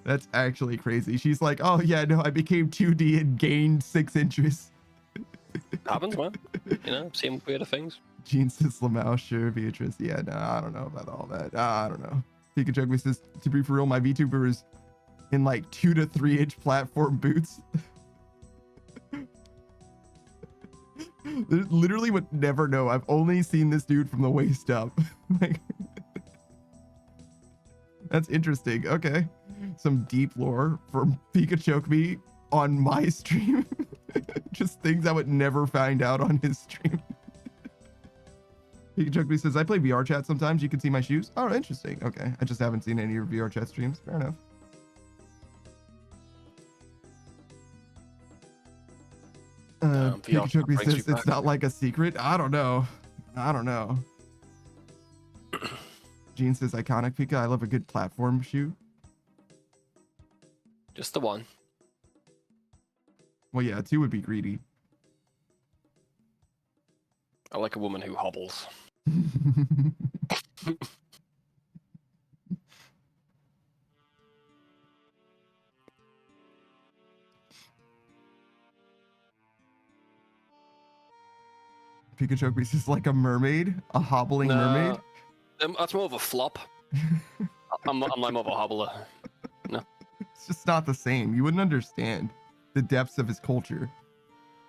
That's actually crazy. She's like, oh yeah, no, I became 2D and gained 6 inches. Happens, man. You know, same weird things. Gene says, Lamau, sure, Beatrice. Yeah, no, I don't know about all that. I don't know. Pikachu says, to be for real, my VTuber is in like 2 to 3 inch platform boots. Literally would never know. I've only seen this dude from the waist up. Like, that's interesting. Okay. Some deep lore from Pikachu on my stream. Just things I would never find out on his stream. Pikachu says, I play VR chat sometimes. You can see my shoes. Oh, interesting. Okay. I just haven't seen any of your VR chat streams. Fair enough. Pikachu says it's not like a secret. I don't know. Gene says iconic Pika. I love a good platform shoe. Just the one. Well, yeah, 2 would be greedy. I like a woman who hobbles. Pikachu is like a mermaid, a hobbling mermaid. That's more of a flop. I'm like more of a hobbler. No. It's just not the same. You wouldn't understand the depths of his culture.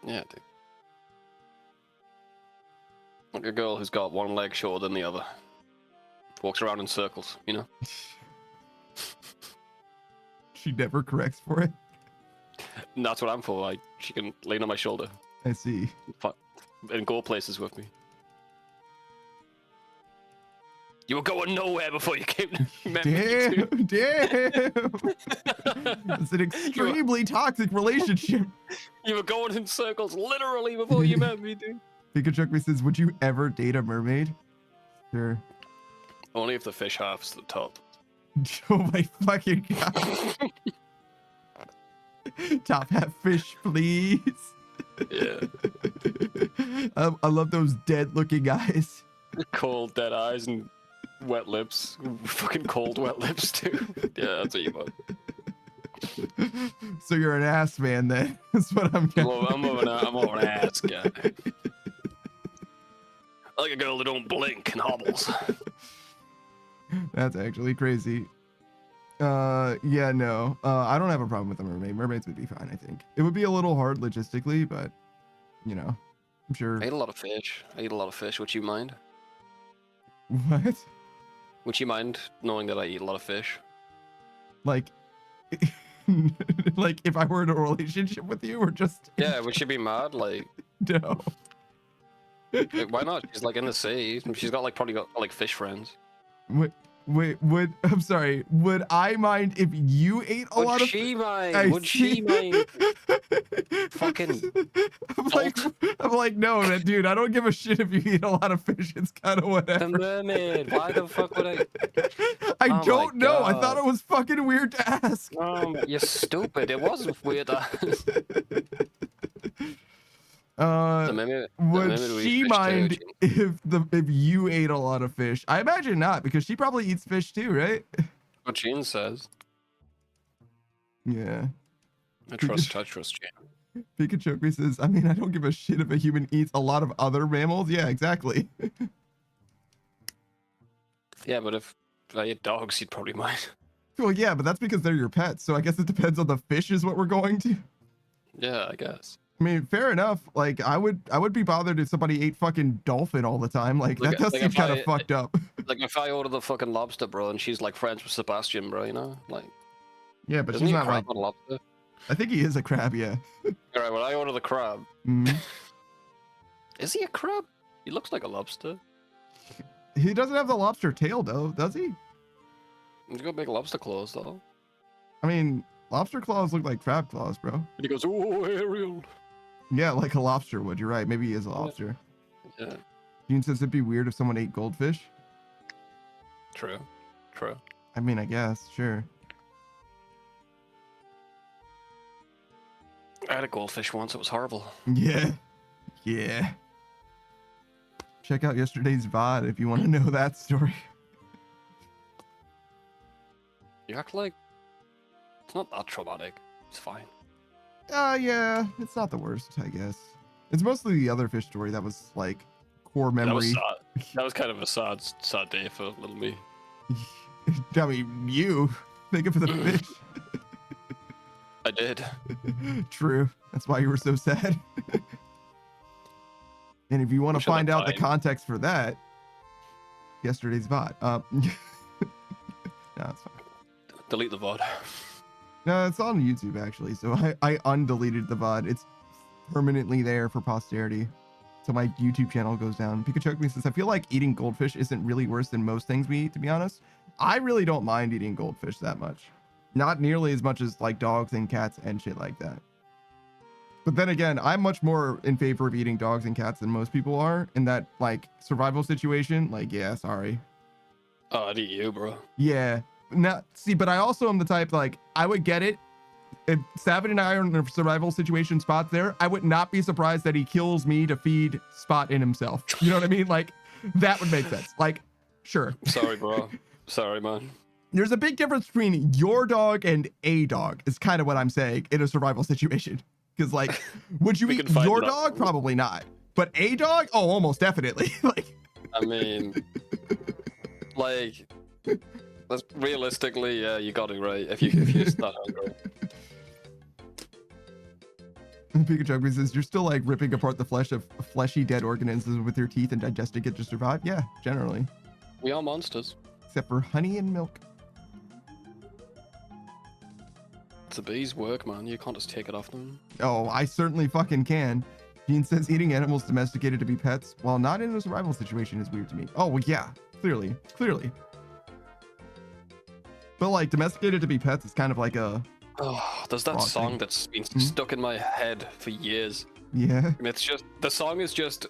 Yeah, dude. Like a girl who's got one leg shorter than the other. Walks around in circles, you know? She never corrects for it. And that's what I'm for. She can lean on my shoulder. I see. And go places with me. You were going nowhere before you came to Damn. It's an extremely toxic relationship. You were going in circles literally before you met me, dude. Pikachu says, would you ever date a mermaid? Sure. Only if the fish half's the top. Oh my fucking god. Top half fish, please. Yeah. I love those dead looking eyes. Cold dead eyes and wet lips. Fucking cold wet lips too. Yeah, that's what you want. So you're an ass man then. That's what I'm getting. I'm more an ass guy. I like a girl that don't blink and hobbles. That's actually crazy. Yeah, no. I don't have a problem with a mermaid. Mermaids would be fine, I think. It would be a little hard logistically, but you know, I'm sure. I eat a lot of fish. Would you mind? What? Would you mind knowing that I eat a lot of fish? Like, Like if I were in a relationship with you, or just Yeah, would she be mad? Like, no. why not? She's like in the sea. She's got like probably got like fish friends. Would I'm sorry. Would I mind if you ate a lot Would of? she mind? I Would she see. mind? Fucking I'm like, no, man, dude. I don't give a shit if you eat a lot of fish. It's kind of The whatever. mermaid. Why the fuck would I? I Oh my don't know. I thought God. it was fucking weird to ask. You're stupid. It was weird. The mermaid Would would she eat fish mind too, if you ate a lot of fish? I imagine not, because she probably eats fish too, right? what Jean says. Yeah. I trust Jean. Pikachu says, I mean, I don't give a shit if a human eats a lot of other mammals. Yeah, exactly. Yeah, but if I ate dogs, you'd probably mind. Well, yeah, but that's because they're your pets. So I guess it depends on the fish is what we're going to. Yeah, I guess. I mean, fair enough. Like, I would be bothered if somebody ate fucking dolphin all the time. Like that does seem kind of fucked up. Like if I order the fucking lobster, bro, and she's like friends with Sebastian, bro, you know, like. Yeah, but Isn't she's he a not crab like. on lobster? I think he is a crab. Yeah. All right, when I order the crab, Mhm. is he a crab? He looks like a lobster. He doesn't have the lobster tail though, does he? He's got big lobster claws though. I mean, lobster claws look like crab claws, bro. And he goes, "Oh, Ariel." Yeah, like a lobster would. You're right. Maybe he is a lobster. Yeah. Gene says it'd be weird if someone ate goldfish. True. True. I mean, I guess, sure. I had a goldfish once. It was horrible. Yeah. Yeah. Check out yesterday's VOD if you want to know that story. You act like it's not that traumatic. It's fine. Yeah, it's not the worst, I guess. It's mostly the other fish story that was like core That was memory. sad. That was kind of a sad day for little me. I mean, you think of the fish. I did. True. That's why you were so sad. And if you want to Wish I find liked out the mine. context for that, yesterday's VOD. No, it's fine. Delete the VOD. No, it's on YouTube actually. So I undeleted the VOD. It's permanently there for posterity. So my YouTube channel goes down. Pikachu says, I feel like eating goldfish isn't really worse than most things we eat, to be honest. I really don't mind eating goldfish that much. Not nearly as much as like dogs and cats and shit like that. But then again, I'm much more in favor of eating dogs and cats than most people are in that like survival situation. Like, yeah, sorry. Oh, I'd eat you, bro. Yeah. Now, see, but I also am the type like I would get it. If Savin and I are in a survival situation, Spot's there, I would not be surprised that he kills me to feed Spot in himself. You know what I mean? Like, that would make sense. Like, sure. Sorry, bro. Sorry, man. There's a big difference between your dog and a dog, is kind of what I'm saying in a survival situation. Because, like, would you We eat can find your that. dog? Probably not. But a dog? Oh, almost definitely. Like, I mean, like, that's realistically, yeah, you got it right. If you're that hungry. Pikachu says, you're still like ripping apart the flesh of fleshy dead organisms with your teeth and digesting it to survive? Yeah, generally. We are monsters. Except for honey and milk. It's a bee's work, man. You can't just take it off them. Oh, I certainly fucking can. Gene says eating animals domesticated to be pets while not in a survival situation is weird to me. Oh, well, yeah, clearly. But like domesticated to be pets is kind of like a, Oh, there's that Oh, song thank- that's been stuck in my head for years. yeah. And it's just, the song is just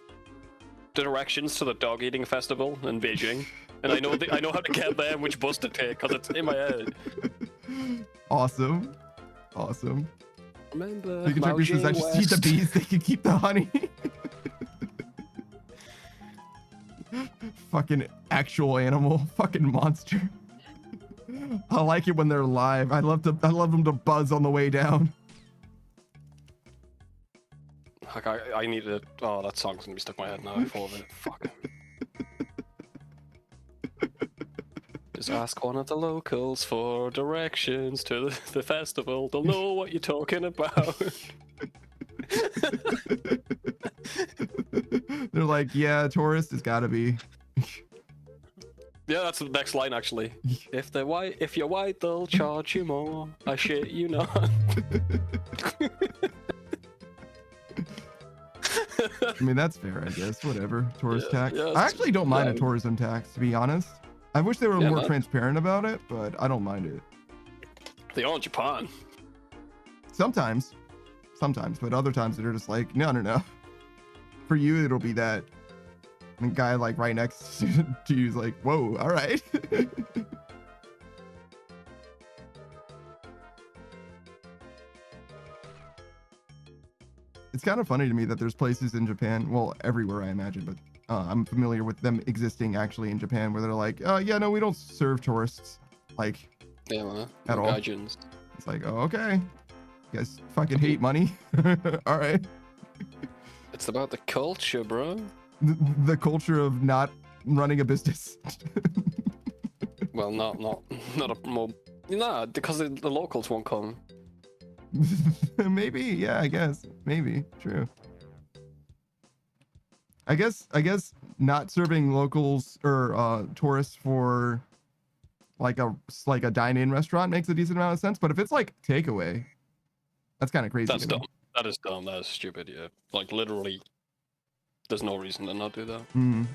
directions to the dog eating festival in Beijing. And I know how to get there and which bus to take because it's in my head. Awesome. Remember, Pikachu says I just eat the bees, they can keep the honey. Fucking actual animal, fucking monster. I like it when they're live. I love them to buzz on the way down. Like I need to. Oh, that song's gonna be stuck in my head now. I thought of it. Fuck. Just ask one of the locals for directions to the festival. They'll know what you're talking about. They're like, yeah, tourist has got to be. Yeah, that's the next line actually. If they're white, if you're white, they'll charge you more. I shit you not. I mean, that's fair, I guess. Whatever. Tourist tax. yeah, I actually don't mind a yeah. tourism tax, to be honest. I wish they were Yeah, more man. transparent about it, but I don't mind it. They are in Japan. Sometimes, but other times they're just like, no. For you, it'll be that guy like right next to you is like, whoa, all right. It's kind of funny to me that there's places in Japan, well, everywhere I imagine, but I'm familiar with them existing actually in Japan where they're like, yeah, no, we don't serve tourists, like, Yeah, man. At all. Gaijins. it's like, oh, okay, you guys fucking hate money. All right. It's about the culture, bro. The culture of not running a business. Well, not a more. Nah, because the locals won't come. Maybe, yeah, I guess. Maybe. True. I guess not serving locals or tourists for like a dine-in restaurant makes a decent amount of sense, but if it's like takeaway, that's kind of crazy. That's to me. dumb. That is dumb. That is stupid. Yeah. Like literally, there's no reason to not do that.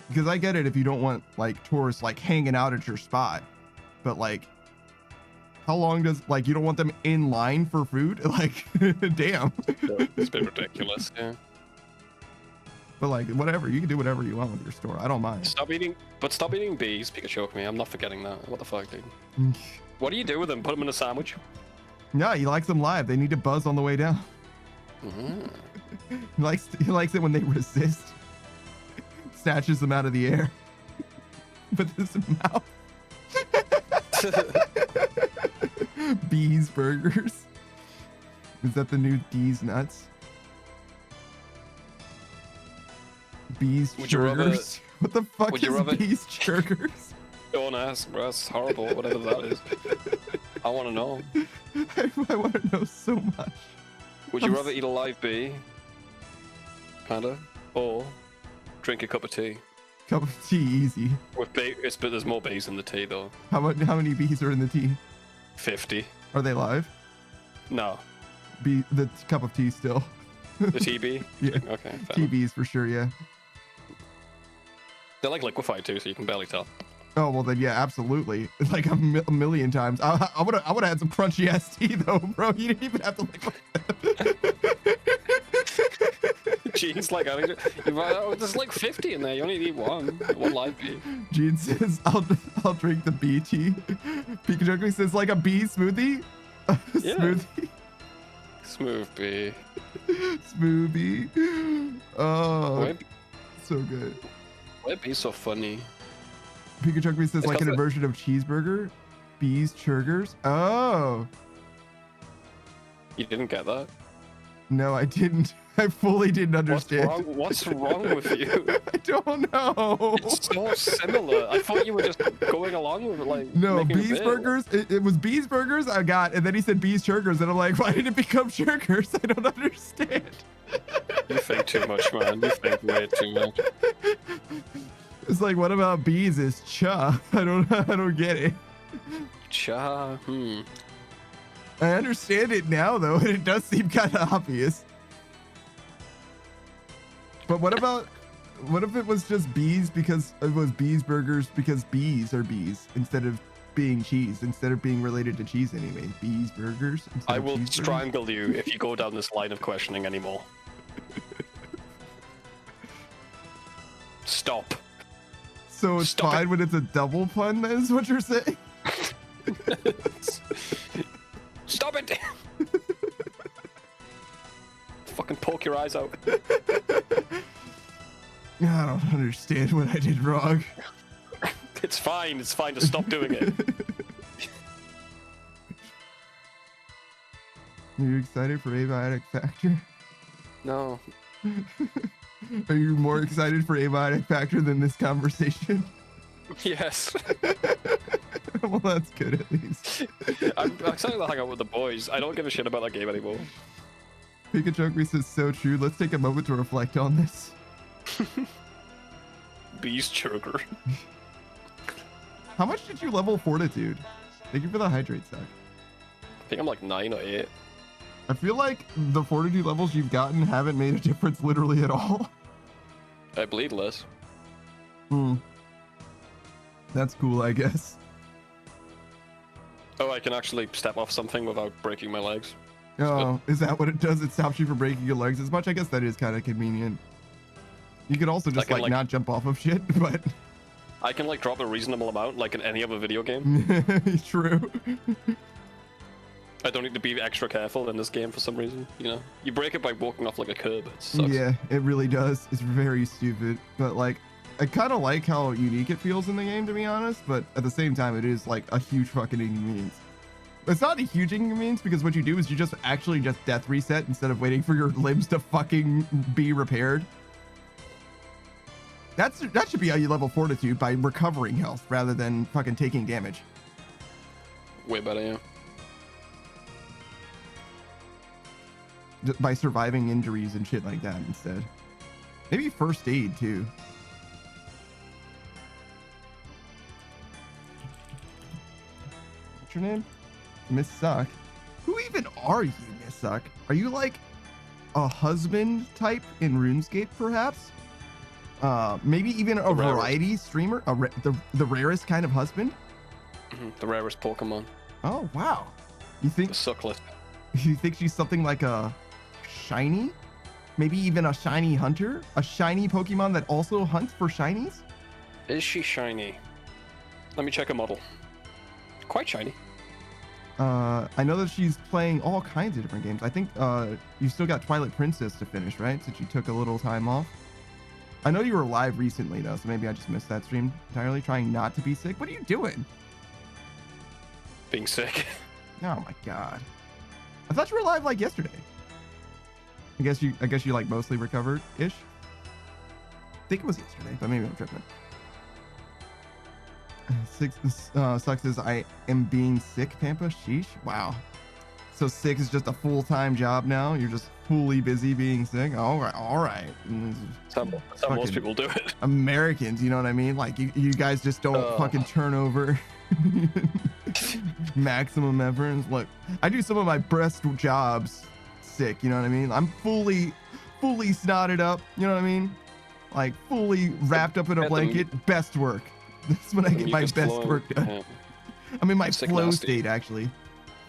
Because I get it if you don't want like tourists like hanging out at your spot, but like how long does like you don't want them in line for food? Like damn. It's a bit ridiculous. Yeah. But like whatever, you can do whatever you want with your store. I don't mind. Stop eating bees. Pikachu, me. I'm not forgetting that. What the fuck, dude? What do you do with them? Put them in a sandwich? Yeah, he likes them live. They need to buzz on the way down. He likes it when they resist. Snatches them out of the air with his mouth. Bees burgers. Is that the new D's nuts? Bees Would you rather- churgers. What the fuck would you is rather- bees churgers? Don't ask, bro. That's horrible. Whatever that is. I want to know. I want to know so much. Would you rather eat a live bee? Kinda. Or drink a cup of tea? Cup of tea, easy. With but there's more bees in the tea though. How many bees are in the tea? 50. Are they live? No. The cup of tea still. The tea bee? Yeah. Okay. fair Tea enough. bees for sure, yeah. They're like liquefied too, so you can barely tell. Oh well, then yeah, absolutely. It's like a million times. I would have had some crunchy ass tea though, bro. You didn't even have to like. Jeez, like there's like 50 in there. You only need one live bee. Gene says, "I'll drink the bee tea." Pikachu says, "Like a bee smoothie." Yeah. Smoothie. Smooth bee. Smoothie. Oh, Why so good. why be so funny? Pikachu says, It's like an 'cause version of cheeseburger. Bees churgers. Oh. You didn't get that? No, I didn't. I fully didn't understand. What's wrong with you? I don't know. It's so similar. I thought you were just going along with it, like No, making a bees bit. burgers. It was bees burgers I got, and then he said bees churgers, and I'm like, why did it become churgers? I don't understand. You think too much, man. You think way too much. It's like, what about bees is cha? I don't get it. Cha. I understand it now though, and it does seem kind of obvious. But what if it was just bees because it was bees burgers because bees are bees instead of being cheese, instead of being related to cheese anyway. Bees burgers. I will strangle you if you go down this line of questioning anymore. Stop. So it's Stop fine when it's a double pun, is what you're saying? Stop it! Fucking poke your eyes out. I don't understand what I did wrong. It's fine to stop doing it. Are you excited for Abiotic Factor? No. Are you more excited for Abiotic Factor than this conversation? Yes. Well, that's good at least. I'm excited to hang out with the boys. I don't give a shit about that game anymore. Pikachu says so true. Let's take a moment to reflect on this. Beast sugar. How much did you level Fortitude? Thank you for the hydrate stack. I think I'm like 9 or 8. I feel like the Fortitude levels you've gotten haven't made a difference literally at all. I bleed less. Hmm. That's cool, I guess. Oh, I can actually step off something without breaking my legs. Oh, is that what it does? It stops you from breaking your legs as much? I guess that is kind of convenient. You could also just like not jump off of shit, but I can like drop a reasonable amount like in any other video game. True. I don't need to be extra careful in this game for some reason, you know? You break it by walking off like a curb. It sucks. Yeah, it really does. It's very stupid, but like I kind of like how unique it feels in the game, to be honest, but at the same time it is like a huge fucking inconvenience. It's not a huge inconvenience because what you do is you just actually just death reset instead of waiting for your limbs to fucking be repaired. That should be how you level Fortitude, by recovering health rather than fucking taking damage. Way better, yeah. By surviving injuries and shit like that instead. Maybe first aid too. What's your name? Miss Suck. Who even are you, Miss Suck? Are you like a husband type in RuneScape, perhaps? Maybe even a variety streamer, the rarest kind of husband. The rarest Pokemon. Oh wow! You think the Suckless? You think she's something like a shiny? Maybe even a shiny hunter? A shiny Pokemon that also hunts for shinies? Is she shiny? Let me check a model. Quite shiny. I know that she's playing all kinds of different games. I think you still got Twilight Princess to finish, right? Since you took a little time off. I know you were live recently though, so maybe I just missed that stream entirely. Trying not to be sick. What are you doing? Being sick. Oh my god. I thought you were live like yesterday. I guess you like mostly recovered ish. I think it was yesterday, but maybe I'm tripping. Sucks is I am being sick, Pampa. Sheesh. Wow. So sick is just a full-time job now. You're just fully busy being sick. All right. That's how most people do it. Americans, you know what I mean? Like you guys just don't fucking turn over. Maximum effort. Look, I do some of my best jobs sick. You know what I mean? I'm fully snotted up. You know what I mean? Like fully wrapped up in a blanket. Best work. That's when I get my best work done. Yeah. I'm in my flow state, actually.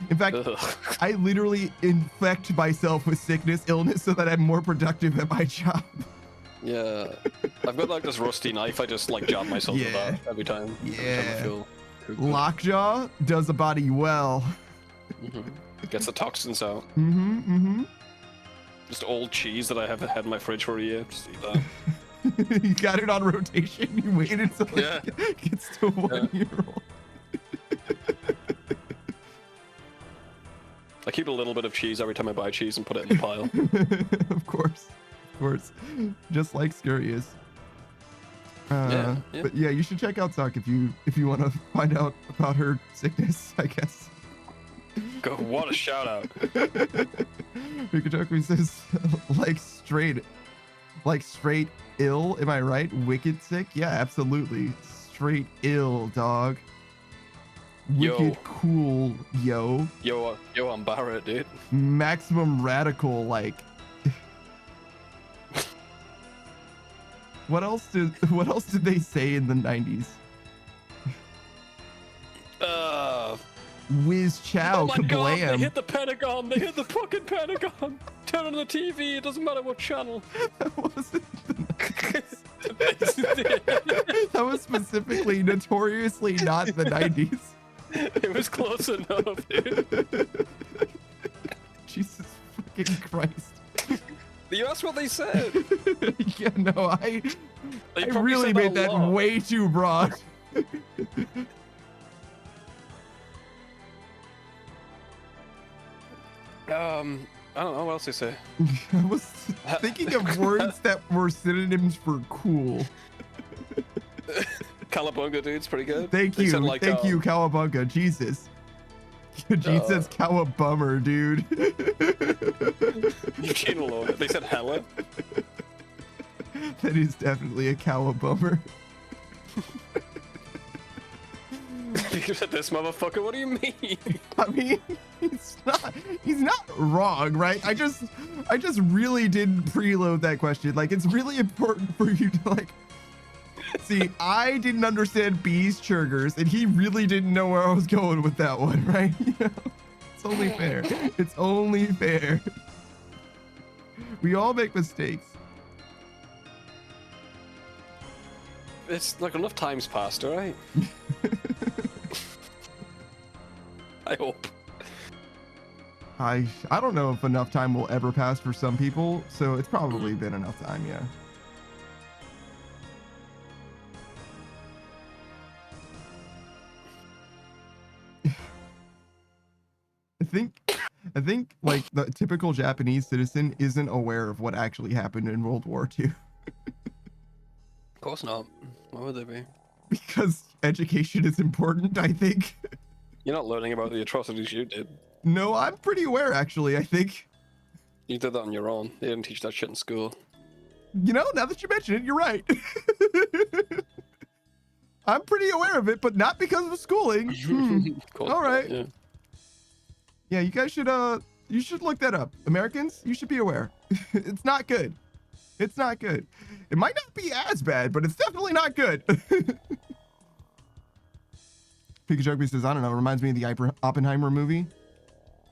In fact, I literally infect myself with sickness, illness, so that I'm more productive at my job. Yeah. I've got like this rusty knife. I just like jab myself with that every time. Yeah. Every time I feel Lockjaw does the body well. Gets the toxins out. Just old cheese that I haven't had in my fridge for a year. Just eat that. You got it on rotation. You waited until it gets to 1 year old. I keep a little bit of cheese every time I buy cheese and put it in the pile. Of course. Just like Scurry is. But yeah, you should check out Sock if you want to find out about her sickness, I guess. Go, what a shout out. Rikachoku says like straight ill, am I right? Wicked sick? Yeah, absolutely. Straight ill, dog. Wicked cool, yo. Yo, I'm Barrett, dude. Maximum radical, like. What else did they say in the 90s? Whiz chow, oh my kablam. God, they hit the Pentagon. They hit the fucking Pentagon. Turn on the TV. It doesn't matter what channel. That wasn't the 90s. That was specifically notoriously not the 90s. It was close enough, dude. Jesus fucking Christ. You asked what they said. Yeah, no, I really made that way too broad. I don't know what else they say. I was thinking of words that were synonyms for cool. Cowabunga, dude, it's pretty good. Thank you, thank you, Cowabunga. Jesus. Eugene says cowabummer, dude. Eugene alone. They said hella. That is definitely a cowabummer. because of this motherfucker. What do you mean? I mean, he's not wrong, right? I just really didn't preload that question. Like, it's really important for you to like see. I didn't understand bees churgers, and he really didn't know where I was going with that one, right? You know, it's only fair. It's only fair. We all make mistakes. It's like enough time's passed, all right? I hope. I don't know if enough time will ever pass for some people, so it's probably been enough time, yeah. I think like the typical Japanese citizen isn't aware of what actually happened in World War II. Of course not. Why would they be? Because education is important, I think. You're not learning about the atrocities you did. No, I'm pretty aware, actually, I think. You did that on your own. They didn't teach that shit in school. You know, now that you mention it, you're right. I'm pretty aware of it, but not because of schooling. All right. Yeah. Yeah, you guys should look that up. Americans, you should be aware. It's not good. It's not good. It might not be as bad, but it's definitely not good. Pikachu Rugby says, I don't know, reminds me of the Oppenheimer movie.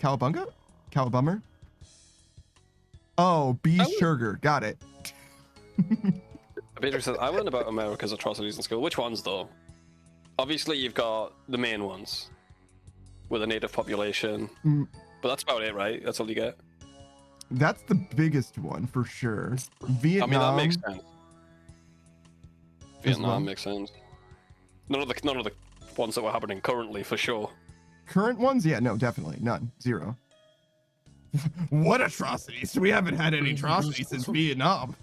Cowabunga? Cowabummer? Oh, Bees Sugar. Got it. Peter says, I learned about America's atrocities in school. Which ones, though? Obviously, you've got the main ones with the native population. But that's about it, right? That's all you get? That's the biggest one, for sure. Vietnam. I mean, that makes sense. Vietnam well. makes sense. None of the ones that were happening currently, for sure. Current ones? Yeah, no, definitely. None. Zero. What atrocities? We haven't had any atrocities since Vietnam.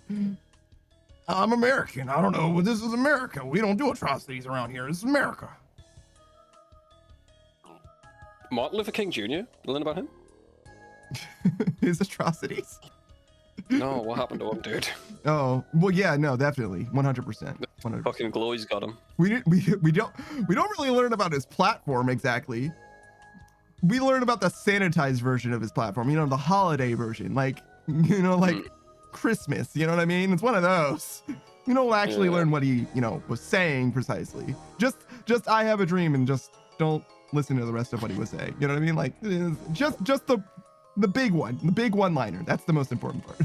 I'm American. I don't know. This is America. We don't do atrocities around here. This is America. Martin Luther King Jr.? Learn about him? His atrocities? No, what happened to him, dude? Oh, well, yeah, no, definitely. 100%. 100%. Fucking Glory's got him. We don't really learn about his platform exactly. We learn about the sanitized version of his platform, you know, the holiday version, like, you know, like Christmas, you know what I mean? It's one of those. You don't actually learn what he, you know, was saying precisely. Just I have a dream, and just don't listen to the rest of what he was saying. You know what I mean? Like, just the big one, the big one-liner. That's the most important part.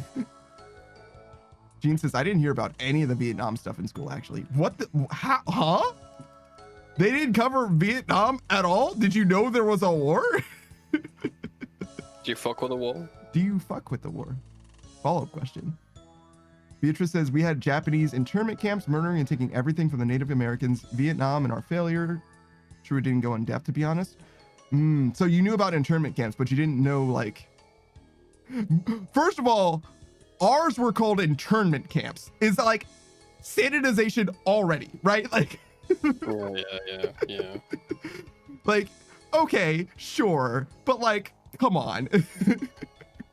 Gene says, I didn't hear about any of the Vietnam stuff in school, actually. What the, how, huh? They didn't cover Vietnam at all? Did you know there was a war? Do you fuck with the war? Do you fuck with the war? Follow-up question. Beatrice says, we had Japanese internment camps murdering and taking everything from the Native Americans. Vietnam and our failure. Sure, it didn't go in depth, to be honest. So you knew about internment camps, but you didn't know, like... First of all, ours were called internment camps. Is like sanitization already, right? Like... Oh, yeah. Like, okay, sure, but like, come on.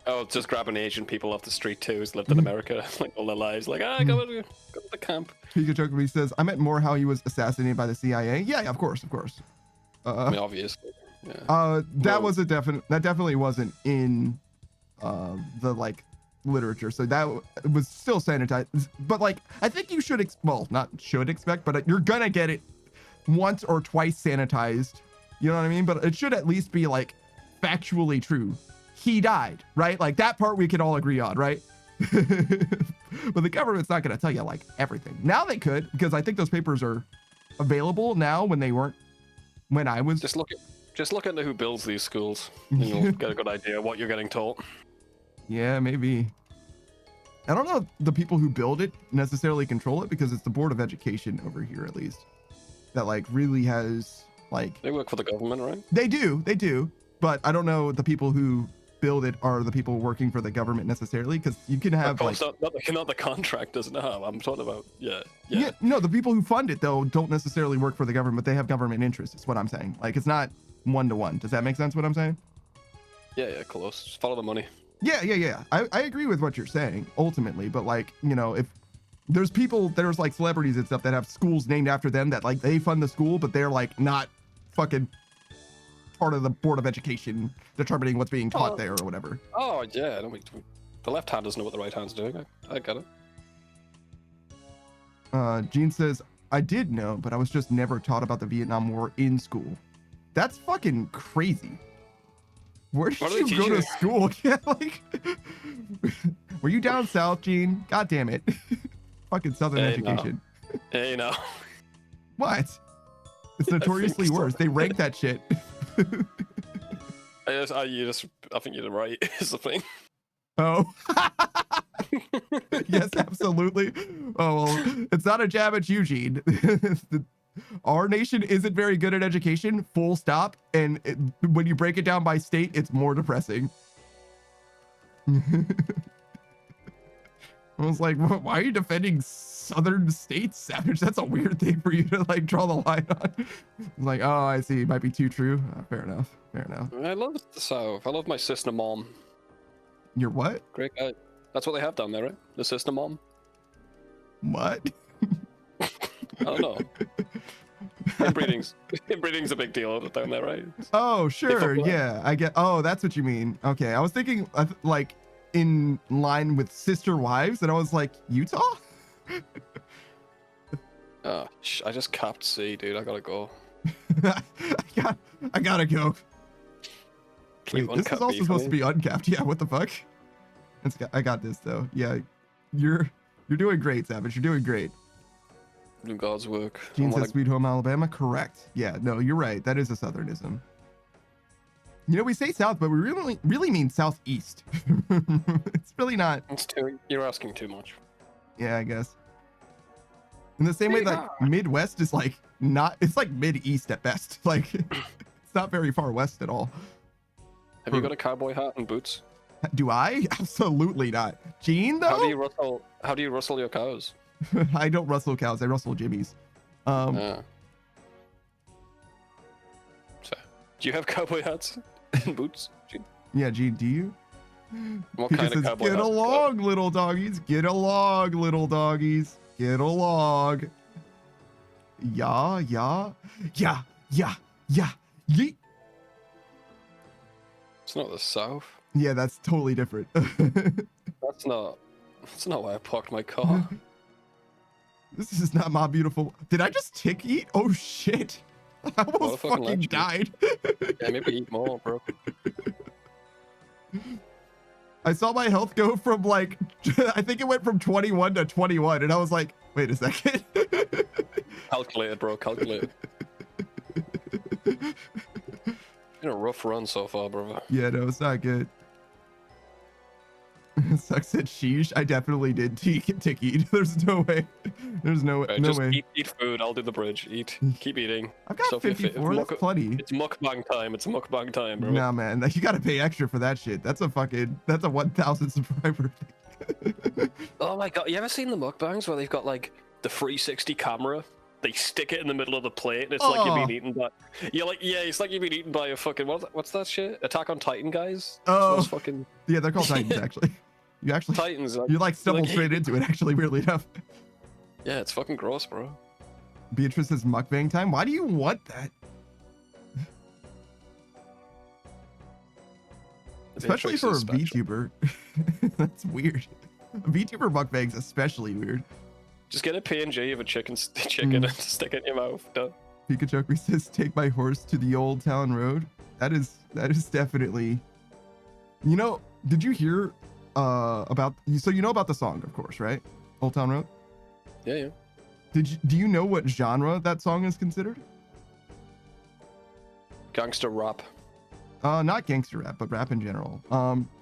Oh, just grabbing Asian people off the street too who's lived in America like all their lives. Like, go to the camp. Pikachu says, I meant more how he was assassinated by the CIA. Yeah, of course. I mean, obviously. Yeah. That definitely wasn't in the like literature, so that was still sanitized. But like, I think you should expect, but you're gonna get it once or twice sanitized. You know what I mean? But it should at least be like factually true. He died, right? Like that part we can all agree on, right? But the government's not gonna tell you like everything. Now they could, because I think those papers are available now when they weren't when I was. Just look into who builds these schools, and you'll get a good idea of what you're getting taught. Yeah, maybe. I don't know if the people who build it necessarily control it, because it's the Board of Education over here, at least, that like really has like. They work for the government, right? They do. But I don't know the people who build it are the people working for the government necessarily, because you can have like. Not the contractors, no. I'm talking about yeah. No, the people who fund it though don't necessarily work for the government. They have government interests. Is what I'm saying. Like it's not 1-to-1. Does that make sense? What I'm saying? Yeah, close. Just follow the money. Yeah. I agree with what you're saying ultimately, but like, you know, if there's like celebrities and stuff that have schools named after them that like they fund the school, but they're like not fucking part of the Board of Education determining what's being taught there or whatever. Oh yeah, no, the left hand doesn't know what the right hand's doing. I get it. Gene says, I did know, but I was just never taught about the Vietnam War in school. That's fucking crazy. Where did you go to school? Yeah, like, were you down south, Gene? God damn it. Fucking Southern education. No. Hey, no. What? It's notoriously worse. They rank that shit. I think you're right, is the thing. Oh. Yes, absolutely. Oh, well, it's not a jab at Eugene. Our nation isn't very good at education, full stop. And when you break it down by state, it's more depressing. I was like, why are you defending southern states, Savage? That's a weird thing for you to like draw the line on. I'm like, oh, I see. It might be too true. Fair enough. Fair enough. I love the South. I love my sister mom. Your what? Great guy. That's what they have down there, right? The sister mom. What? I don't know. Inbreeding's a big deal down there, right? Oh, sure. Yeah, I get. Oh, that's what you mean. Okay, I was thinking like in line with sister wives, and I was like, Utah? I just capped C, dude. I gotta go. I gotta go. Wait, this is also supposed to be uncapped. Yeah, what the fuck? I got this though. Yeah, you're doing great, Savage. You're doing great. Doing God's work. Gene says Sweet Home Alabama. Correct. Yeah, no, you're right. That is a southernism. You know, we say south, but we really mean southeast. It's really not. You're asking too much. Yeah, I guess. In the same way that Midwest is like not, it's like mid-east at best. Like it's not very far west at all. Have you got a cowboy hat and boots? Do I? Absolutely not. Gene, though? How do you rustle your cows? I don't rustle cows. I rustle jimmies. So, do you have cowboy hats and boots, Gene? Yeah, Gene, do you? What kind of cowboy hats? Get along, little doggies. Get along, little doggies. Get along. Yeah. Yeet. It's not the South. Yeah, that's totally different. That's not why I parked my car. This is not my beautiful. Did I just tick eat? Oh shit! I almost fucking died. Yeah, maybe eat more, bro. I saw my health go from like, I think it went from 21 to 21, and I was like, wait a second. Calculated, bro. Calculated. Been a rough run so far, brother. Yeah, no, it's not good. Sucks said sheesh. I definitely did tick eat. There's no way. There's no way. Eat food. I'll do the bridge. Eat. Keep eating. I've got 54. That's plenty. It's mukbang time. It's mukbang time, bro. Nah, man. You gotta pay extra for that shit. That's a 1,000 subscriber thing. Oh my god. You ever seen the mukbangs where they've got like the 360 camera? They stick it in the middle of the plate, and it's like you've been eaten by. You're like, yeah, it's like you've been eaten by a fucking what's that shit? Attack on Titan guys. Oh, fucking. Yeah, they're called Titans actually. You actually Titans. You like stumble straight into it. Actually, weirdly enough. Yeah, it's fucking gross, bro. Beatrice says mukbang time. Why do you want that? Especially for a VTuber. That's weird. VTuber mukbangs especially weird. Just get a PNG of a chicken and stick it in your mouth. Done. Pikachu says, "Take my horse to the Old Town Road." That is definitely. You know, did you hear about? So you know about the song, of course, right? Old Town Road. Yeah. Do you know what genre that song is considered? Gangster rap. Not gangster rap, but rap in general.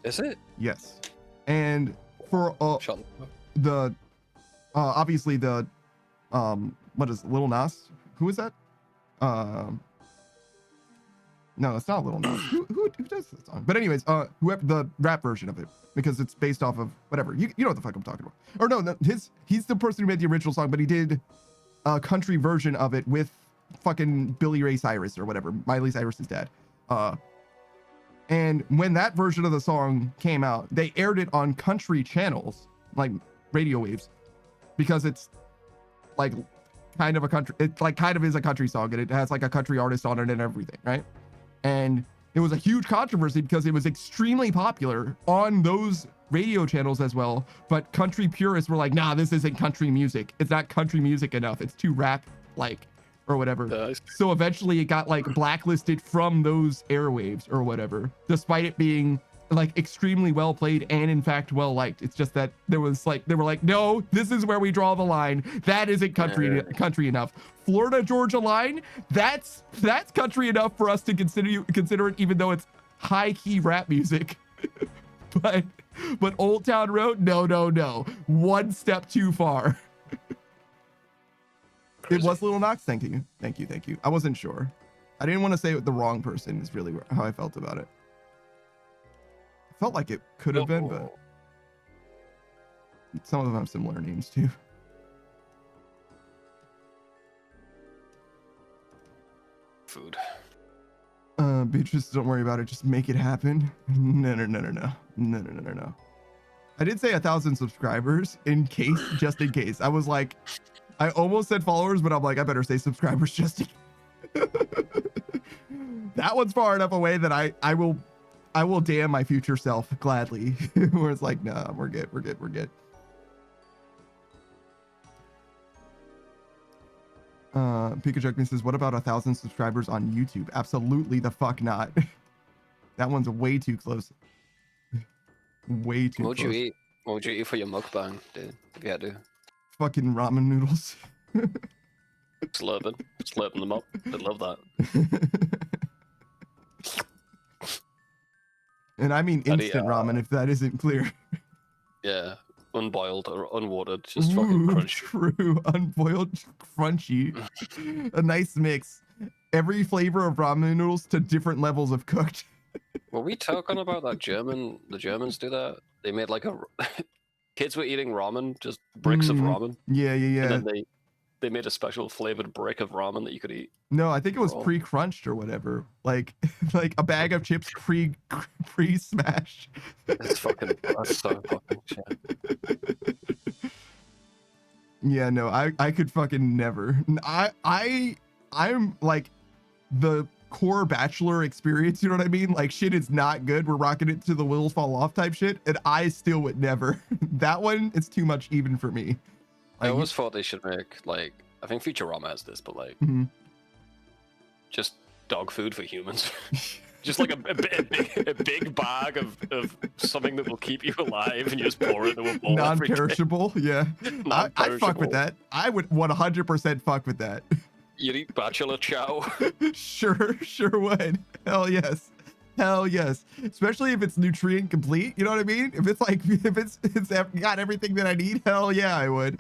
Is it? Yes. And for the obviously the what is it, Lil Nas? Who is that? No, it's not Lil Nas. who does this song? But anyways, whoever the rap version of it, because it's based off of whatever. You know what the fuck I'm talking about. Or no, he's the person who made the original song, but he did a country version of it with fucking Billy Ray Cyrus or whatever, Miley Cyrus's dad. And when that version of the song came out, they aired it on country channels, like radio waves, because it's like kind of a country, it like kind of is a country song, and it has like a country artist on it and everything, right? And it was a huge controversy because it was extremely popular on those radio channels as well, but country purists were like, nah, this isn't country music, it's not country music enough, it's too rap like or whatever. So eventually it got like blacklisted from those airwaves or whatever, despite it being like extremely well played and in fact well liked. It's just that there was like, they were like, no, this is where we draw the line, that isn't country enough. Florida Georgia line, that's country enough for us to consider it, even though it's high key rap music. but Old Town Road, no, one step too far. It was Lil Knox. Thank you. I wasn't sure. I didn't want to say it with the wrong person is really how I felt about it. Felt like it could have been, but some of them have similar names too. Food. Beatrice, don't worry about it. Just make it happen. No. I did say 1,000 subscribers just in case. I was like, I almost said followers, but I'm like, I better say subscribers just in case. That one's far enough away that I will damn my future self gladly. Where it's like, nah, we're good. Pika Joke says, what about 1,000 subscribers on YouTube? Absolutely the fuck not. That one's way too close. Way too What close. What would you eat for your mukbang, dude? If you had to. Fucking ramen noodles. Slurping them up. I love that. And I mean instant ramen, if that isn't clear. Yeah, unboiled or unwatered, just fucking crunchy. True, unboiled, crunchy. A nice mix. Every flavor of ramen noodles to different levels of cooked. Were we talking about that the Germans do that? They made like kids were eating ramen, just bricks of ramen. Yeah. And then they made a special flavored brick of ramen that you could eat. No, I think it was pre-crunched or whatever. Like a bag of chips pre-smash. That's so fucking shit. Yeah, no, I could fucking never. I'm like the core bachelor experience, you know what I mean? Like shit is not good, we're rocking it to the wheels fall off type shit, and I still would never. That one, it's too much even for me. I always thought they should make, like, I think Futurama has this, but like just dog food for humans. Just like a big bag of something that will keep you alive, and you just pour it into a bowl. Non-perishable, yeah. I'd fuck with that. I would 100% fuck with that. You'd eat bachelor chow. Sure would. Hell yes. Especially if it's nutrient complete, you know what I mean? If it's got everything that I need, hell yeah, I would.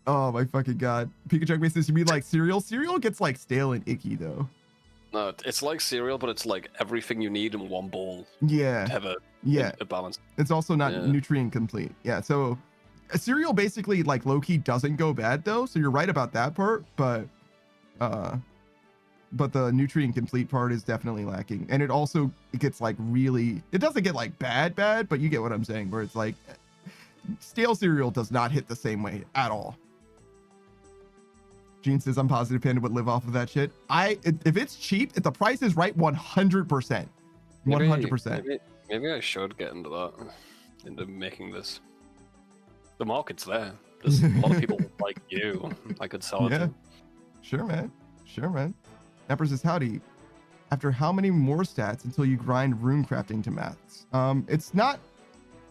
Oh my fucking god. Pikachu says, you mean like cereal? Cereal gets like stale and icky though. No, it's like cereal, but it's like everything you need in one bowl. Yeah. To have a balance. It's also not nutrient complete. Yeah, so a cereal basically like low-key doesn't go bad though, so you're right about that part, but the nutrient complete part is definitely lacking. And it also gets like really, it doesn't get like bad, but you get what I'm saying, where it's like stale cereal does not hit the same way at all. Gene says, I'm positive Panda would live off of that shit. If it's cheap, if the price is right, 100%. 100%. Maybe I should get into that, into making this. The market's there. There's a lot of people like you I could sell it to. Sure, man. Emperor says, howdy. After how many more stats until you grind rune crafting to maths? It's not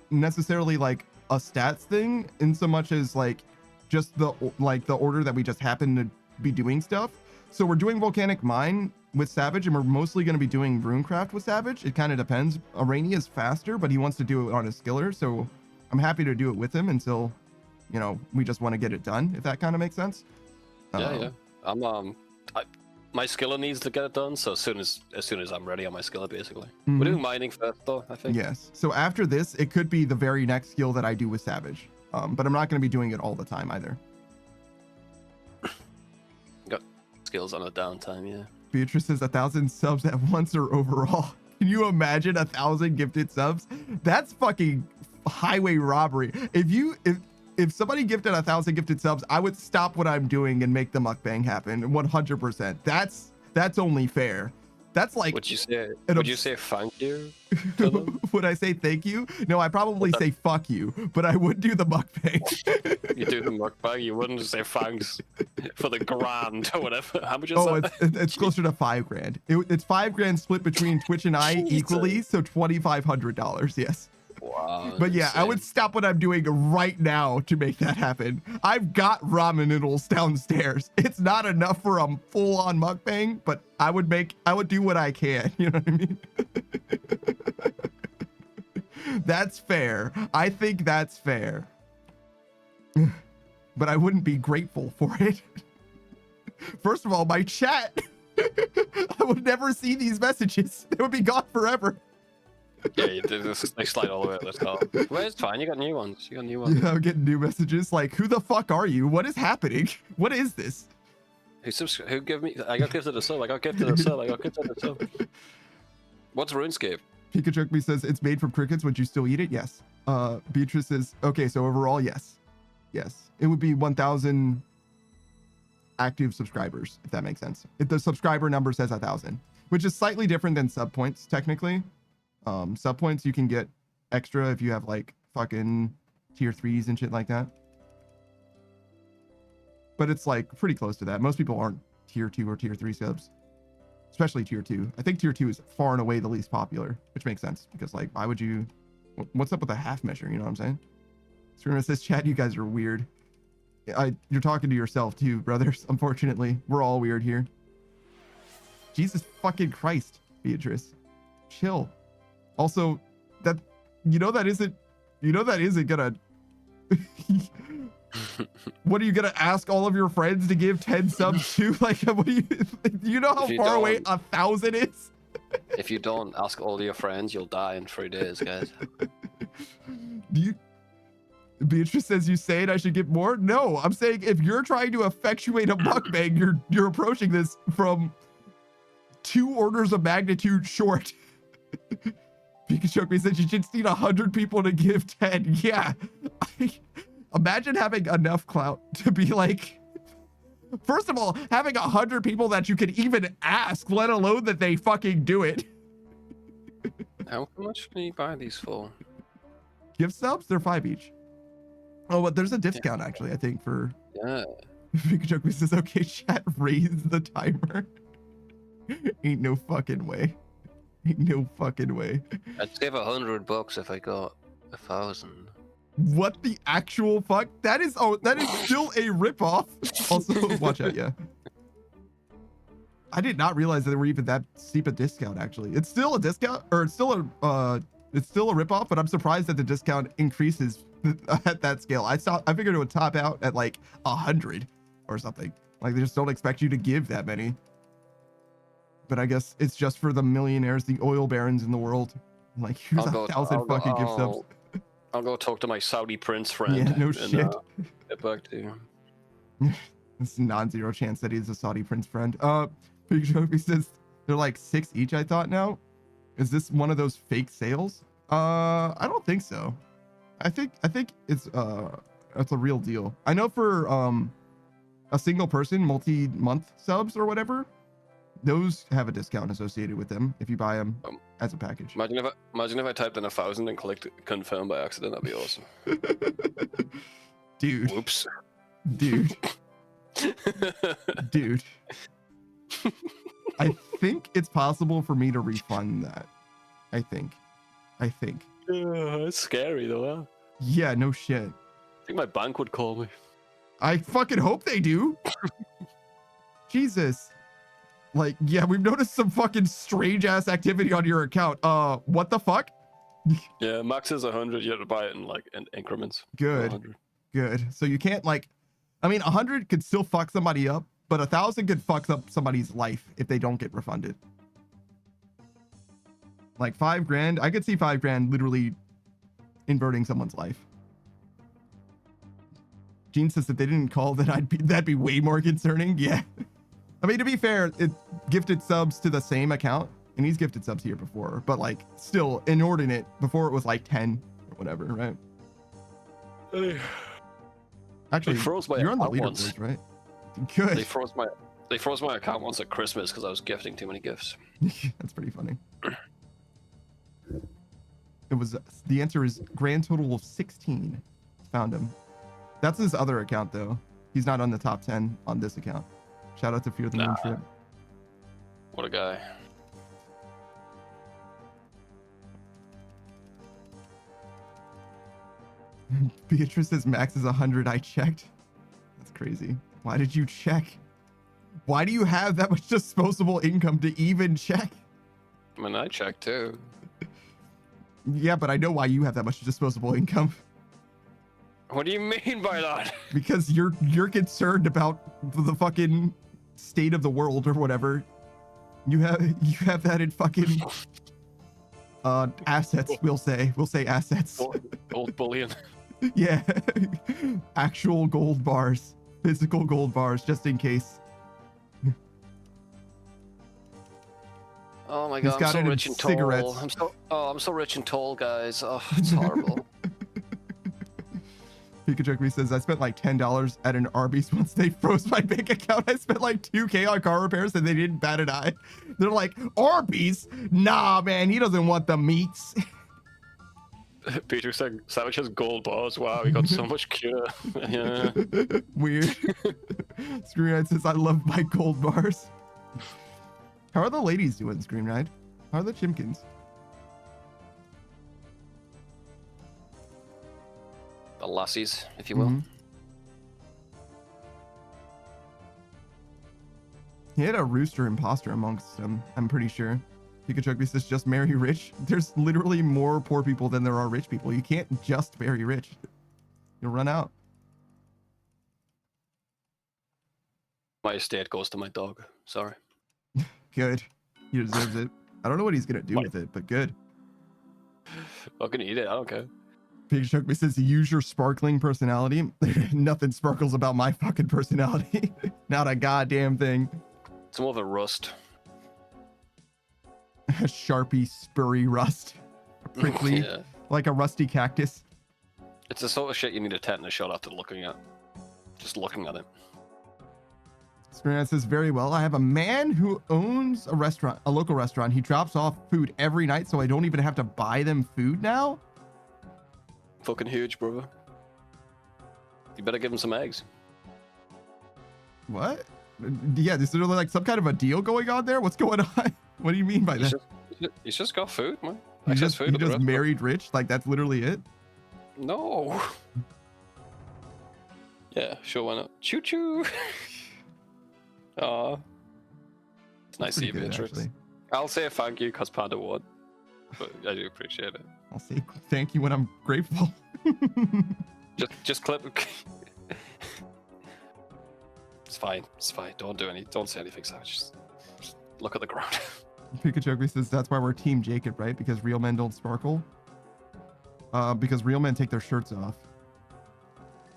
necessarily like a stats thing in so much as like just the order that we just happen to be doing stuff. So we're doing Volcanic Mine with Savage, and we're mostly going to be doing Runecraft with Savage. It kind of depends. Arania is faster, but he wants to do it on his skiller, so I'm happy to do it with him until, you know, we just want to get it done, if that kind of makes sense. Yeah. My skiller needs to get it done, so as soon as I'm ready on my skiller, basically. We're doing mining first, though, I think. Yes. So after this, it could be the very next skill that I do with Savage. But I'm not going to be doing it all the time either. Got skills on a downtime, yeah. Beatrice says 1,000 subs at once or overall. Can you imagine 1,000 gifted subs? That's fucking highway robbery. If if somebody gifted 1,000 gifted subs, I would stop what I'm doing and make the mukbang happen 100%. That's only fair. That's like, Would you say thank you to them? would I say thank you? No, I probably say fuck you, but I would do the mukbang. You do the mukbang, you wouldn't say thanks for the grand or whatever. How much is Oh, that? it's closer to $5,000. It's $5,000 split between Twitch and I equally, so $2,500. Yes. Wow. But yeah, I insane. would stop what I'm doing right now to make that happen. I've got ramen noodles downstairs. It's not enough for a full-on mukbang, but I would do what I can. You know what I mean? That's fair. I think that's fair. But I wouldn't be grateful for it. First of all, my chat, I would never see these messages. They would be gone forever. Yeah, you did this. They slide all the way up the top. Well, it's fine. You got new ones. Yeah, I'm getting new messages like, who the fuck are you? What is happening? What is this? Who gave me? I got gifted a sub. I got gifted a sub. What's RuneScape? Pikachu says it's made from crickets. Would you still eat it? Yes. Beatrice says, okay, so overall, yes. Yes. It would be 1,000 active subscribers, if that makes sense. If the subscriber number says 1,000, which is slightly different than sub points, technically. Sub points you can get extra if you have like fucking tier 3s and shit like that. But it's like pretty close to that. Most people aren't tier 2 or tier 3 subs, especially tier 2. I think tier 2 is far and away the least popular, which makes sense because like, why would you, what's up with a half measure? You know what I'm saying? Screamer says, chat, you guys are weird. You're talking to yourself too, brothers. Unfortunately, we're all weird here. Jesus fucking Christ, Beatrice. Chill. Also, that isn't gonna. What are you gonna ask all of your friends to give 10 subs to? Like, what do you know how far away 1,000 is? If you don't ask all your friends, you'll die in 3 days, guys. Beatrice says you saying I should get more? No, I'm saying if you're trying to effectuate a mukbang, you're approaching this from 2 orders of magnitude short. Pikachu said you just need 100 people to give 10. Yeah. Imagine having enough clout to be like, first of all, having 100 people that you can even ask, let alone that they fucking do it. How much can you buy these for? Gift subs? They're 5 each. Oh, but there's a discount actually, I think, for... Yeah. Pikachu says, okay, chat, raise the timer. Ain't no fucking way. Ain't no fucking way. I'd save $100 if I got 1,000. What the actual fuck? That is still a ripoff. Also, watch out, yeah. I did not realize that they were even that steep a discount. Actually, it's still a discount, or it's still a ripoff. But I'm surprised that the discount increases at that scale. I figured it would top out at like 100 or something. Like they just don't expect you to give that many. But I guess it's just for the millionaires, the oil barons in the world. Like, here's 1,000 fucking gift subs. I'll go talk to my Saudi prince friend. Yeah, no and, shit. Get back to you. It's non-zero chance that he's a Saudi prince friend. Pikachu says they're like 6 each, I thought now. Is this one of those fake sales? I don't think so. I think it's a real deal. I know for a single person multi-month subs or whatever, those have a discount associated with them if you buy them as a package. Imagine if I typed in 1,000 and clicked confirm by accident. That'd be awesome. Dude. Whoops. Dude. Dude. I think it's possible for me to refund that. I think. It's scary though, huh? Yeah, no shit. I think my bank would call me. I fucking hope they do. Jesus. Like, yeah, we've noticed some fucking strange ass activity on your account. What the fuck? Yeah, max is 100. You have to buy it in increments. Good. 100. Good. So you can't 100 could still fuck somebody up, but 1,000 could fuck up somebody's life if they don't get refunded. Like $5,000, I could see $5,000 literally inverting someone's life. Gene says if they didn't call, then that'd be way more concerning. Yeah. I mean, to be fair, it gifted subs to the same account, and he's gifted subs here before, but still inordinate. Before it was 10 or whatever, right? Actually, froze my you're on the account once. leaderboard, right? Good. They froze my account once at Christmas because I was gifting too many gifts. That's pretty funny. It was the answer is grand total of 16. Found him. That's his other account though. He's not on the top 10 on this account. Shout out to Fear the Moon Trip. What a guy. Beatrice says max is 100. I checked. That's crazy. Why did you check? Why do you have that much disposable income to even check? I mean, I checked too. Yeah, but I know why you have that much disposable income. What do you mean by that? Because you're concerned about the fucking state of the world or whatever. You have that in fucking assets. We'll say assets. Gold bullion. Yeah, actual gold bars, physical gold bars, just in case. Oh my He's god, got I'm it so in rich and tall. cigarettes. I'm so rich and tall, guys. Oh, it's horrible. Pikachu says, I spent like $10 at an Arby's once they froze my bank account. I spent like $2K on car repairs and they didn't bat an eye. They're like, Arby's? Nah, man, he doesn't want the meats. Peter said, Savage has gold bars. Wow, he got so much cure. Yeah. Weird. Screen says, I love my gold bars. How are the ladies doing, Scream Ride? How are the chimkins? The lassies, if you will. He had a rooster imposter amongst them, I'm pretty sure. Pikachu says, just marry rich. There's literally more poor people than there are rich people. You can't just marry rich. You'll run out. My estate goes to my dog. Sorry. Good. He deserves it. I don't know what he's going to do with it, but good. I can eat it. I don't care. Pikachu says, use your sparkling personality. Nothing sparkles about my fucking personality. Not a goddamn thing. It's more of a rust. A sharpie, spurry rust. Prickly, Yeah. like a rusty cactus. It's the sort of shit you need a tetanus shot after looking at. Just looking at it. Screen says, very well. I have a man who owns a restaurant, a local restaurant. He drops off food every night, so I don't even have to buy them food now. Fucking huge, brother. You better give him some eggs. What? Yeah, is there like some kind of a deal going on there? What's going on? What do you mean by that? He's just got food, man. He Access just, food he at the just restaurant. married rich? Like, that's literally it? No. Yeah, sure, why not? Choo choo. Aw. It's nice to see you, Beatrice. Actually. I'll say a thank you because Panda would, but I do appreciate it. I'll say thank you when I'm grateful. Just clip. It's fine. It's fine. Don't say anything, Savage. Just look at the ground. Pikachu says that's why we're Team Jacob, right? Because real men don't sparkle. Because real men take their shirts off.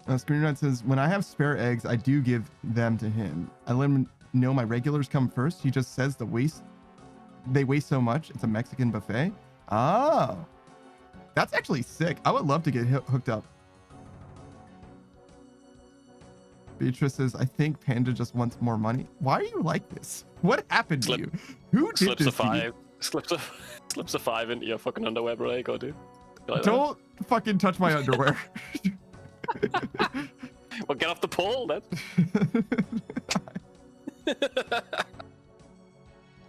Screenride says, when I have spare eggs, I do give them to him. I let him know my regulars come first. He just says they waste so much. It's a Mexican buffet. Oh, that's actually sick. I would love to get hooked up. Beatrice says, I think Panda just wants more money. Why are you like this? What happened to you? Who did Slips this a to you? slips a 5 into your fucking underwear, bro. You go, dude. Like Don't fucking touch my underwear. Well, get off the pole, then.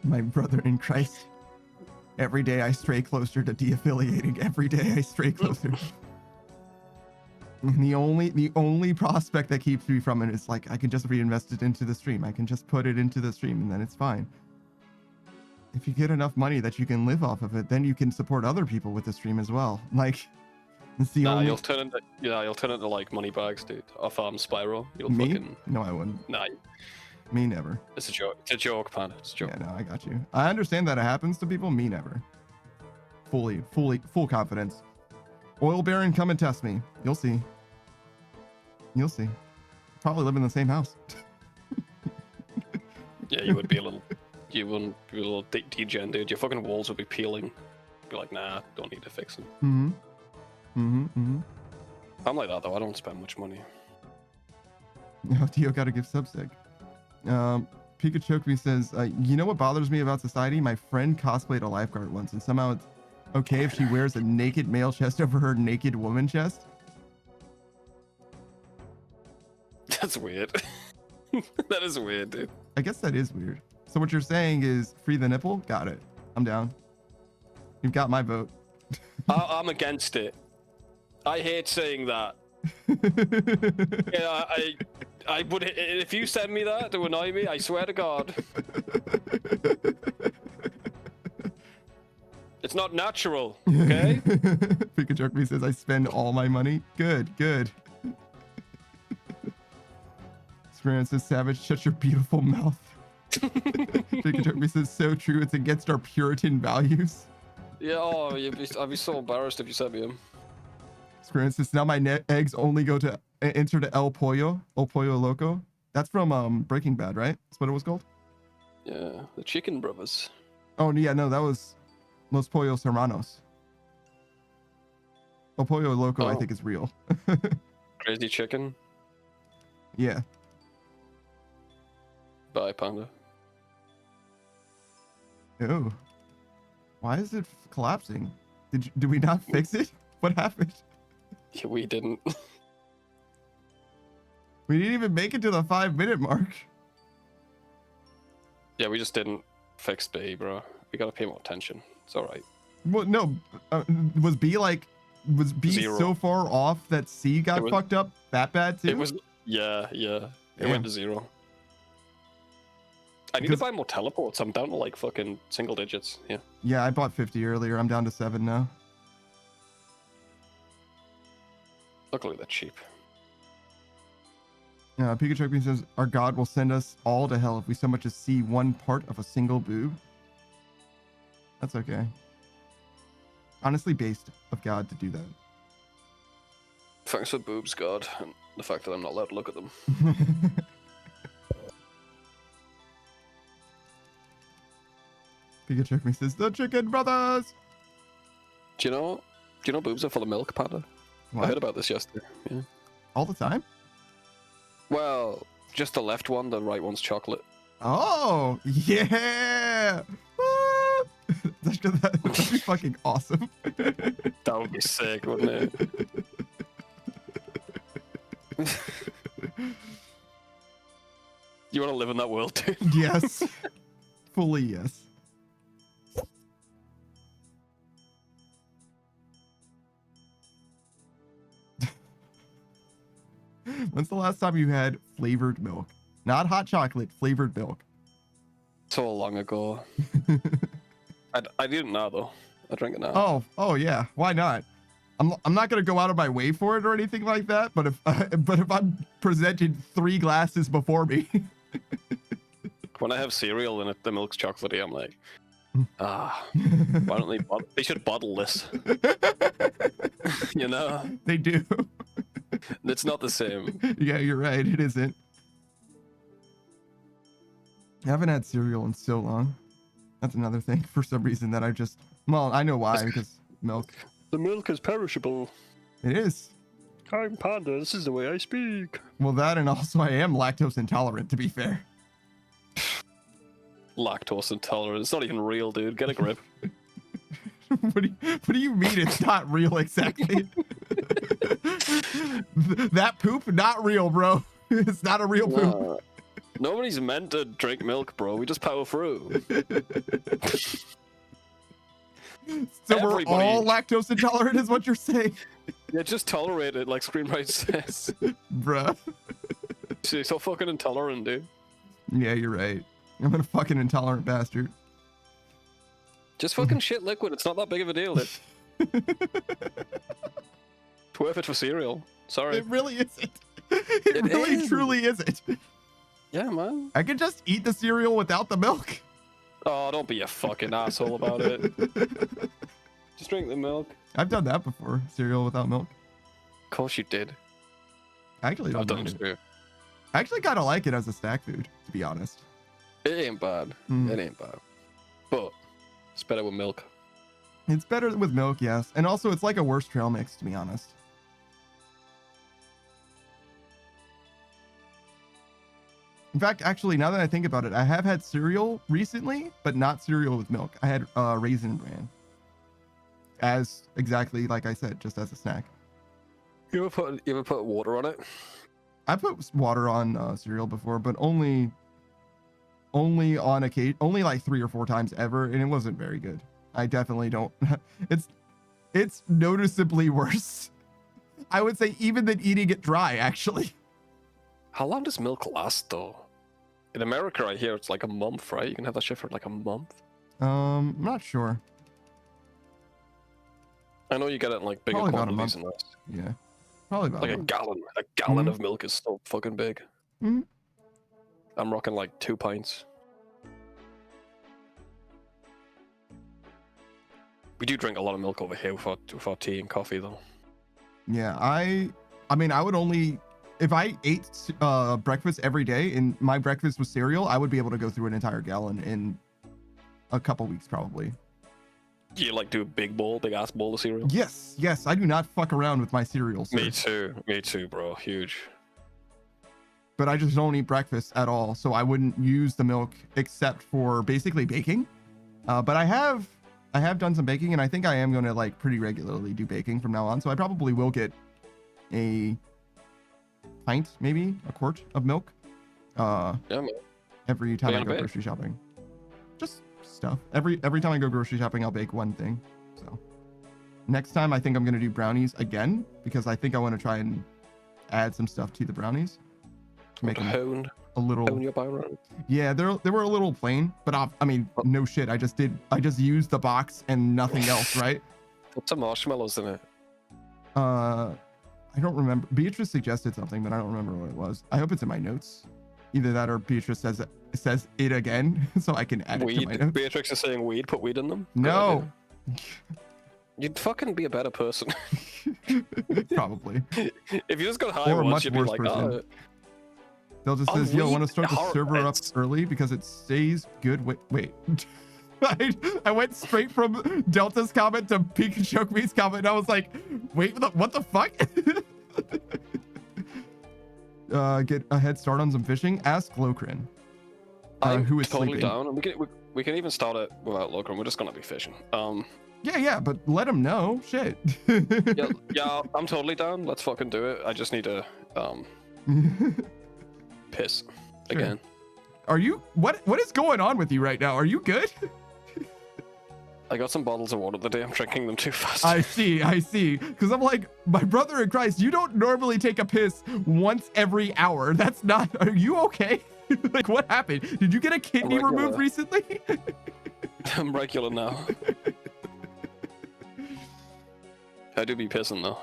My brother in Christ. Every day I stray closer to de-affiliating. Every day I stray closer. And the only prospect that keeps me from it is like, I can just reinvest it into the stream. I can just put it into the stream and then it's fine. If you get enough money that you can live off of it, then you can support other people with the stream as well. Like, it's the only... You'll turn into like money bags, dude. Off Spyro. You'll Me? fucking... No, I wouldn't. Nah, Me never. it's a joke. It's a joke, Panda. It's a joke. Yeah, no, I got you. I understand that it happens to people. Me never. Full confidence. Oil Baron, come and test me. You'll see. You'll see. Probably live in the same house. Yeah, you would be a little... You wouldn't be a little degen, dude. Your fucking walls would be peeling. Be like, nah, don't need to fix them. I'm like that, though. I don't spend much money. Oh, Dio got to give Subsec. Pikachu says, you know what bothers me about society? My friend cosplayed a lifeguard once, and somehow it's okay if she wears a naked male chest over her naked woman chest. That's weird. That is weird, dude. I guess that is weird. So what you're saying is free the nipple? Got it. I'm down. You've got my vote. I'm against it. I hate saying that. Yeah, I would. If you send me that to annoy me, I swear to God. It's not natural, okay? Pikachu says, I spend all my money. Good, good. Scram says, Savage, shut your beautiful mouth. Pikachu says, so true, it's against our Puritan values. Yeah, oh, I'd be so embarrassed if you sent me him. Scram says, now my eggs only go to enter to El Pollo Loco. That's from Breaking Bad, right? That's what it was called? Yeah, the Chicken Brothers. Oh, yeah, no, that was Los Pollos Hermanos. El Pollo Loco, I think, is real. Crazy Chicken. Yeah. Bye, Panda. Oh. Why is it collapsing? Did we not fix it? What happened? Yeah, we didn't. We didn't even make it to the 5-minute mark. Yeah, we just didn't fix B, bro. We gotta pay more attention. It's alright. Well, no. Was B Zero. so far off that C got fucked up that bad too? It was, yeah. It went to 0. I need to buy more teleports. I'm down to like fucking single digits. Yeah. Yeah, I bought 50 earlier. I'm down to 7 now. Luckily, they're cheap. Pikachu says, our God will send us all to hell if we so much as see one part of a single boob. That's okay. Honestly, based of God to do that. Thanks for boobs, God, and the fact that I'm not allowed to look at them. Pikachu says, the Chicken Brothers! Do you know boobs are full of milk, Panda? What? I heard about this yesterday. Yeah. All the time? Well, just the left one, the right one's chocolate. Oh, yeah! That'd be fucking awesome. That would be sick, wouldn't it? You want to live in that world, dude? Yes. Fully yes. When's the last time you had flavored milk? Not hot chocolate, flavored milk. So long ago. I didn't know though. I drink it now. Oh yeah. Why not? I'm not gonna go out of my way for it or anything like that. But if I'm presented 3 glasses before me, When I have cereal and the milk's chocolatey, I'm like, why don't they should bottle this? You know? they do. It's not the same. Yeah, you're right. It isn't. I haven't had cereal in so long. That's another thing for some reason that I know why, because milk. The milk is perishable. It is. I'm Panda, this is the way I speak. Well, that, and also I am lactose intolerant, to be fair. Lactose intolerant. It's not even real, dude. Get a grip. What do you mean it's not real exactly? That poop, not real, bro. It's not a real poop. Nobody's meant to drink milk, bro. We just power through. So we're all lactose intolerant is what you're saying? Yeah, just tolerate it, like Screenwriter says. Bruh. You're so fucking intolerant, dude. Yeah, you're right. I'm a fucking intolerant bastard. Just fucking shit liquid. It's not that big of a deal. It's worth it for cereal. Sorry. It really isn't. It really truly isn't. Yeah, man. I could just eat the cereal without the milk. Oh, don't be a fucking asshole about it. Just drink the milk. I've done that before. Cereal without milk. Of course you did. I actually don't I've done mind it it. too. I actually kind of like it as a snack food, to be honest. It ain't bad. It ain't bad. But it's better with milk. It's better with milk, yes. And also, it's like a worse trail mix, to be honest. In fact, actually, now that I think about it, I have had cereal recently, but not cereal with milk. I had Raisin Bran, as exactly like I said, just as a snack. You ever put water on it? I put water on cereal before, but only on occasion, only like 3 or 4 times ever, and it wasn't very good. I definitely don't. It's noticeably worse. I would say even than eating it dry, actually. How long does milk last though? In America, I hear it's like a month, right? You can have that shit for like a month. I'm not sure. I know you get it in like bigger Probably about a quantities month. and that. Yeah, probably about Like a a month. gallon. A gallon Mhm. of milk is so fucking big. Mhm. I'm rocking like 2 pints. We do drink a lot of milk over here with our tea and coffee though. Yeah, I mean, I would only, if I ate breakfast every day and my breakfast was cereal, I would be able to go through an entire gallon in a couple weeks probably. Do you like do a big ass bowl of cereal? Yes, I do not fuck around with my cereal, sir. Me too, bro. Huge. But I just don't eat breakfast at all, so I wouldn't use the milk except for basically baking. But I have done some baking, and I think I am going to like pretty regularly do baking from now on. So I probably will get a pint, maybe a quart of milk. Yeah, man. Every time What I you go gonna grocery shopping. Just stuff. Every time I go grocery shopping, I'll bake one thing. So next time I think I'm gonna do brownies again because I think I want to try and add some stuff to the brownies to make them Hone a little. your background. Yeah, they were a little plain, but I mean, no shit. I just used the box and nothing else, right? Put some marshmallows in it. I don't remember. Beatrice suggested something, but I don't remember what it was. I hope it's in my notes. Either that or Beatrice says it again, so I can add it to my Weed. notes. Beatrix is saying weed. Put weed in them. Good No, idea. You'd fucking be a better person. probably. If you just got high Or a once, much you'd be worse like, person. oh. They'll just Oh, says, yo, I weed? want to start the Horror server up nights. early because it stays good. Wait. I went straight from Delta's comment to Pikachu's comment, and I was like, wait, what the fuck? Get a head start on some fishing. Ask Locrin, I'm who is totally sleeping. down. And we can even start it without Locrum. We're just gonna be fishing. Yeah, but let him know. Shit. yeah, I'm totally down. Let's fucking do it. I just need to piss Sure. again. Are you? What is going on with you right now? Are you good? I got some bottles of water today. I'm drinking them too fast. I see. Because I'm like, my brother in Christ, you don't normally take a piss once every hour. That's not. Are you okay? Like, what happened? Did you get a kidney removed recently? I'm regular now. I do be pissing though.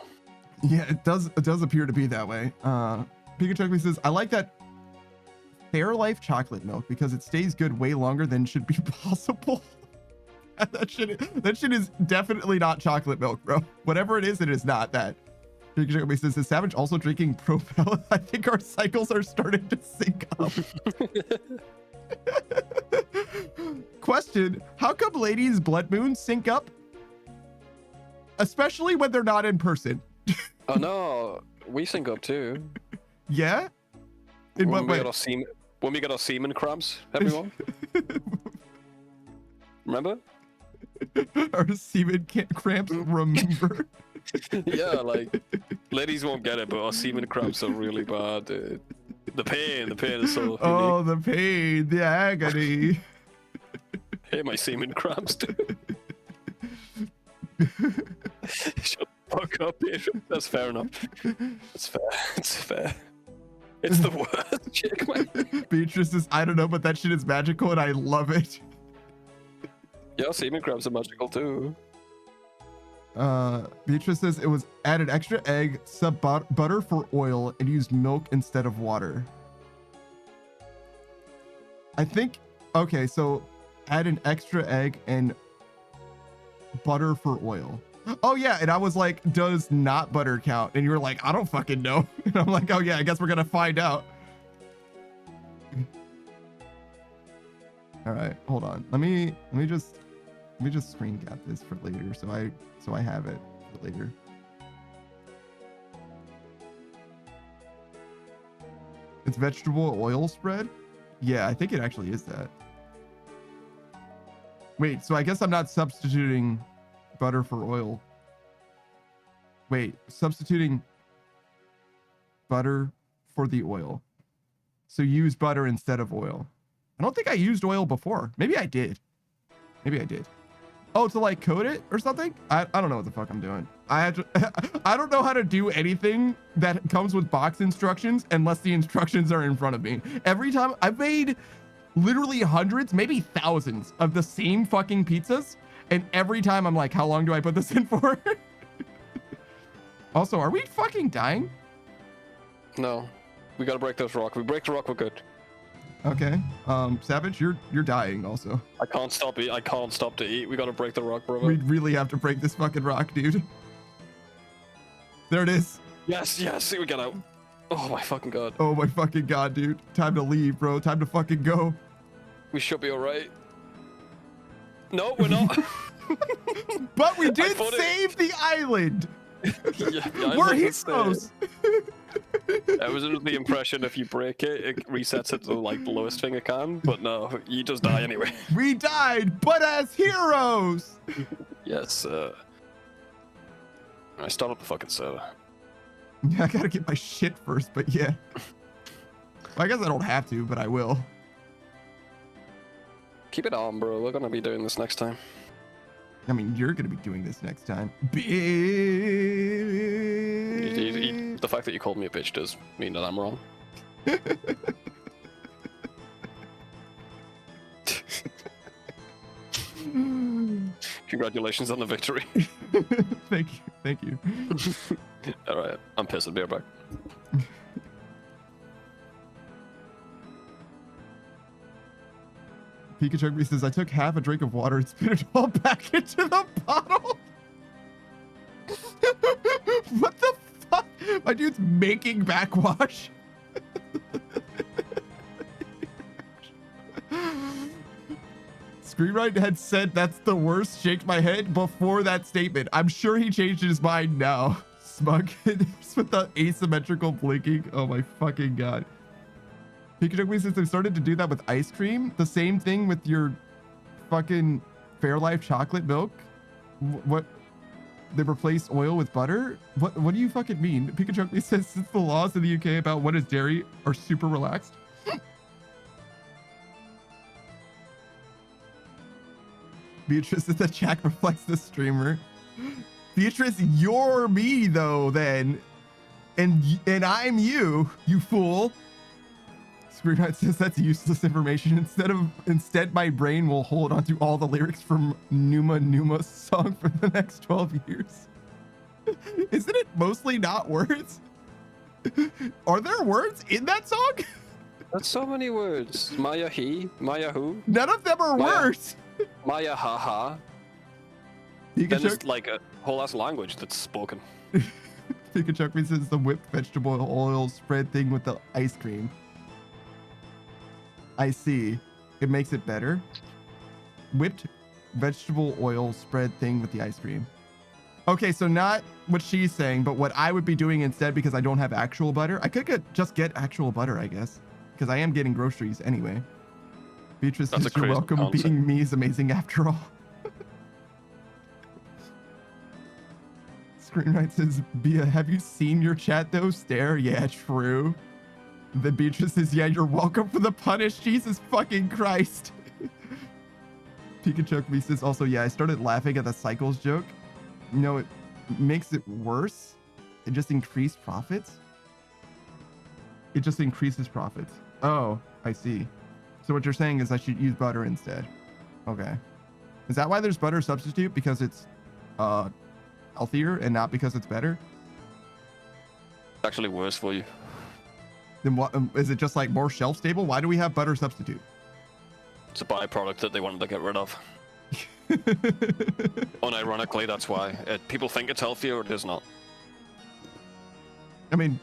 Yeah, it does appear to be that way. Pikachu says, I like that Fairlife chocolate milk because it stays good way longer than should be possible. that shit is definitely not chocolate milk, bro. Whatever it is not that. Pikachu says, is Savage also drinking Propel? I think our cycles are starting to sync up. Question, how come ladies' blood moons sync up? Especially when they're not in person. Oh no, we sync up too. Yeah? In what way? When we get our semen cramps, everyone. Remember? Our semen cramps, remember? Yeah, like ladies won't get it, but our semen cramps are really bad, dude. The pain is so unique. Oh, the pain, the agony. Hey, my semen cramps, dude. Shut the fuck up, Pedro. That's fair enough. That's fair. It's fair. It's the worst, chick, man. Beatrice says, I don't know, but that shit is magical and I love it. Yeah, semen cramps are magical too. Beatrice says it was added extra egg, sub butter for oil, and used milk instead of water. I think, okay, so add an extra egg and butter for oil. Oh yeah, and I was like, does not butter count? And you were like, I don't fucking know. And I'm like, oh yeah, I guess we're gonna find out. All right, hold on. Let me just screen cap this for later, so I have it for later. It's vegetable oil spread? Yeah, I think it actually is that. Wait, so I guess I'm not substituting butter for oil. Wait, substituting butter for the oil. So use butter instead of oil. I don't think I used oil before. Maybe I did. Maybe I did. Oh, to like coat it or something? I don't know what the fuck I'm doing. I don't know how to do anything that comes with box instructions unless the instructions are in front of me. Every time I've made literally hundreds, maybe thousands of the same fucking pizzas. And every time I'm like, how long do I put this in for? Also, are we fucking dying? No. We gotta break this rock. If we break the rock, we're good. Okay. Savage, you're dying also. I can't stop eat. I can't stop to eat. We gotta break the rock, brother. We really have to break this fucking rock, dude. There it is. Yes, yes. We get out. Oh my fucking god. Oh my fucking god, dude. Time to leave, bro. Time to fucking go. We should be alright. No, we're not. But we did save the island. Yeah, the We're island is heroes. I was under the impression if you break it, it resets it to like the lowest thing it can, but no, you just die anyway. We died, but as heroes. Yes, I start up the fucking server. Yeah, I gotta get my shit first, but yeah. Well, I guess I don't have to, but I will. Keep it on, bro. We're gonna be doing this next time. I mean, you're gonna be doing this next time. The fact that you called me a bitch does mean that I'm wrong. Congratulations on the victory. Thank you. Thank you. Alright, I'm pissed. I'll be right back. Pikachu says, I took half a drink of water and spit it all back into the bottle. What the fuck? My dude's making backwash. Screenwrite had said that's the worst. Shaked my head before that statement. I'm sure he changed his mind now. Smug with the asymmetrical blinking. Oh my fucking god. Pikachu says they've started to do that with ice cream. The same thing with your fucking Fairlife chocolate milk. What? They replace oil with butter? What do you fucking mean? Pikachu says since the laws in the UK about what is dairy are super relaxed. Beatrice says that Jack reflects the streamer. Beatrice, you're me though then. And I'm you, you fool. Screenwrite says that's useless information. Instead, my brain will hold onto all the lyrics from Numa's song for the next 12 years. Isn't it mostly not words? Are there words in that song? That's so many words. Maya he, Maya who. None of them are words. Maya haha. Then there's like a whole ass language that's spoken. Pikachu says the whipped vegetable oil spread thing with the ice cream. I see. It makes it better. Whipped vegetable oil spread thing with the ice cream. Okay, so not what she's saying, but what I would be doing instead because I don't have actual butter. I could just get actual butter, I guess, because I am getting groceries anyway. Beatrice says you're welcome. Concept. Being me is amazing after all. Screenwrite says, Bia, have you seen your chat though? Stare. Yeah, true. The Beatrice says, yeah, you're welcome for the punish. Jesus fucking Christ. Pikachu says also, yeah, I started laughing at the cycles joke. You know, it makes it worse. It just increased profits. It just increases profits. Oh, I see. So what you're saying is I should use butter instead. Okay. Is that why there's butter substitute? Because it's healthier and not because it's better? It's actually worse for you. Then what is it? Just like more shelf stable? Why do we have butter substitute? It's a byproduct that they wanted to get rid of. Unironically, that's why. People think it's healthier, it is not. I mean,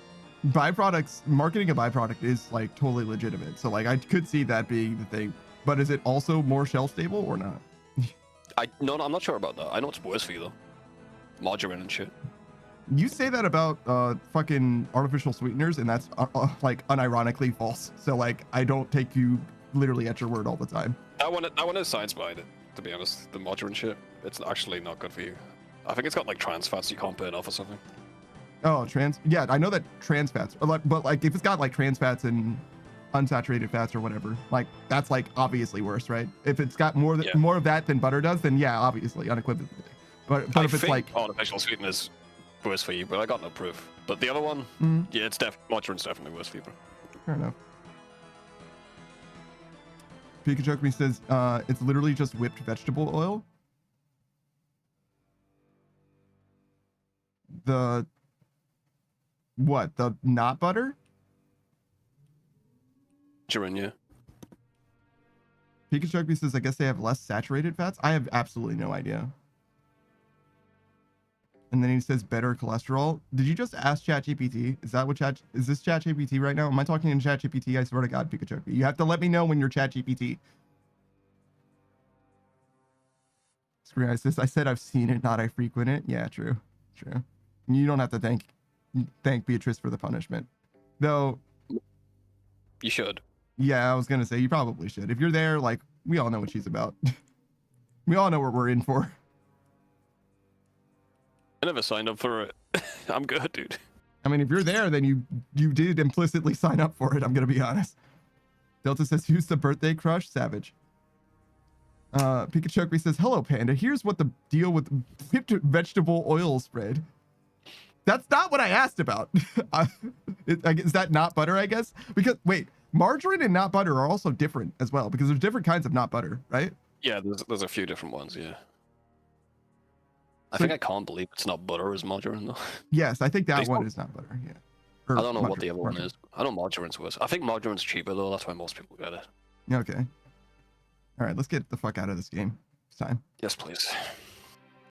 byproducts, marketing a byproduct is like totally legitimate. So like I could see that being the thing, but is it also more shelf stable or not? No, I'm not sure about that. I know it's worse for you though. Margarine and shit. You say that about fucking artificial sweeteners, and that's like unironically false. So like, I don't take you literally at your word all the time. I want to science behind it. To be honest, the margarine shit, it's actually not good for you. I think it's got like trans fats you can't burn off or something. Oh, yeah, I know that trans fats, but like if it's got like trans fats and unsaturated fats or whatever, like that's like obviously worse, right? If it's got more of that than butter does, then yeah, obviously, unequivocally. But if it's like artificial sweeteners worse for you, but I got no proof. But the other one, yeah, it's margarine's definitely worse for you. Bro. Fair enough. Pikachu says it's literally just whipped vegetable oil. The not butter? Margarine, yeah. Pikachu says I guess they have less saturated fats. I have absolutely no idea. And then he says better cholesterol. Did you just ask ChatGPT? Is that what is this ChatGPT right now? Am I talking in ChatGPT? I swear to God, Pikachu. You have to let me know when you're ChatGPT. Screen says I said I've seen it, not I frequent it. Yeah, true. You don't have to thank Beatrice for the punishment, though. You should. Yeah, I was gonna say you probably should. If you're there, like we all know what she's about. We all know what we're in for. I never signed up for it. I'm good, dude. I mean, if you're there, then you did implicitly sign up for it. I'm gonna be honest. Delta says, "Who's the birthday crush?" Savage. Pikachu says, "Hello, Panda. Here's what the deal with whipped vegetable oil spread." That's not what I asked about. Is that not butter? I guess because wait, margarine and not butter are also different as well because there's different kinds of not butter, right? Yeah, there's a few different ones. Yeah. I think I can't believe it's not butter as margarine though. Yes, I think that one is not butter. Yeah. I don't know what the other one is. I know margarine's worse. I think margarine's cheaper though. That's why most people get it. Okay. All right, let's get the fuck out of this game. It's time. Yes, please.